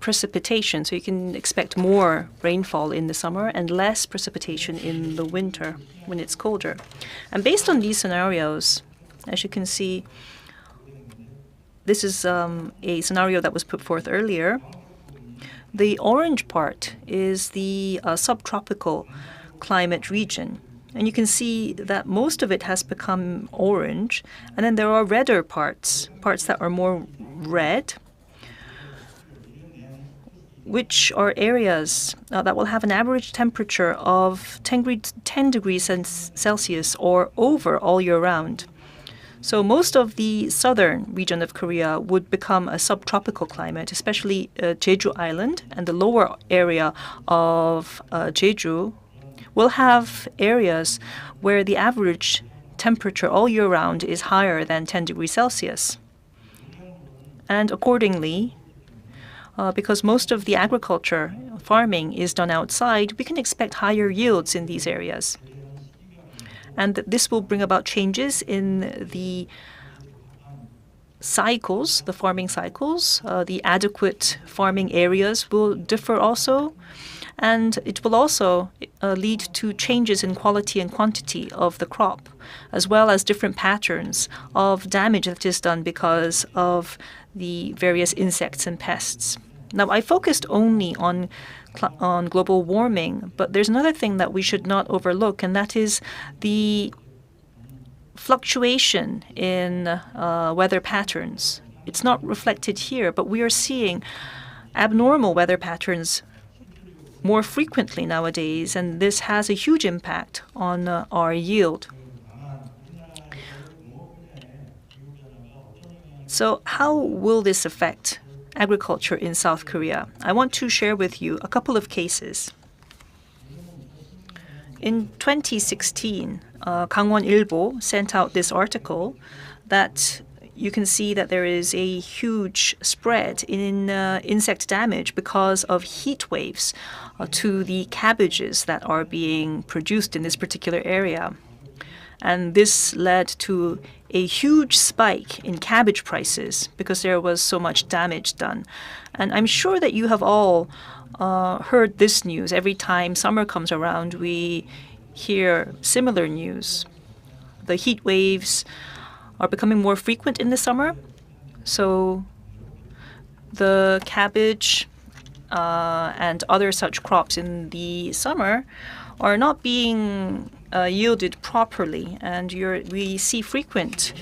precipitation. So you can expect more rainfall in the summer and less precipitation in the winter when it's colder. And based on these scenarios, as you can see, this is a scenario that was put forth earlier. The orange part is the subtropical climate region. And you can see that most of it has become orange. And then there are redder parts that are more red, which are areas that will have an average temperature of 10 degrees Celsius or over all year round. So most of the southern region of Korea would become a subtropical climate, especially Jeju Island and the lower area of Jeju will have areas where the average temperature all year round is higher than 10 degrees Celsius. And accordingly, because most of the agriculture, farming is done outside, we can expect higher yields in these areas. And this will bring about changes in the cycles, the farming cycles. The adequate farming areas will differ also. And it will also lead to changes in quality and quantity of the crop, as well as different patterns of damage that is done because of the various insects and pests. Now, I focused only on global warming, but there's another thing that we should not overlook, and that is the fluctuation in weather patterns. It's not reflected here, but we are seeing abnormal weather patterns more frequently nowadays, and this has a huge impact on our yield. So how will this affect agriculture in South Korea? I want to share with you a couple of cases. In 2016, Gangwon-ilbo sent out this article that you can see that there is a huge spread in insect damage because of heat waves to the cabbages that are being produced in this particular area. And this led to a huge spike in cabbage prices because there was so much damage done. And I'm sure that you have all heard this news. Every time summer comes around, we hear similar news. The heat waves are becoming more frequent in the summer, so the cabbage and other such crops in the summer are not being yielded properly, and we see frequent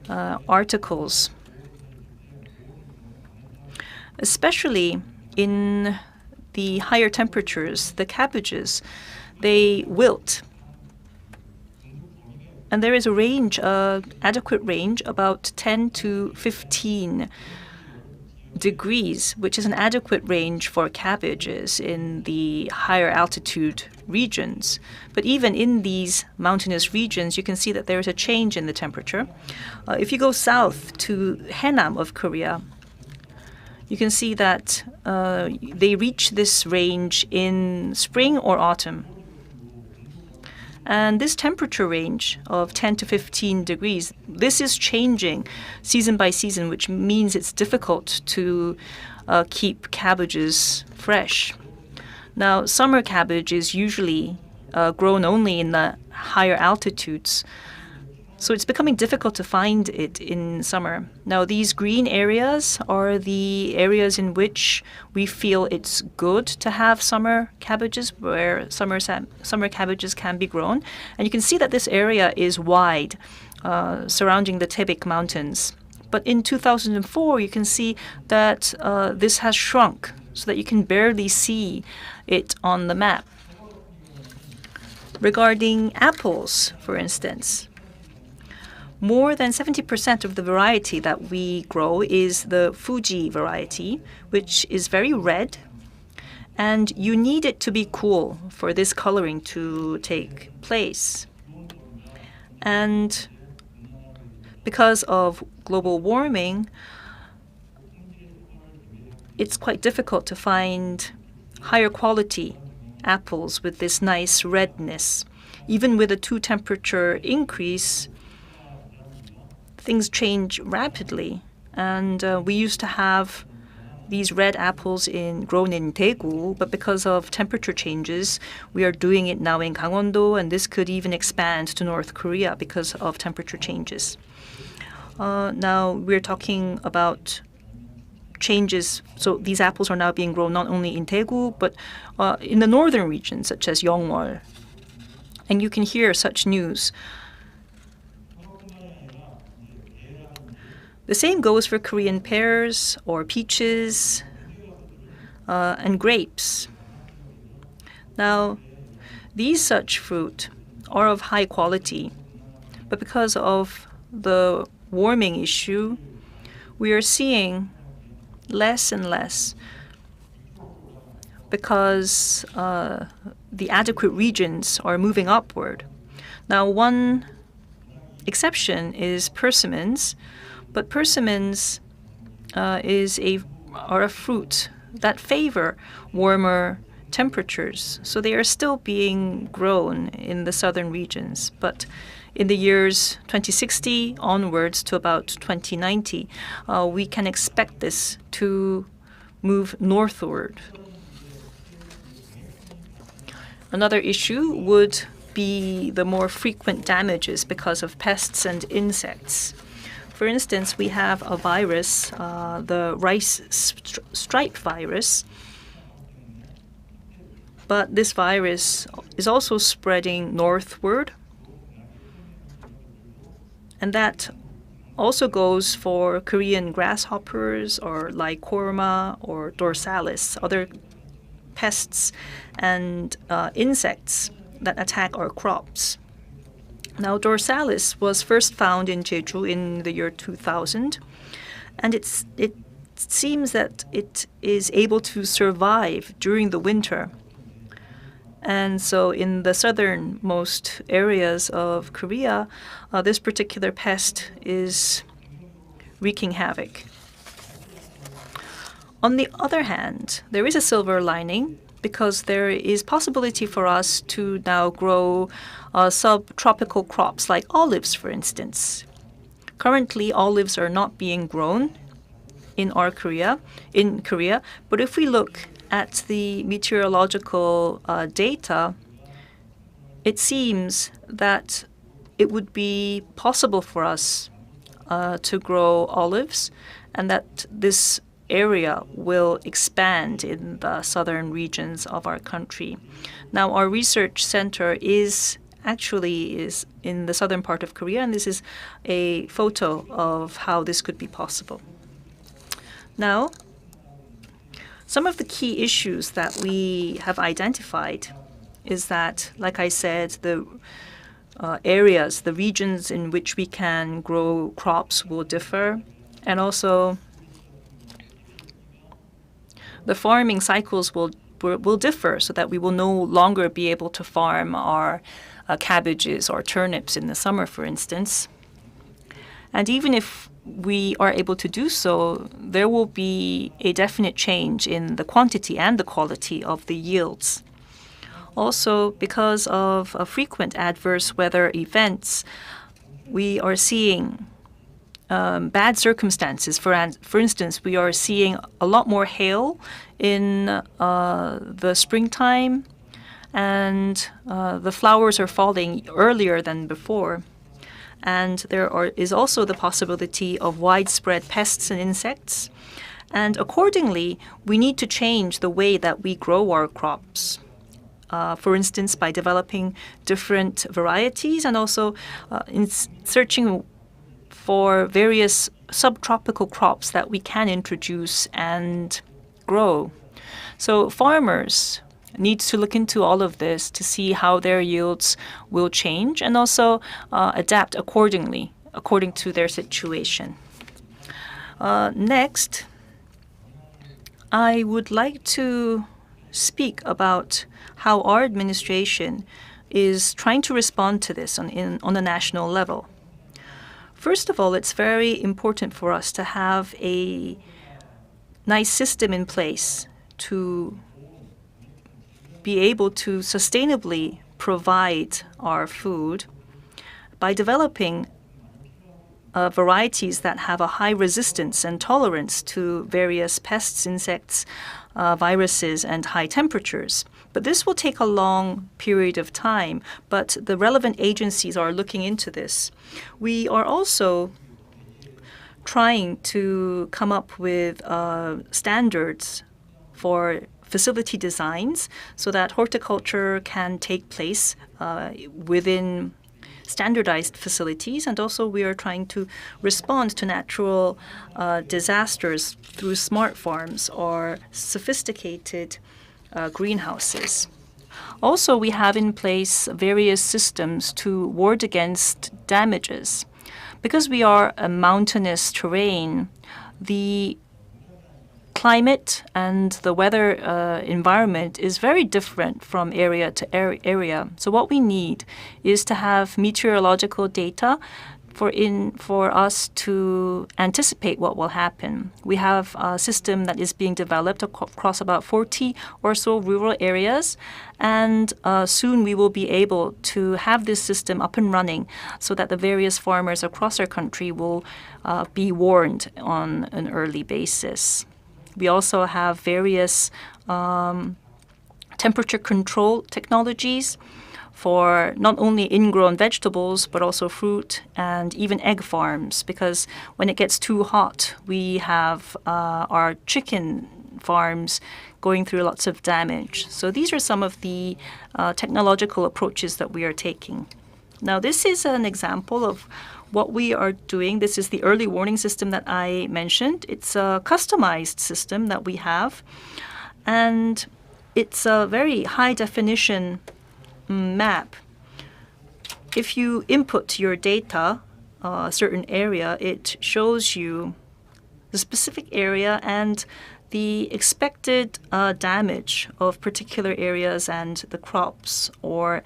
articles, especially in the higher temperatures. The cabbages, they wilt. And there is a range, adequate range, about 10 to 15 degrees, which is an adequate range for cabbages in the higher altitude regions. But even in these mountainous regions, you can see that there is a change in the temperature. If you go south to Haenam of Korea, you can see that they reach this range in spring or autumn. And this temperature range of 10 to 15 degrees, this is changing season by season, which means it's difficult to keep cabbages fresh. Now, summer cabbage is usually grown only in the higher altitudes, so it's becoming difficult to find it in summer. Now, these green areas are the areas in which we feel it's good to have summer cabbages, where summer cabbages can be grown. And you can see that this area is wide, surrounding the Taebaek Mountains. But in 2004, you can see that this has shrunk so that you can barely see it on the map. Regarding apples, for instance, more than 70% of the variety that we grow is the Fuji variety, which is very red, and you need it to be cool for this coloring to take place. And because of global warming, it's quite difficult to find higher quality apples with this nice redness. Even with a 2 temperature increase, things change rapidly, and we used to have these red apples grown in Daegu, but because of temperature changes, we are doing it now in Gangwon-do, and this could even expand to North Korea because of temperature changes. Now we're talking about changes, so these apples are now being grown not only in Daegu, but in the northern regions, such as Yeongwol. And you can hear such news. The same goes for Korean pears or peaches and grapes. Now, these such fruit are of high quality, but because of the warming issue, we are seeing less and less because the adequate regions are moving upward. Now, one exception is persimmons, but persimmons are a fruit that favor warmer temperatures, so they are still being grown in the southern regions. But in the years 2060 onwards to about 2090, we can expect this to move northward. Another issue would be the more frequent damages because of pests and insects. For instance, we have a virus, the rice stripe virus. But this virus is also spreading northward. And that also goes for Korean grasshoppers or Lycorma or dorsalis, other pests and insects that attack our crops. Now, dorsalis was first found in Jeju in the year 2000, and it seems that it is able to survive during the winter. And so in the southernmost areas of Korea, this particular pest is wreaking havoc. On the other hand, there is a silver lining because there is possibility for us to now grow subtropical crops like olives, for instance. Currently, olives are not being grown in Korea, but if we look at the meteorological data, it seems that it would be possible for us to grow olives, and that this area will expand in the southern regions of our country. Now, our research center is in the southern part of Korea, and this is a photo of how this could be possible. Now, some of the key issues that we have identified is that, like I said, the areas, the regions in which we can grow crops will differ, and also the farming cycles will differ, so that we will no longer be able to farm our cabbages or turnips in the summer, for instance. And even if we are able to do so, there will be a definite change in the quantity and the quality of the yields. Also, because of frequent adverse weather events, we are seeing bad circumstances. For instance, we are seeing a lot more hail in the springtime, and the flowers are falling earlier than before. And there is also the possibility of widespread pests and insects. And accordingly, we need to change the way that we grow our crops. For instance, by developing different varieties, and also in searching for various subtropical crops that we can introduce and grow. So farmers need to look into all of this to see how their yields will change, and also adapt accordingly, according to their situation. Next, I would like to speak about how our administration is trying to respond to this on a national level. First of all, it's very important for us to have a nice system in place to be able to sustainably provide our food by developing varieties that have a high resistance and tolerance to various pests, insects, viruses, and high temperatures. But this will take a long period of time, but the relevant agencies are looking into this. We are also trying to come up with standards for facility designs so that horticulture can take place within standardized facilities. And also we are trying to respond to natural disasters through smart farms or sophisticated greenhouses. Also, we have in place various systems to ward against damages. Because we are a mountainous terrain, the climate and the weather environment is very different from area to area. So what we need is to have meteorological data for us to anticipate what will happen. We have a system that is being developed across about 40 or so rural areas, and soon we will be able to have this system up and running so that the various farmers across our country will be warned on an early basis. We also have various temperature control technologies for not only ingrown vegetables, but also fruit and even egg farms, because when it gets too hot, we have our chicken farms going through lots of damage. So these are some of the technological approaches that we are taking. Now, this is an example of what we are doing. This is the early warning system that I mentioned. It's a customized system that we have, and it's a very high definition map. If you input your data, a certain area, it shows you the specific area and the expected damage of particular areas and the crops, or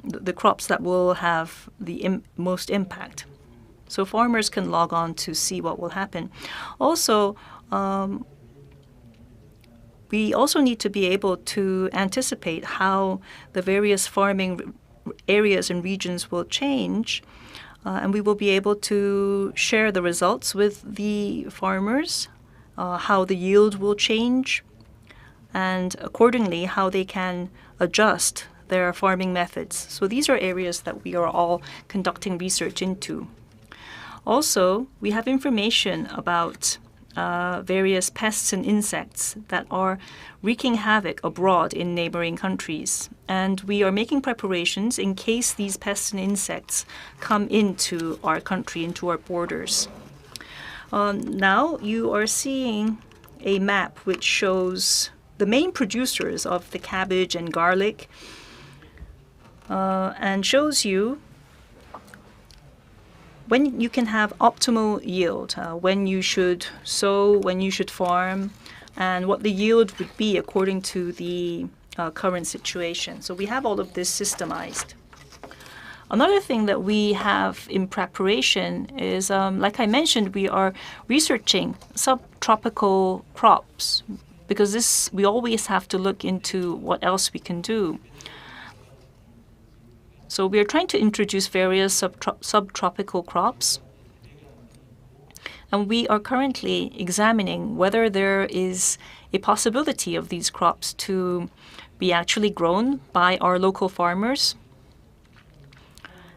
the crops that will have the most impact. So farmers can log on to see what will happen. Also, we also need to be able to anticipate how the various farming areas and regions will change, and we will be able to share the results with the farmers, how the yield will change, and accordingly how they can adjust their farming methods. So these are areas that we are all conducting research into. Also, we have information about various pests and insects that are wreaking havoc abroad in neighboring countries. And we are making preparations in case these pests and insects come into our country, into our borders. Now you are seeing a map which shows the main producers of the cabbage and garlic, and shows you when you can have optimal yield, when you should sow, when you should farm, and what the yield would be according to the current situation. So we have all of this systemized. Another thing that we have in preparation is, like I mentioned, we are researching subtropical crops, because we always have to look into what else we can do. So we are trying to introduce various subtropical crops, and we are currently examining whether there is a possibility of these crops to be actually grown by our local farmers.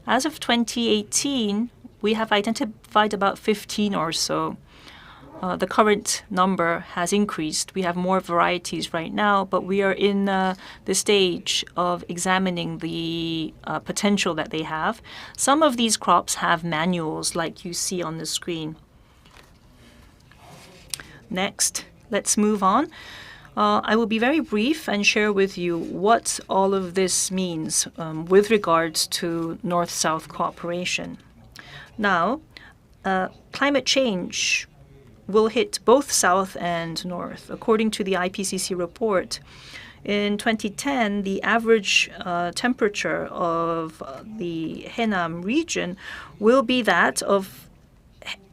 As of 2018, we have identified about 15 or so. The current number has increased. We have more varieties right now, but we are in the stage of examining the potential that they have. Some of these crops have manuals, like you see on the screen. Next, let's move on. I will be very brief and share with you what all of this means with regards to North-South cooperation. Now, climate change will hit both South and North. According to the IPCC report, in 2010, the average temperature of the Haenam region will be that of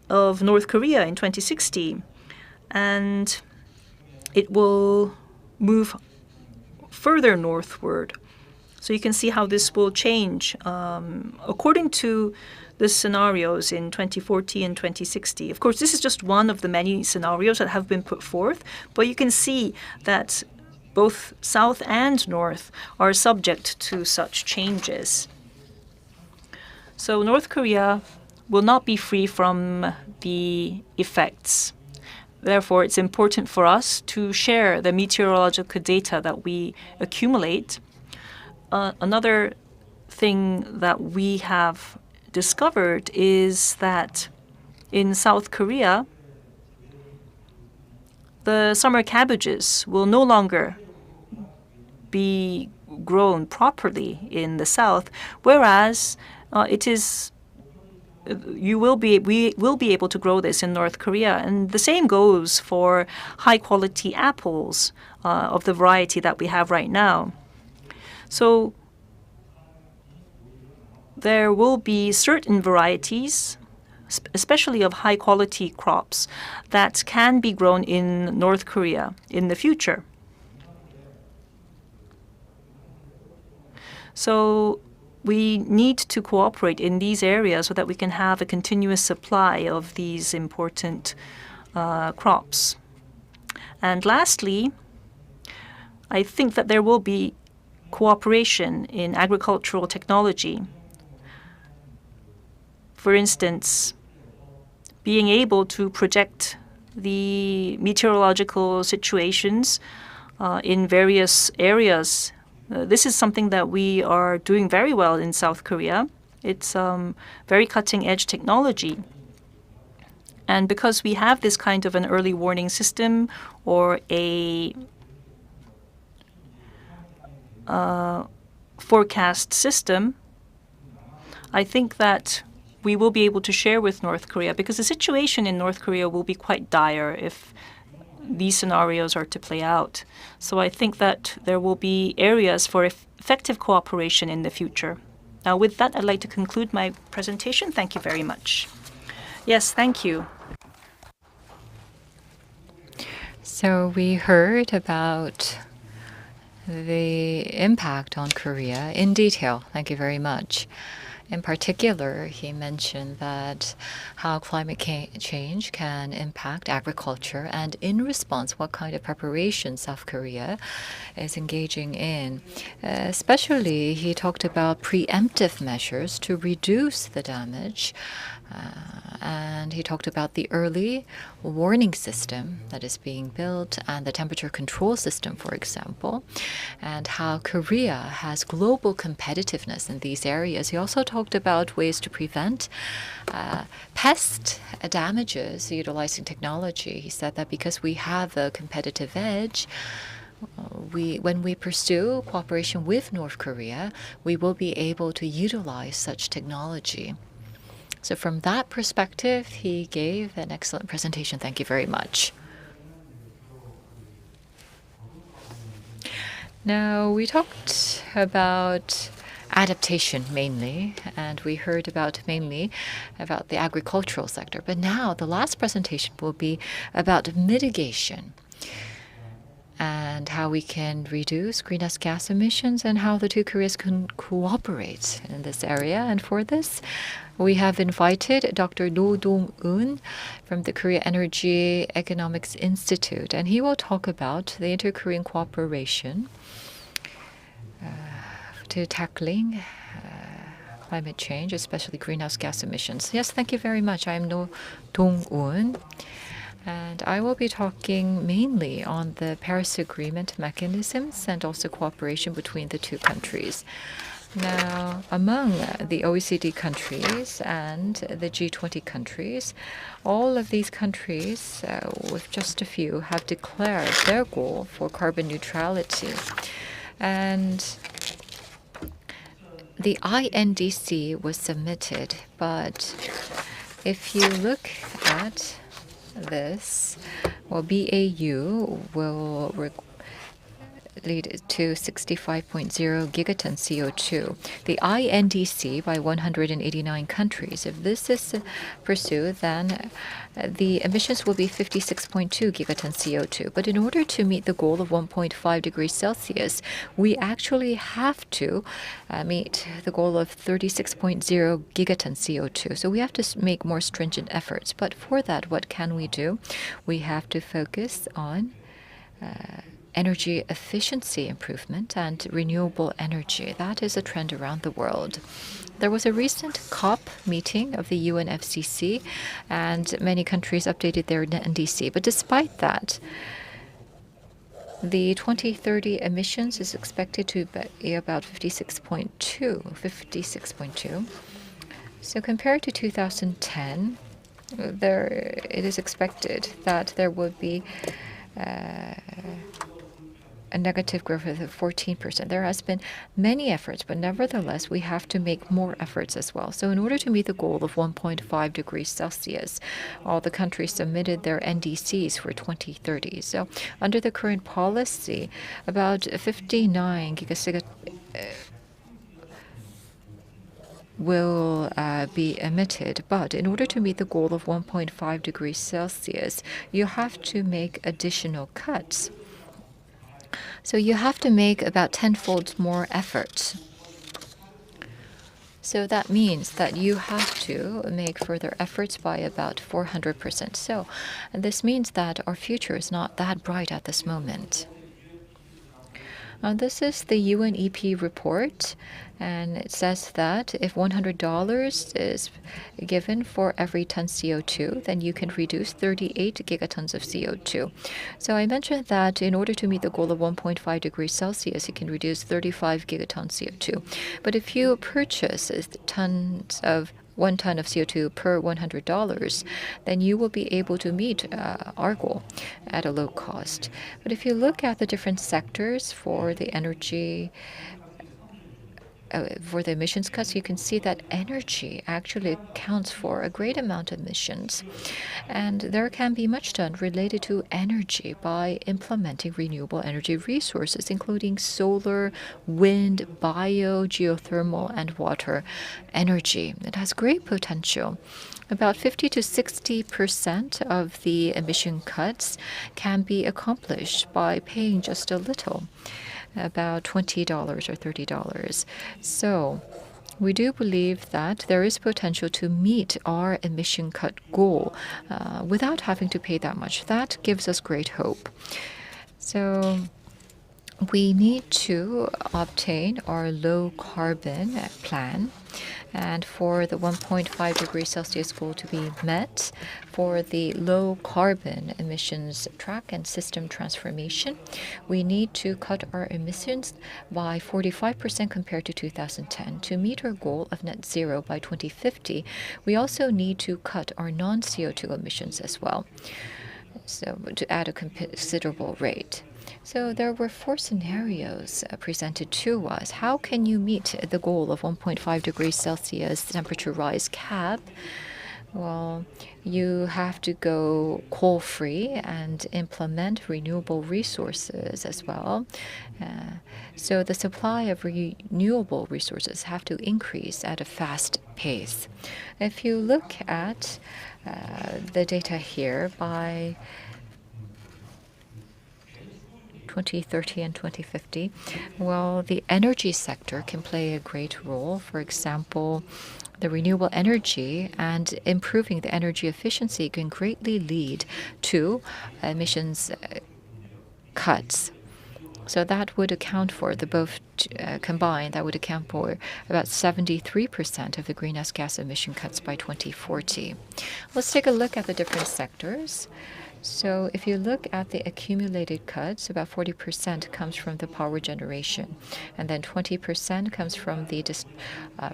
North Korea in 2060, and it will move further northward. So you can see how this will change according to the scenarios in 2040 and 2060. Of course, this is just one of the many scenarios that have been put forth, but you can see that both South and North are subject to such changes. So North Korea will not be free from the effects. Therefore, it's important for us to share the meteorological data that we accumulate. Another thing that we have discovered is that in South Korea, the summer cabbages will no longer be grown properly in the south, whereas we will be able to grow this in North Korea. And the same goes for high quality apples of the variety that we have right now. So there will be certain varieties, especially of high quality crops, that can be grown in North Korea in the future. So we need to cooperate in these areas so that we can have a continuous supply of these important crops. And lastly, I think that there will be cooperation in agricultural technology. For instance, being able to project the meteorological situations in various areas. This is something that we are doing very well in South Korea. It's very cutting-edge technology. And because we have this kind of an early warning system or a forecast system, I think that we will be able to share with North Korea, because the situation in North Korea will be quite dire if these scenarios are to play out. So I think that there will be areas for effective cooperation in the future. Now, with that, I'd like to conclude my presentation. Thank you very much. Yes, thank you. So we heard about the impact on Korea in detail. Thank you very much. In particular, he mentioned that how climate change can impact agriculture, and in response, what kind of preparation South Korea is engaging in. Especially, he talked about preemptive measures to reduce the damage. And he talked about the early warning system that is being built and the temperature control system, for example, and how Korea has global competitiveness in these areas. He also talked about ways to prevent pest damages utilizing technology. He said that because we have a competitive edge, when we pursue cooperation with North Korea, we will be able to utilize such technology. So from that perspective, he gave an excellent presentation. Thank you very much. Now, we talked about adaptation mainly, and we heard mainly about the agricultural sector. But now the last presentation will be about mitigation and how we can reduce greenhouse gas emissions and how the two Koreas can cooperate in this area. And for this, we have invited Dr. No Dong-eun from the Korea Energy Economics Institute, and he will talk about the inter-Korean cooperation to tackling climate change, especially greenhouse gas emissions. Yes, thank you very much. I am No Dong-eun, and I will be talking mainly on the Paris Agreement mechanisms and also cooperation between the two countries. Now, among the OECD countries and the G20 countries, all of these countries, with just a few, have declared their goal for carbon neutrality. And the INDC was submitted, but if you look at this, well, BAU will lead to 65.0 gigaton CO2. The INDC by 189 countries. If this is pursued, then the emissions will be 56.2 gigaton CO2. But in order to meet the goal of 1.5 degrees Celsius, we actually have to meet the goal of 36.0 gigaton CO2. So we have to make more stringent efforts. But for that, what can we do? We have to focus on energy efficiency improvement and renewable energy. That is a trend around the world. There was a recent COP meeting of the UNFCCC, and many countries updated their NDC. But despite that, the 2030 emissions is expected to be about 56.2. So compared to 2010, it is expected that there would be a negative growth of 14%. There has been many efforts, but nevertheless, we have to make more efforts as well. So in order to meet the goal of 1.5 degrees Celsius, all the countries submitted their NDCs for 2030. So under the current policy, about 59 gigacigaton will be emitted. But in order to meet the goal of 1.5 degrees Celsius, you have to make additional cuts. So you have to make about tenfold more efforts. So that means that you have to make further efforts by about 400%. So this means that our future is not that bright at this moment. This is the UNEP report, and it says that if $100 is given for every ton CO2, then you can reduce 38 gigatons of CO2. So I mentioned that in order to meet the goal of 1.5 degrees Celsius, you can reduce 35 gigatons CO2. But if you purchase tons of 1 ton of CO2 per $100, then you will be able to meet our goal at a low cost. But if you look at the different sectors for the energy, for the emissions cuts, you can see that energy actually accounts for a great amount of emissions. And there can be much done related to energy by implementing renewable energy resources, including solar, wind, bio, geothermal, and water energy. It has great potential. About 50 to 60% of the emission cuts can be accomplished by paying just a little, about $20 or $30. So we do believe that there is potential to meet our emission cut goal without having to pay that much. That gives us great hope. So we need to obtain our low carbon plan. And for the 1.5 degrees Celsius goal to be met, for the low carbon emissions track and system transformation, we need to cut our emissions by 45% compared to 2010. To meet our goal of net zero by 2050, we also need to cut our non-CO2 emissions as well, so at a considerable rate. So there were 4 scenarios presented to us. How can you meet the goal of 1.5 degrees Celsius temperature rise cap? Well, you have to go coal-free and implement renewable resources as well. So the supply of renewable resources have to increase at a fast pace. If you look at the data here by 2030 and 2050, well, the energy sector can play a great role. For example, the renewable energy and improving the energy efficiency can greatly lead to emissions cuts. So that would account for the both combined, that would account for about 73% of the greenhouse gas emission cuts by 2040. Let's take a look at the different sectors. So if you look at the accumulated cuts, about 40% comes from the power generation, and then 20% comes from the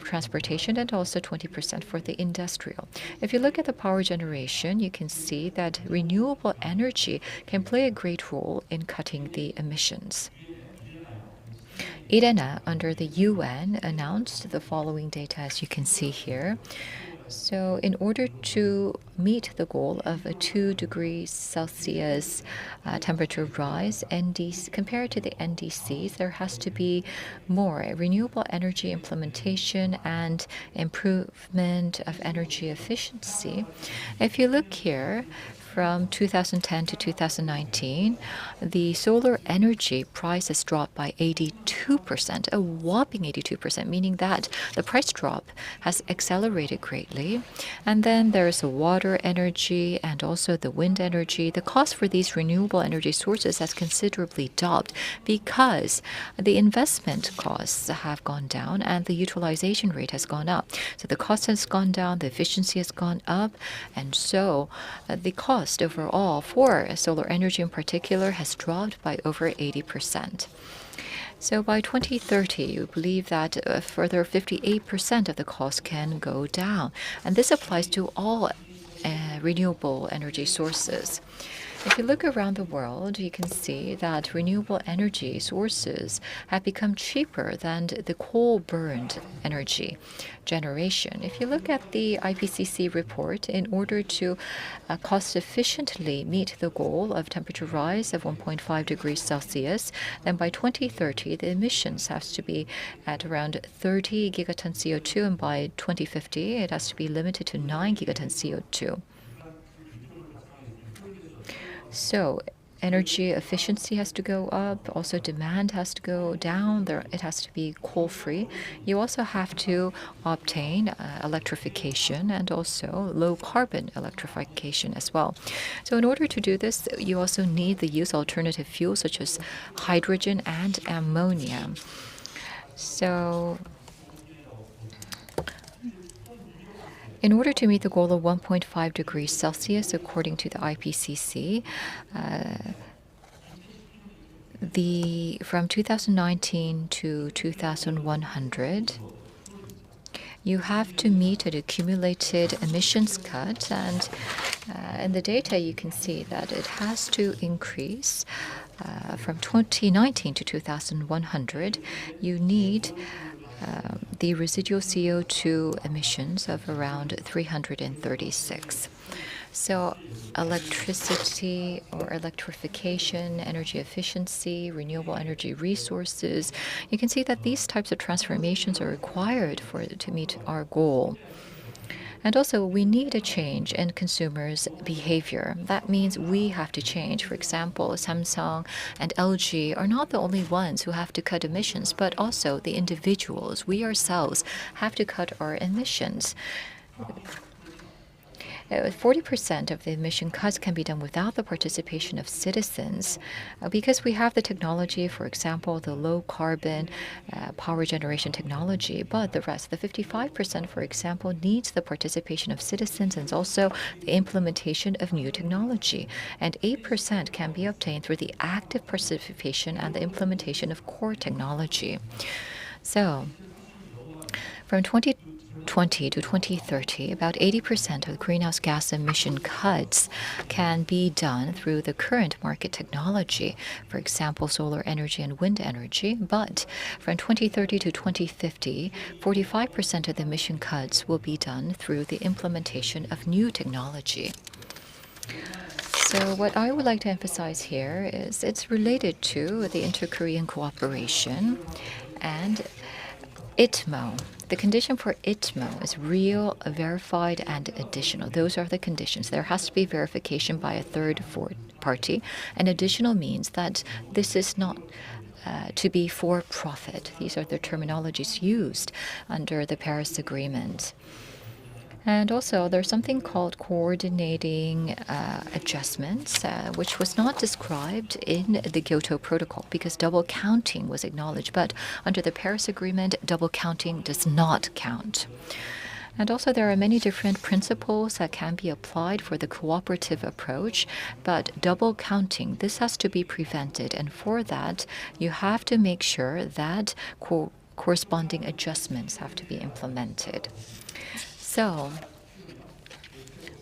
transportation, and also 20% for the industrial. If you look at the power generation, you can see that renewable energy can play a great role in cutting the emissions. IRENA, under the UN, announced the following data, as you can see here. So in order to meet the goal of a 2 degrees Celsius temperature rise, compared to the NDCs, there has to be more renewable energy implementation and improvement of energy efficiency. If you look here, from 2010 to 2019, the solar energy price has dropped by 82%, a whopping 82%, meaning that the price drop has accelerated greatly. And then there's water energy and also the wind energy. The cost for these renewable energy sources has considerably dropped because the investment costs have gone down and the utilization rate has gone up. So the cost has gone down, the efficiency has gone up, and so the cost overall for solar energy in particular has dropped by over 80%. So by 2030, we believe that a further 58% of the cost can go down. And this applies to all renewable energy sources. If you look around the world, you can see that renewable energy sources have become cheaper than the coal-burned energy generation. If you look at the IPCC report, in order to cost-efficiently meet the goal of temperature rise of 1.5 degrees Celsius, then by 2030, the emissions has to be at around 30 gigatons CO2, and by 2050, it has to be limited to 9 gigatons CO2. So energy efficiency has to go up, also demand has to go down, it has to be coal-free. You also have to obtain electrification and also low-carbon electrification as well. So in order to do this, you also need the use of alternative fuels such as hydrogen and ammonia. So in order to meet the goal of 1.5 degrees Celsius, according to the IPCC, from 2019 to 2100, you have to meet an accumulated emissions cut, and in the data you can see that it has to increase from 2019 to 2100. You need the residual CO2 emissions of around 336. So electricity or electrification, energy efficiency, renewable energy resources, you can see that these types of transformations are required to meet our goal. And also, we need a change in consumers' behavior. That means we have to change. For example, Samsung and LG are not the only ones who have to cut emissions, but also the individuals. We ourselves have to cut our emissions. 40% of the emission cuts can be done without the participation of citizens because we have the technology, for example, the low carbon power generation technology, but the rest, the 55%, for example, needs the participation of citizens and also the implementation of new technology. And 8% can be obtained through the active participation and the implementation of core technology. So from 2020 to 2030, about 80% of greenhouse gas emission cuts can be done through the current market technology, for example, solar energy and wind energy. But from 2030 to 2050, 45% of the emission cuts will be done through the implementation of new technology. So what I would like to emphasize here is it's related to the inter-Korean cooperation and ITMO. The condition for ITMO is real, verified, and additional. Those are the conditions. There has to be verification by a third party. And additional means that this is not to be for profit. These are the terminologies used under the Paris Agreement. And also, there's something called coordinating adjustments, which was not described in the Kyoto Protocol because double counting was acknowledged. But under the Paris Agreement, double counting does not count. And also, there are many different principles that can be applied for the cooperative approach, but double counting, this has to be prevented. And for that, you have to make sure that corresponding adjustments have to be implemented. So,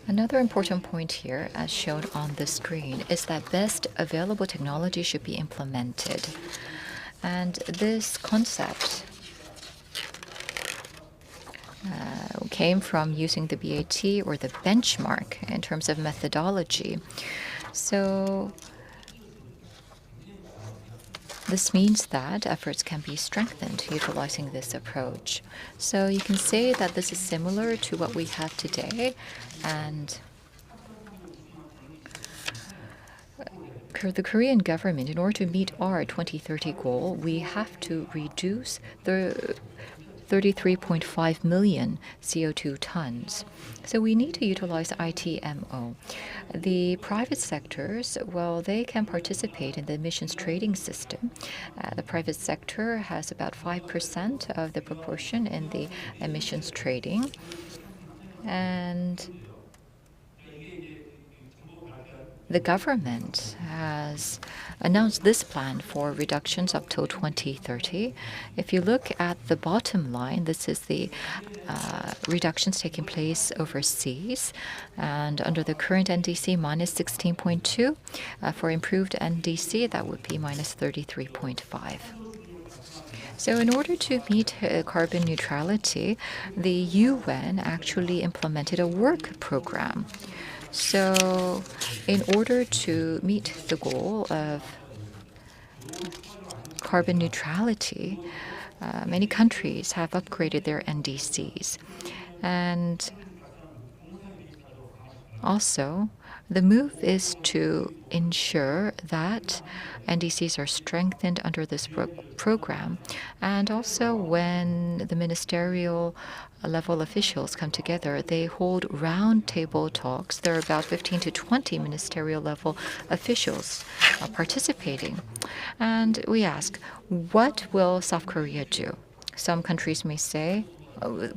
another important point here, as shown on the screen, is that best available technology should be implemented. And this concept came from using the BAT or the benchmark in terms of methodology. So, this means that efforts can be strengthened utilizing this approach. So you can say that this is similar to what we have today, and the Korean government, in order to meet our 2030 goal, we have to reduce the 33.5 million CO2 tons. So we need to utilize ITMO. The private sectors, well, they can participate in the emissions trading system. The private sector has about 5% of the proportion in the emissions trading. And the government has announced this plan for reductions up till 2030. If you look at the bottom line, this is the reductions taking place overseas. And under the current NDC, minus 16.2. For improved NDC, that would be minus 33.5. So in order to meet carbon neutrality, the UN actually implemented a work program. So in order to meet the goal of carbon neutrality, many countries have upgraded their NDCs. And also, The move is to ensure that NDCs are strengthened under this program, and also when the ministerial level officials come together, they hold roundtable talks. There are about 15 to 20 ministerial level officials participating. And we ask, what will South Korea do? Some countries may say,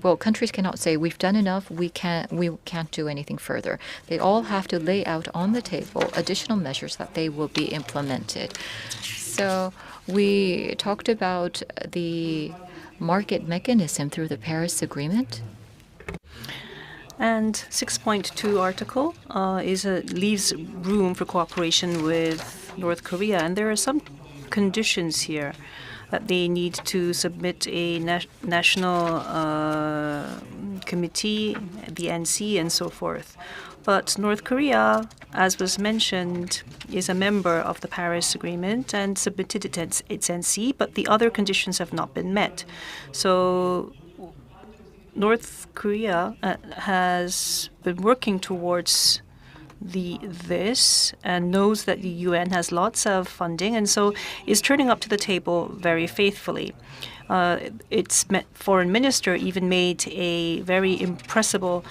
well, countries cannot say we've done enough, we can't do anything further. They all have to lay out on the table additional measures that they will be implemented. So we talked about the market mechanism through the Paris Agreement. And 6.2 article leaves room for cooperation with North Korea, and there are some conditions here that they need to submit a national committee, the NC, and so forth. But North Korea, as was mentioned, is a member of the Paris Agreement and submitted its NC, but the other conditions have not been met. So North Korea has been working towards this and knows that the UN has lots of funding, and so is turning up to the table very faithfully. Its foreign minister even made a very impressible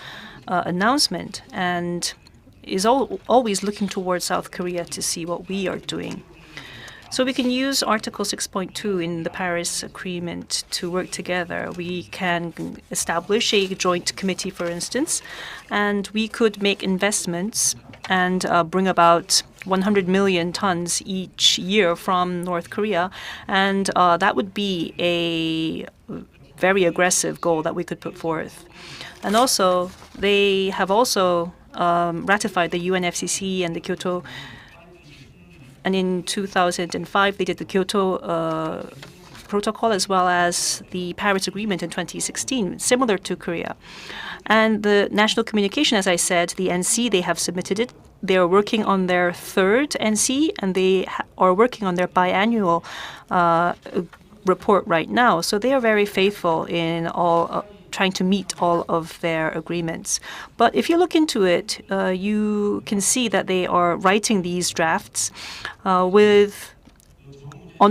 announcement and is always looking towards South Korea to see what we are doing. So we can use Article 6.2 in the Paris Agreement to work together. We can establish a joint committee, for instance, and we could make investments and bring about 100 million tons each year from North Korea. And that would be a very aggressive goal that we could put forth. And also, they have also ratified the UNFCCC and the Kyoto. And in 2005, they did the Kyoto Protocol as well as the Paris Agreement in 2016, similar to Korea. And the national communication, as I said, the NC, they have submitted it. They are working on their third NC, and they are working on their biannual report right now. So they are very faithful in all trying to meet all of their agreements. But if you look into it, you can see that they are writing these drafts on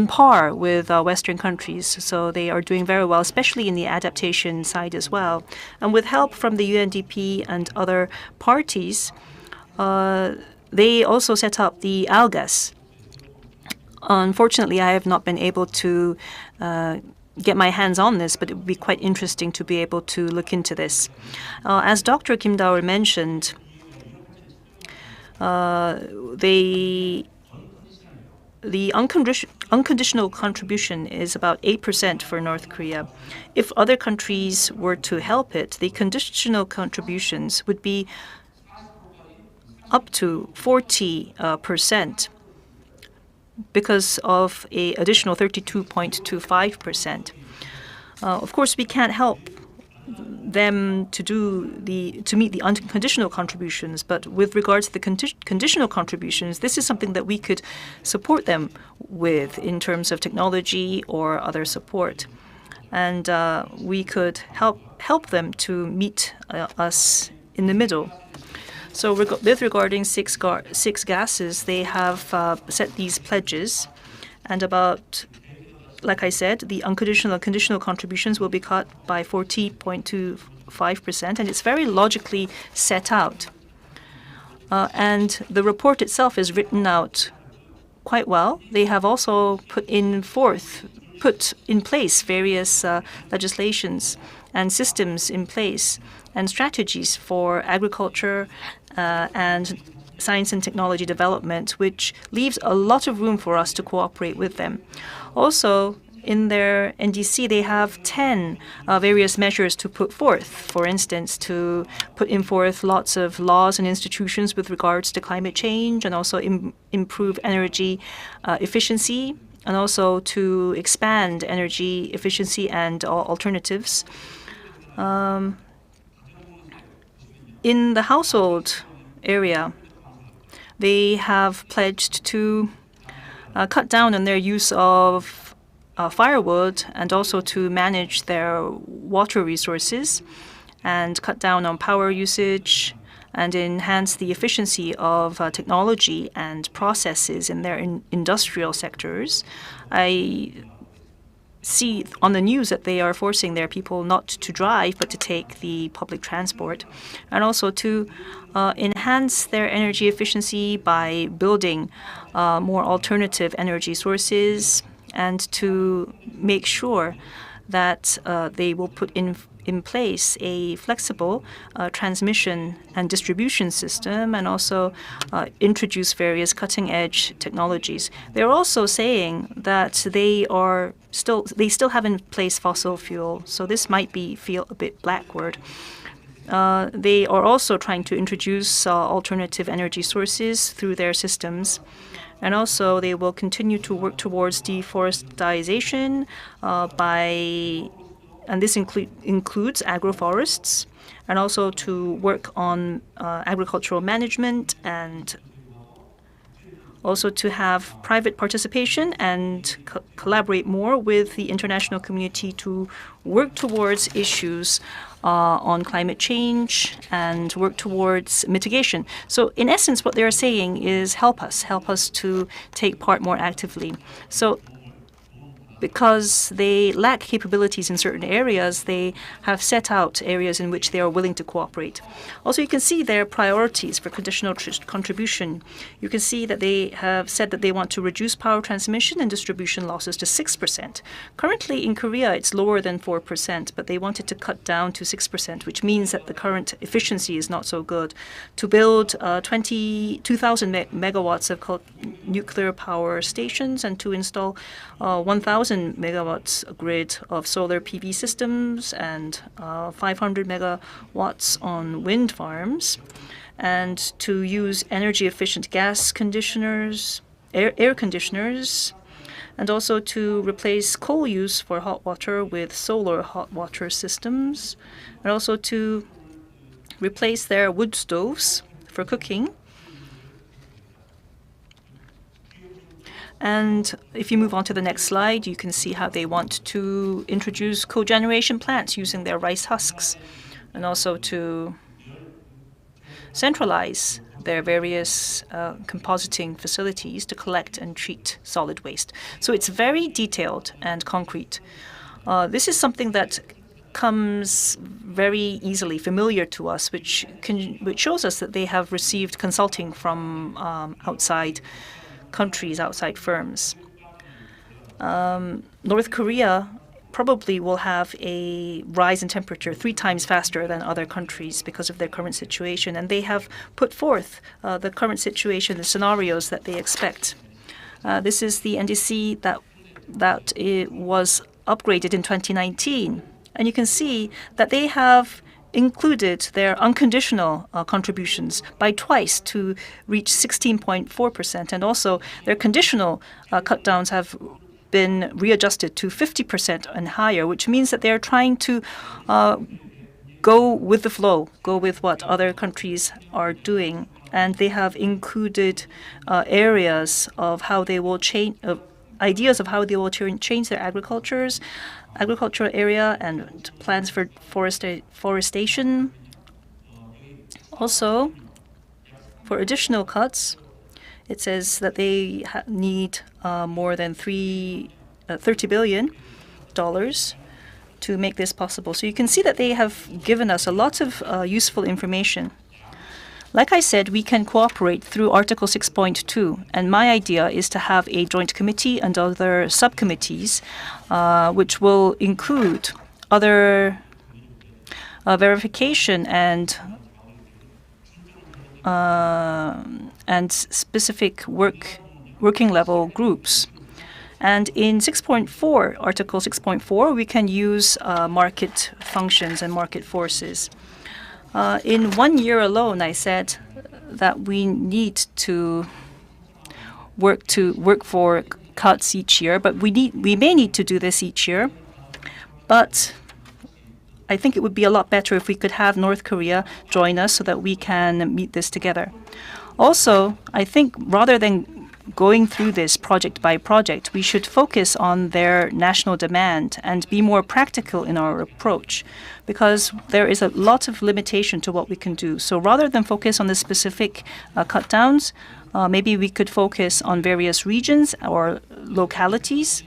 par with Western countries. So they are doing very well, especially in the adaptation side as well. And with help from the UNDP and other parties, they also set up the ALGAS. Unfortunately, I have not been able to get my hands on this, but it would be quite interesting to be able to look into this. As Dr. Kim Daul mentioned, the unconditional contribution is about 8% for North Korea. If other countries were to help it, the conditional contributions would be up to 40%. Because of an additional 32.25%. Of course, we can't help them to meet the unconditional contributions, but with regards to the conditional contributions, this is something that we could support them with in terms of technology or other support, and we could help them to meet us in the middle. So with regarding six gases, they have set these pledges, and about, like I said, the unconditional and conditional contributions will be cut by 40.25%, and it's very logically set out. And the report itself is written out quite well. They have also put in place various legislations and systems in place and strategies for agriculture and science and technology development, which leaves a lot of room for us to cooperate with them. Also, in their NDC, they have 10 various measures to put forth. For instance, to put in forth lots of laws and institutions with regards to climate change, and also improve energy efficiency, and also to expand energy efficiency and alternatives. In the household area, they have pledged to cut down on their use of firewood, and also to manage their water resources and cut down on power usage, and enhance the efficiency of technology and processes in their industrial sectors. I see on the news that they are forcing their people not to drive but to take the public transport, and also to enhance their energy efficiency by building more alternative energy sources, and to make sure that they will put in place a flexible transmission and distribution system, and also introduce various cutting-edge technologies. They're also saying that they still have in place fossil fuel, so this might feel a bit backward. They are also trying to introduce alternative energy sources through their systems. And also, they will continue to work towards deforestation and this includes agroforests, and also to work on agricultural management, and also to have private participation and collaborate more with the international community to work towards issues on climate change and work towards mitigation. So in essence, what they're saying is help us to take part more actively. So because they lack capabilities in certain areas, they have set out areas in which they are willing to cooperate. Also, you can see their priorities for conditional contribution. You can see that they have said that they want to reduce power transmission and distribution losses to 6%. Currently in Korea, it's lower than 4%, but they wanted to cut down to 6%, which means that the current efficiency is not so good. To build 2,000 megawatts of nuclear power stations, and to install 1,000 megawatts grid of solar PV systems, and 500 megawatts on wind farms, and to use energy efficient gas conditioners, air conditioners, and also to replace coal use for hot water with solar hot water systems, and also to replace their wood stoves for cooking. And if you move on to the next slide, you can see how they want to introduce cogeneration plants using their rice husks, and also to centralize their various compositing facilities to collect and treat solid waste. So it's very detailed and concrete. This is something that comes very easily familiar to us, which shows us that they have received consulting from outside countries, outside firms. North Korea probably will have a rise in temperature 3 times faster than other countries because of their current situation, and they have put forth the current situation, the scenarios that they expect. This is the NDC that it was upgraded in 2019, and you can see that they have included their unconditional contributions by twice to reach 16.4%, and also their conditional cut downs have been readjusted to 50% and higher, which means that they're trying to go with the flow, go with what other countries are doing, and they have included areas of how they will change, ideas of how they will change their agricultural area, and plans for forestation. Also, for additional cuts, it says that they need more than $30 billion to make this possible. So you can see that they have given us a lot of useful information. Like I said, we can cooperate through Article 6.2, and my idea is to have a joint committee and other subcommittees, which will include other verification and specific working level groups. And in 6.4, Article 6.4, we can use market functions and market forces. In 1 year alone, I said that we need to work for cuts each year, but we may need to do this each year. But I think it would be a lot better if we could have North Korea join us so that we can meet this together. Also, I think rather than going through this project by project, we should focus on their national demand and be more practical in our approach, because there is a lot of limitation to what we can do. So rather than focus on the specific cut downs, maybe we could focus on various regions or localities.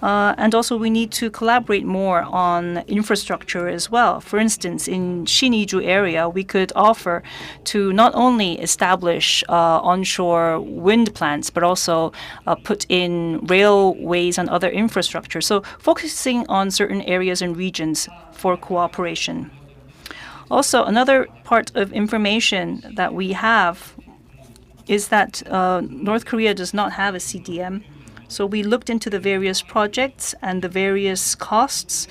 And also we need to collaborate more on infrastructure as well. For instance, in Siniju area, we could offer to not only establish onshore wind plants, but also put in railways and other infrastructure. So focusing on certain areas and regions for cooperation. Also, another part of information that we have is that North Korea does not have a CDM. So we looked into the various projects and the various costs.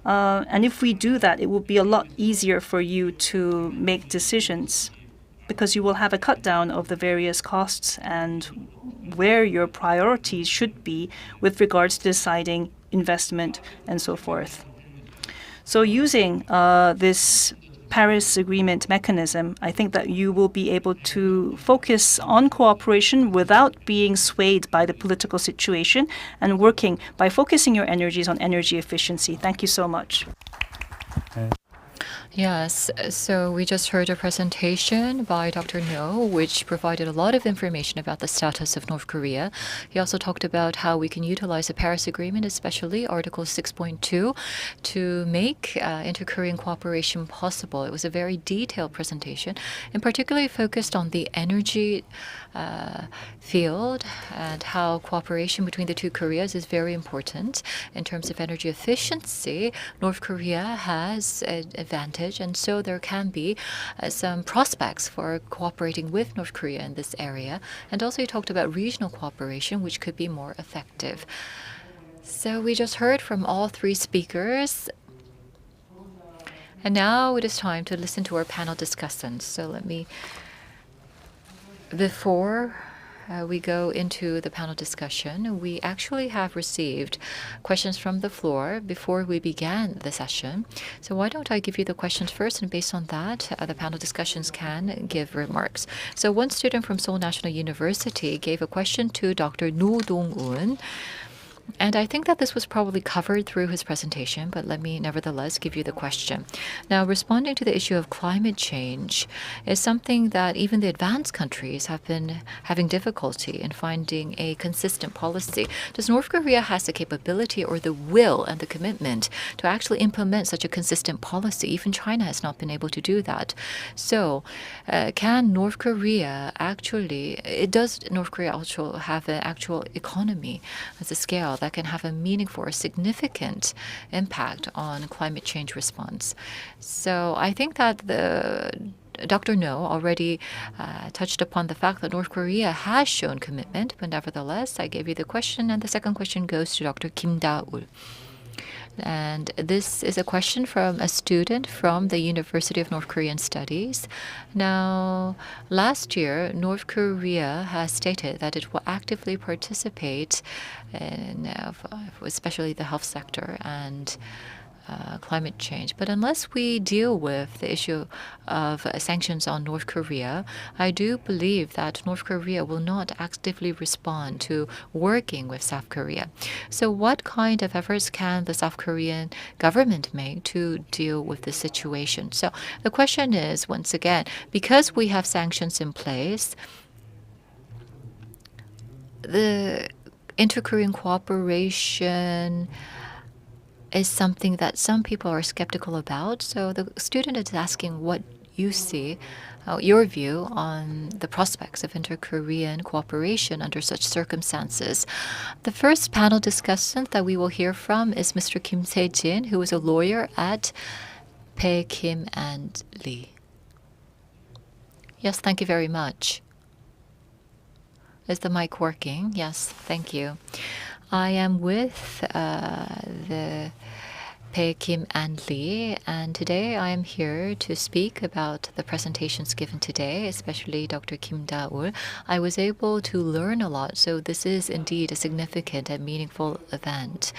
And if we do that, it will be a lot easier for you to make decisions, because you will have a cut down of the various costs and where your priorities should be with regards to deciding investment and so forth. So using this Paris Agreement mechanism, I think that you will be able to focus on cooperation without being swayed by the political situation and working by focusing your energies on energy efficiency. Thank you so much. Yes, so we just heard a presentation by Dr. No, which provided a lot of information about the status of North Korea. He also talked about how we can utilize the Paris Agreement, especially Article 6.2, to make inter-Korean cooperation possible. It was a very detailed presentation, and particularly focused on the energy field and how cooperation between the two Koreas is very important. In terms of energy efficiency, North Korea has an advantage, and so there can be some prospects for cooperating with North Korea in this area. And also you talked about regional cooperation, which could be more effective. So we just heard from all three speakers. And now it is time to listen to our panel discussants. So before we go into the panel discussion, we actually have received questions from the floor before we began the session. So why don't I give you the questions first, and based on that, the panel discussions can give remarks. So one student from Seoul National University gave a question to Dr. No Dong-un. And I think that this was probably covered through his presentation, but let me nevertheless give you the question. Now, responding to the issue of climate change is something that even the advanced countries have been having difficulty in finding a consistent policy. Does North Korea has the capability or the will and the commitment to actually implement such a consistent policy? Even China has not been able to do that. So can North Korea does North Korea also have an actual economy as a scale that can have a meaningful or significant impact on climate change response? So I think that Dr. No already touched upon the fact that North Korea has shown commitment, but nevertheless, I gave you the question, and the second question goes to Dr. Kim Da-ul. And this is a question from a student from the University of North Korean Studies. Now, last year, North Korea has stated that it will actively participate in, especially the health sector and climate change. But unless we deal with the issue of sanctions on North Korea, I do believe that North Korea will not actively respond to working with South Korea. So what kind of efforts can the South Korean government make to deal with the situation? So the question is, once again, because we have sanctions in place, the inter-Korean cooperation is something that some people are skeptical about. So the student is asking what you see, your view on the prospects of inter-Korean cooperation under such circumstances. The first panel discussant that we will hear from is Mr. Kim Se-jin, who is a lawyer at Bae Kim and Lee. Yes, thank you very much. Is the mic working? Yes, thank you. I am with the Bae Kim and Lee, and today I am here to speak about the presentations given today, especially Dr. Kim Da-ul. I was able to learn a lot, so this is indeed a significant and meaningful event.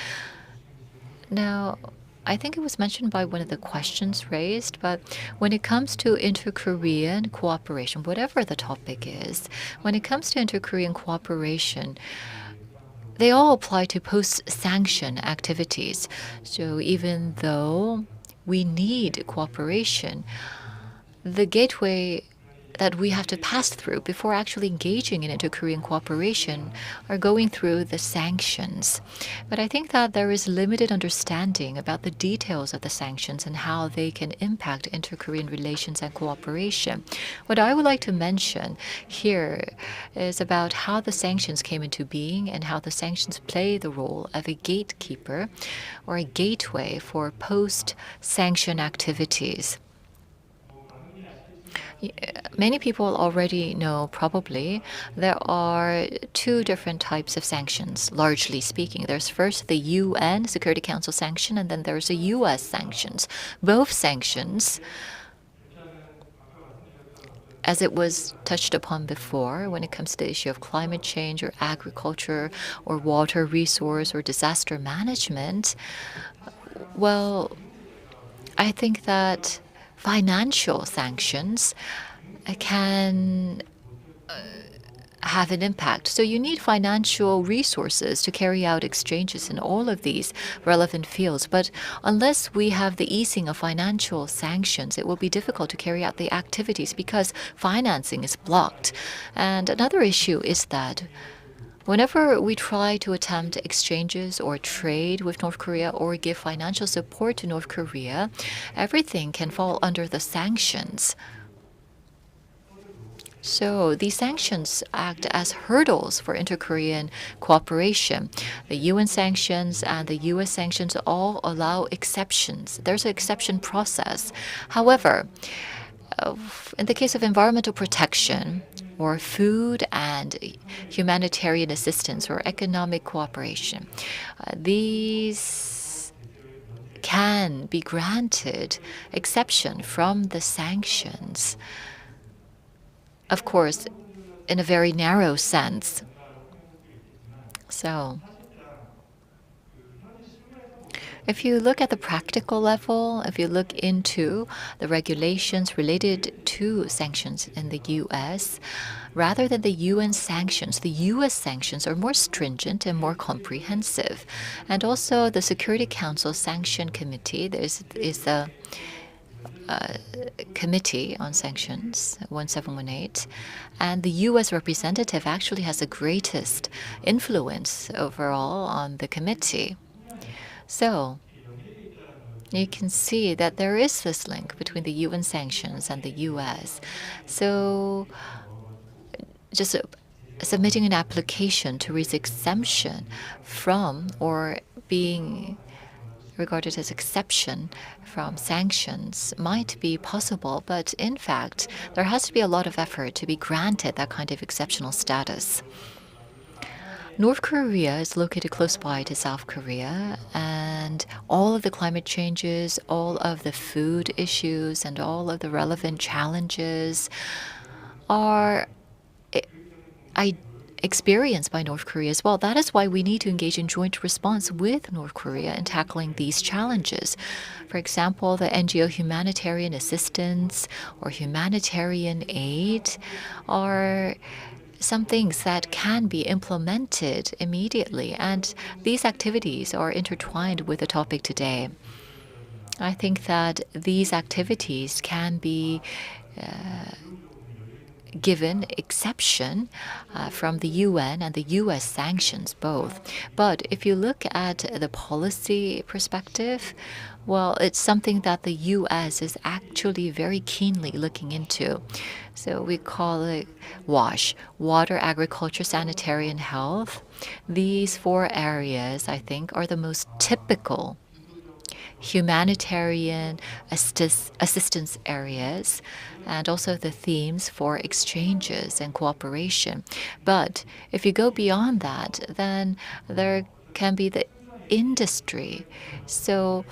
Now, I think it was mentioned by one of the questions raised, but when it comes to inter-Korean cooperation, whatever the topic is, when it comes to inter-Korean cooperation, they all apply to post-sanction activities. So even though we need cooperation, the gateway that we have to pass through before actually engaging in inter-Korean cooperation are going through the sanctions. But I think that there is limited understanding about the details of the sanctions and how they can impact inter-Korean relations and cooperation. What I would like to mention here is about how the sanctions came into being and how the sanctions play the role of a gatekeeper or a gateway for post-sanction activities. Many people already know, probably, there are two different types of sanctions, largely speaking. There's first the UN Security Council sanction, and then there's the US sanctions. Both sanctions, as it was touched upon before, when it comes to the issue of climate change or agriculture or water resource or disaster management, well, I think that financial sanctions can have an impact. So you need financial resources to carry out exchanges in all of these relevant fields. But unless we have the easing of financial sanctions, it will be difficult to carry out the activities because financing is blocked. And another issue is that whenever we try to attempt exchanges or trade with North Korea or give financial support to North Korea, everything can fall under the sanctions. So these sanctions act as hurdles for inter-Korean cooperation. The UN sanctions and the US sanctions all allow exceptions. There's an exception process. However, in the case of environmental protection, or food and humanitarian assistance or economic cooperation, these can be granted exception from the sanctions. Of course, in a very narrow sense. So, if you look at the practical level, if you look into the regulations related to sanctions in the U.S., rather than the UN sanctions, the U.S. sanctions are more stringent and more comprehensive. And also the Security Council Sanction Committee, there is a Committee on Sanctions, 1718, and the U.S. representative actually has the greatest influence overall on the committee. So you can see that there is this link between the UN sanctions and the U.S. So just submitting an application to receive exemption from or being regarded as exception from sanctions might be possible, but in fact, there has to be a lot of effort to be granted that kind of exceptional status. North Korea is located close by to South Korea, and all of the climate changes, all of the food issues, and all of the relevant challenges are experienced by North Korea as well. That is why we need to engage in joint response with North Korea in tackling these challenges. For example, the NGO humanitarian assistance or humanitarian aid are some things that can be implemented immediately, and these activities are intertwined with the topic today. I think that these activities can be given exception from the UN and the US sanctions both. But if you look at the policy perspective, well, it's something that the US is actually very keenly looking into. So we call it WASH, Water, Agriculture, Sanitary, and Health. These four areas, I think, are the most typical humanitarian assistance areas, and also the themes for exchanges and cooperation. But if you go beyond that, then there can be the industry. So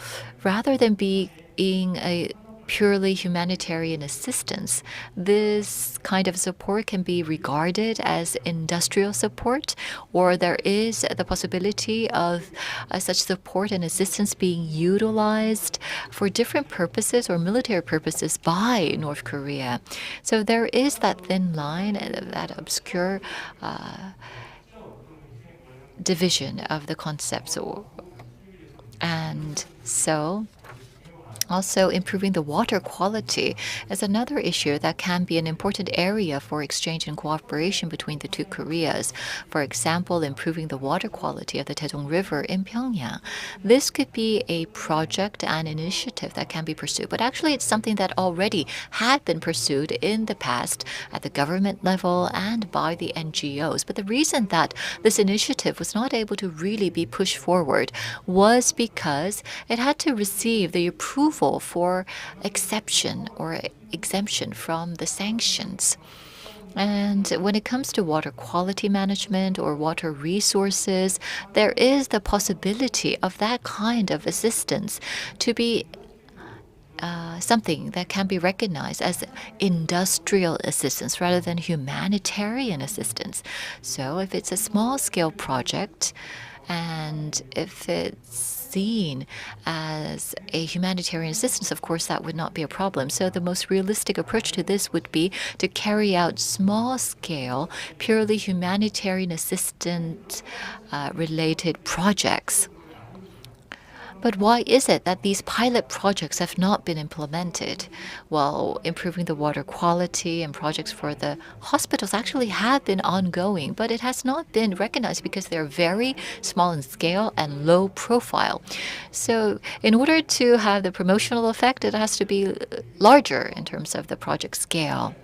rather than being a purely humanitarian assistance, this kind of support can be regarded as industrial support, or there is the possibility of such support and assistance being utilized for different purposes or military purposes by North Korea. So there is that thin line, that obscure division of the concepts. And so also, improving the water quality is another issue that can be an important area for exchange and cooperation between the two Koreas. For example, improving the water quality of the Taedong River in Pyongyang. This could be a project and initiative that can be pursued, but actually it's something that already had been pursued in the past at the government level and by the NGOs. But the reason that this initiative was not able to really be pushed forward was because it had to receive the approval for exception or exemption from the sanctions. And when it comes to water quality management or water resources, there is the possibility of that kind of assistance to be something that can be recognized as industrial assistance rather than humanitarian assistance. So if it's a small-scale project and if it's seen as a humanitarian assistance, of course, that would not be a problem. So the most realistic approach to this would be to carry out small-scale, purely humanitarian assistance related projects. But why is it that these pilot projects have not been implemented? Well, improving the water quality and projects for the hospitals actually have been ongoing, but it has not been recognized because they're very small in scale and low profile. So in order to have the promotional effect, it has to be larger in terms of the project scale.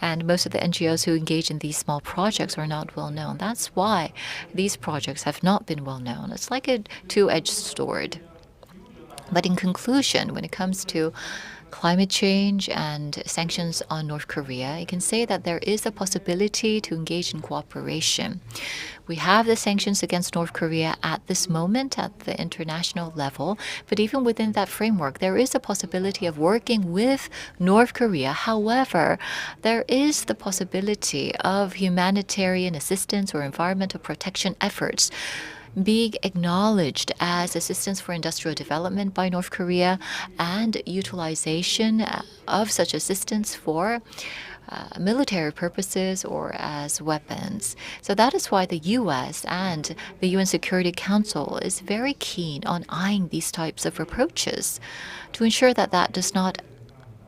And most of the NGOs who engage in these small projects are not well known. That's why these projects have not been well known. It's like a two-edged sword. But in conclusion, when it comes to climate change and sanctions on North Korea, you can say that there is a possibility to engage in cooperation. We have the sanctions against North Korea at this moment at the international level, but even within that framework, there is a possibility of working with North Korea. However, there is the possibility of humanitarian assistance or environmental protection efforts being acknowledged as assistance for industrial development by North Korea and utilization of such assistance for military purposes or as weapons. So that is why the U.S. and the UN Security Council is very keen on eyeing these types of approaches to ensure that that does not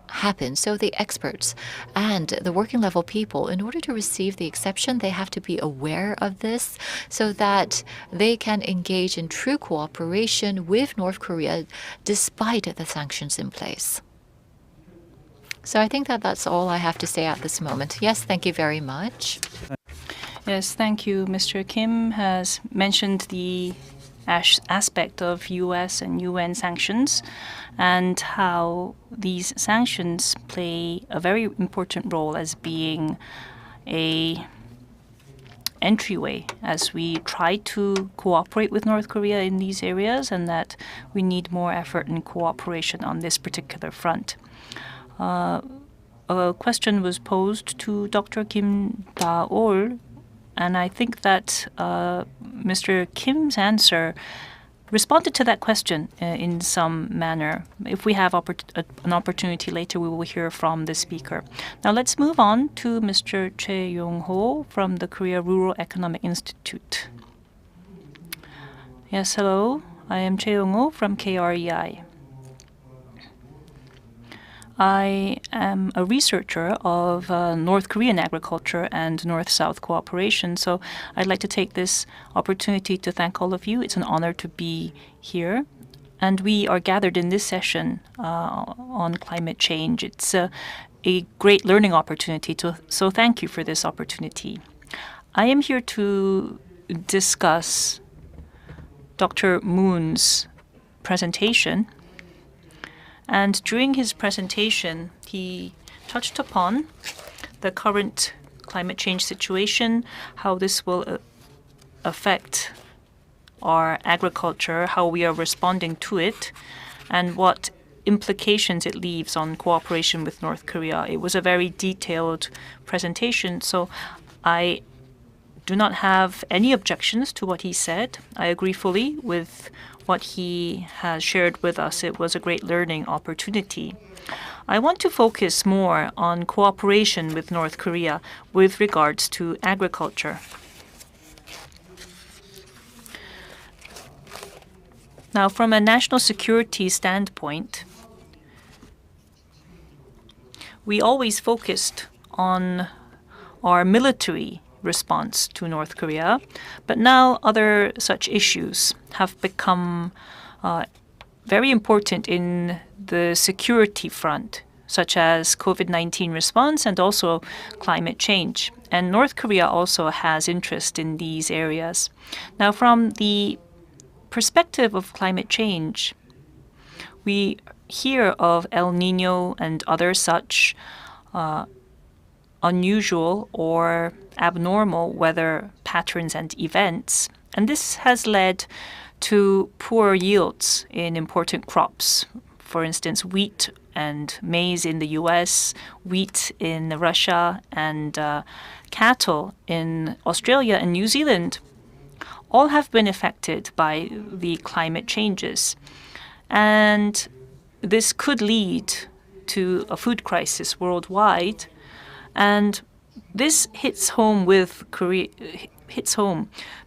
happen. So the experts and the working level people, in order to receive the exception, they have to be aware of this so that they can engage in true cooperation with North Korea despite the sanctions in place. So I think that that's all I have to say at this moment. Yes, thank you very much. Yes, thank you. Mr. Kim has mentioned the aspect of U.S. and UN sanctions and how these sanctions play a very important role as being a entryway as we try to cooperate with North Korea in these areas, and that we need more effort and cooperation on this particular front. A question was posed to Dr. Kim Da-ol, and I think that Mr. Kim's answer responded to that question in some manner. If we have an opportunity later, we will hear from the speaker. Now let's move on to Mr. Choi Yong-ho from the Korea Rural Economic Institute. Yes, hello. I am Choi Yong-ho from KREI. I am a researcher of North Korean agriculture and North-South cooperation, so I'd like to take this opportunity to thank all of you. It's an honor to be here. And we are gathered in this session on climate change. It's a great learning opportunity, so thank you for this opportunity. I am here to discuss Dr. Moon's presentation. And during his presentation, he touched upon the current climate change situation, how this will affect our agriculture, how we are responding to it, and what implications it leaves on cooperation with North Korea. It was a very detailed presentation, so I do not have any objections to what he said. I agree fully with what he has shared with us. It was a great learning opportunity. I want to focus more on cooperation with North Korea with regards to agriculture. Now, from a national security standpoint, we always focused on our military response to North Korea, but now other such issues have become very important in the security front, such as COVID-19 response and also climate change. And North Korea also has interest in these areas. Now, from the perspective of climate change, we hear of El Nino and other such unusual or abnormal weather patterns and events. And this has led to poor yields in important crops. For instance, wheat and maize in the US, wheat in Russia, and cattle in Australia and New Zealand all have been affected by the climate changes. And this could lead to a food crisis worldwide. And this hits home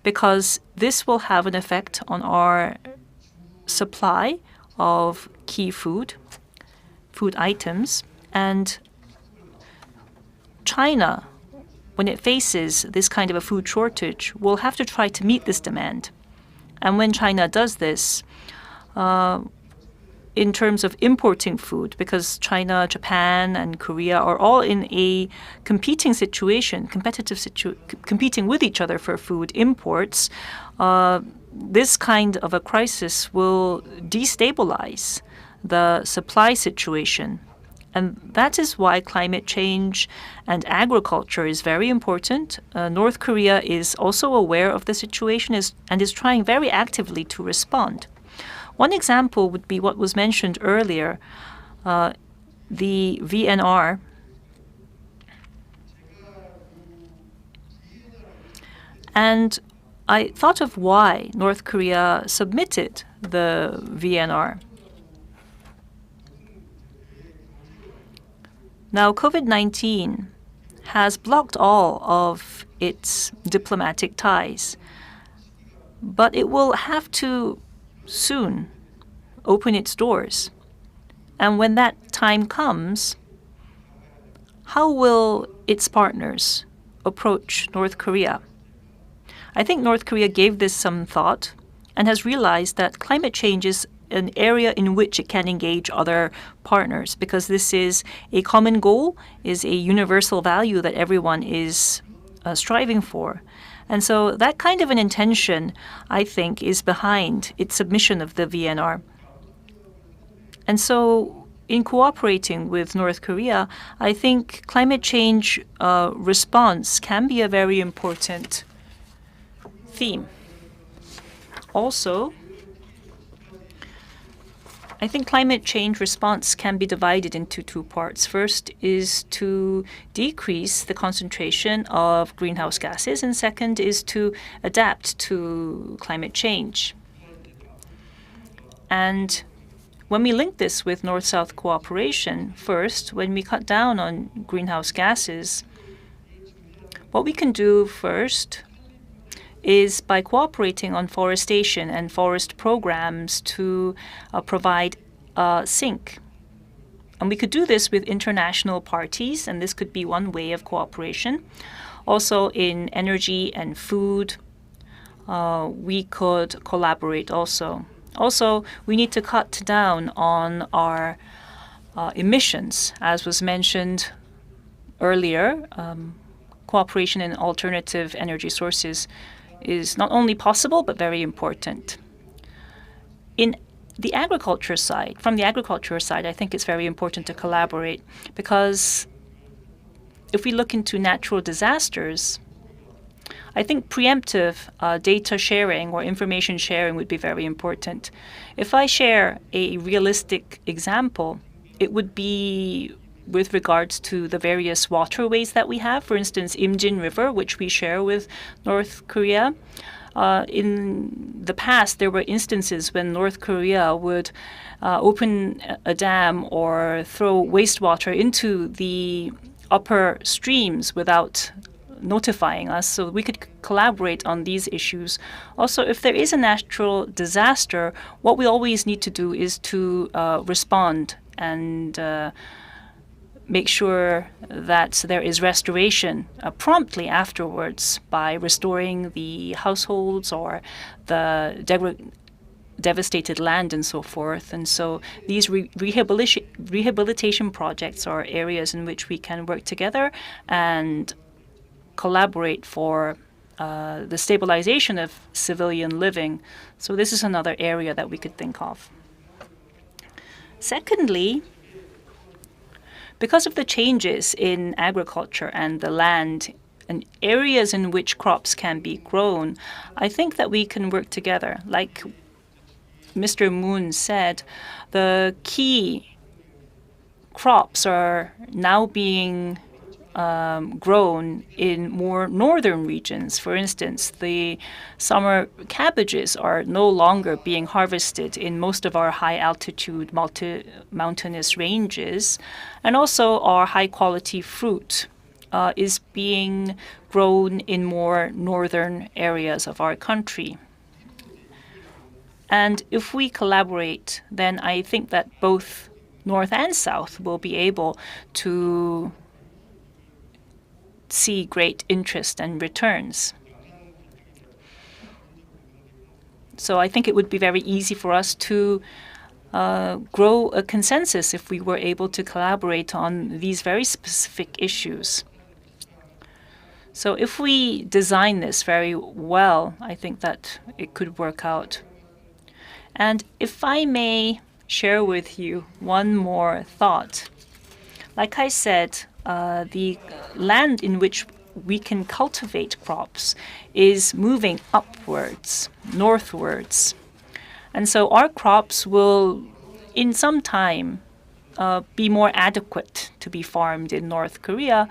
because this will have an effect on our supply of key food items. And China, when it faces this kind of a food shortage, will have to try to meet this demand. And when China does this, in terms of importing food, because China, Japan, and Korea are all in a competing situation, competing with each other for food imports, this kind of a crisis will destabilize the supply situation. And that is why climate change and agriculture is very important. North Korea is also aware of the situation and is trying very actively to respond. One example would be what was mentioned earlier, the VNR. And I thought of why North Korea submitted the VNR. Now, COVID-19 has blocked all of its diplomatic ties, but it will have to soon open its doors. And when that time comes, how will its partners approach North Korea? I think North Korea gave this some thought and has realized that climate change is an area in which it can engage other partners, because this is a common goal, is a universal value that everyone is striving for. And so that kind of an intention, I think, is behind its submission of the VNR. And so in cooperating with North Korea, I think climate change response can be a very important theme. Also, I think climate change response can be divided into two parts. First is to decrease the concentration of greenhouse gases, and second is to adapt to climate change. And when we link this with North-South cooperation, first, when we cut down on greenhouse gases, what we can do first is by cooperating on forestation and forest programs to provide a sink. And we could do this with international parties, and this could be one way of cooperation. Also in energy and food, we could collaborate also. Also, we need to cut down on our emissions. As was mentioned earlier, cooperation in alternative energy sources is not only possible, but very important. In the agriculture side, from the agriculture side, I think it's very important to collaborate, because if we look into natural disasters, I think preemptive data sharing or information sharing would be very important. If I share a realistic example, it would be with regards to the various waterways that we have. For instance, Imjin River, which we share with North Korea. In the past, there were instances when North Korea would open a dam or throw wastewater into the upper streams without notifying us, so we could collaborate on these issues. Also, if there is a natural disaster, what we always need to do is to respond and make sure that there is restoration promptly afterwards by restoring the households or the devastated land and so forth. And so these rehabilitation projects are areas in which we can work together and collaborate for the stabilization of civilian living. So this is another area that we could think of. Secondly, because of the changes in agriculture and the land and areas in which crops can be grown, I think that we can work together. Like Mr. Moon said, the key crops are now being grown in more northern regions. For instance, the summer cabbages are no longer being harvested in most of our high-altitude mountainous ranges. And also our high-quality fruit is being grown in more northern areas of our country. And if we collaborate, then I think that both North and South will be able to see great interest and returns. So I think it would be very easy for us to grow a consensus if we were able to collaborate on these very specific issues. So if we design this very well, I think that it could work out. And if I may share with you one more thought. Like I said, the land in which we can cultivate crops is moving upwards, northwards. And so our crops will, in some time, be more adequate to be farmed in North Korea.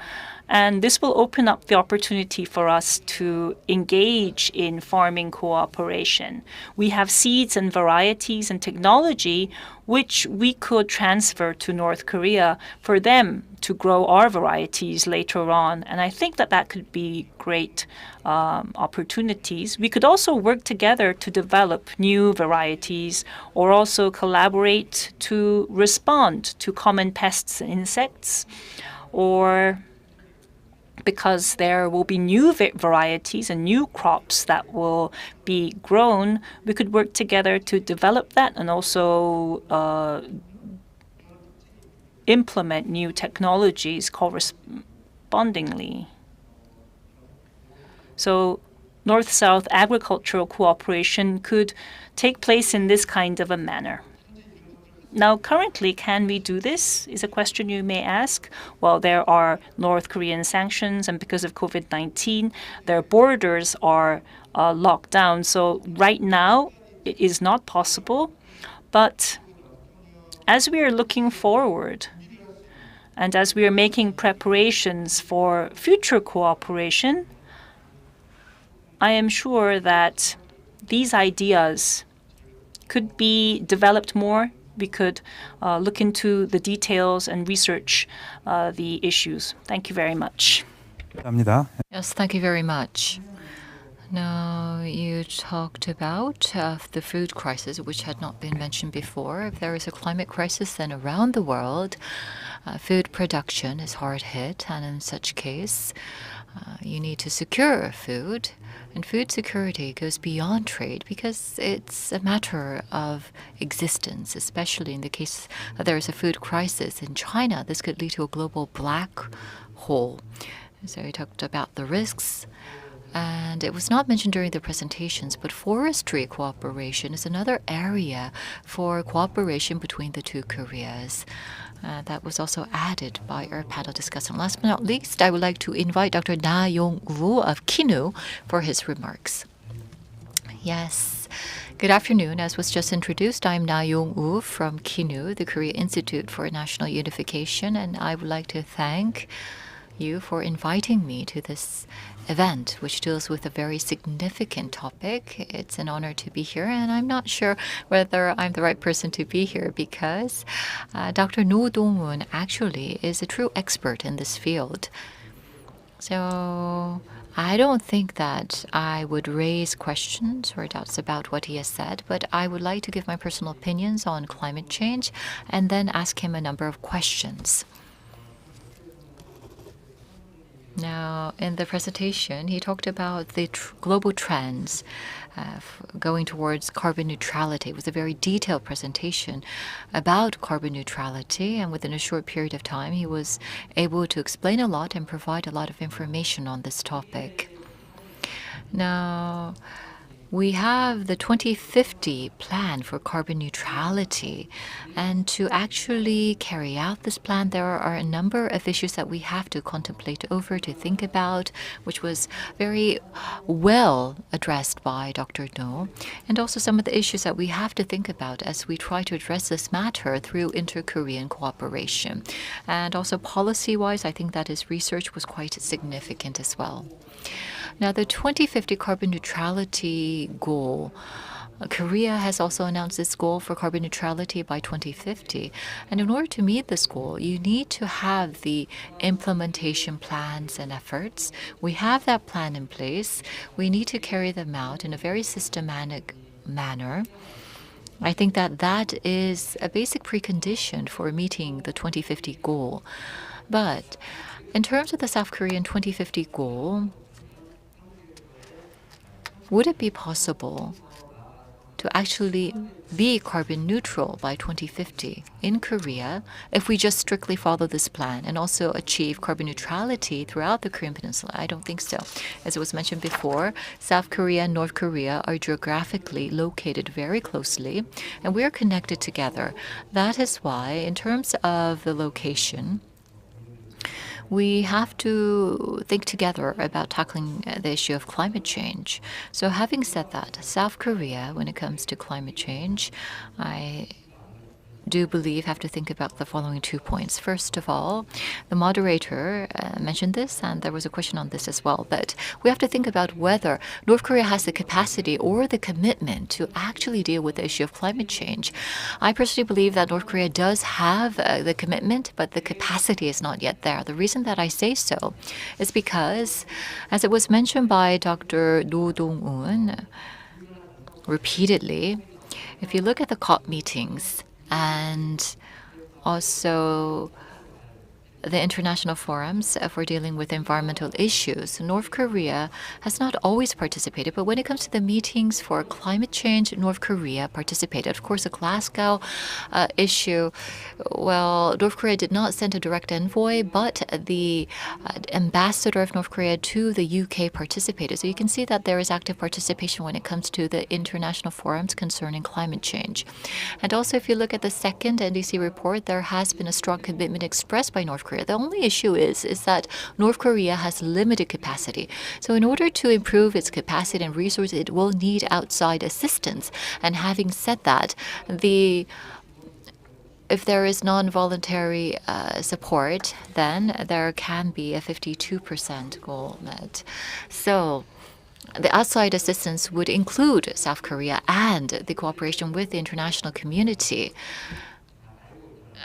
And this will open up the opportunity for us to engage in farming cooperation. We have seeds and varieties and technology which we could transfer to North Korea for them to grow our varieties later on. And I think that that could be great opportunities. We could also work together to develop new varieties or also collaborate to respond to common pests and insects, or because there will be new varieties and new crops that will be grown, we could work together to develop that and also implement new technologies correspondingly. So North-South agricultural cooperation could take place in this kind of a manner. Now, currently, can we do this, is a question you may ask. Well, there are North Korean sanctions, and because of COVID-19, their borders are locked down. So right now, it is not possible. But as we are looking forward, and as we are making preparations for future cooperation, I am sure that these ideas could be developed more. We could look into the details and research the issues. Thank you very much. Yes, thank you very much. Now, you talked about the food crisis, which had not been mentioned before. If there is a climate crisis, then around the world, food production is hard hit, and in such case, you need to secure food. And food security goes beyond trade because it's a matter of existence, especially in the case that there is a food crisis in China. This could lead to a global black hole. So we talked about the risks. And it was not mentioned during the presentations, but forestry cooperation is another area for cooperation between the two Koreas. That was also added by our panel discussion. Last but not least, I would like to invite Dr. Na Yong-woo of KINU for his remarks. Yes. Good afternoon. As was just introduced, I'm Na Yong-woo from KINU, the Korea Institute for National Unification, and I would like to thank you for inviting me to this event, which deals with a very significant topic. It's an honor to be here, and I'm not sure whether I'm the right person to be here because Dr. No Dong-woon actually is a true expert in this field. So I don't think that I would raise questions or doubts about what he has said, but I would like to give my personal opinions on climate change and then ask him a number of questions. Now, in the presentation, he talked about the global trends going towards carbon neutrality. It was a very detailed presentation about carbon neutrality, and within a short period of time, he was able to explain a lot and provide a lot of information on this topic. Now, we have the 2050 plan for carbon neutrality, and to actually carry out this plan, there are a number of issues that we have to contemplate over, to think about, which was very well addressed by Dr. No, and also some of the issues that we have to think about as we try to address this matter through inter-Korean cooperation. And also policy-wise, I think that his research was quite significant as well. Now, the 2050 carbon neutrality goal, Korea has also announced its goal for carbon neutrality by 2050. And in order to meet this goal, you need to have the implementation plans and efforts. We have that plan in place. We need to carry them out in a very systematic manner. I think that that is a basic precondition for meeting the 2050 goal. But in terms of the South Korean 2050 goal, would it be possible to actually be carbon neutral by 2050 in Korea if we just strictly follow this plan and also achieve carbon neutrality throughout the Korean Peninsula? I don't think so. As it was mentioned before, South Korea and North Korea are geographically located very closely, and we are connected together. That is why, in terms of the location, we have to think together about tackling the issue of climate change. So having said that, South Korea, when it comes to climate change, I do believe have to think about the following 2 points. First of all, the moderator mentioned this, and there was a question on this as well, but we have to think about whether North Korea has the capacity or the commitment to actually deal with the issue of climate change. I personally believe that North Korea does have the commitment, but the capacity is not yet there. The reason that I say so is because, as it was mentioned by Dr. No Dong-woon repeatedly, if you look at the COP meetings, and also the international forums for dealing with environmental issues, North Korea has not always participated, but when it comes to the meetings for climate change, North Korea participated. Of course, the Glasgow issue, well, North Korea did not send a direct envoy, but the ambassador of North Korea to the UK participated. So you can see that there is active participation when it comes to the international forums concerning climate change. And also, if you look at the second NDC report, there has been a strong commitment expressed by North Korea. The only issue is that North Korea has limited capacity. So in order to improve its capacity and resources, it will need outside assistance. And having said that, if there is non-voluntary support, then there can be a 52% goal met. So the outside assistance would include South Korea and the cooperation with the international community.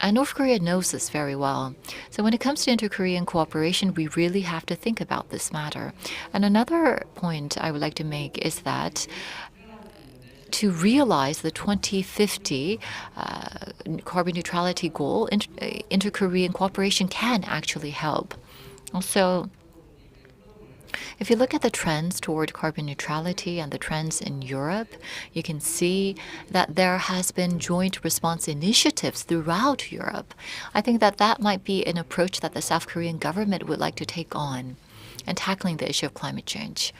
And North Korea knows this very well. So when it comes to inter-Korean cooperation, we really have to think about this matter. And another point I would like to make is that to realize the 2050 carbon neutrality goal, inter-Korean cooperation can actually help. Also, if you look at the trends toward carbon neutrality and the trends in Europe, you can see that there has been joint response initiatives throughout Europe. I think that that might be an approach that the South Korean government would like to take on in tackling the issue of climate change.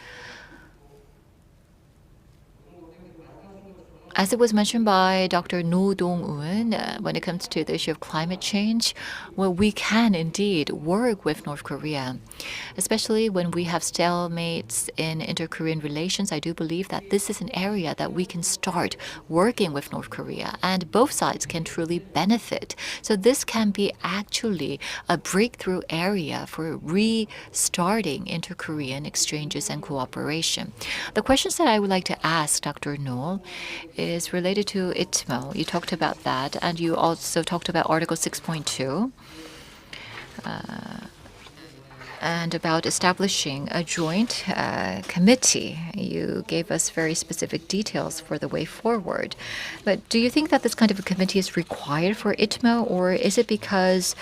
As it was mentioned by Dr. No Dong-un, when it comes to the issue of climate change, well, we can indeed work with North Korea, especially when we have stalemates in inter-Korean relations. I do believe that this is an area that we can start working with North Korea, and both sides can truly benefit. So this can be actually a breakthrough area for restarting inter-Korean exchanges and cooperation. The questions that I would like to ask Dr. Noel is related to ITMO. You talked about that, and you also talked about Article 6.2 and about establishing a joint committee. You gave us very specific details for the way forward. But do you think that this kind of a committee is required for ITMO, or is it because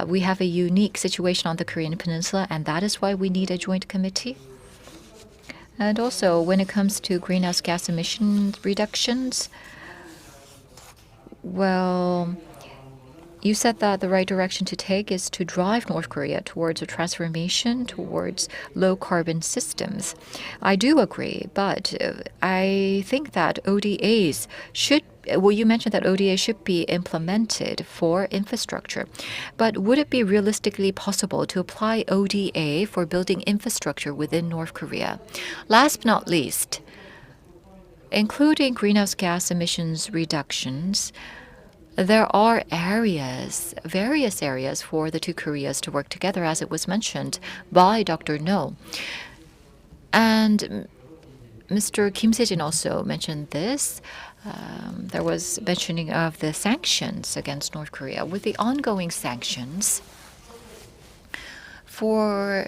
we have a unique situation on the Korean Peninsula and that is why we need a joint committee? And also, when it comes to greenhouse gas emission reductions, well, you said that the right direction to take is to drive North Korea towards a transformation towards low carbon systems. I do agree, but I think that ODAs should you mentioned that ODA should be implemented for infrastructure. But would it be realistically possible to apply ODA for building infrastructure within North Korea? Last but not least, including greenhouse gas emissions reductions, there are various areas for the two Koreas to work together, as it was mentioned by Dr. No. And Mr. Kim Se-jin also mentioned this. There was mentioning of the sanctions against North Korea. With the ongoing sanctions, for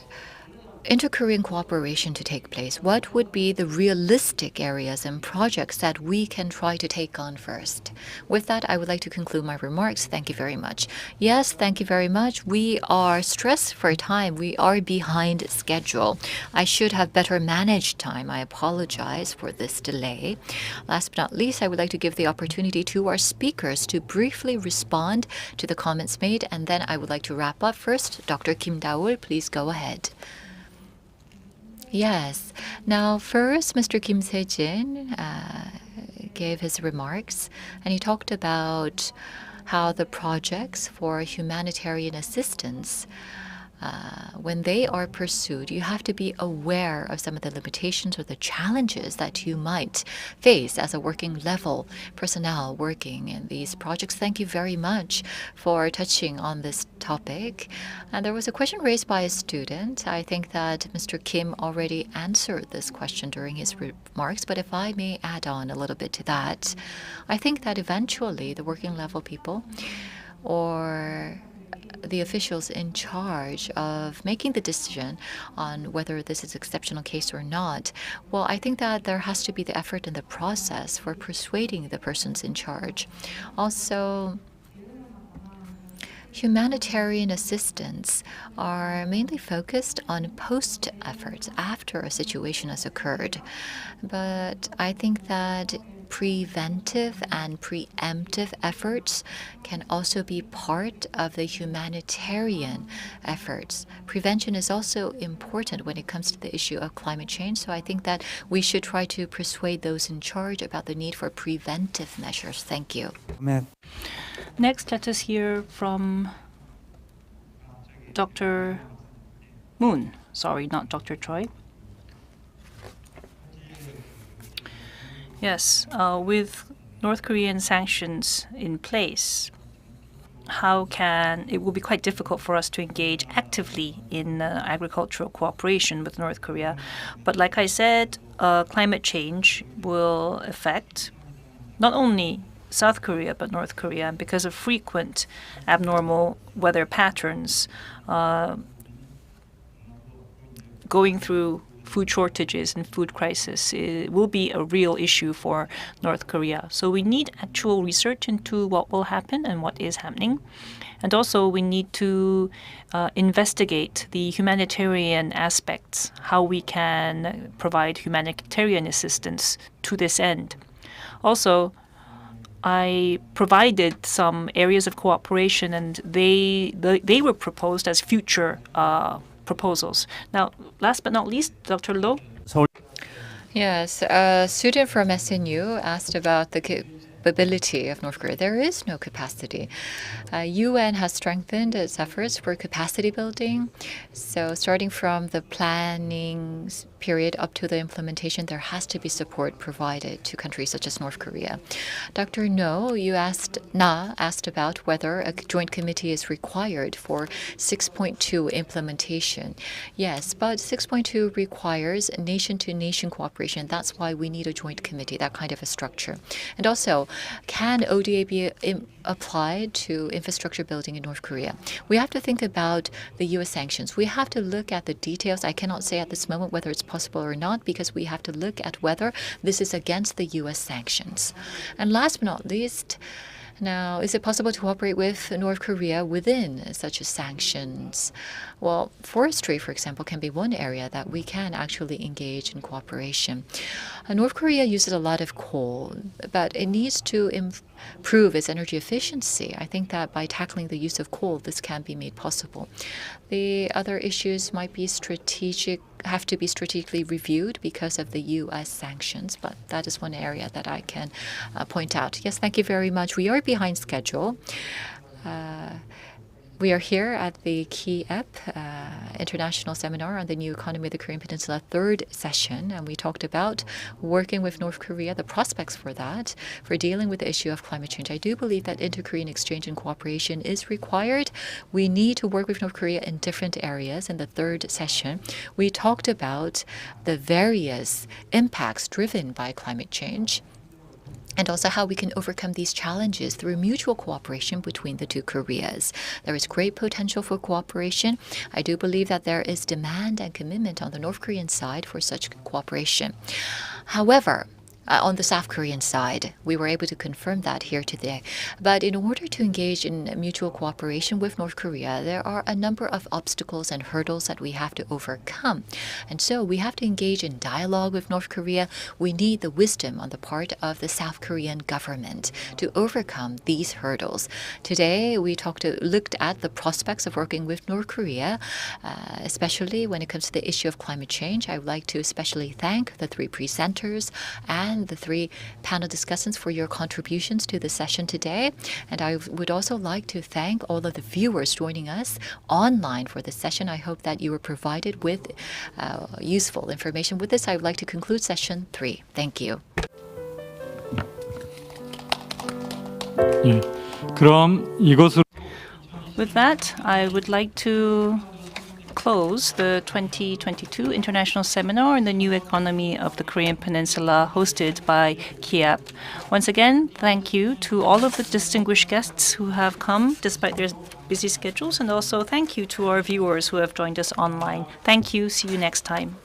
inter-Korean cooperation to take place, what would be the realistic areas and projects that we can try to take on first? With that, I would like to conclude my remarks. Thank you very much. Yes, thank you very much. We are stressed for time. We are behind schedule. I should have better managed time. I apologize for this delay. Last but not least, I would like to give the opportunity to our speakers to briefly respond to the comments made, and then I would like to wrap up. First, Dr. Kim Da-ul, please go ahead. Yes. Now, first, Mr. Kim Se-jin gave his remarks, and he talked about how the projects for humanitarian assistance, when they are pursued, you have to be aware of some of the limitations or the challenges that you might face as a working level personnel working in these projects. Thank you very much for touching on this topic. And there was a question raised by a student. I think that Mr. Kim already answered this question during his remarks, but if I may add on a little bit to that, I think that eventually the working level people or the officials in charge of making the decision on whether this is an exceptional case or not, well, I think that there has to be the effort in the process for persuading the persons in charge. Also, humanitarian assistance are mainly focused on post efforts after a situation has occurred. But I think that preventive and preemptive efforts can also be part of the humanitarian efforts. Prevention is also important when it comes to the issue of climate change, so I think that we should try to persuade those in charge about the need for preventive measures. Thank you. Next, let us hear from Dr. Moon. Sorry, not Dr. Choi. Yes, with North Korean sanctions in place, it will be quite difficult for us to engage actively in agricultural cooperation with North Korea. But like I said, climate change will affect not only South Korea but North Korea, and because of frequent abnormal weather patterns, going through food shortages and food crisis, it will be a real issue for North Korea. So we need actual research into what will happen and what is happening. And also we need to investigate the humanitarian aspects, how we can provide humanitarian assistance to this end. Also, I provided some areas of cooperation, and they were proposed as future proposals. Now, last but not least, Dr. Lo. Yes, a student from SNU asked about the capability of North Korea. There is no capacity. UN has strengthened its efforts for capacity building. So starting from the planning period up to the implementation, there has to be support provided to countries such as North Korea. Dr. Na asked about whether a joint committee is required for 6.2 implementation. Yes, but 6.2 requires nation-to-nation cooperation. That's why we need a joint committee, that kind of a structure. And also, can ODA be applied to infrastructure building in North Korea? We have to think about the U.S. sanctions. We have to look at the details. I cannot say at this moment whether it's possible or not because we have to look at whether this is against the U.S. sanctions. And last but not least, now, is it possible to cooperate with North Korea within such sanctions? Well, forestry, for example, can be one area that we can actually engage in cooperation. North Korea uses a lot of coal, but it needs to improve its energy efficiency. I think that by tackling the use of coal, this can be made possible. The other issues might be have to be strategically reviewed because of the U.S. sanctions, but that is one area that I can point out. Yes, thank you very much. We are behind schedule. We are here at the KIEP International Seminar on the New Economy of the Korean Peninsula, third session, and we talked about working with North Korea, the prospects for that, for dealing with the issue of climate change. I do believe that inter-Korean exchange and cooperation is required. We need to work with North Korea in different areas. In the third session, we talked about the various impacts driven by climate change, and also how we can overcome these challenges through mutual cooperation between the two Koreas. There is great potential for cooperation. I do believe that there is demand and commitment on the North Korean side for such cooperation. However, on the South Korean side, we were able to confirm that here today. But in order to engage in mutual cooperation with North Korea, there are a number of obstacles and hurdles that we have to overcome. And so we have to engage in dialogue with North Korea. We need the wisdom on the part of the South Korean government to overcome these hurdles. Today, we looked at the prospects of working with North Korea, especially when it comes to the issue of climate change. I would like to especially thank the three presenters and the three panel discussants for your contributions to the session today. And I would also like to thank all of the viewers joining us online for this session. I hope that you were provided with useful information. With this, I would like to conclude session 3. Thank you. 예, 그럼 이것으로 With that, I would like to close the 2022 International Seminar on the New Economy of the Korean Peninsula hosted by KIEP. Once again, thank you to all of the distinguished guests who have come despite their busy schedules, and also thank you to our viewers who have joined us online. Thank you. See you next time.